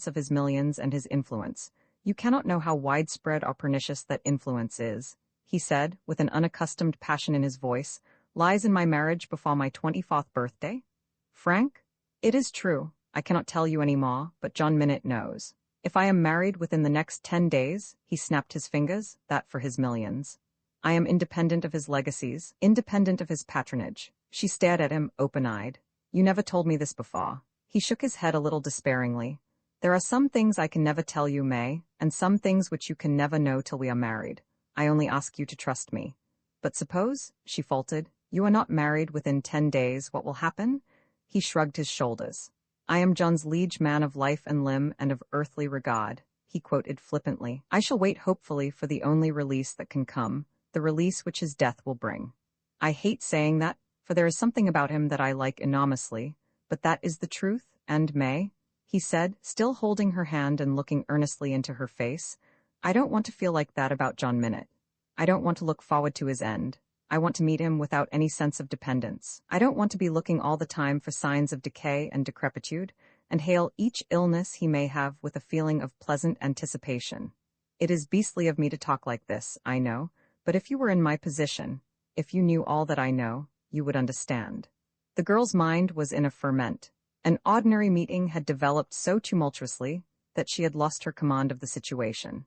Speaker 1: of his millions and his influence? You cannot know how widespread or pernicious that influence is, he said, with an unaccustomed passion in his voice, lies in my marriage before my 24th birthday? Frank? It is true. I cannot tell you any more, but John Minot knows. If I am married within the next 10 days, he snapped his fingers, that for his millions. I am independent of his legacies, independent of his patronage. She stared at him, open-eyed. You never told me this before. He shook his head a little despairingly. There are some things I can never tell you, May, and some things which you can never know till we are married. I only ask you to trust me. But suppose, she faltered, you are not married within 10 days, what will happen? He shrugged his shoulders. I am John's liege man of life and limb and of earthly regard, he quoted flippantly. I shall wait hopefully for the only release that can come, the release which his death will bring. I hate saying that, for there is something about him that I like enormously, but that is the truth, and May, he said, still holding her hand and looking earnestly into her face, I don't want to feel like that about John Minot. I don't want to look forward to his end. I want to meet him without any sense of dependence. I don't want to be looking all the time for signs of decay and decrepitude, and hail each illness he may have with a feeling of pleasant anticipation. It is beastly of me to talk like this, I know, but if you were in my position, if you knew all that I know, you would understand. The girl's mind was in a ferment. An ordinary meeting had developed so tumultuously that she had lost her command of the situation.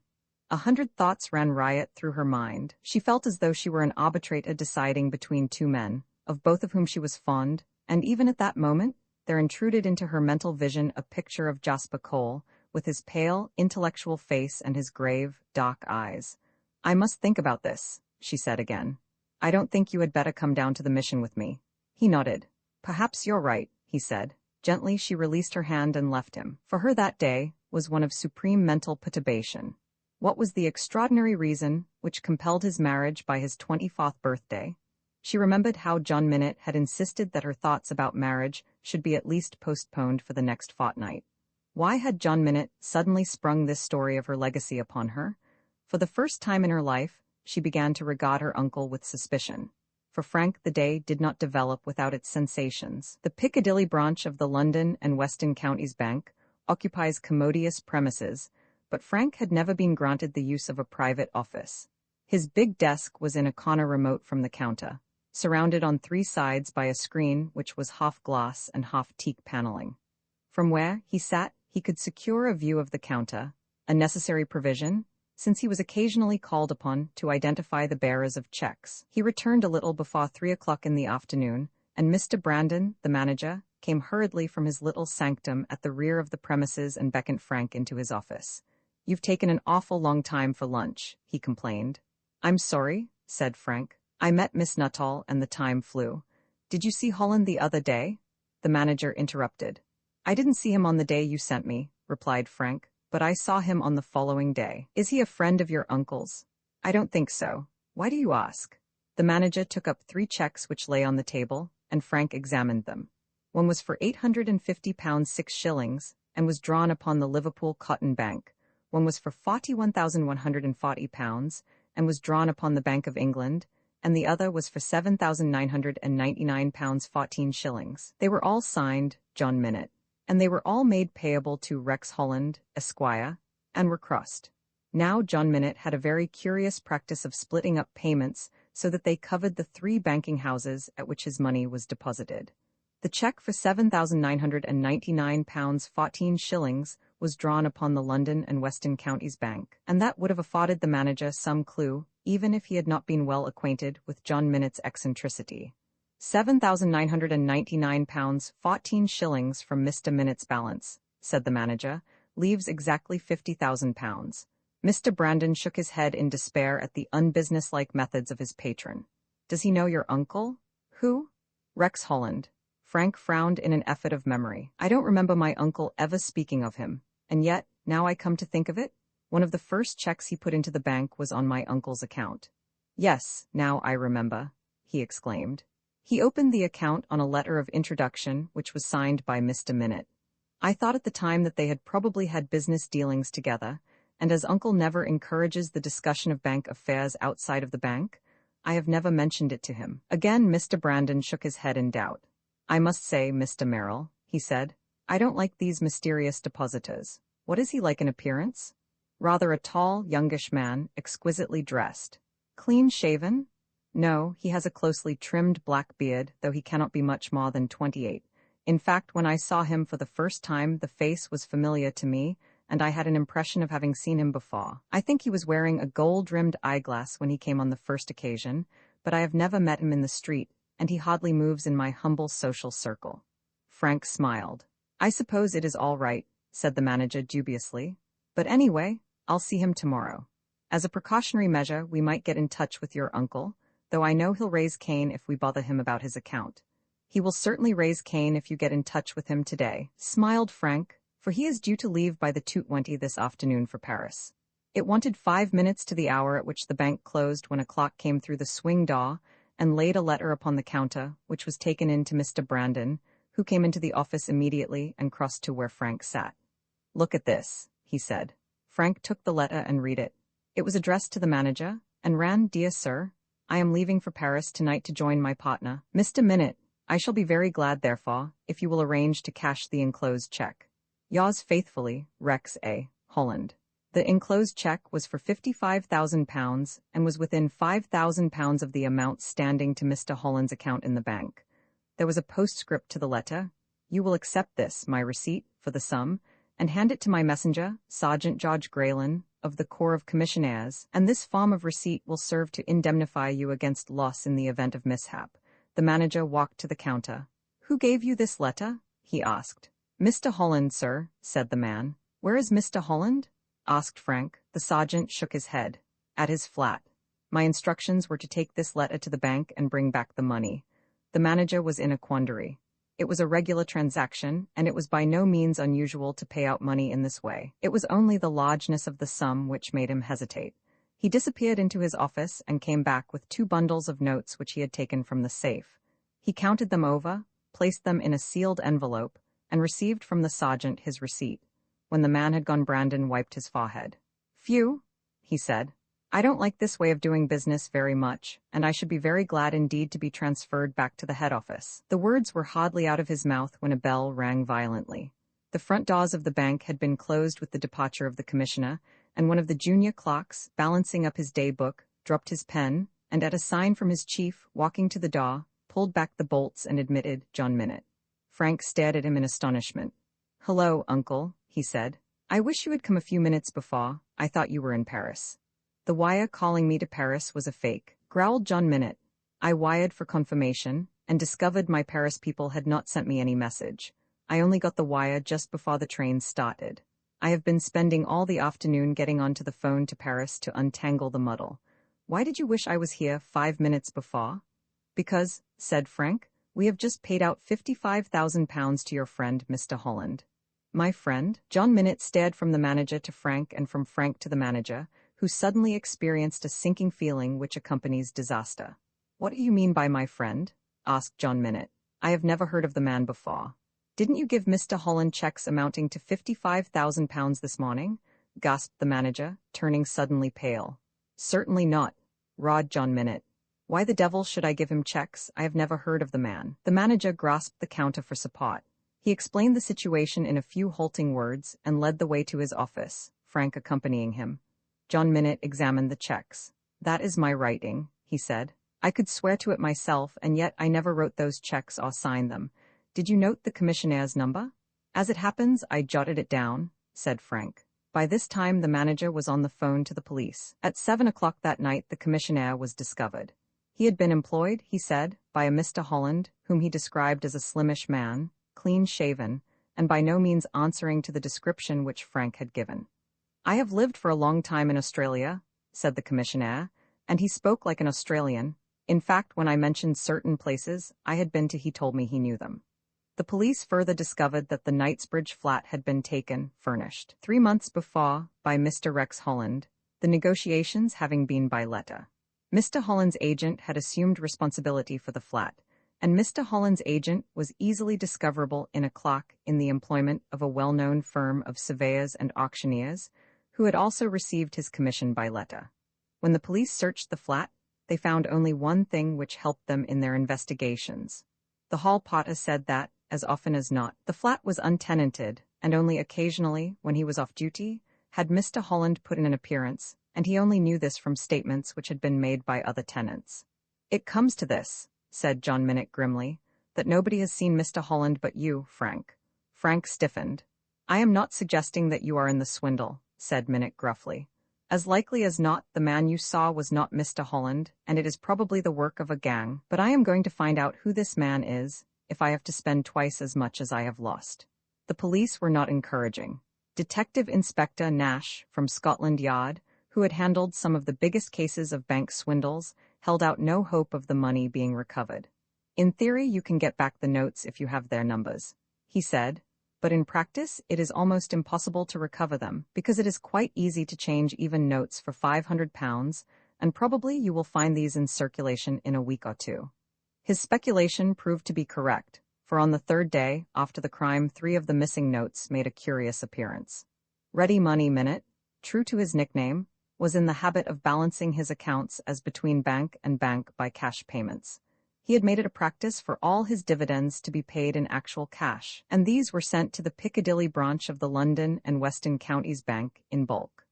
Speaker 1: 100 thoughts ran riot through her mind. She felt as though she were an arbitrator deciding between two men, of both of whom she was fond, and even at that moment, there intruded into her mental vision a picture of Jasper Cole, with his pale, intellectual face and his grave, dark eyes. I must think about this, she said again. I don't think you had better come down to the mission with me. He nodded. Perhaps you're right, he said. Gently she released her hand and left him. For her that day was one of supreme mental perturbation. What was the extraordinary reason which compelled his marriage by his 24th birthday? She remembered how John Minot had insisted that her thoughts about marriage should be at least postponed for the next fortnight. Why had John Minot suddenly sprung this story of her legacy upon her? For the first time in her life, she began to regard her uncle with suspicion. For Frank, the day did not develop without its sensations. The Piccadilly branch of the London and Weston Counties Bank occupies commodious premises, but Frank had never been granted the use of a private office. His big desk was in a corner remote from the counter, surrounded on three sides by a screen which was half glass and half teak paneling. From where he sat, he could secure a view of the counter, a necessary provision, since he was occasionally called upon to identify the bearers of checks. He returned a little before 3 o'clock in the afternoon, and Mr. Brandon, the manager, came hurriedly from his little sanctum at the rear of the premises and beckoned Frank into his office. "You've taken an awful long time for lunch," he complained. "I'm sorry," said Frank. "I met Miss Nuttall and the time flew." "Did you see Holland the other day?" the manager interrupted. "I didn't see him on the day you sent me," replied Frank, "but I saw him on the following day." "Is he a friend of your uncle's?" "I don't think so. Why do you ask?" The manager took up 3 checks which lay on the table, and Frank examined them. One was for £850 6 and was drawn upon the Liverpool Cotton Bank. One was for £41,140 and was drawn upon the Bank of England, and the other was for £7,999 14. They were all signed John Minute, and they were all made payable to Rex Holland, Esquire, and were crossed. Now John Minute had a very curious practice of splitting up payments so that they covered the 3 banking houses at which his money was deposited. The cheque for £7,999 14 was drawn upon the London and Western Counties Bank, and that would have afforded the manager some clue, even if he had not been well acquainted with John Minute's eccentricity. £7,999 14 from Mr. Minute's balance, said the manager, leaves exactly £50,000. Mr. Brandon shook his head in despair at the unbusinesslike methods of his patron. "Does he know your uncle?" "Who?" "Rex Holland." Frank frowned in an effort of memory. "I don't remember my uncle ever speaking of him, and yet, now I come to think of it, one of the first checks he put into the bank was on my uncle's account." "Yes, now I remember," he exclaimed. He opened the account on a letter of introduction which was signed by Mr. Minute. "I thought at the time that they had probably had business dealings together, and as Uncle never encourages the discussion of bank affairs outside of the bank, I have never mentioned it to him." Again Mr. Brandon shook his head in doubt. "I must say, Mr. Merrill," he said, "I don't like these mysterious depositors. What is he like in appearance?" "Rather a tall, youngish man, exquisitely dressed." "Clean-shaven?" "No, he has a closely trimmed black beard, though he cannot be much more than 28. In fact, when I saw him for the first time, the face was familiar to me, and I had an impression of having seen him before. I think he was wearing a gold-rimmed eyeglass when he came on the first occasion, but I have never met him in the street, and he hardly moves in my humble social circle." Frank smiled. "I suppose it is all right," said the manager dubiously. "But anyway, I'll see him tomorrow. As a precautionary measure, we might get in touch with your uncle, though I know he'll raise Cain if we bother him about his account." "He will certainly raise Cain if you get in touch with him today," smiled Frank, for he is due to leave by the 2:20 this afternoon for Paris. It wanted 5 minutes to the hour at which the bank closed when a clock came through the swing door and laid a letter upon the counter, which was taken in to Mr. Brandon, who came into the office immediately and crossed to where Frank sat. "Look at this," he said. Frank took the letter and read it. It was addressed to the manager, and ran, "Dear Sir, I am leaving for Paris tonight to join my partner, Mr. Minute. I shall be very glad, therefore, if you will arrange to cash the enclosed check. Yours faithfully, Rex A. Holland." The enclosed check was for £55,000 and was within £5,000 of the amount standing to Mr. Holland's account in the bank. There was a postscript to the letter. "You will accept this, my receipt, for the sum, and hand it to my messenger, Sergeant George Graylin, of the Corps of Commissionaires, and this form of receipt will serve to indemnify you against loss in the event of mishap." The manager walked to the counter. "Who gave you this letter?" he asked. "Mr. Holland, sir," said the man. "Where is Mr. Holland?" asked Frank. The sergeant shook his head. "At his flat. My instructions were to take this letter to the bank and bring back the money." The manager was in a quandary. It was a regular transaction, and it was by no means unusual to pay out money in this way. It was only the largeness of the sum which made him hesitate. He disappeared into his office and came back with 2 bundles of notes which he had taken from the safe. He counted them over, placed them in a sealed envelope, and received from the sergeant his receipt. When the man had gone, Brandon wiped his forehead. "Phew," he said. "I don't like this way of doing business very much, and I should be very glad indeed to be transferred back to the head office." The words were hardly out of his mouth when a bell rang violently. The front doors of the bank had been closed with the departure of the commissioner, and one of the junior clerks, balancing up his day book, dropped his pen, and at a sign from his chief, walking to the door, pulled back the bolts and admitted John Minute. Frank stared at him in astonishment. "Hello, uncle," he said. "I wish you had come a few minutes before. I thought you were in Paris. The wire calling me to Paris was a fake, growled John Minute. I wired for confirmation, and discovered my Paris people had not sent me any message. I only got the wire just before the train started. I have been spending all the afternoon getting onto the phone to Paris to untangle the muddle. Why did you wish I was here 5 minutes before? Because, said Frank, we have just paid out £55,000 to your friend, Mr. Holland. My friend? John Minute stared from the manager to Frank and from Frank to the manager, who suddenly experienced a sinking feeling which accompanies disaster. What do you mean by my friend? Asked John Minute. I have never heard of the man before. Didn't you give Mr. Holland checks amounting to £55,000 this morning? Gasped the manager, turning suddenly pale. Certainly not, roared John Minute. Why the devil should I give him checks? I have never heard of the man. The manager grasped the counter for support. He explained the situation in a few halting words and led the way to his office, Frank accompanying him. John Minute examined the checks. That is my writing, he said. I could swear to it myself, and yet I never wrote those checks or signed them. Did you note the commissionnaire's number? As it happens, I jotted it down, said Frank. By this time, the manager was on the phone to the police. At 7 o'clock that night, the commissionaire was discovered. He had been employed, he said, by a Mr. Holland, whom he described as a slimish man, clean-shaven, and by no means answering to the description which Frank had given. I have lived for a long time in Australia, said the commissionaire, and he spoke like an Australian. In fact, when I mentioned certain places I had been to, he told me he knew them. The police further discovered that the Knightsbridge flat had been taken, furnished, 3 months before, by Mr. Rex Holland, the negotiations having been by letter. Mr. Holland's agent had assumed responsibility for the flat, and Mr. Holland's agent was easily discoverable in a clerk in the employment of a well-known firm of surveyors and auctioneers, who had also received his commission by letter. When the police searched the flat, they found only one thing which helped them in their investigations. The hall porter said that, as often as not, the flat was untenanted, and only occasionally, when he was off duty, had Mr. Holland put in an appearance, and he only knew this from statements which had been made by other tenants. It comes to this, said John Minute grimly, that nobody has seen Mr. Holland but you, Frank. Frank stiffened. I am not suggesting that you are in the swindle, said Minute gruffly. As likely as not, the man you saw was not Mr. Holland, and it is probably the work of a gang, but I am going to find out who this man is, if I have to spend twice as much as I have lost. The police were not encouraging. Detective Inspector Nash, from Scotland Yard, who had handled some of the biggest cases of bank swindles, held out no hope of the money being recovered. In theory, you can get back the notes if you have their numbers, he said, but in practice it is almost impossible to recover them, because it is quite easy to change even notes for £500, and probably you will find these in circulation in a week or two. His speculation proved to be correct, for on the third day after the crime 3 of the missing notes made a curious appearance. Ready Money Minute, true to his nickname, was in the habit of balancing his accounts as between bank and bank by cash payments. He had made it a practice for all his dividends to be paid in actual cash, and these were sent to the Piccadilly branch of the London and Western Counties Bank in bulk.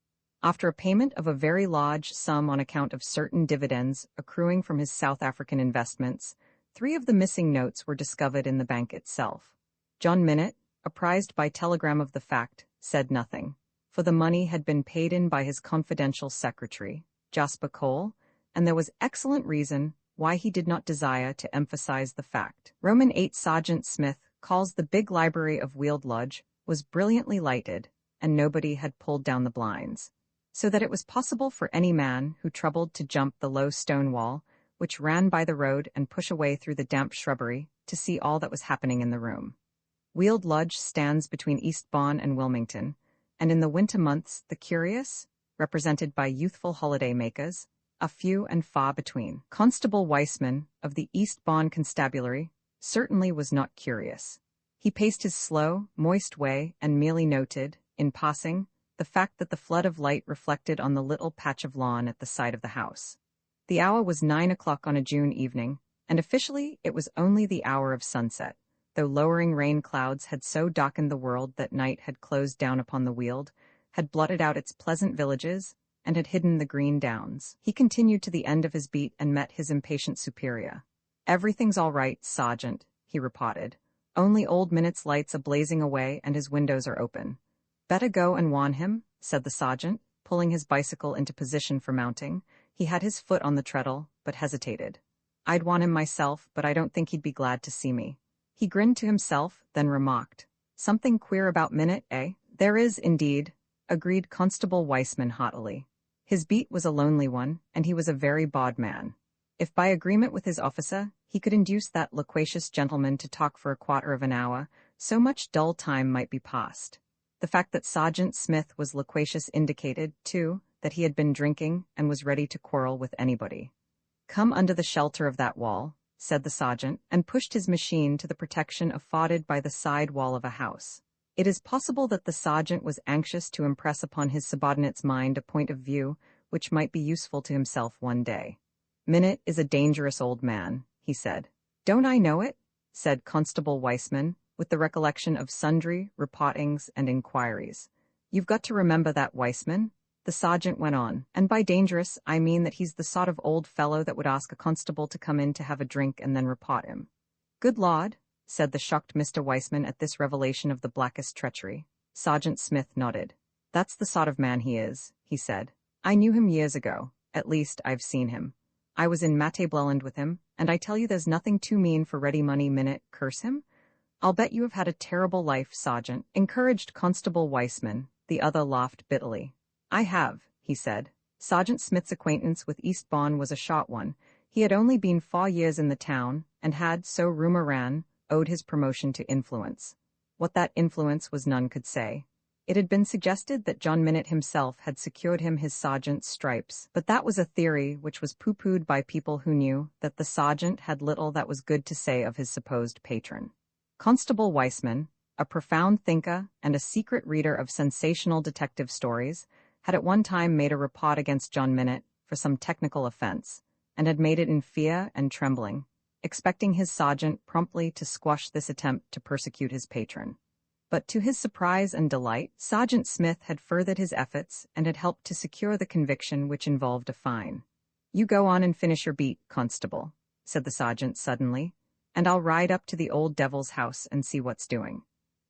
Speaker 1: After a payment of a very large sum on account of certain dividends accruing from his South African investments, 3 of the missing notes were discovered in the bank itself. John Minute, apprised by telegram of the fact, said nothing, for the money had been paid in by his confidential secretary, Jasper Cole, and there was excellent reason why he did not desire to emphasize the fact. Roman 8 Sergeant Smith calls the big library of Weald Lodge was brilliantly lighted, and nobody had pulled down the blinds, so that it was possible for any man who troubled to jump the low stone wall, which ran by the road, and push away through the damp shrubbery, to see all that was happening in the room. Weald Lodge stands between Eastbourne and Wilmington, and in the winter months the curious, represented by youthful holiday-makers, are few and far between. Constable Weissman, of the Eastbourne Constabulary, certainly was not curious. He paced his slow, moist way and merely noted, in passing, the fact that the flood of light reflected on the little patch of lawn at the side of the house. The hour was 9 o'clock on a June evening, and officially it was only the hour of sunset, though lowering rain clouds had so darkened the world that night had closed down upon the Weald, had blotted out its pleasant villages, and had hidden the green downs. He continued to the end of his beat and met his impatient superior. "Everything's all right, Sergeant," he reported. "Only old Minute's lights are blazing away and his windows are open." "Better go and warn him," said the sergeant. pulling his bicycle into position for mounting. He had his foot on the treadle, but hesitated. I'd want him myself, but I don't think he'd be glad to see me. He grinned to himself, then remarked. Something queer about Minute, eh? There is, indeed, agreed Constable Weissman haughtily. His beat was a lonely one, and he was a very bod man. If by agreement with his officer, he could induce that loquacious gentleman to talk for a quarter of an hour, so much dull time might be passed. The fact that Sergeant Smith was loquacious indicated, too, that he had been drinking and was ready to quarrel with anybody. Come under the shelter of that wall, said the sergeant, and pushed his machine to the protection afforded by the side wall of a house. It is possible that the sergeant was anxious to impress upon his subordinate's mind a point of view which might be useful to himself one day. Minute is a dangerous old man, he said. Don't I know it? Said Constable Weissman, with the recollection of sundry reportings and inquiries. You've got to remember that, Weissman, the sergeant went on, and by dangerous I mean that he's the sort of old fellow that would ask a constable to come in to have a drink and then report him. Good Lord, said the shocked Mr. Weissman at this revelation of the blackest treachery. Sergeant Smith nodded. That's the sort of man he is, he said. I knew him years ago. At least, I've seen him. I was in Matabeleland with him, and I tell you there's nothing too mean for ready money. Minute, curse him? I'll bet you have had a terrible life, Sergeant, encouraged Constable Weissman. The other laughed bitterly. I have, he said. Sergeant Smith's acquaintance with Eastbourne was a short one. He had only been 4 years in the town, and had, so rumor ran, owed his promotion to influence. What that influence was none could say. It had been suggested that John Minute himself had secured him his sergeant's stripes, but that was a theory which was pooh-poohed by people who knew that the sergeant had little that was good to say of his supposed patron. Constable Weissman, a profound thinker and a secret reader of sensational detective stories, had at one time made a report against John Minute for some technical offense, and had made it in fear and trembling, expecting his sergeant promptly to squash this attempt to persecute his patron. But to his surprise and delight, Sergeant Smith had furthered his efforts and had helped to secure the conviction which involved a fine. You go on and finish your beat, Constable, said the sergeant suddenly, and I'll ride up to the old devil's house and see what's doing.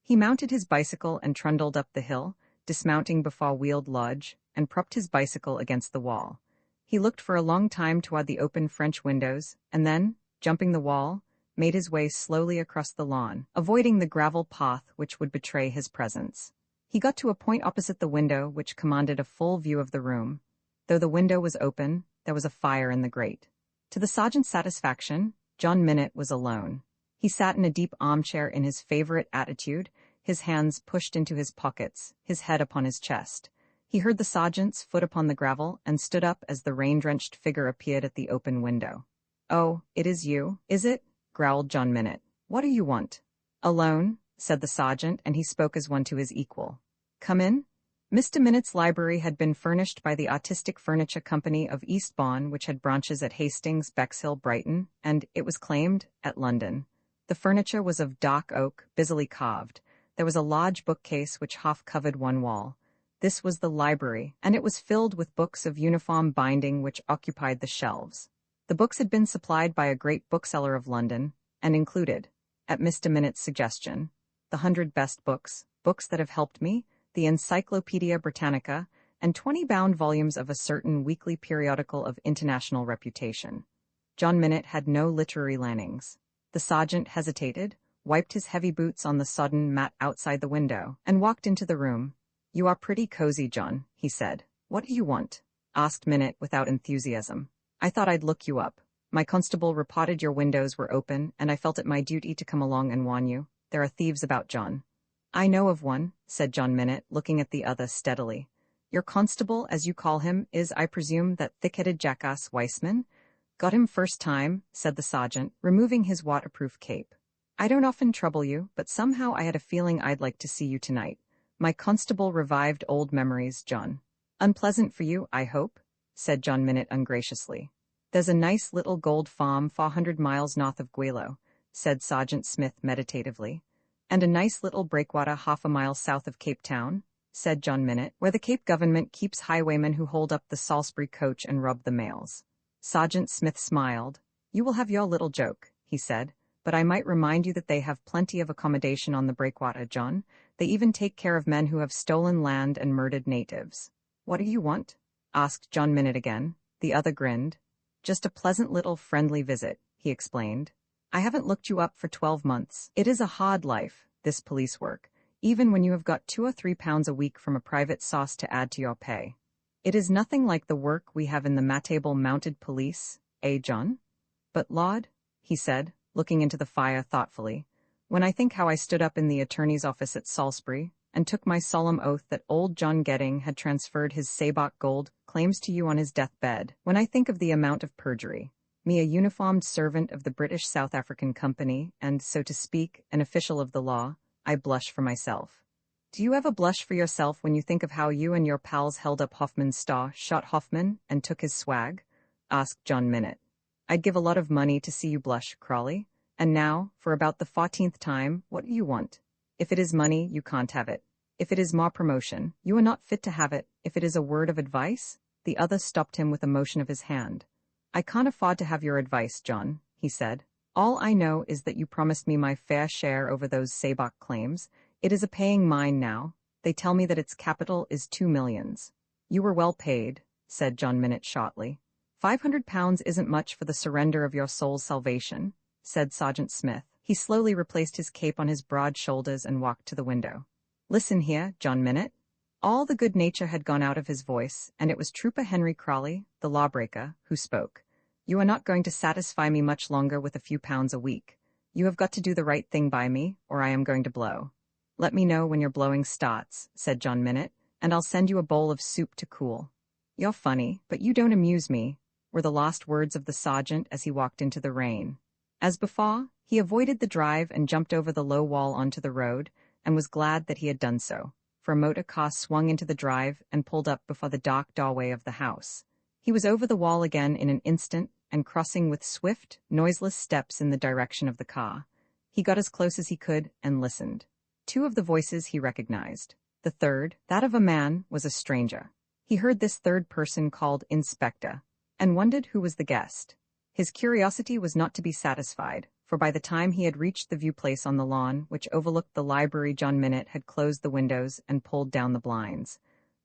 Speaker 1: He mounted his bicycle and trundled up the hill, dismounting before Weald Lodge, and propped his bicycle against the wall. He looked for a long time toward the open French windows, and then, jumping the wall, made his way slowly across the lawn, avoiding the gravel path which would betray his presence. He got to a point opposite the window which commanded a full view of the room. Though the window was open, there was a fire in the grate. To the sergeant's satisfaction, John Minute was alone. He sat in a deep armchair in his favorite attitude, his hands pushed into his pockets, his head upon his chest. He heard the sergeant's foot upon the gravel and stood up as the rain-drenched figure appeared at the open window. Oh, it is you, is it? Growled John Minute. What do you want? Alone, said the sergeant, and he spoke as one to his equal. Come in. Mr. Minute's library had been furnished by the Artistic Furniture Company of Eastbourne, which had branches at Hastings, Bexhill, Brighton, and, it was claimed, at London. The furniture was of dark oak, busily carved. There was a large bookcase which half covered one wall. This was the library, and it was filled with books of uniform binding which occupied the shelves. The books had been supplied by a great bookseller of London, and included, at Mr. Minute's suggestion, the 100 best books, books that have helped me, the Encyclopaedia Britannica, and 20 bound volumes of a certain weekly periodical of international reputation. John Minute had no literary leanings. The sergeant hesitated, wiped his heavy boots on the sodden mat outside the window, and walked into the room. You are pretty cozy, John, he said. What do you want? Asked Minute without enthusiasm. I thought I'd look you up. My constable reported your windows were open, and I felt it my duty to come along and warn you. There are thieves about, John. I know of one, said John Minute, looking at the other steadily. Your constable, as you call him, is, I presume, that thick-headed jackass Weissman? Got him first time, said the sergeant, removing his waterproof cape. I don't often trouble you, but somehow I had a feeling I'd like to see you tonight. My constable revived old memories, John. Unpleasant for you, I hope? Said John Minute ungraciously. There's a nice little gold farm 400 miles north of Guelo, said Sergeant Smith meditatively. And a nice little breakwater half a mile south of Cape Town, said John Minute, where the Cape government keeps highwaymen who hold up the Salisbury coach and rub the mails. Sergeant Smith smiled. You will have your little joke, he said, but I might remind you that they have plenty of accommodation on the breakwater, John. They even take care of men who have stolen land and murdered natives. What do you want? Asked John Minute again. The other grinned. Just a pleasant little friendly visit, he explained. I haven't looked you up for 12 months. It is a hard life, this police work, even when you have got 2 or 3 pounds a week from a private source to add to your pay. It is nothing like the work we have in the Matable Mounted Police, eh, John? But Lord, he said, looking into the fire thoughtfully, when I think how I stood up in the attorney's office at Salisbury and took my solemn oath that old John Getting had transferred his Sabok gold claims to you on his deathbed, when I think of the amount of perjury, me a uniformed servant of the British South African Company and, so to speak, an official of the law, I blush for myself. Do you ever blush for yourself when you think of how you and your pals held up Hoffman's star, shot Hoffman, and took his swag? Asked John Minute. I'd give a lot of money to see you blush, Crawley. And now, for about the 14th time, what do you want? If it is money, you can't have it. If it is more promotion, you are not fit to have it. If it is a word of advice, the other stopped him with a motion of his hand. I can't afford to have your advice, John, he said. All I know is that you promised me my fair share over those Sabok claims. It is a paying mine now. They tell me that its capital is 2 millions. You were well paid, said John Minute shortly. £500 isn't much for the surrender of your soul's salvation, said Sergeant Smith. He slowly replaced his cape on his broad shoulders and walked to the window. Listen here, John Minute. All the good nature had gone out of his voice, and it was Trooper Henry Crawley, the lawbreaker, who spoke. You are not going to satisfy me much longer with a few pounds a week. You have got to do the right thing by me, or I am going to blow. Let me know when your blowing starts, said John Minute, and I'll send you a bowl of soup to cool. You're funny, but you don't amuse me, were the last words of the sergeant as he walked into the rain. As before, he avoided the drive and jumped over the low wall onto the road, and was glad that he had done so, for a motor car swung into the drive and pulled up before the dark doorway of the house. He was over the wall again in an instant and crossing with swift, noiseless steps in the direction of the car. He got as close as he could and listened. 2 of the voices he recognized. The third, that of a man, was a stranger. He heard this third person called Inspector, and wondered who was the guest. His curiosity was not to be satisfied, for by the time he had reached the view place on the lawn, which overlooked the library, John Minute had closed the windows and pulled down the blinds.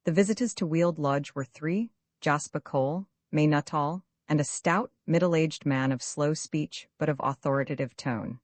Speaker 1: The visitors to Weald Lodge were 3, Jasper Cole, May Nuttall, and a stout, middle-aged man of slow speech but of authoritative tone.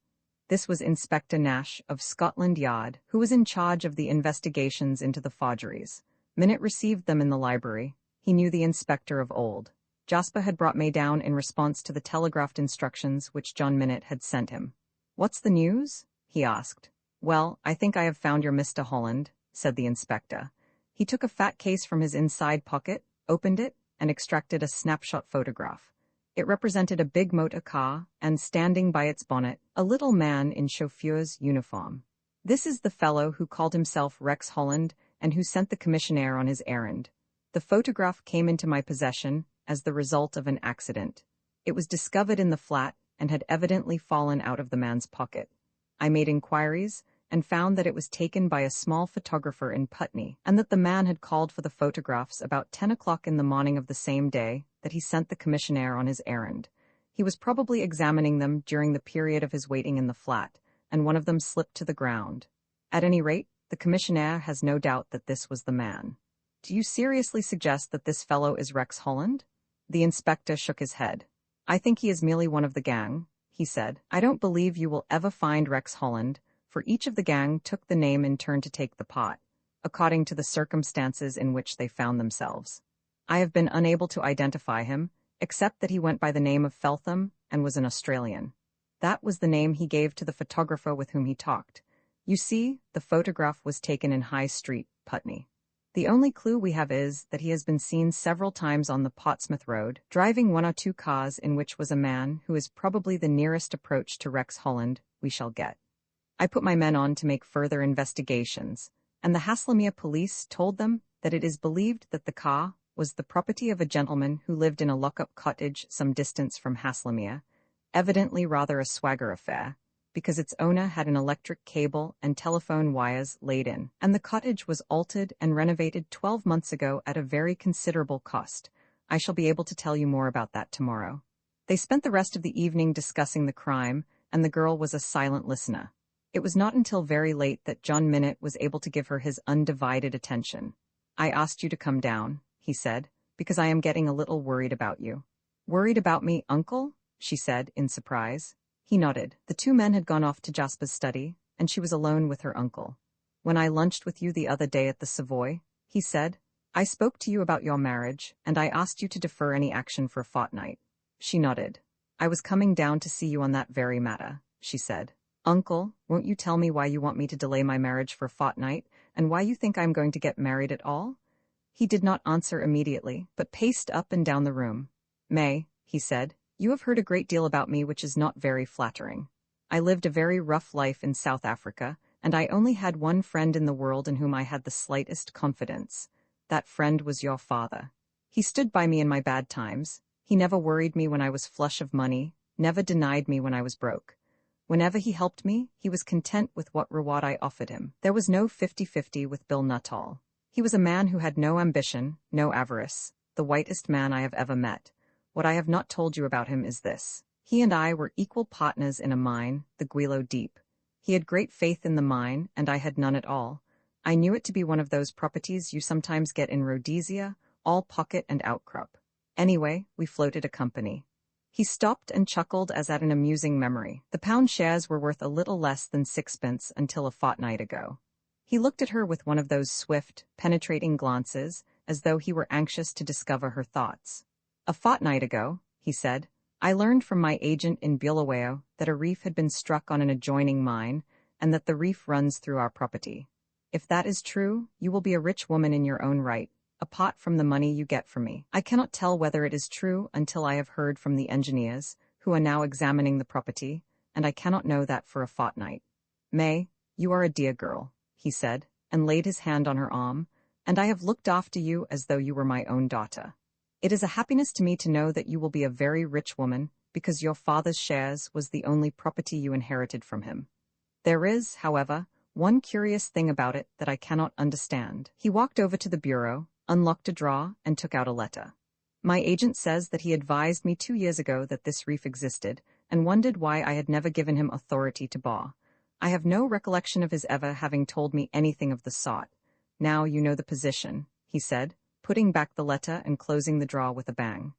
Speaker 1: This was Inspector Nash of Scotland Yard, who was in charge of the investigations into the forgeries. Minute received them in the library. He knew the inspector of old. Jasper had brought May down in response to the telegraphed instructions which John Minute had sent him. What's the news? He asked. Well, I think I have found your Mr. Holland, said the inspector. He took a fat case from his inside pocket, opened it, and extracted a snapshot photograph. It represented a big motor car, and standing by its bonnet, a little man in chauffeur's uniform. This is the fellow who called himself Rex Holland and who sent the commissionaire on his errand. The photograph came into my possession as the result of an accident. It was discovered in the flat and had evidently fallen out of the man's pocket. I made inquiries and found that it was taken by a small photographer in Putney, and that the man had called for the photographs about 10 o'clock in the morning of the same day that he sent the commissionaire on his errand. He was probably examining them during the period of his waiting in the flat, and one of them slipped to the ground. At any rate, the commissionaire has no doubt that this was the man. Do you seriously suggest that this fellow is Rex Holland? The inspector shook his head. I think he is merely one of the gang, he said. I don't believe you will ever find Rex Holland, for each of the gang took the name in turn to take the pot, according to the circumstances in which they found themselves. I have been unable to identify him, except that he went by the name of Feltham and was an Australian. That was the name he gave to the photographer with whom he talked. You see, the photograph was taken in High Street, Putney. The only clue we have is that he has been seen several times on the Portsmouth Road, driving 1 or 2 cars in which was a man who is probably the nearest approach to Rex Holland we shall get. I put my men on to make further investigations, and the Haslemere police told them that it is believed that the car was the property of a gentleman who lived in a lock-up cottage some distance from Haslemere, evidently rather a swagger affair, because its owner had an electric cable and telephone wires laid in, and the cottage was altered and renovated 12 months ago at a very considerable cost. I shall be able to tell you more about that tomorrow. They spent the rest of the evening discussing the crime, and the girl was a silent listener. It was not until very late that John Minute was able to give her his undivided attention. I asked you to come down, he said, because I am getting a little worried about you. Worried about me, uncle? She said, in surprise. He nodded. The two men had gone off to Jasper's study, and she was alone with her uncle. When I lunched with you the other day at the Savoy, he said, I spoke to you about your marriage, and I asked you to defer any action for a fortnight. She nodded. I was coming down to see you on that very matter, she said. Uncle, won't you tell me why you want me to delay my marriage for a fortnight, and why you think I'm going to get married at all? He did not answer immediately, but paced up and down the room. May, he said, you have heard a great deal about me which is not very flattering. I lived a very rough life in South Africa, and I only had one friend in the world in whom I had the slightest confidence. That friend was your father. He stood by me in my bad times. He never worried me when I was flush of money, never denied me when I was broke. Whenever he helped me, he was content with what reward I offered him. There was no 50-50 with Bill Nuttall. He was a man who had no ambition, no avarice, the whitest man I have ever met. What I have not told you about him is this. He and I were equal partners in a mine, the Guilo Deep. He had great faith in the mine, and I had none at all. I knew it to be one of those properties you sometimes get in Rhodesia, all pocket and outcrop. Anyway, we floated a company. He stopped and chuckled as at an amusing memory. The pound shares were worth a little less than 6pence until a fortnight ago. He looked at her with one of those swift, penetrating glances, as though he were anxious to discover her thoughts. A fortnight ago, he said, I learned from my agent in Bulawayo that a reef had been struck on an adjoining mine, and that the reef runs through our property. If that is true, you will be a rich woman in your own right, apart from the money you get from me. I cannot tell whether it is true until I have heard from the engineers, who are now examining the property, and I cannot know that for a fortnight. May, you are a dear girl, he said, and laid his hand on her arm, and I have looked after you as though you were my own daughter. It is a happiness to me to know that you will be a very rich woman, because your father's shares was the only property you inherited from him. There is, however, one curious thing about it that I cannot understand. He walked over to the bureau, unlocked a drawer, and took out a letter. My agent says that he advised me 2 years ago that this reef existed, and wondered why I had never given him authority to bar. I have no recollection of his ever having told me anything of the sort. Now you know the position, he said, putting back the letter and closing the drawer with a bang.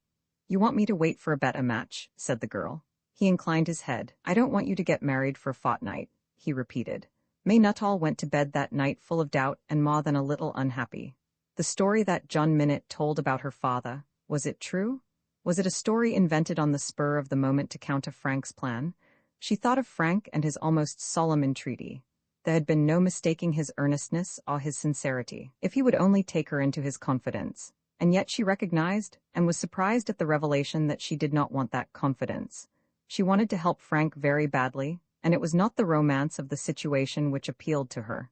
Speaker 1: You want me to wait for a better match, said the girl. He inclined his head. I don't want you to get married for a fortnight, he repeated. May Nuttall went to bed that night full of doubt and more than a little unhappy. The story that John Minott told about her father, was it true? Was it a story invented on the spur of the moment to counter Frank's plan? She thought of Frank and his almost solemn entreaty. There had been no mistaking his earnestness or his sincerity. If he would only take her into his confidence. And yet she recognized, and was surprised at the revelation that she did not want that confidence. She wanted to help Frank very badly, and it was not the romance of the situation which appealed to her.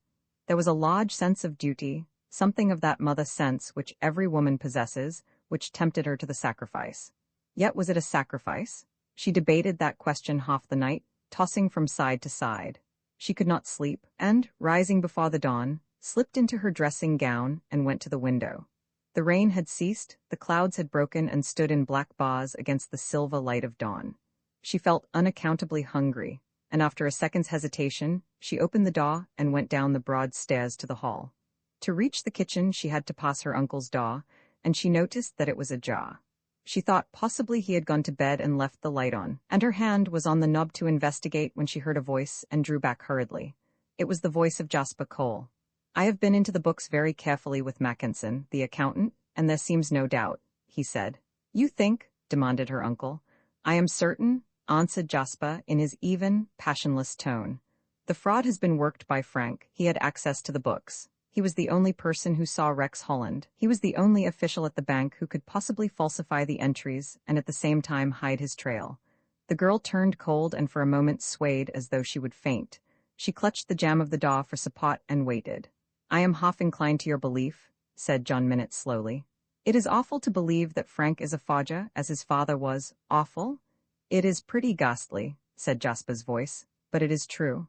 Speaker 1: There was a large sense of duty, something of that mother sense which every woman possesses, which tempted her to the sacrifice. Yet was it a sacrifice? She debated that question half the night, tossing from side to side. She could not sleep, and, rising before the dawn, slipped into her dressing gown and went to the window. The rain had ceased, the clouds had broken and stood in black bars against the silver light of dawn. She felt unaccountably hungry, and after a second's hesitation, she opened the door and went down the broad stairs to the hall. To reach the kitchen she had to pass her uncle's door, and she noticed that it was ajar. She thought possibly he had gone to bed and left the light on, and her hand was on the knob to investigate when she heard a voice and drew back hurriedly. It was the voice of Jasper Cole. I have been into the books very carefully with Mackinson, the accountant, and there seems no doubt, he said. You think? Demanded her uncle. I am certain, answered Jasper in his even, passionless tone. The fraud has been worked by Frank. He had access to the books. He was the only person who saw Rex Holland. He was the only official at the bank who could possibly falsify the entries and at the same time hide his trail. The girl turned cold and for a moment swayed as though she would faint. She clutched the jamb of the door for support and waited. I am half inclined to your belief, said John Minott slowly. It is awful to believe that Frank is a forger, as his father was. Awful? It is pretty ghastly, said Jasper's voice, but it is true.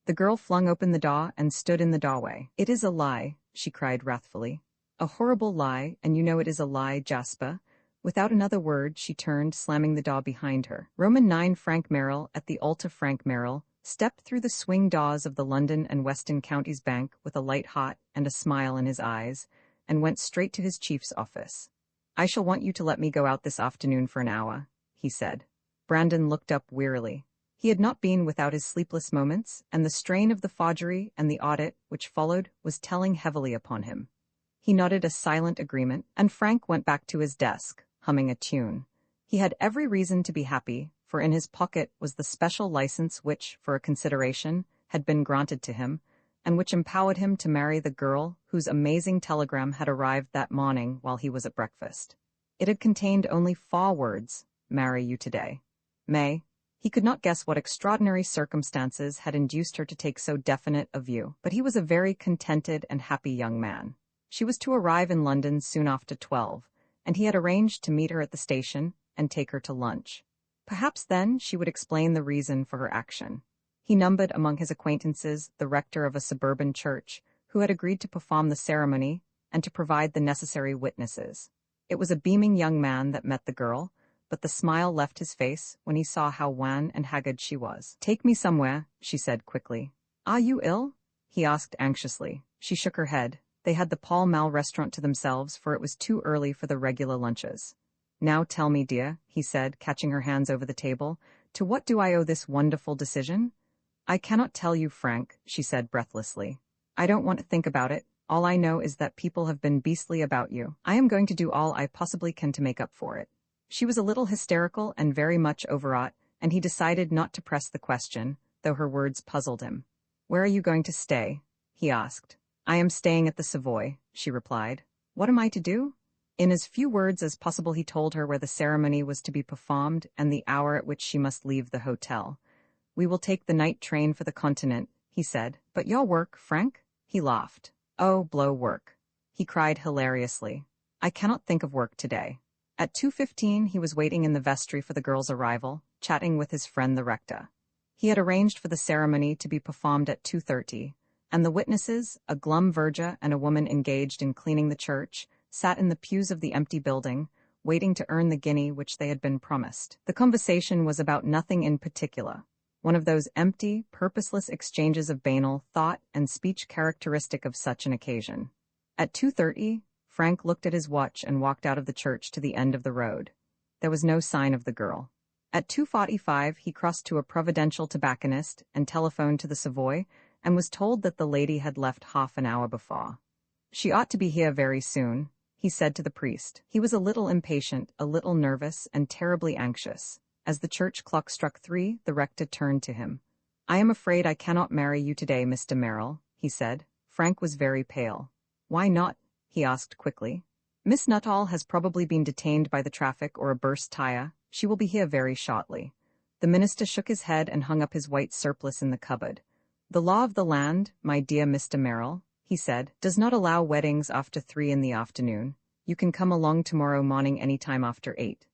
Speaker 1: The girl flung open the door and stood in the doorway. It is a lie, she cried wrathfully. A horrible lie, and you know it is a lie, Jasper. Without another word, she turned, slamming the door behind her. Roman 9 Frank Merrill, at the Alta Frank Merrill, stepped through the swing doors of the London and Weston Counties Bank with a light heart and a smile in his eyes, and went straight to his chief's office. "I shall want you to let me go out this afternoon for an hour," he said. Brandon looked up wearily. He had not been without his sleepless moments, and the strain of the forgery and the audit which followed was telling heavily upon him. He nodded a silent agreement, and Frank went back to his desk, humming a tune. He had every reason to be happy, for in his pocket was the special license which, for a consideration, had been granted to him, and which empowered him to marry the girl whose amazing telegram had arrived that morning while he was at breakfast. It had contained only 4 words: "Marry you today." May. He could not guess what extraordinary circumstances had induced her to take so definite a view, but he was a very contented and happy young man. She was to arrive in London soon after 12, and he had arranged to meet her at the station and take her to lunch. Perhaps then she would explain the reason for her action. He numbered among his acquaintances the rector of a suburban church, who had agreed to perform the ceremony and to provide the necessary witnesses. It was a beaming young man that met the girl, but the smile left his face when he saw how wan and haggard she was. "Take me somewhere," she said quickly. "Are you ill?" he asked anxiously. She shook her head. They had the Pall Mall restaurant to themselves, for it was too early for the regular lunches. "Now tell me, dear," he said, catching her hands over the table, "to what do I owe this wonderful decision?" "I cannot tell you, Frank," she said breathlessly. "I don't want to think about it. All I know is that people have been beastly about you. I am going to do all I possibly can to make up for it." She was a little hysterical and very much overwrought, and he decided not to press the question, though her words puzzled him. "Where are you going to stay?" he asked. "I am staying at the Savoy," she replied. "What am I to do?" In as few words as possible he told her where the ceremony was to be performed and the hour at which she must leave the hotel. "We will take the night train for the continent," he said. "But your work, Frank?" He laughed. "Oh, blow work," he cried hilariously. "I cannot think of work today." At 2:15 he was waiting in the vestry for the girl's arrival, chatting with his friend the rector. He had arranged for the ceremony to be performed at 2:30, and the witnesses, a glum verger and a woman engaged in cleaning the church, sat in the pews of the empty building, waiting to earn the guinea which they had been promised. The conversation was about nothing in particular, one of those empty, purposeless exchanges of banal thought and speech characteristic of such an occasion. At 2:30, Frank looked at his watch and walked out of the church to the end of the road. There was no sign of the girl. At 2:45 he crossed to a providential tobacconist and telephoned to the Savoy, and was told that the lady had left half an hour before. "She ought to be here very soon," he said to the priest. He was a little impatient, a little nervous, and terribly anxious. As the church clock struck 3, the rector turned to him. "I am afraid I cannot marry you today, Mr. Merrill," he said. Frank was very pale. "Why not?" he asked quickly. "Miss Nuttall has probably been detained by the traffic or a burst tire. She will be here very shortly." The minister shook his head and hung up his white surplice in the cupboard. "The law of the land, my dear Mr. Merrill," he said, "does not allow weddings after 3 in the afternoon. You can come along tomorrow morning any time after 8.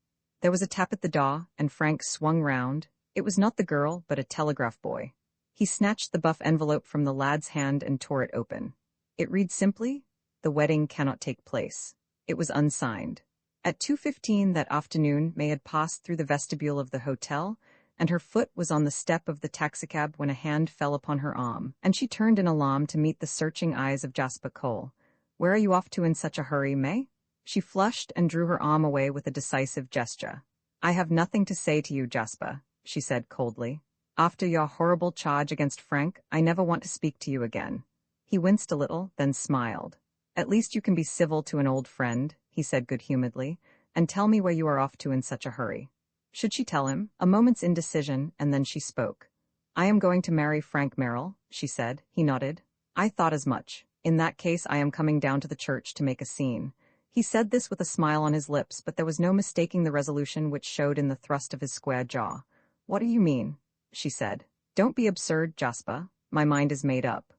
Speaker 1: There was a tap at the door, and Frank swung round. It was not the girl, but a telegraph boy. He snatched the buff envelope from the lad's hand and tore it open. It read simply, "The wedding cannot take place." It was unsigned. At 2:15 that afternoon, May had passed through the vestibule of the hotel, and her foot was on the step of the taxicab when a hand fell upon her arm, and she turned in alarm to meet the searching eyes of Jasper Cole. "Where are you off to in such a hurry, May?" She flushed and drew her arm away with a decisive gesture. "I have nothing to say to you, Jasper," she said coldly. "After your horrible charge against Frank, I never want to speak to you again." He winced a little, then smiled. "At least you can be civil to an old friend," he said good-humoredly, "and tell me where you are off to in such a hurry." Should she tell him? A moment's indecision, and then she spoke. "I am going to marry Frank Merrill," she said. He nodded. "I thought as much. In that case I am coming down to the church to make a scene." He said this with a smile on his lips, but there was no mistaking the resolution which showed in the thrust of his square jaw. "What do you mean?" she said. "Don't be absurd, Jasper. My mind is made up."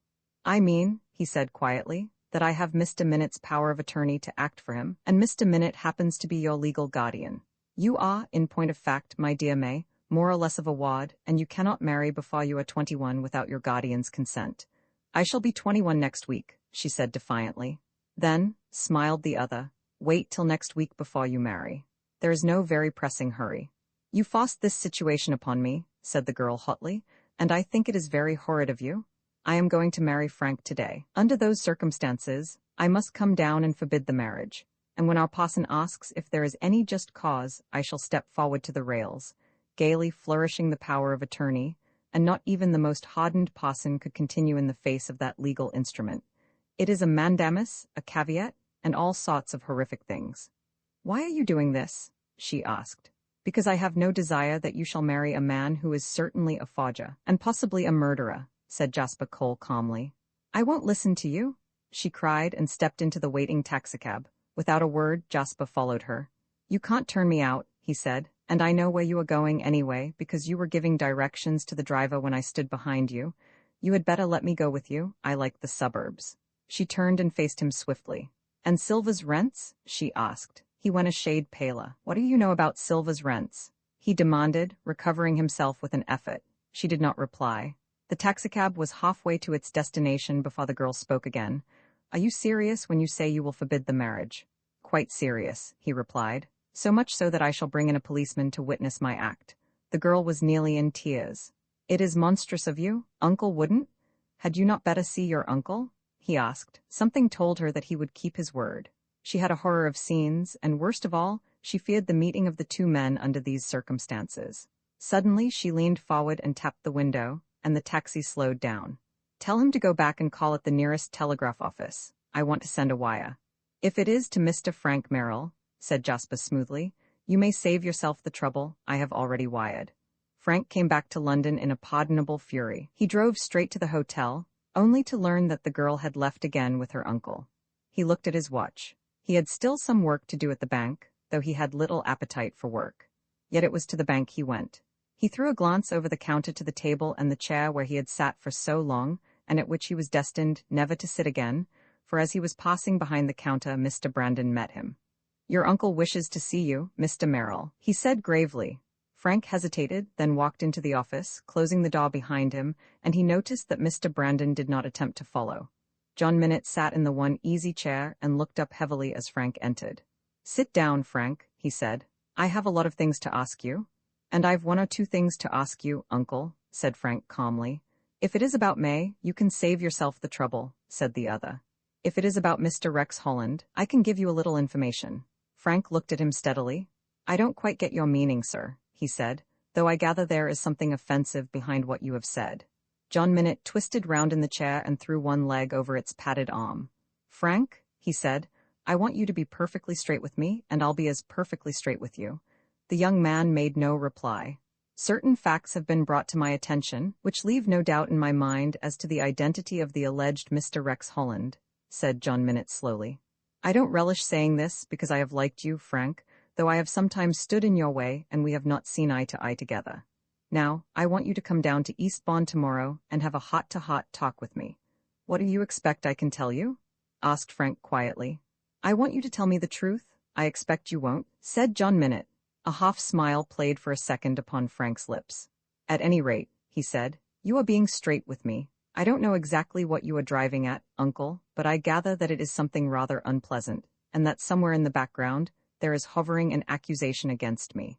Speaker 1: "I mean," he said quietly, "that I have Mr. Minnett's power of attorney to act for him, and Mr. Minnett happens to be your legal guardian. You are, in point of fact, my dear May, more or less of a ward, and you cannot marry before you are 21 without your guardian's consent." "I shall be 21 next week," she said defiantly. "Then," smiled the other, "wait till next week before you marry. There is no very pressing hurry." "You forced this situation upon me," said the girl hotly, "and I think it is very horrid of you. I am going to marry Frank today. Under those circumstances, I must come down and forbid the marriage. And when our parson asks if there is any just cause, I shall step forward to the rails, gaily flourishing the power of attorney, and not even the most hardened parson could continue in the face of that legal instrument. It is a mandamus, a caveat, and all sorts of horrific things. Why are you doing this? She asked. Because I have no desire that you shall marry a man who is certainly a forger, and possibly a murderer, said Jasper Cole calmly. I won't listen to you, she cried and stepped into the waiting taxicab. Without a word, Jasper followed her. You can't turn me out, he said, and I know where you are going anyway, because you were giving directions to the driver when I stood behind you. You had better let me go with you. I like the suburbs. She turned and faced him swiftly. And Silva's rents? She asked. He went a shade paler. What do you know about Silva's rents? He demanded, recovering himself with an effort. She did not reply. The taxicab was halfway to its destination before the girl spoke again. Are you serious when you say you will forbid the marriage? Quite serious, he replied. So much so that I shall bring in a policeman to witness my act. The girl was nearly in tears. It is monstrous of you. Uncle wouldn't? Had you not better see your uncle? He asked. Something told her that he would keep his word. She had a horror of scenes, and worst of all, she feared the meeting of the two men under these circumstances. Suddenly, she leaned forward and tapped the window, and the taxi slowed down. Tell him to go back and call at the nearest telegraph office. I want to send a wire. If it is to Mr. Frank Merrill, said Jasper smoothly, you may save yourself the trouble. I have already wired. Frank came back to London in a pardonable fury. He drove straight to the hotel, only to learn that the girl had left again with her uncle. He looked at his watch. He had still some work to do at the bank, though he had little appetite for work. Yet it was to the bank he went. He threw a glance over the counter to the table and the chair where he had sat for so long, and at which he was destined never to sit again, for as he was passing behind the counter, Mr. Brandon met him. Your uncle wishes to see you, Mr. Merrill, he said gravely. Frank hesitated, then walked into the office, closing the door behind him, and he noticed that Mr. Brandon did not attempt to follow. John Minute sat in the one easy chair and looked up heavily as Frank entered. Sit down, Frank, he said. I have a lot of things to ask you. And I've one or two things to ask you, uncle, said Frank calmly. If it is about May, you can save yourself the trouble, said the other. If it is about Mr. Rex Holland, I can give you a little information. Frank looked at him steadily. I don't quite get your meaning, sir, he said, though I gather there is something offensive behind what you have said. John Minute twisted round in the chair and threw one leg over its padded arm. Frank, he said, I want you to be perfectly straight with me, and I'll be as perfectly straight with you. The young man made no reply. Certain facts have been brought to my attention, which leave no doubt in my mind as to the identity of the alleged Mr. Rex Holland, said John Minute slowly. I don't relish saying this because I have liked you, Frank, though I have sometimes stood in your way and we have not seen eye to eye together. Now, I want you to come down to Eastbourne tomorrow and have a hot-to-hot talk with me. What do you expect I can tell you? Asked Frank quietly. I want you to tell me the truth. I expect you won't, said John Minute. A half smile played for a second upon Frank's lips. At any rate, he said, you are being straight with me. I don't know exactly what you are driving at, uncle, but I gather that it is something rather unpleasant, and that somewhere in the background there is hovering an accusation against me.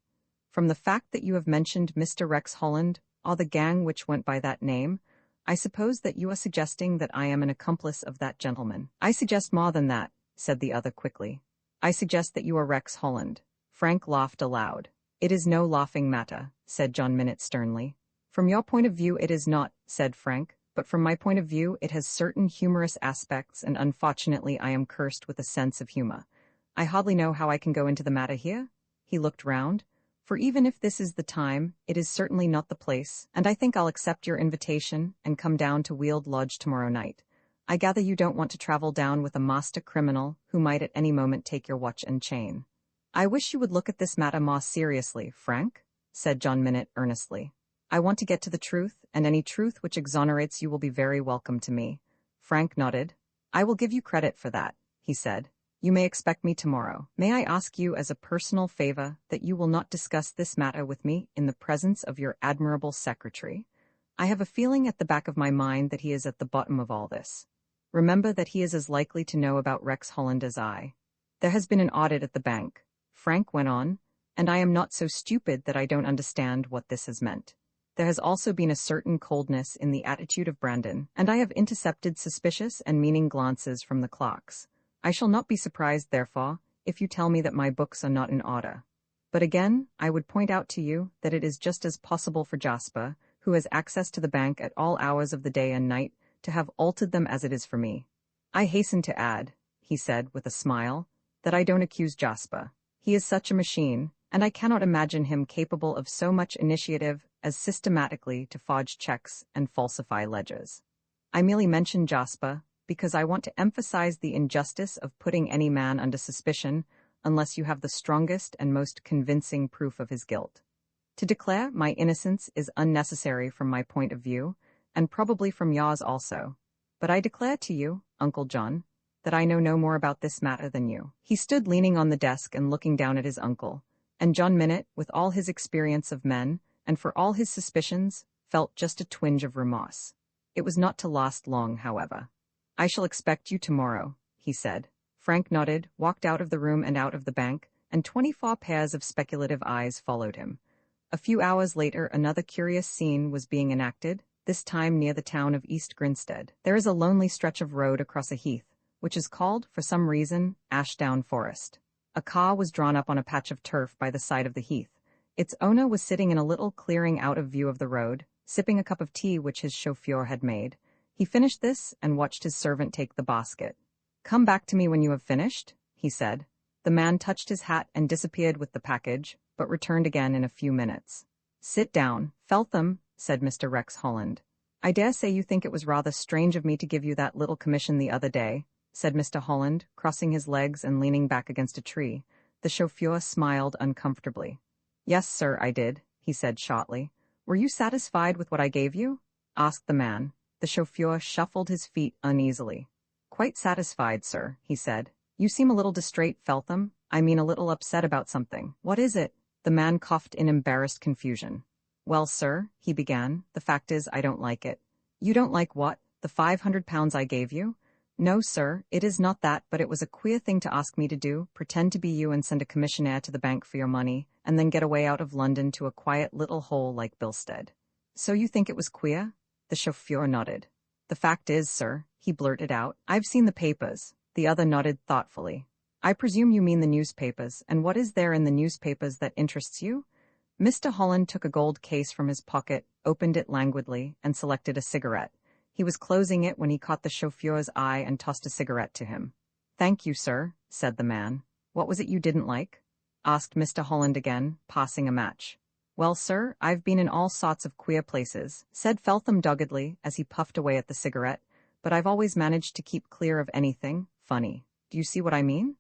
Speaker 1: From the fact that you have mentioned Mr. Rex Holland, or the gang which went by that name, I suppose that you are suggesting that I am an accomplice of that gentleman. I suggest more than that, said the other quickly. I suggest that you are Rex Holland. Frank laughed aloud. It is no laughing matter, said John Minute sternly. From your point of view it is not, said Frank, but from my point of view it has certain humorous aspects, and unfortunately I am cursed with a sense of humor. I hardly know how I can go into the matter here. He looked round. For even if this is the time, it is certainly not the place, and I think I'll accept your invitation and come down to Weald Lodge tomorrow night. I gather you don't want to travel down with a master criminal who might at any moment take your watch and chain. I wish you would look at this matter more seriously, Frank, said John Minute earnestly. I want to get to the truth, and any truth which exonerates you will be very welcome to me. Frank nodded. I will give you credit for that, he said. You may expect me tomorrow. May I ask you as a personal favor that you will not discuss this matter with me in the presence of your admirable secretary? I have a feeling at the back of my mind that he is at the bottom of all this. Remember that he is as likely to know about Rex Holland as I. There has been an audit at the bank, Frank went on, and I am not so stupid that I don't understand what this has meant. There has also been a certain coldness in the attitude of Brandon, and I have intercepted suspicious and meaning glances from the clerks. I shall not be surprised, therefore, if you tell me that my books are not in order. But again, I would point out to you that it is just as possible for Jasper, who has access to the bank at all hours of the day and night, to have altered them as it is for me. I hasten to add, he said with a smile, that I don't accuse Jasper. He is such a machine, and I cannot imagine him capable of so much initiative as systematically to forge checks and falsify ledgers. I merely mention Jasper because I want to emphasize the injustice of putting any man under suspicion unless you have the strongest and most convincing proof of his guilt. To declare my innocence is unnecessary from my point of view, and probably from yours also. But I declare to you, Uncle John, that I know no more about this matter than you. He stood leaning on the desk and looking down at his uncle, and John Minott, with all his experience of men, and for all his suspicions, felt just a twinge of remorse. It was not to last long, however. I shall expect you tomorrow, he said. Frank nodded, walked out of the room and out of the bank, and 24 pairs of speculative eyes followed him. A few hours later, another curious scene was being enacted, this time near the town of East Grinstead. There is a lonely stretch of road across a heath, which is called, for some reason, Ashdown Forest. A car was drawn up on a patch of turf by the side of the heath. Its owner was sitting in a little clearing out of view of the road, sipping a cup of tea which his chauffeur had made. He finished this and watched his servant take the basket. "Come back to me when you have finished," he said. The man touched his hat and disappeared with the package, but returned again in a few minutes. "Sit down, Feltham," said Mr. Rex Holland. "I dare say you think it was rather strange of me to give you that little commission the other day," said Mr. Holland, crossing his legs and leaning back against a tree. The chauffeur smiled uncomfortably. "Yes, sir, I did," he said shortly. "Were you satisfied with what I gave you?" asked the man. The chauffeur shuffled his feet uneasily. "Quite satisfied, sir," he said. "You seem a little distrait, Feltham. I mean a little upset about something. What is it?" The man coughed in embarrassed confusion. "Well, sir," he began, "the fact is I don't like it." "You don't like what? The £500 I gave you?" "No, sir, it is not that, but it was a queer thing to ask me to do, pretend to be you and send a commissionaire to the bank for your money, and then get away out of London to a quiet little hole like Bilstead." "So you think it was queer?" The chauffeur nodded. "The fact is, sir," he blurted out, "I've seen the papers." The other nodded thoughtfully. "I presume you mean the newspapers, and what is there in the newspapers that interests you?" Mr. Holland took a gold case from his pocket, opened it languidly, and selected a cigarette. He was closing it when he caught the chauffeur's eye and tossed a cigarette to him. "Thank you, sir," said the man. "What was it you didn't like?" asked Mr. Holland again, passing a match. "Well, sir, I've been in all sorts of queer places," said Feltham doggedly as he puffed away at the cigarette, "but I've always managed to keep clear of anything funny. Do you see what I mean?"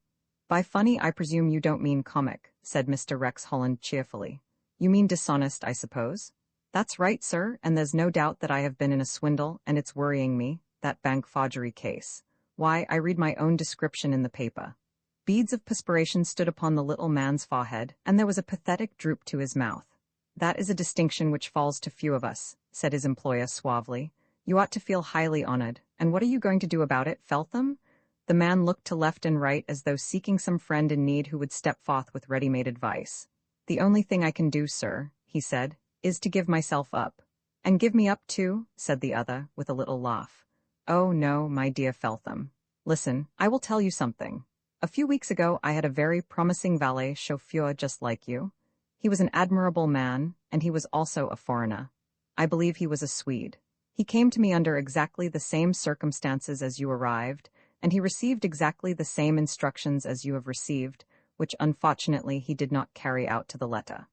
Speaker 1: "By funny I presume you don't mean comic," said Mr. Rex Holland cheerfully. "You mean dishonest, I suppose?" "That's right, sir, and there's no doubt that I have been in a swindle, and it's worrying me, that bank forgery case. Why, I read my own description in the paper." Beads of perspiration stood upon the little man's forehead, and there was a pathetic droop to his mouth. "That is a distinction which falls to few of us," said his employer suavely. "You ought to feel highly honored. And what are you going to do about it, Feltham?" The man looked to left and right as though seeking some friend in need who would step forth with ready-made advice. "The only thing I can do, sir," he said, "is to give myself up." "And give me up too?" said the other, with a little laugh. "Oh, no, my dear Feltham. Listen, I will tell you something. A few weeks ago I had a very promising valet chauffeur just like you. He was an admirable man, and he was also a foreigner. I believe he was a Swede. He came to me under exactly the same circumstances as you arrived, and he received exactly the same instructions as you have received, which unfortunately he did not carry out to the letter.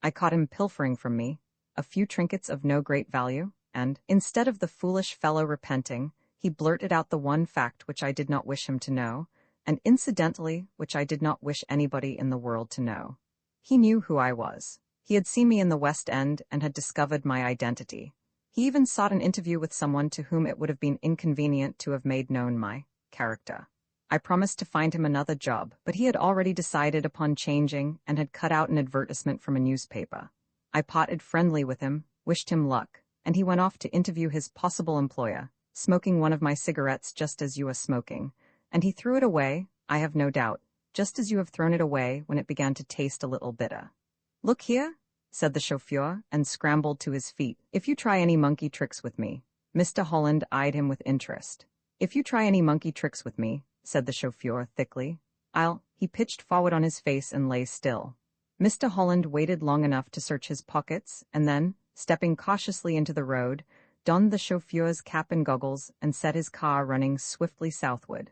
Speaker 1: I caught him pilfering from me a few trinkets of no great value, and, instead of the foolish fellow repenting, he blurted out the one fact which I did not wish him to know, and incidentally which I did not wish anybody in the world to know. He knew who I was. He had seen me in the West End and had discovered my identity. He even sought an interview with someone to whom it would have been inconvenient to have made known my character. I promised to find him another job, but he had already decided upon changing and had cut out an advertisement from a newspaper. I parted friendly with him, wished him luck, and he went off to interview his possible employer, smoking one of my cigarettes just as you are smoking, and he threw it away, I have no doubt, just as you have thrown it away when it began to taste a little bitter. Look here, said the chauffeur, and scrambled to his feet. If you try any monkey tricks with me. Mr. Holland eyed him with interest. If you try any monkey tricks with me, said the chauffeur thickly, He pitched forward on his face and lay still. Mr. Holland waited long enough to search his pockets, and then, stepping cautiously into the road, donned the chauffeur's cap and goggles and set his car running swiftly southward.